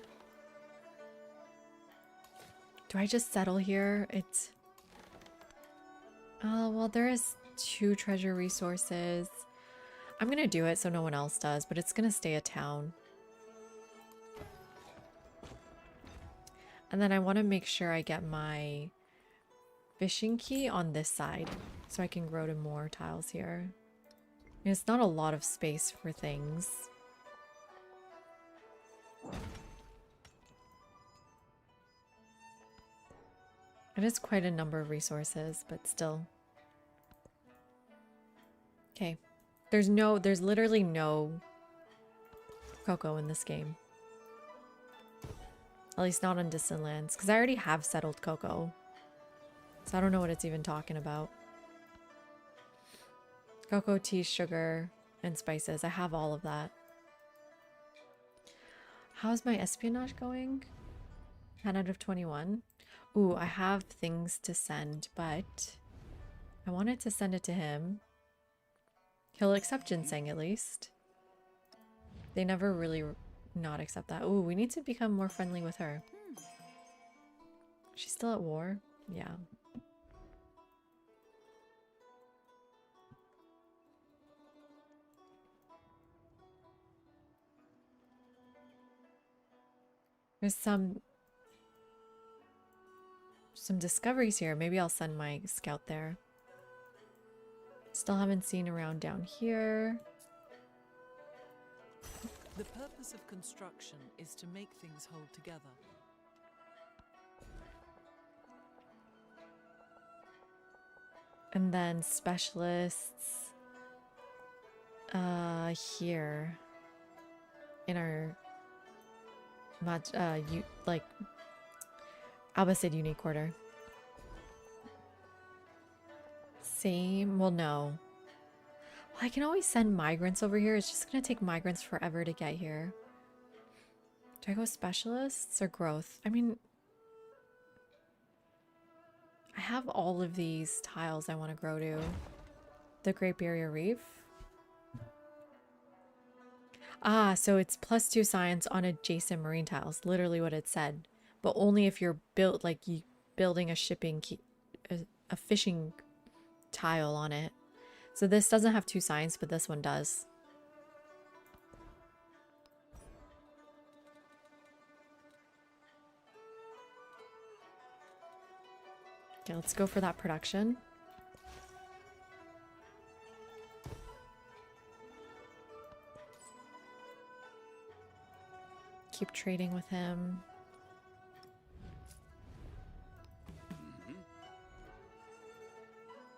Do I just settle here? It's... Oh, well, there is 2 treasure resources. I'm going to do it so no one else does, but it's going to stay a town. And then I want to make sure I get my fishing key on this side so I can grow to more tiles here. And it's not a lot of space for things. It is quite a number of resources, but still. Okay. There's literally no cocoa in this game. At least not on distant lands, because I already have settled cocoa. So I don't know what it's even talking about. Cocoa, tea, sugar, and spices. I have all of that. How's my espionage going? 10 out of 21. Ooh, I have things to send, but I wanted to send it to him. He'll accept ginseng at least. They never really not accept that. Ooh, we need to become more friendly with her. She's still at war? Yeah. There's some discoveries here. Maybe I'll send my scout there. Still haven't seen around down here. The purpose of construction is to make things hold together. And then specialists here in our like Abbasid unique quarter. Same. Well, no. Well, I can always send migrants over here. It's just gonna take migrants forever to get here. Do I go specialists or growth? I mean, I have all of these tiles I want to grow to. The Great Barrier Reef. Ah, so it's +2 science on adjacent marine tiles. Literally what it said. But only if you're building a a fishing tile on it. So this doesn't have 2 science, but this one does. Okay, let's go for that production. Keep trading with him.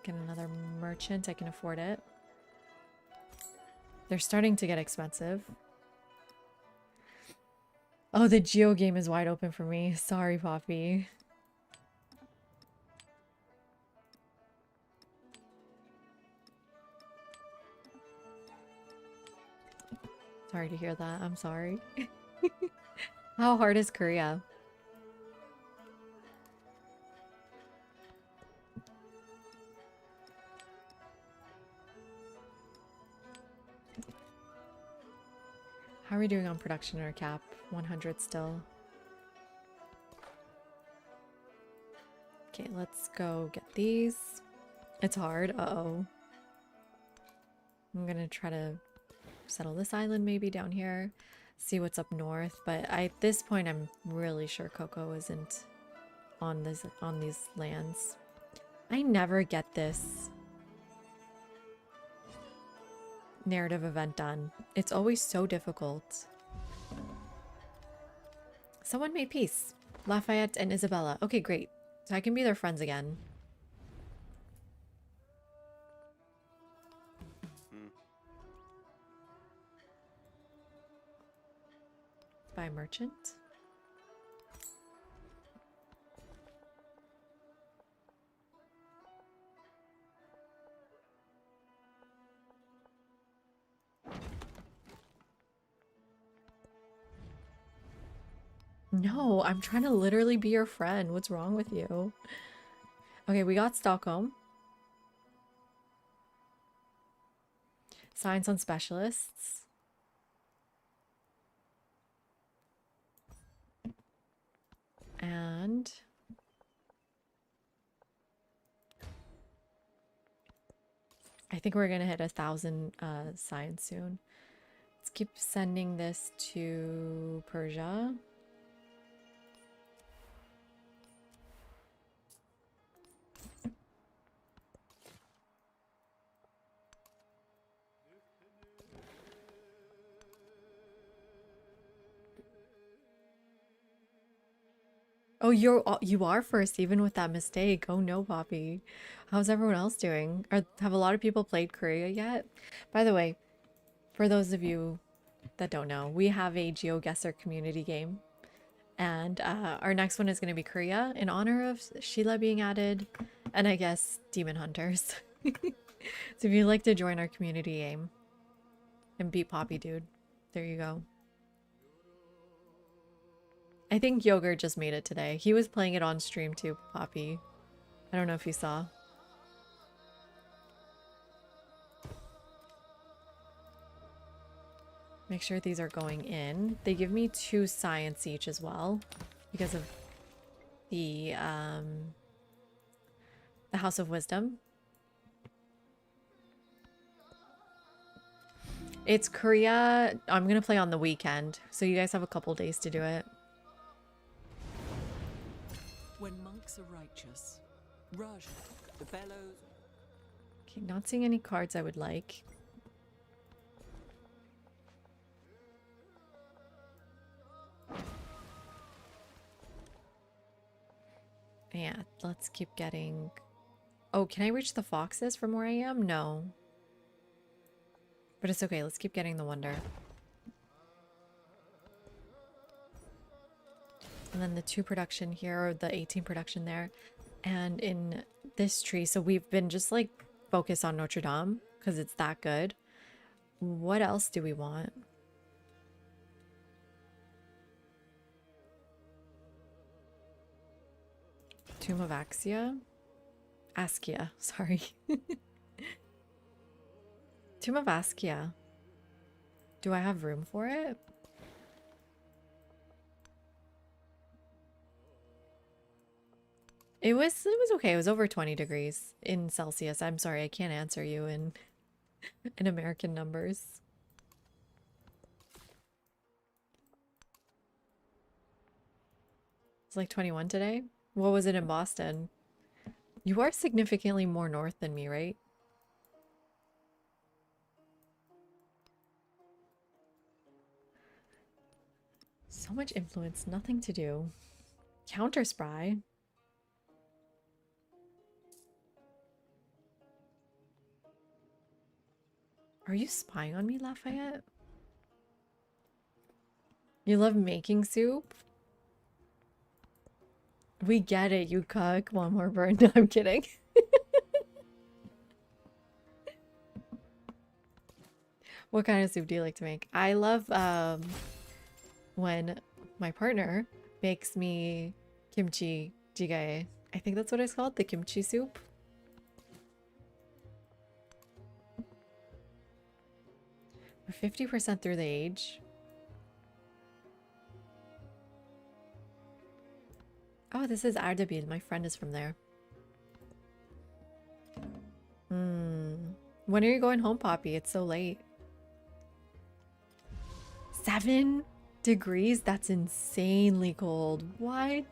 Get another merchant. I can afford it. They're starting to get expensive. Oh, the Geo game is wide open for me. Sorry, Poppy. Sorry to hear that. I'm sorry. How hard is Korea? How are we doing on production or cap? 100 still. Okay, let's go get these. It's hard. Uh-oh. I'm gonna try to settle this island maybe down here. See what's up north. But at this point, I'm really sure cocoa isn't on these lands. I never get this narrative event done. It's always so difficult. Someone made peace. Lafayette and Isabella. Okay, great. So I can be their friends again. By merchant? No, I'm trying to literally be your friend. What's wrong with you? Okay, we got Stockholm. Science on specialists. And I think we're gonna hit 1,000 science soon. Let's keep sending this to Persia. Oh, you are first, even with that mistake. Oh no, Poppy. How's everyone else doing? Have a lot of people played Korea yet? By the way, for those of you that don't know, we have a GeoGuessr community game. And our next one is going to be Korea in honor of Sheila being added, and I guess Demon Hunters. So if you'd like to join our community game and beat Poppy, dude, there you go. I think Yogurt just made it today. He was playing it on stream too, Poppy. I don't know if you saw. Make sure these are going in. They give me 2 science each as well because of the House of Wisdom. It's Korea. I'm gonna play on the weekend, so you guys have a couple days to do it. When monks are righteous, Raj, the bellows. Okay, not seeing any cards I would like. Yeah, let's keep getting... Oh, can I reach the foxes from where I am? No. But it's okay, let's keep getting the wonder. And then the 2 production here, or the 18 production there. And in this tree, so we've been just like focused on Notre Dame because it's that good. What else do we want? Tomb of Axia? Askia, sorry. Tomb of Askia. Do I have room for it? It was okay. It was over 20 degrees in Celsius. I'm sorry, I can't answer you in American numbers. It's like 21 today. What was it in Boston? You are significantly more north than me, right? So much influence, nothing to do. Counter spry. Are you spying on me, Lafayette? You love making soup? We get it, you cook. One more burn. No, I'm kidding. What kind of soup do you like to make? I love when my partner makes me kimchi jjigae. I think that's what it's called, the kimchi soup. We're 50% through the age. Oh, this is Ardabil. My friend is from there. When are you going home, Poppy? It's so late. 7 degrees? That's insanely cold. What?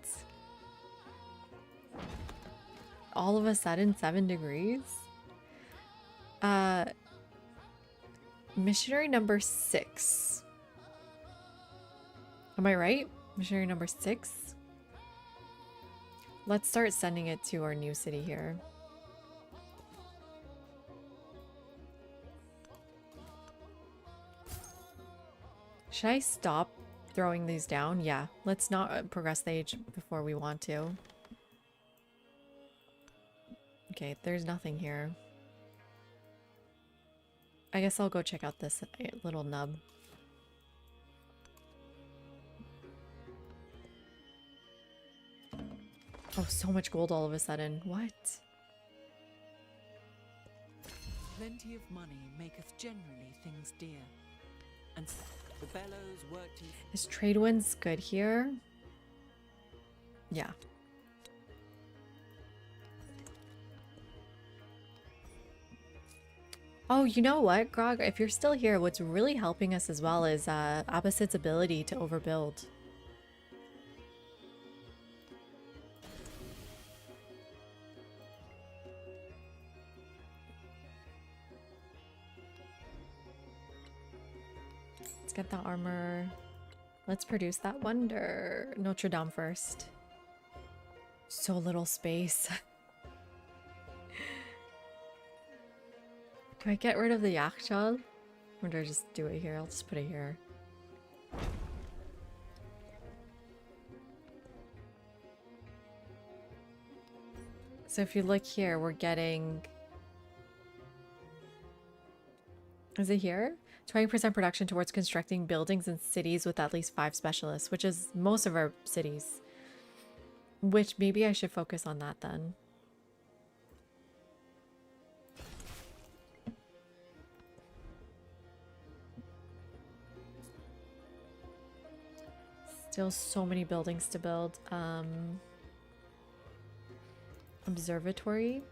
All of a sudden, 7 degrees? Missionary number 6. Am I right? Missionary number 6? Let's start sending it to our new city here. Should I stop throwing these down? Yeah, let's not progress the age before we want to. Okay, there's nothing here. I guess I'll go check out this little nub. Oh, so much gold all of a sudden. What? Plenty of money maketh generally things dear. And the bellows worked in... Is trade winds good here? Yeah. Oh, you know what, Grog? If you're still here, what's really helping us as well is Abbasid's ability to overbuild. Let's get the armor. Let's produce that wonder. Notre Dame first. So little space. Do I get rid of the Yakhchal? Or do I just do it here? I'll just put it here. So if you look here, we're getting... Is it here? 20% production towards constructing buildings and cities with at least 5 specialists, which is most of our cities. Which maybe I should focus on that then. Still so many buildings to build. Observatory.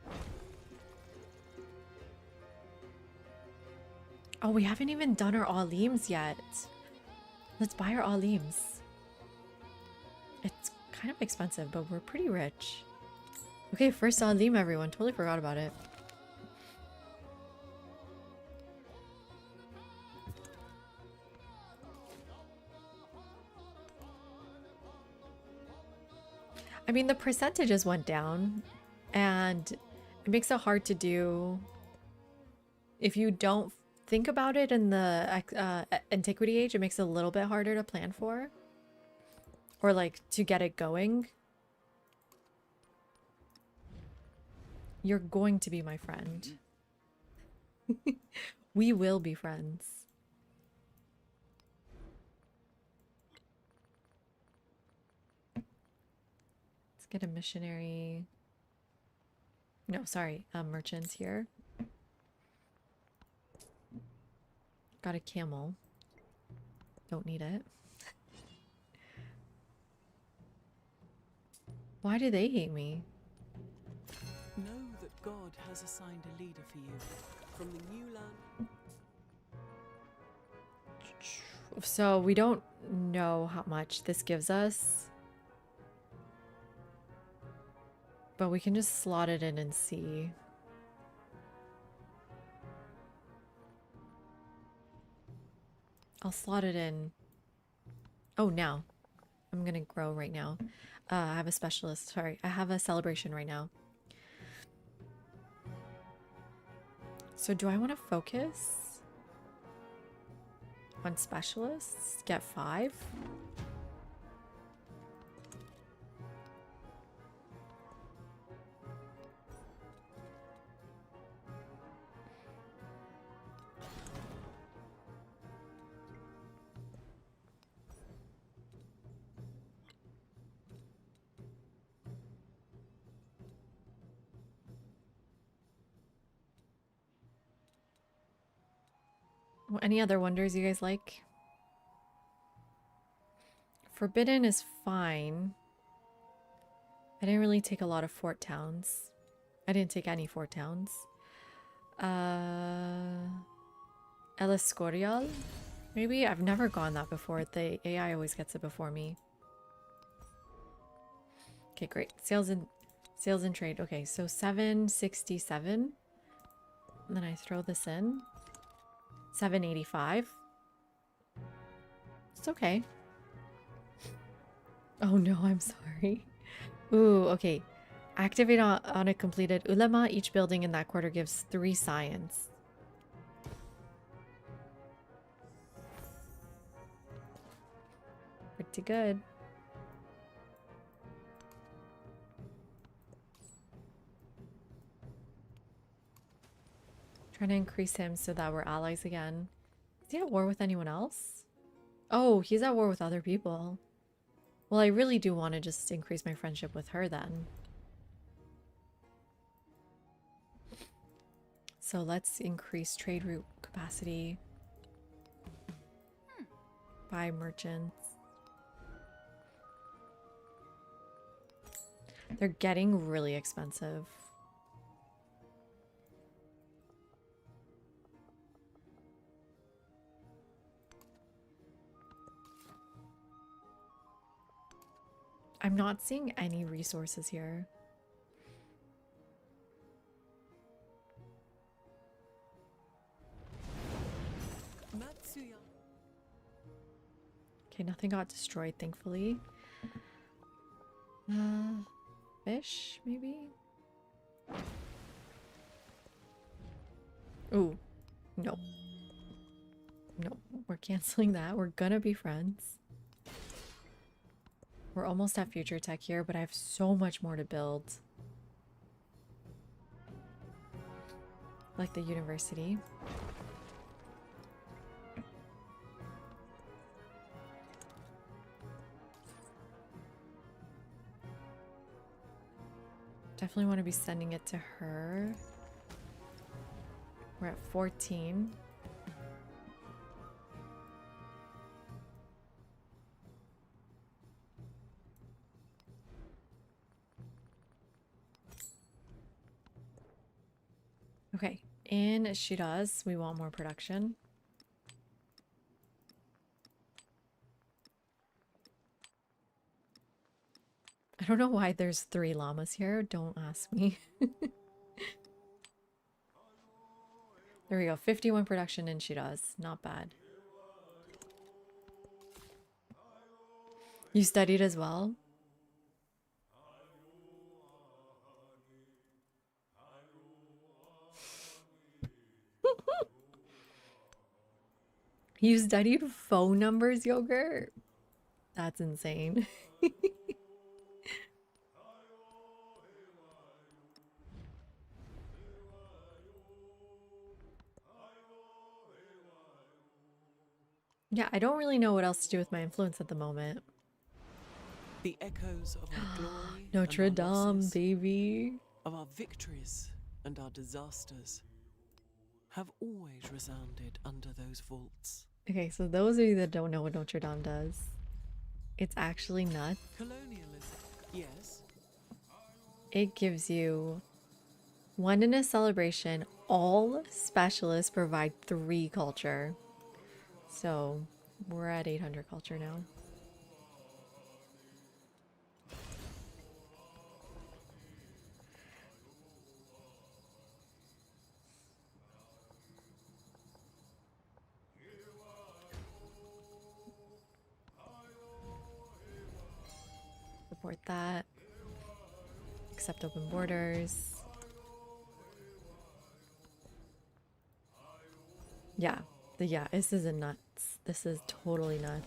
Oh, we haven't even done our Alims yet. Let's buy our Alims. It's kind of expensive, but we're pretty rich. Okay, first Alim, everyone. Totally forgot about it. I mean, the percentages went down, and it makes it hard to do if you don't think about it in the Antiquity age. It makes it a little bit harder to plan for, or like to get it going. You're going to be my friend. We will be friends. Let's get a missionary. No, sorry, merchants here. Got a camel. Don't need it. Why do they hate me? Know that God has assigned a leader for you. From the new land... So we don't know how much this gives us. But we can just slot it in and see. I'll slot it in. Oh, now. I'm gonna grow right now. I have a specialist. Sorry, I have a celebration right now. So do I want to focus on specialists? Get 5? Any other wonders you guys like? Forbidden is fine. I didn't really take a lot of fort towns. I didn't take any fort towns. El Escorial? Maybe? I've never gone that before. The AI always gets it before me. Okay, great. Sales and trade. Okay, so 767. And then I throw this in. 785. It's okay. Oh no, I'm sorry. Ooh, okay. Activate on a completed ulema. Each building in that quarter gives 3 science. Pretty good. Trying to increase him so that we're allies again. Is he at war with anyone else? Oh, he's at war with other people. Well, I really do want to just increase my friendship with her then. So let's increase trade route capacity. Buy merchants. They're getting really expensive. I'm not seeing any resources here. Matsuya. Okay, nothing got destroyed, thankfully. Fish, maybe? Ooh, no. No, we're canceling that. We're gonna be friends. We're almost at future tech here, but I have so much more to build. Like the university. Definitely want to be sending it to her. We're at 14. Okay, in Shiraz, we want more production. I don't know why there's 3 llamas here. Don't ask me. There we go. 51 production in Shiraz. Not bad. You studied as well? You studied phone numbers, Yogurt? That's insane. Yeah, I don't really know what else to do with my influence at the moment. The echoes of our glory, Notre and our Dame, losses, baby. of our victories and our disasters, have always resounded under those vaults. Okay, so those of you that don't know what Notre Dame does, it's actually nuts. Colonialism, yes. It gives you 1 in a celebration. All specialists provide 3 culture. So we're at 800 culture now. Support that. Accept open borders. Yeah. Yeah, this is a nuts. This is totally nuts.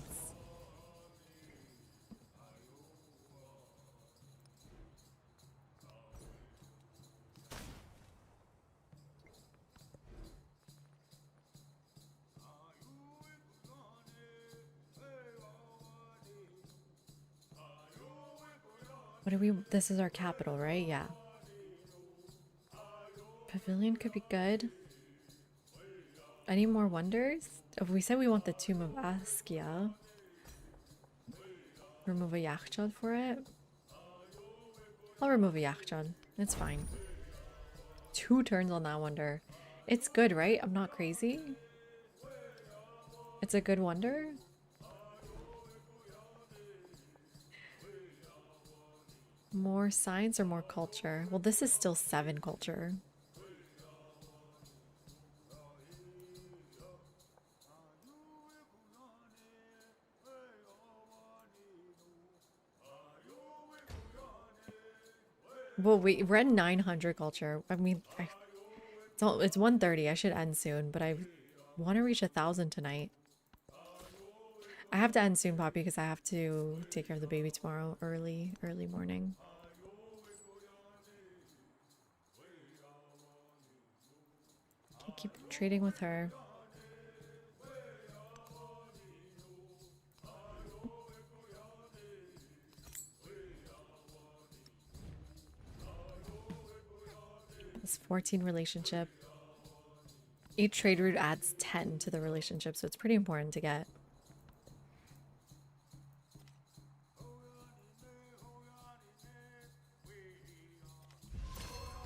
What do we... This is our capital, right? Yeah. Pavilion could be good. Any more wonders? If we said we want the Tomb of Askia. Remove a Yachtjon for it. I'll remove a Yachtjon. It's fine. 2 turns on that wonder. It's good, right? I'm not crazy. It's a good wonder. More science or more culture? Well, this is still 7 culture. Well, we're at 900 culture. I mean, it's 1:30. I should end soon, but I want to reach 1,000 tonight. I have to end soon, Poppy, because I have to take care of the baby tomorrow early morning. Okay, keep trading with her. This 14 relationship. Each trade route adds 10 to the relationship, so it's pretty important to get.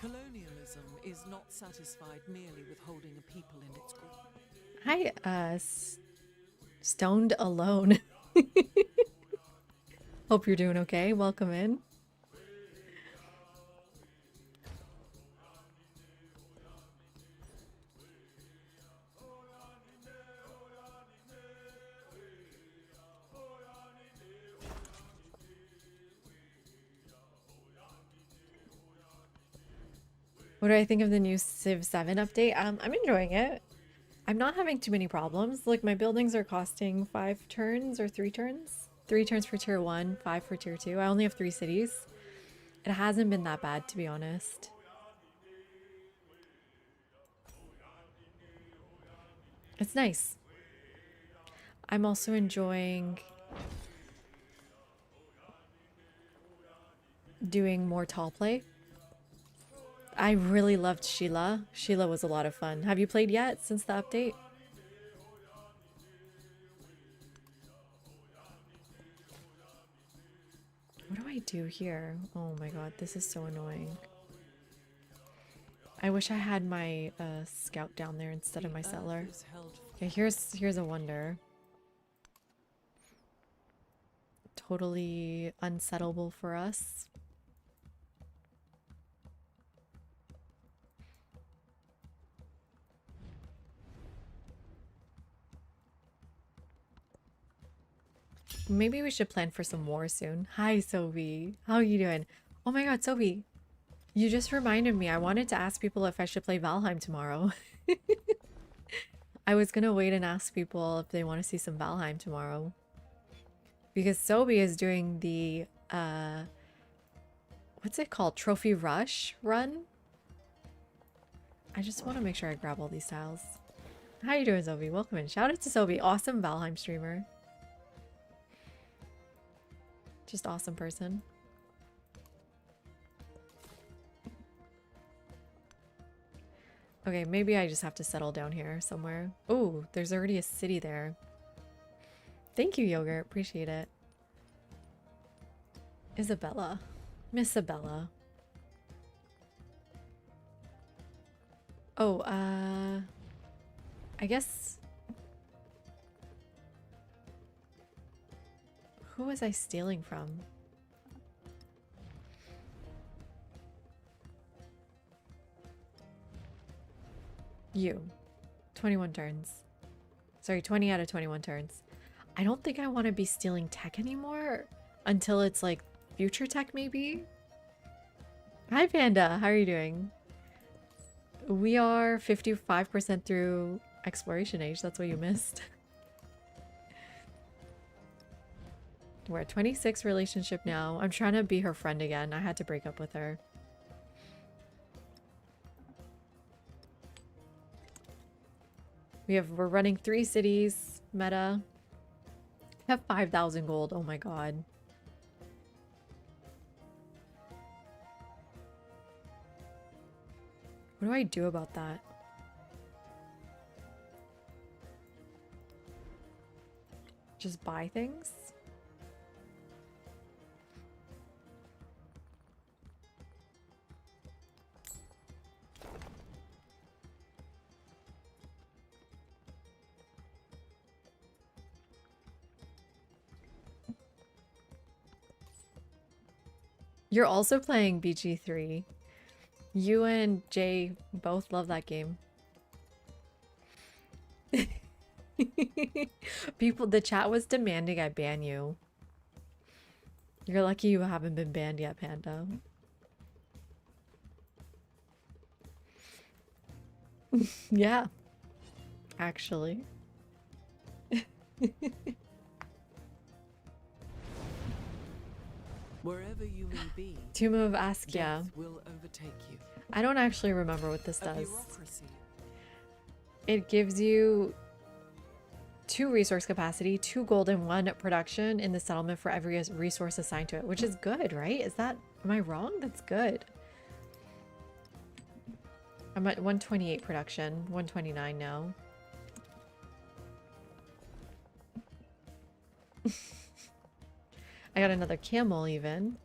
Colonialism is not satisfied merely with holding a people in its grip. Hi, Stoned Alone. Hope you're doing okay. Welcome in. What do I think of the new Civ 7 update? I'm enjoying it. I'm not having too many problems. Like, my buildings are costing 5 turns or 3 turns. 3 turns for tier 1, 5 for tier 2. I only have 3 cities. It hasn't been that bad, to be honest. It's nice. I'm also enjoying doing more tall play. I really loved Sheila. Sheila was a lot of fun. Have you played yet since the update? What do I do here? Oh my god, this is so annoying. I wish I had my scout down there instead of my settler. Okay, here's a wonder. Totally unsettleable for us. Maybe we should plan for some war soon. Hi, Sophie. How are you doing? Oh my god, Sophie. You just reminded me. I wanted to ask people if I should play Valheim tomorrow. I was gonna wait and ask people if they want to see some Valheim tomorrow. Because Sophie is doing the, what's it called? Trophy Rush run? I just want to make sure I grab all these tiles. How you doing, Sophie? Welcome in. Shout out to Sophie. Awesome Valheim streamer. Just awesome person. Okay, maybe I just have to settle down here somewhere. Oh, there's already a city there. Thank you, Yogurt. Appreciate it. Isabella. Miss Isabella. Oh, I guess... Who was I stealing from? You. 21 turns. Sorry, 20 out of 21 turns. I don't think I want to be stealing tech anymore until it's like future tech maybe. Hi Panda, how are you doing? We are 55% through exploration age. That's what you missed. We're at 26 relationship now. I'm trying to be her friend again. I had to break up with her. We're running 3 cities meta. I have 5,000 gold. Oh my god. What do I do about that? Just buy things? You're also playing BG3. You and Jay both love that game. People, the chat was demanding I ban you. You're lucky you haven't been banned yet, Panda. Yeah, actually. Wherever you may be, Tomb of Askia. death will overtake you. I don't actually remember what this A does. bureaucracy. It gives you 2 resource capacity, 2 gold, and 1 production in the settlement for every resource assigned to it, which is good, right? Is that, am I wrong? That's good. I'm at 128 production, 129 now. I got another camel even.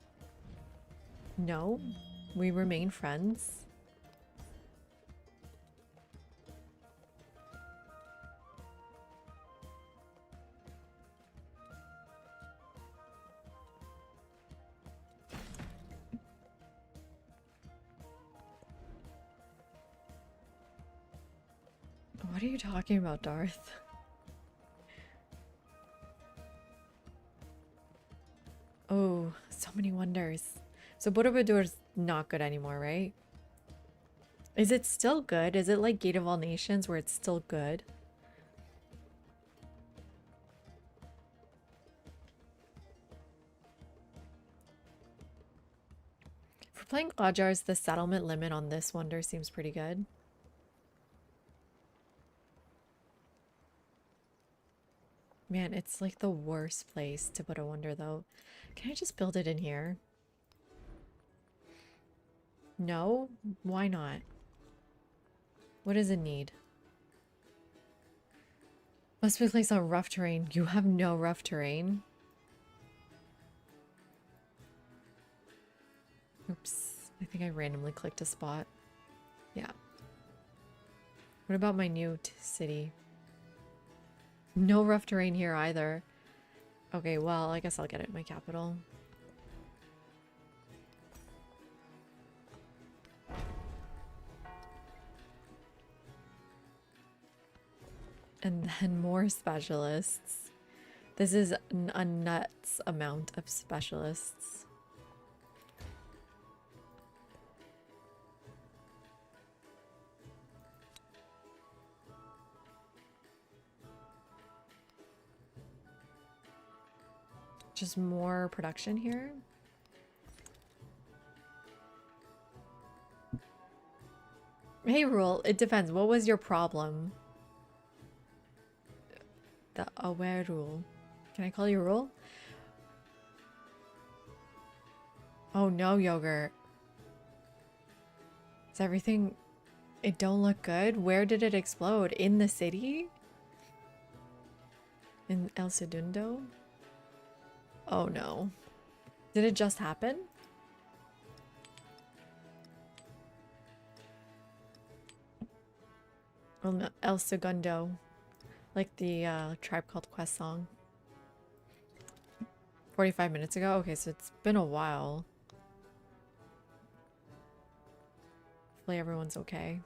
No, we remain friends. What are you talking about, Darth? Oh, so many wonders. So Borobador's not good anymore, right? Is it still good? Is it like Gate of All Nations where it's still good? For playing Qajars, the settlement limit on this wonder seems pretty good. Man, it's like the worst place to put a wonder though. Can I just build it in here? No? Why not? What does it need? Must be placed on rough terrain. You have no rough terrain. Oops. I think I randomly clicked a spot. Yeah. What about my new city? No rough terrain here either. Okay, well, I guess I'll get it in my capital. And then more specialists. This is a nuts amount of specialists. Just more production here. Hey, Rule, it depends. What was your problem? The aware rule. Can I call you Rule? Oh no, Yogurt. Is everything... It don't look good? Where did it explode? In the city? In El Segundo? Oh no. Did it just happen? Oh no, El Segundo. Like the Tribe Called Quest song. 45 minutes ago? Okay, so it's been a while. Hopefully everyone's okay.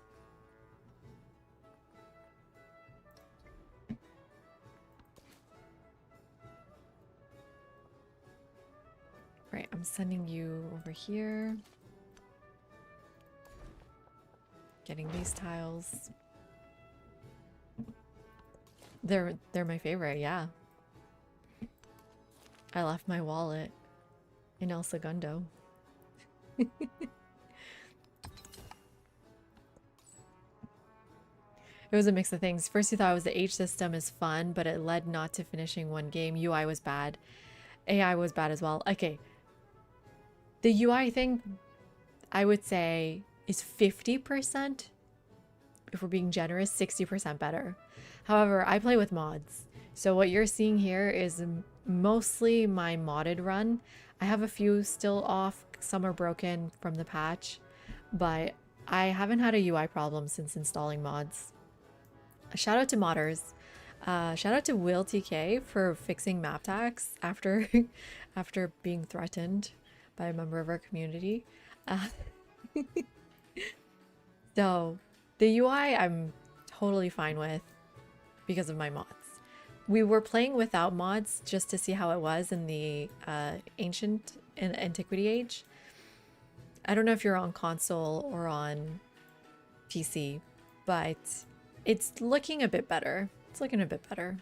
Right, I'm sending you over here. Getting these tiles. They're my favorite, yeah. I left my wallet in El Segundo. It was a mix of things. First you thought it was the H system is fun, but it led not to finishing one game. UI was bad. AI was bad as well. Okay. The UI thing, I would say, is 50%. If we're being generous, 60% better. However, I play with mods. So what you're seeing here is mostly my modded run. I have a few still off, some are broken from the patch, but I haven't had a UI problem since installing mods. Shout out to modders. Shout out to Will TK for fixing map tax after after being threatened by a member of our community. Uh, so the UI I'm totally fine with because of my mods. We were playing without mods just to see how it was in the ancient and antiquity age. I don't know if you're on console or on PC, but it's looking a bit better. It's looking a bit better.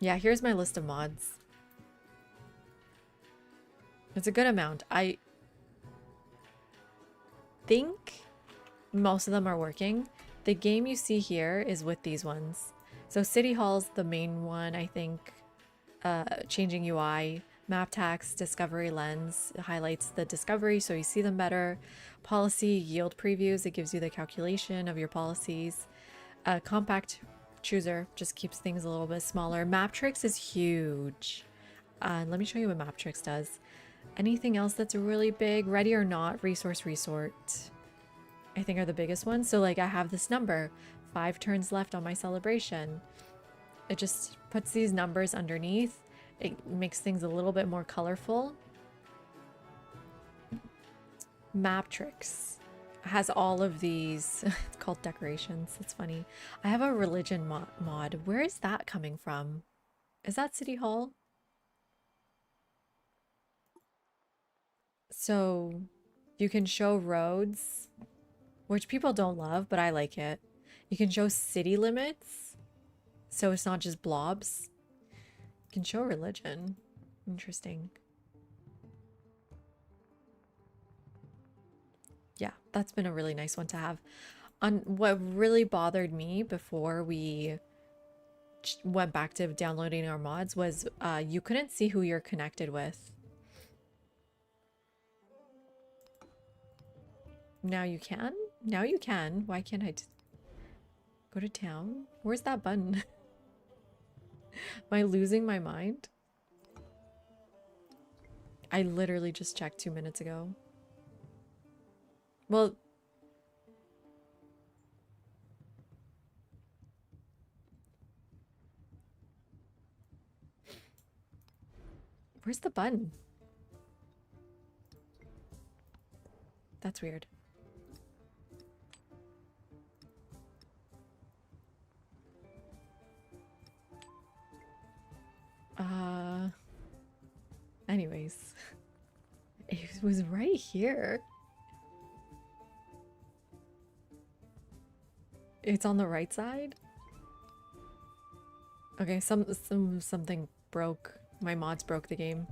Yeah, here's my list of mods. It's a good amount. I think most of them are working. The game you see here is with these ones. So City Hall's the main one, I think. Changing UI, map tax, discovery lens highlights the discovery so you see them better. Policy yield previews, it gives you the calculation of your policies. Compact chooser just keeps things a little bit smaller. Map tricks is huge. Let me show you what map tricks does. Anything else that's really big? Ready or not, resource resort, I think are the biggest ones. So like I have this number, 5 turns left on my celebration. It just puts these numbers underneath. It makes things a little bit more colorful. Map tricks has all of these. It's called decorations. It's funny. I have a religion mod. Where is that coming from? Is that City Hall? So you can show roads, which people don't love, but I like it. You can show city limits, so it's not just blobs. You can show religion. Interesting. Yeah, that's been a really nice one to have. What really bothered me before we went back to downloading our mods was you couldn't see who you're connected with. Now you can? Now you can. Why can't I go to town? Where's that button? Am I losing my mind? I literally just checked 2 minutes ago. Well, where's the button? That's weird. Anyways, it was right here. It's on the right side. Okay, something broke. My mods broke the game.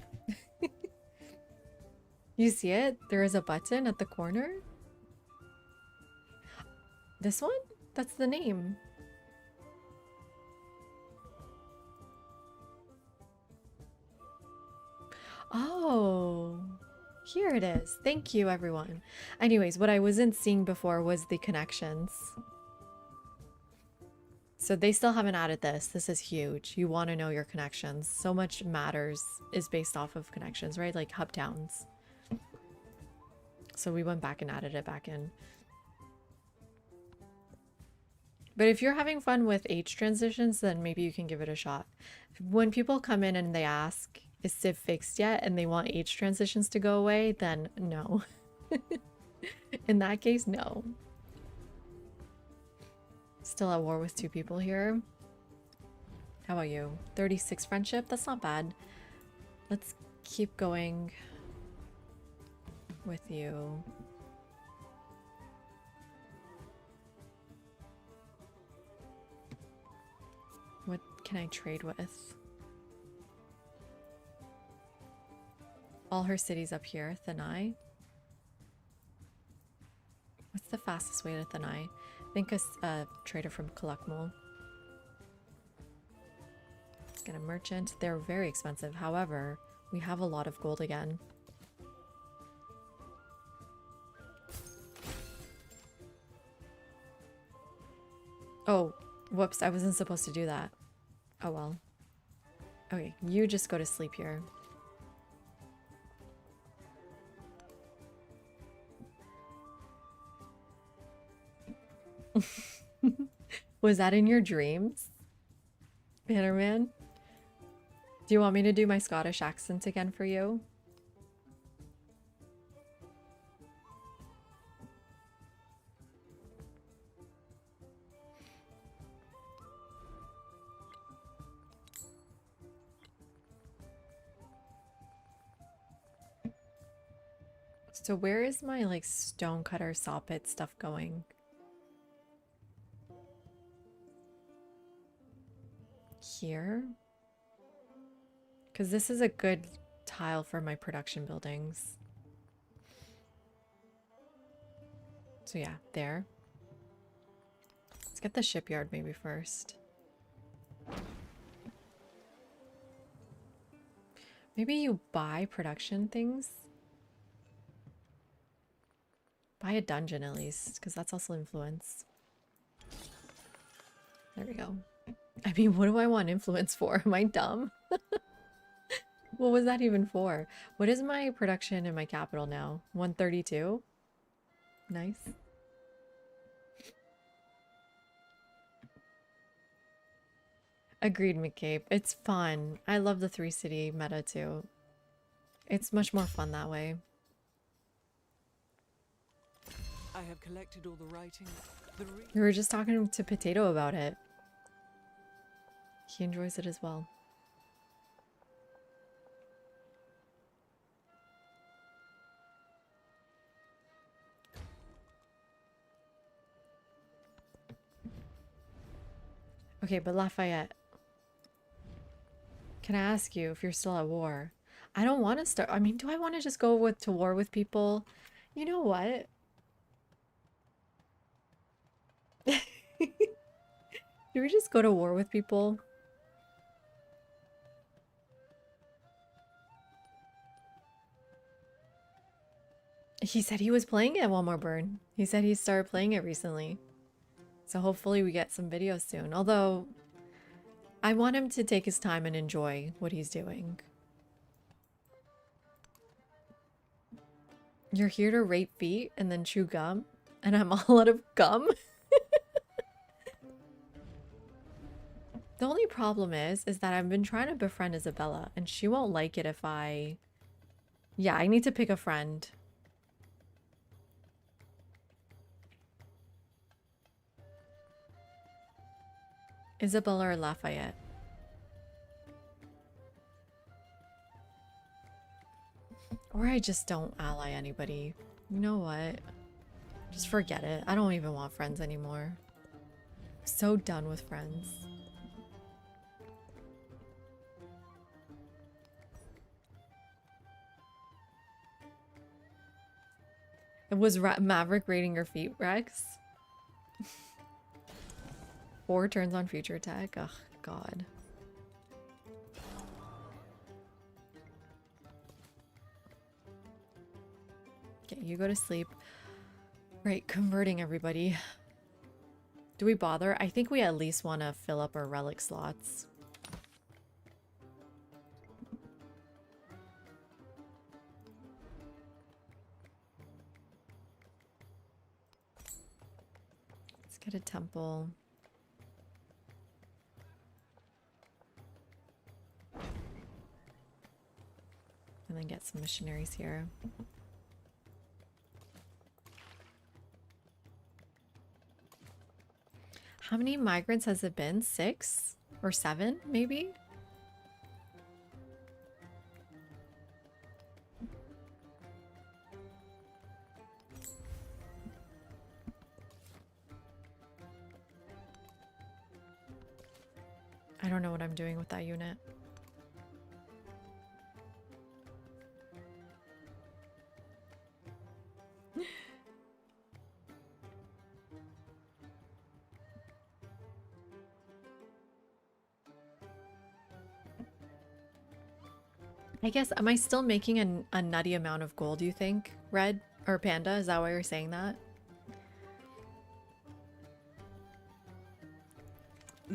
You see it? There is a button at the corner. This one? That's the name. Oh, here it is. Thank you, everyone. Anyways, what I wasn't seeing before was the connections. So they still haven't added this. This is huge. You want to know your connections. So much matters is based off of connections, right? Like hub towns. So we went back and added it back in. But if you're having fun with H transitions, then maybe you can give it a shot. When people come in and they ask, is Civ fixed yet? And they want H transitions to go away, then no. In that case, no. Still at war with 2 people here. How about you? 36 friendship? That's not bad. Let's keep going with you. What can I trade with? All her cities up here. Thanai. What's the fastest way to Thanai? I think a trader from Kalakmul. Get a merchant. They're very expensive. However, we have a lot of gold again. Oh, whoops. I wasn't supposed to do that. Oh well. Okay, you just go to sleep here. Was that in your dreams, Bannerman? Do you want me to do my Scottish accent again for you? So where is my like stonecutter saw pit stuff going? Here? Because this is a good tile for my production buildings. So yeah, there. Let's get the shipyard maybe first. Maybe you buy production things? Buy a dungeon at least, because that's also influence. There we go. I mean, what do I want influence for? Am I dumb? What was that even for? What is my production in my capital now? 132? Nice. Agreed, McCabe. It's fun. I love the 3-city meta too. It's much more fun that way. I have collected all the writing. We were just talking to Potato about it. He enjoys it as well. Okay, but Lafayette, can I ask you if you're still at war? I don't want to start. I mean, do I want to just go to war with people? You know what? Do we just go to war with people? He said he was playing it one more burn. He said he started playing it recently. So hopefully we get some videos soon. Although, I want him to take his time and enjoy what he's doing. You're here to rape feet and then chew gum? And I'm all out of gum? The only problem is that I've been trying to befriend Isabella and she won't like it if I... Yeah, I need to pick a friend. Isabella or Lafayette? Or I just don't ally anybody. You know what? Just forget it. I don't even want friends anymore. I'm so done with friends. Was Maverick raiding your feet, Rex? 4 turns on future attack? Ugh, God. Okay, you go to sleep. Right, converting everybody. Do we bother? I think we at least want to fill up our relic slots. Let's get a temple. And then get some missionaries here. How many migrants has it been? 6 or 7, maybe? I don't know what I'm doing with that unit. I guess, am I still making a nutty amount of gold, you think? Red? Or Panda? Is that why you're saying that?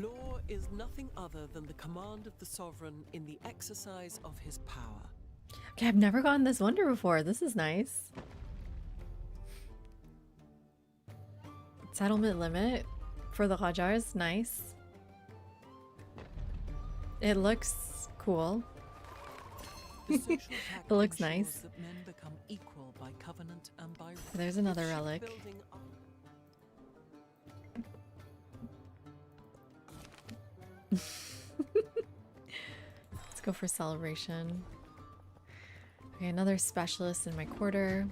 Law is nothing other than the command of the sovereign in the exercise of his power. Okay, I've never gotten this wonder before. This is nice. Settlement limit for the Qajars, nice. It looks cool. The social pact It looks ensures nice. that men become equal by covenant and by right. There's another With relic. shipbuilding up- Let's go for celebration. Okay, another specialist in my quarter.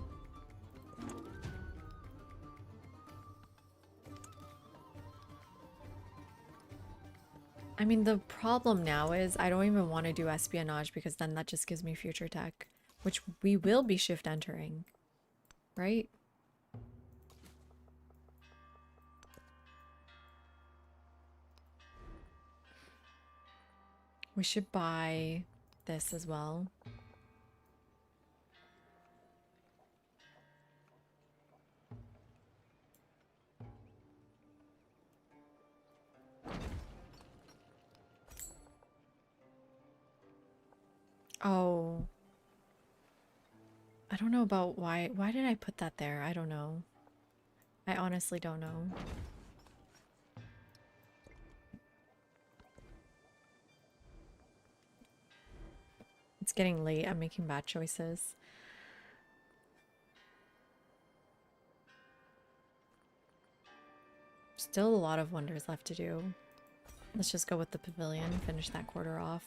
I mean, the problem now is I don't even want to do espionage because then that just gives me future tech, which we will be shift entering, right? We should buy this as well. Oh. I don't know about why did I put that there? I don't know. I honestly don't know. It's getting late. I'm making bad choices. Still a lot of wonders left to do. Let's just go with the pavilion, finish that quarter off.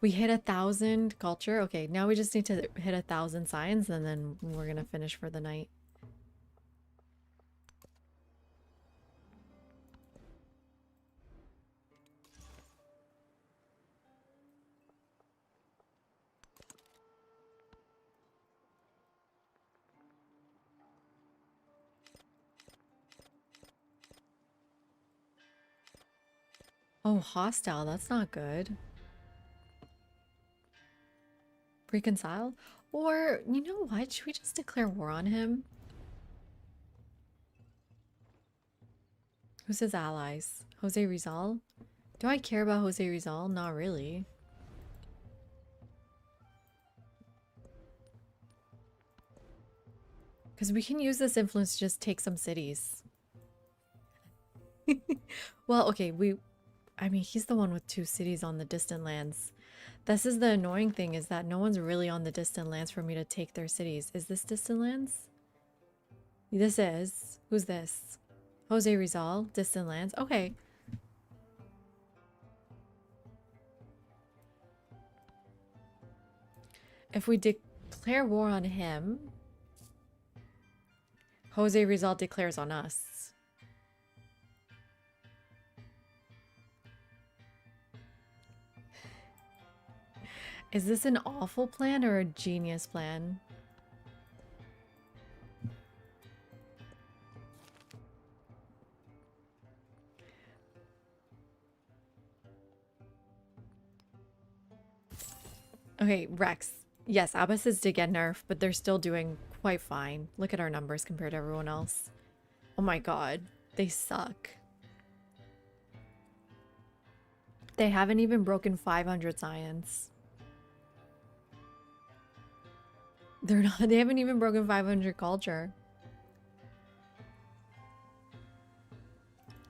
We hit 1,000 culture. Okay, now we just need to hit 1,000 science and then we're gonna finish for the night. Oh, hostile. That's not good. Reconcile? Or, you know what? Should we just declare war on him? Who's his allies? Jose Rizal? Do I care about Jose Rizal? Not really. Because we can use this influence to just take some cities. Well, okay, I mean, he's the one with 2 cities on the distant lands. This is the annoying thing, is that no one's really on the distant lands for me to take their cities. Is this distant lands? This is. Who's this? Jose Rizal, distant lands. Okay. If we declare war on him, Jose Rizal declares on us. Is this an awful plan or a genius plan? Okay, Rex. Yes, Abbasids did get nerfed, but they're still doing quite fine. Look at our numbers compared to everyone else. Oh my god, they suck. They haven't even broken 500 science. They haven't even broken 500 culture.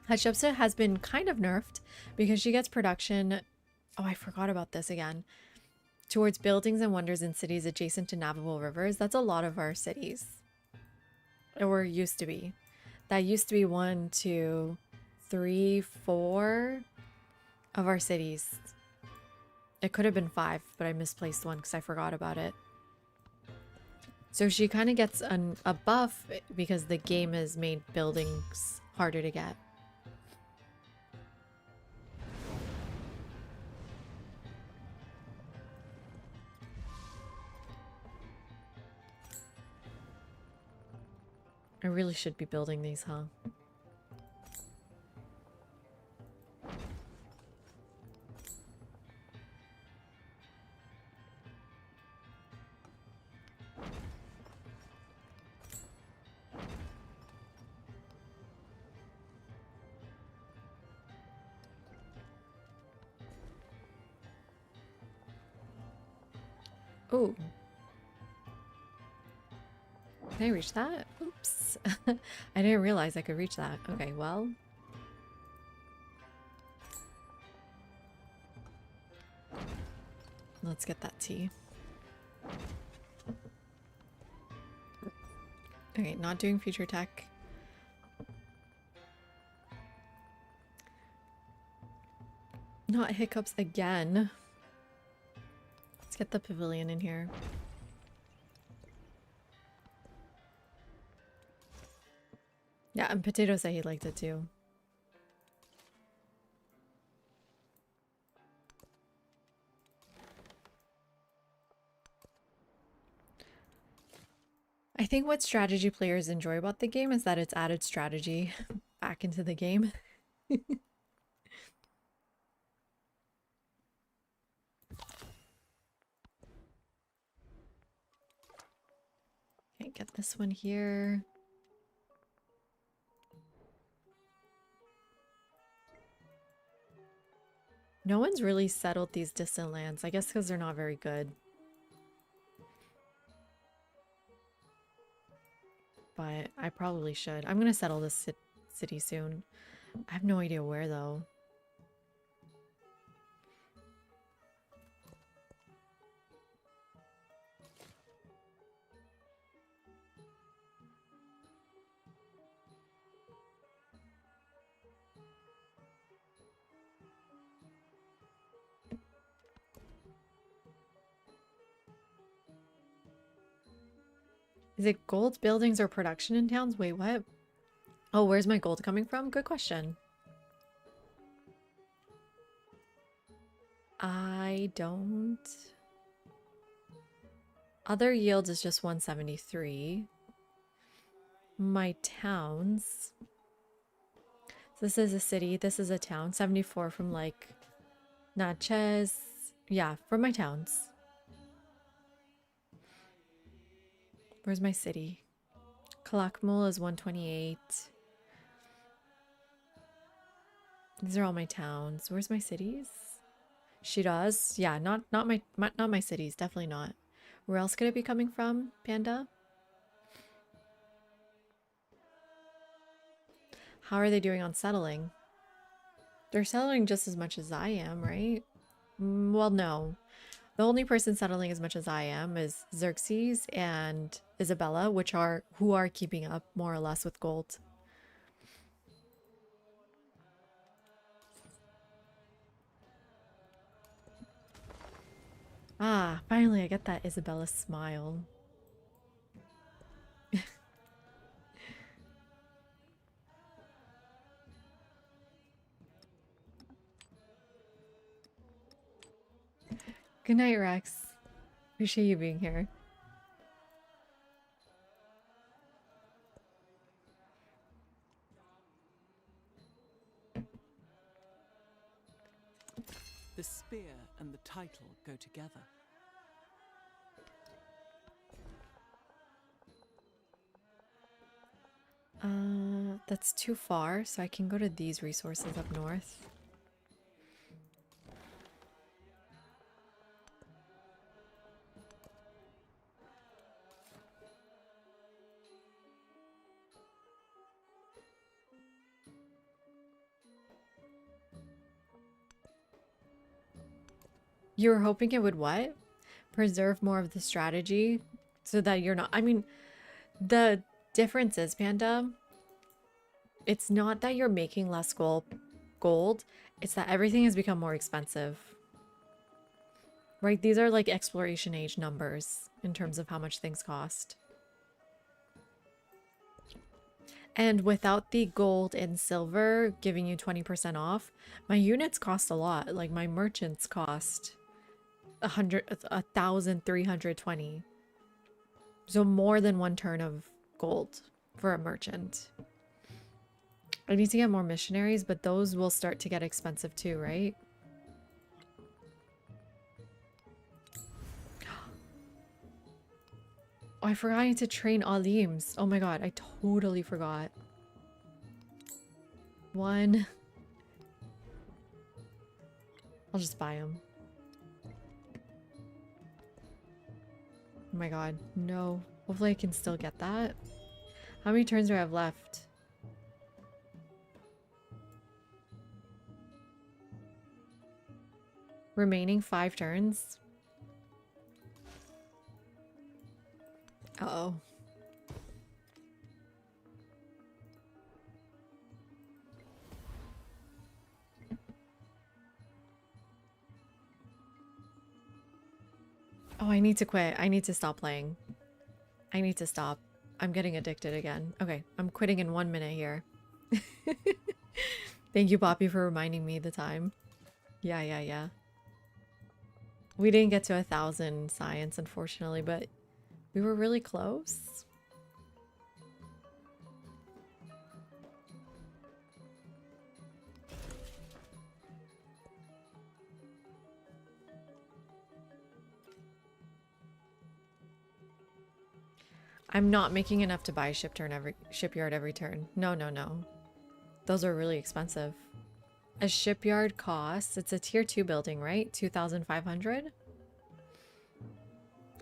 Hatshepsut has been kind of nerfed because she gets production. Oh, I forgot about this again. Towards buildings and wonders in cities adjacent to navigable rivers. That's a lot of our cities. Or used to be. That used to be 1, 2, 3, 4 of our cities. It could have been 5, but I misplaced one because I forgot about it. So she kind of gets a buff because the game has made buildings harder to get. I really should be building these, huh? Oh. Can I reach that? Oops. I didn't realize I could reach that. Okay, well. Let's get that tea. Okay, not doing future tech. Not hiccups again. Let's get the pavilion in here. Yeah, and Potato said he liked it too. I think what strategy players enjoy about the game is that it's added strategy back into the game. Okay, get this one here. No one's really settled these distant lands. I guess because they're not very good. But I probably should. I'm gonna settle this city soon. I have no idea where though. Is it gold buildings or production in towns? Wait, what? Oh, where's my gold coming from? Good question. I don't... Other yields is just 173. My towns... This is a city. This is a town. 74 from like... Natchez. Yeah, from my towns. Where's my city? Calakmul is 128. These are all my towns. Where's my cities? Shiraz. Yeah, not my cities. Definitely not. Where else could it be coming from, Panda? How are they doing on settling? They're settling just as much as I am, right? Well, no. The only person settling as much as I am is Xerxes and Isabella, who are keeping up more or less with gold. Ah, finally I get that Isabella smile. Good night, Rex. Appreciate you being here. The spear and the title go together. That's too far, so I can go to these resources up north. You were hoping it would what? Preserve more of the strategy so that you're not... I mean, the difference is, Panda, it's not that you're making less gold, it's that everything has become more expensive. Right? These are like exploration age numbers in terms of how much things cost. And without the gold and silver giving you 20% off, my units cost a lot. Like my merchants cost 1,320. So more than 1 turn of gold for a merchant. I need to get more missionaries, but those will start to get expensive too, right? Oh, I forgot I need to train Alims. Oh my god, I totally forgot. 1. I'll just buy them. my god, no. Hopefully I can still get that. How many turns do I have left? Remaining 5 turns. Uh-oh. Oh, I need to quit. I need to stop playing. I need to stop. I'm getting addicted again. Okay, I'm quitting in 1 minute here. Thank you, Poppy, for reminding me the time. Yeah. We didn't get to 1,000 science, unfortunately, but we were really close. I'm not making enough to buy a shipyard every turn. No. Those are really expensive. A shipyard costs, it's a tier 2 building, right? 2,500?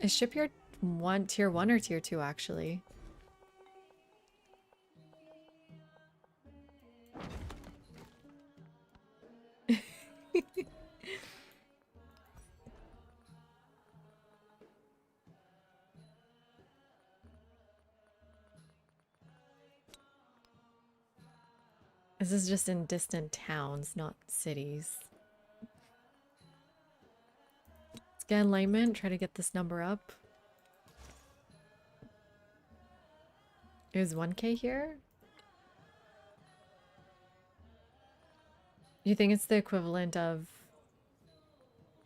Is shipyard tier 1 or tier 2 actually? This is just in distant towns, not cities. Let's get enlightenment, try to get this number up. Is 1k here? You think it's the equivalent of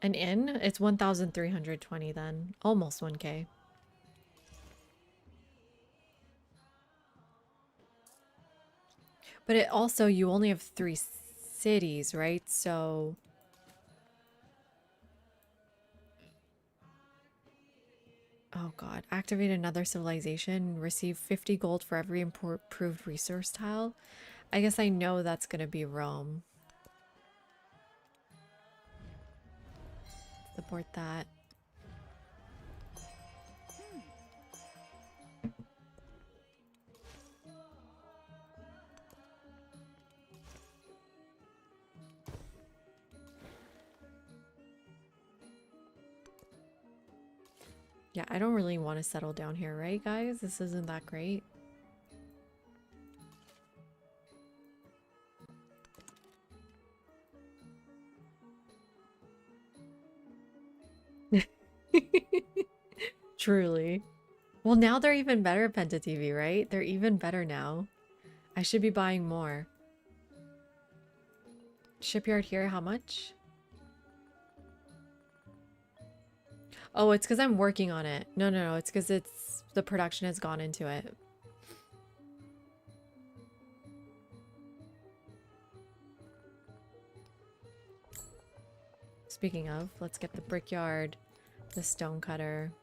an inn? It's 1,320 then. Almost 1k. But it also, you only have 3 cities, right? So... Oh god. Activate another civilization. Receive 50 gold for every improved resource tile. I guess I know that's gonna be Rome. Support that. Yeah, I don't really want to settle down here, right, guys? This isn't that great. Truly. Well, now they're even better, Penta TV, right? They're even better now. I should be buying more. Shipyard here, how much? Oh, it's because I'm working on it. No. It's because the production has gone into it. Speaking of, let's get the brickyard, the stone cutter.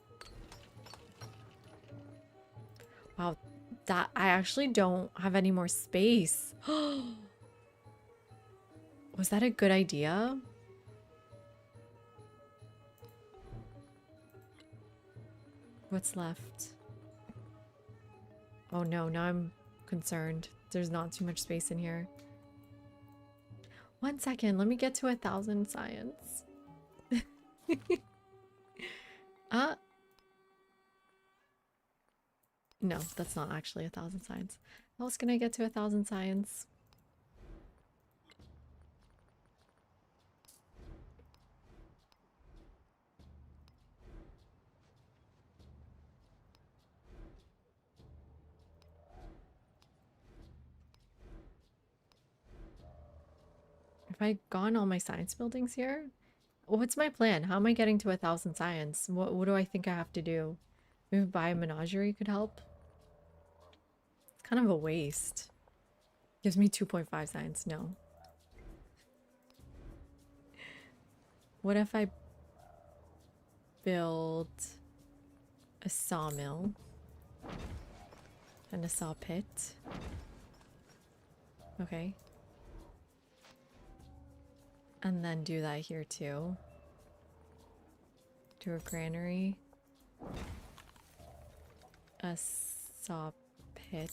Wow, that I actually don't have any more space. Was that a good idea? What's left? Oh no, now I'm concerned. There's not too much space in here. 1 second, let me get to 1,000 science. No, that's not actually 1,000 science. How else can I get to 1,000 science? Have I gone all my science buildings here? What's my plan? How am I getting to 1,000 science? What do I think I have to do? Maybe buy a menagerie could help? It's kind of a waste. Gives me 2.5 science. No. What if I build a sawmill and a saw pit? Okay. And then do that here too. Do a granary. A saw pit.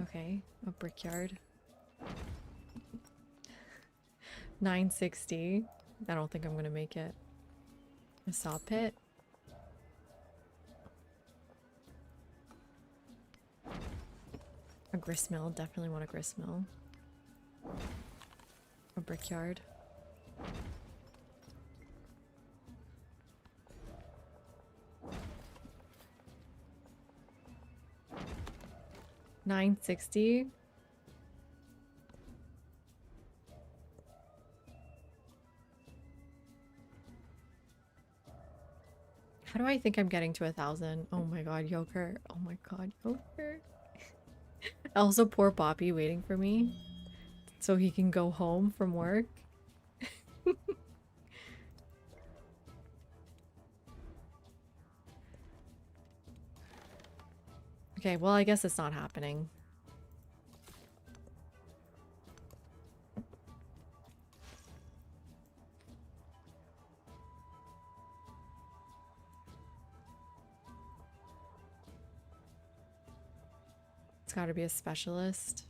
Okay, a brickyard. 960. I don't think I'm gonna make it. A saw pit. A gristmill. Definitely want a gristmill. A brickyard. $960. How do I think I'm getting to 1,000? Oh my god, yogurt. Oh my god, yogurt. Also, poor Poppy waiting for me so he can go home from work. Okay, well, I guess it's not happening. It's got to be a specialist.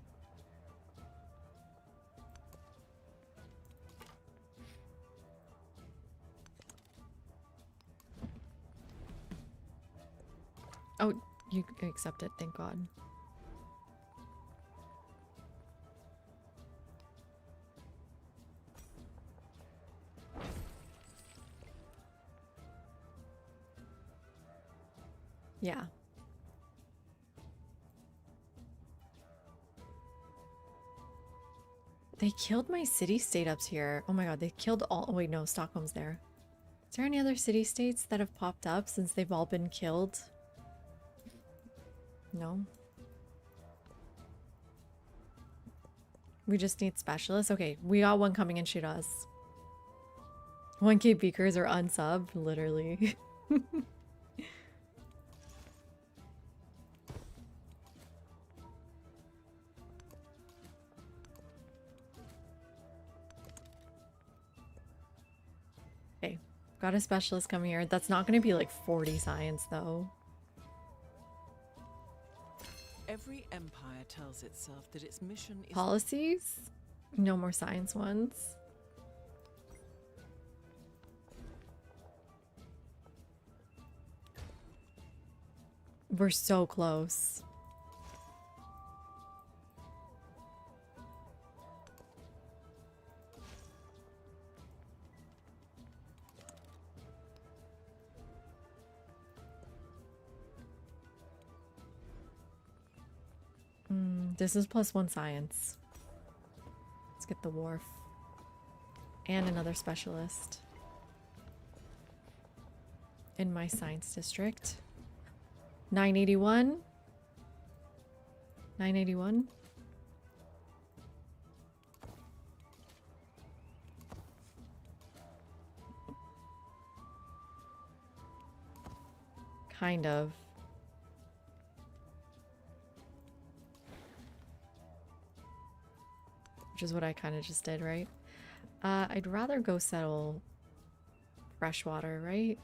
Oh, you accept it, thank God. Yeah. They killed my city-state up here. Oh my god, they killed all- oh, wait, no, Stockholm's there. Is there any other city-states that have popped up since they've all been killed? No. We just need specialists? Okay, we got one coming and shoot us. 1K beakers are unsubbed, literally. Okay, got a specialist coming here. That's not going to be like 40 science though. Every empire tells itself that its mission is Policies? No more science ones. We're so close. This is +1 science. Let's get the wharf. And another specialist. In my science district. 981. 981. Kind of. Which is what I kind of just did, right? I'd rather go settle freshwater, right?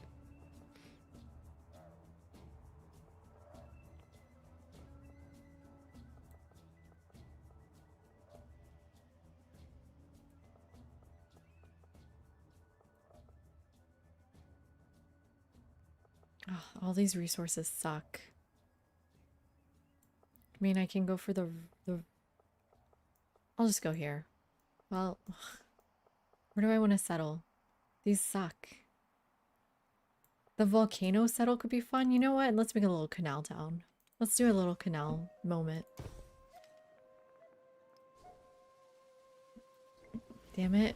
Oh, all these resources suck. I mean, I can go for the I'll just go here. Well, where do I want to settle? These suck. The volcano settle could be fun. You know what? Let's make a little canal town. Let's do a little canal moment. Damn it.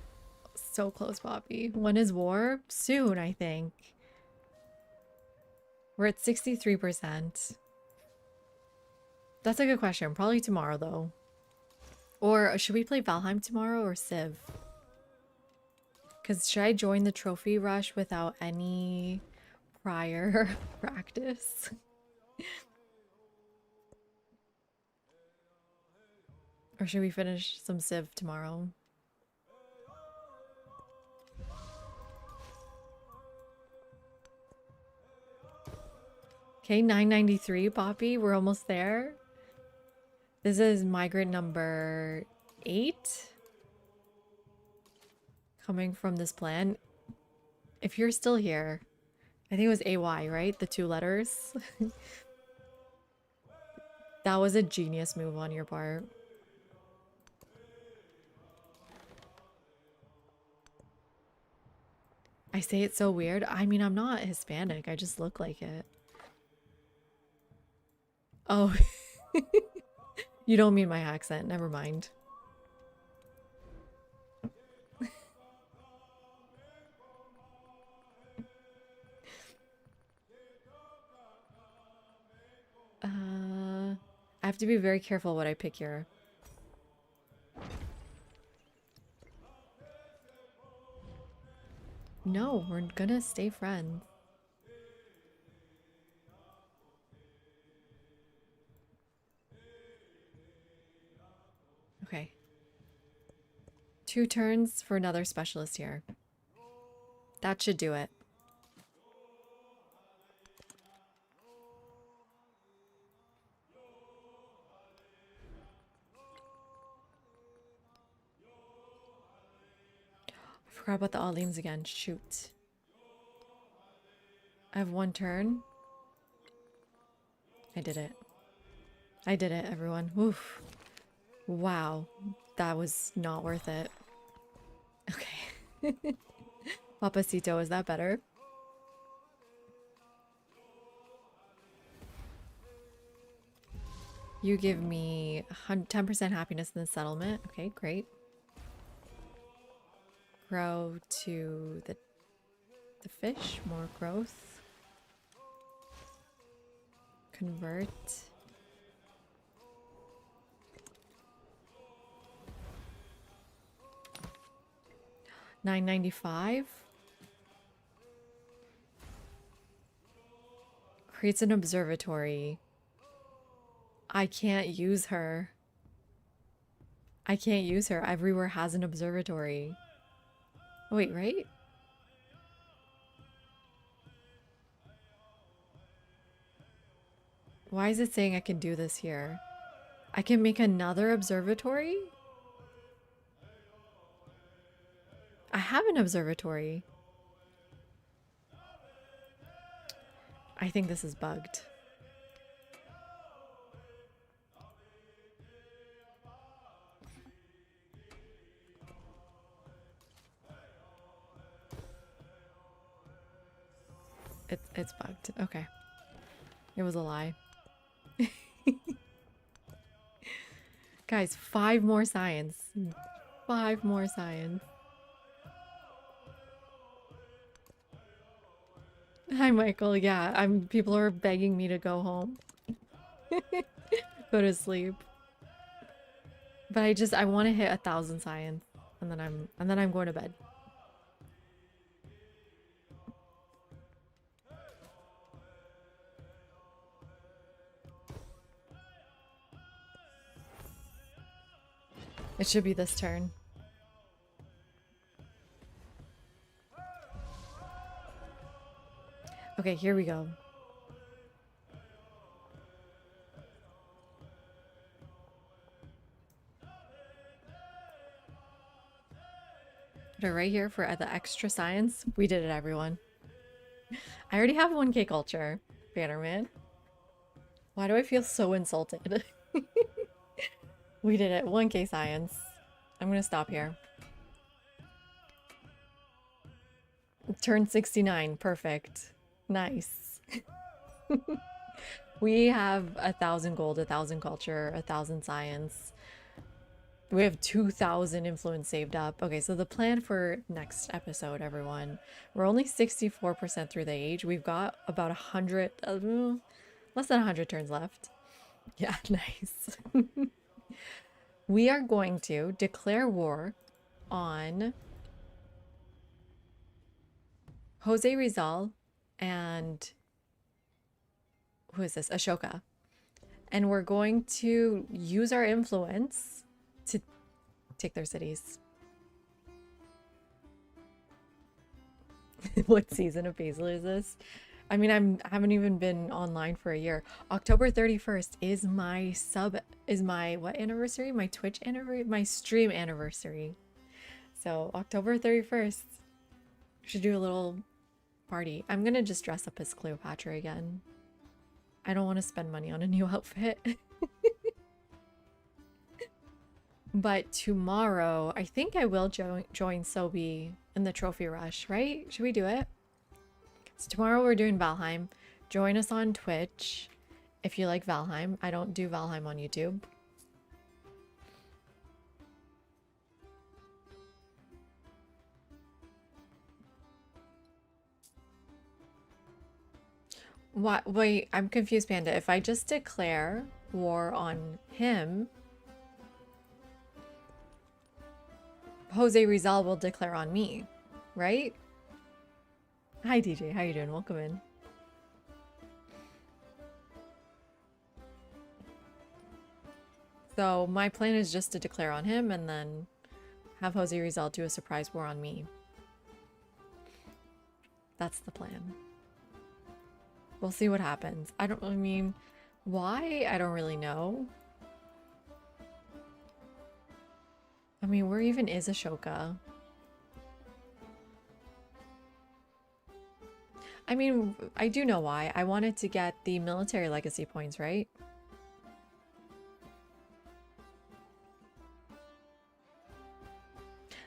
So close, Poppy. When is war? Soon, I think. We're at 63%. That's a good question. Probably tomorrow, though. Or should we play Valheim tomorrow or Civ? Because should I join the trophy rush without any prior practice? Or should we finish some Civ tomorrow? Okay, 993, Poppy. We're almost there. This is migrant number 8. Coming from this plan. If you're still here, I think it was AY, right? The 2 letters. That was a genius move on your part. I say it so weird. I mean, I'm not Hispanic. I just look like it. Oh. You don't mean my accent. Never mind. I have to be very careful what I pick here. No, we're gonna stay friends. Okay. 2 turns for another specialist here. That should do it. I forgot about the Alims again. Shoot. I have 1 turn. I did it. I did it, everyone. Oof. Wow. That was not worth it. Okay. Papacito, is that better? You give me 10% happiness in the settlement. Okay, great. Grow to the fish. More growth. Convert. $9.95. Creates an observatory. I can't use her. I can't use her. Everywhere has an observatory. Oh, wait, right? Why is it saying I can do this here? I can make another observatory? I have an observatory. I think this is bugged. It's bugged. Okay. It was a lie. Guys, 5 more science. 5 more science. Hi, Michael. Yeah, people are begging me to go home. Go to sleep. But I want to hit 1,000 science and then I'm going to bed. It should be this turn. Okay, here we go. Put it right here for the extra science. We did it, everyone. I already have 1K culture, Bannerman. Why do I feel so insulted? We did it. 1K science. I'm gonna stop here. Turn 69. Perfect. Nice. We have 1,000 gold, 1,000 culture, 1,000 science. We have 2,000 influence saved up. Okay, so the plan for next episode, everyone. We're only 64% through the age. We've got about 100, less than 100 turns left. Yeah, nice. We are going to declare war on Jose Rizal and who is this? Ashoka. And we're going to use our influence to take their cities. What season of Basil is this? I mean, I haven't even been online for a year. October 31st is my what anniversary? My Twitch anniversary, my stream anniversary. So October 31st, should do a little party. I'm gonna just dress up as Cleopatra again. I don't want to spend money on a new outfit. But tomorrow, I think I will join Sobi in the trophy rush, right? Should we do it? So tomorrow we're doing Valheim. Join us on Twitch if you like Valheim. I don't do Valheim on YouTube. What? Wait, I'm confused, Panda. If I just declare war on him, Jose Rizal will declare on me, right? Hi, DJ. How you doing? Welcome in. So my plan is just to declare on him and then have Jose Rizal do a surprise war on me. That's the plan. We'll see what happens. I mean, why? I don't really know. I mean, where even is Ashoka? I mean, I do know why. I wanted to get the military legacy points, right?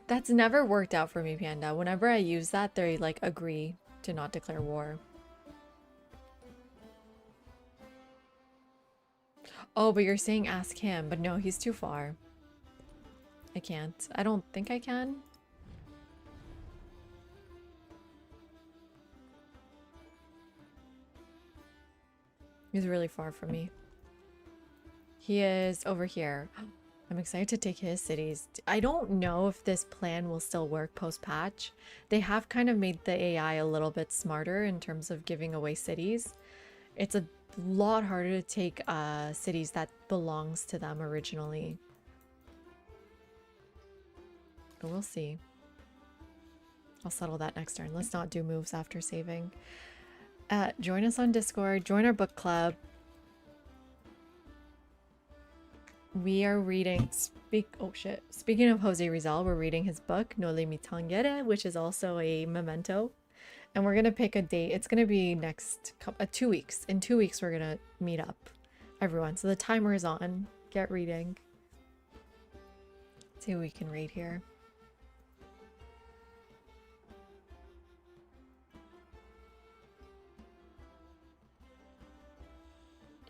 That's never worked out for me, Panda. Whenever I use that, they like agree to not declare war. Oh, but you're saying ask him, but no, he's too far. I can't. I don't think I can. He's really far from me. He is over here. I'm excited to take his cities. I don't know if this plan will still work post-patch. They have kind of made the AI a little bit smarter in terms of giving away cities. It's a lot harder to take cities that belongs to them originally. But we'll see. I'll settle that next turn. Let's not do moves after saving. Join us on Discord. Join our book club. We are reading... Oh shit. Speaking of Jose Rizal, we're reading his book, No Le Mitangere, which is also a memento. And we're going to pick a date. It's going to be next 2 weeks. In 2 weeks, we're going to meet up, everyone. So the timer is on. Get reading. Let's see what we can read here.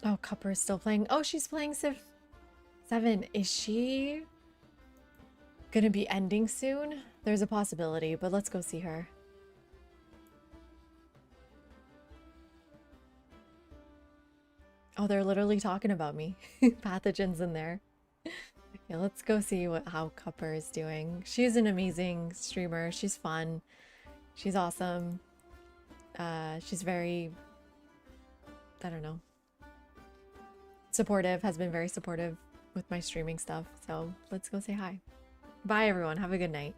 Oh, Cupper is still playing. Oh, she's playing Civ 7. Is she going to be ending soon? There's a possibility, but let's go see her. Oh, they're literally talking about me. Pathogens in there. Okay, let's go see how Cupper is doing. She's an amazing streamer. She's fun. She's awesome. She's very, I don't know, supportive, has been very supportive with my streaming stuff. So let's go say hi. Bye, everyone. Have a good night.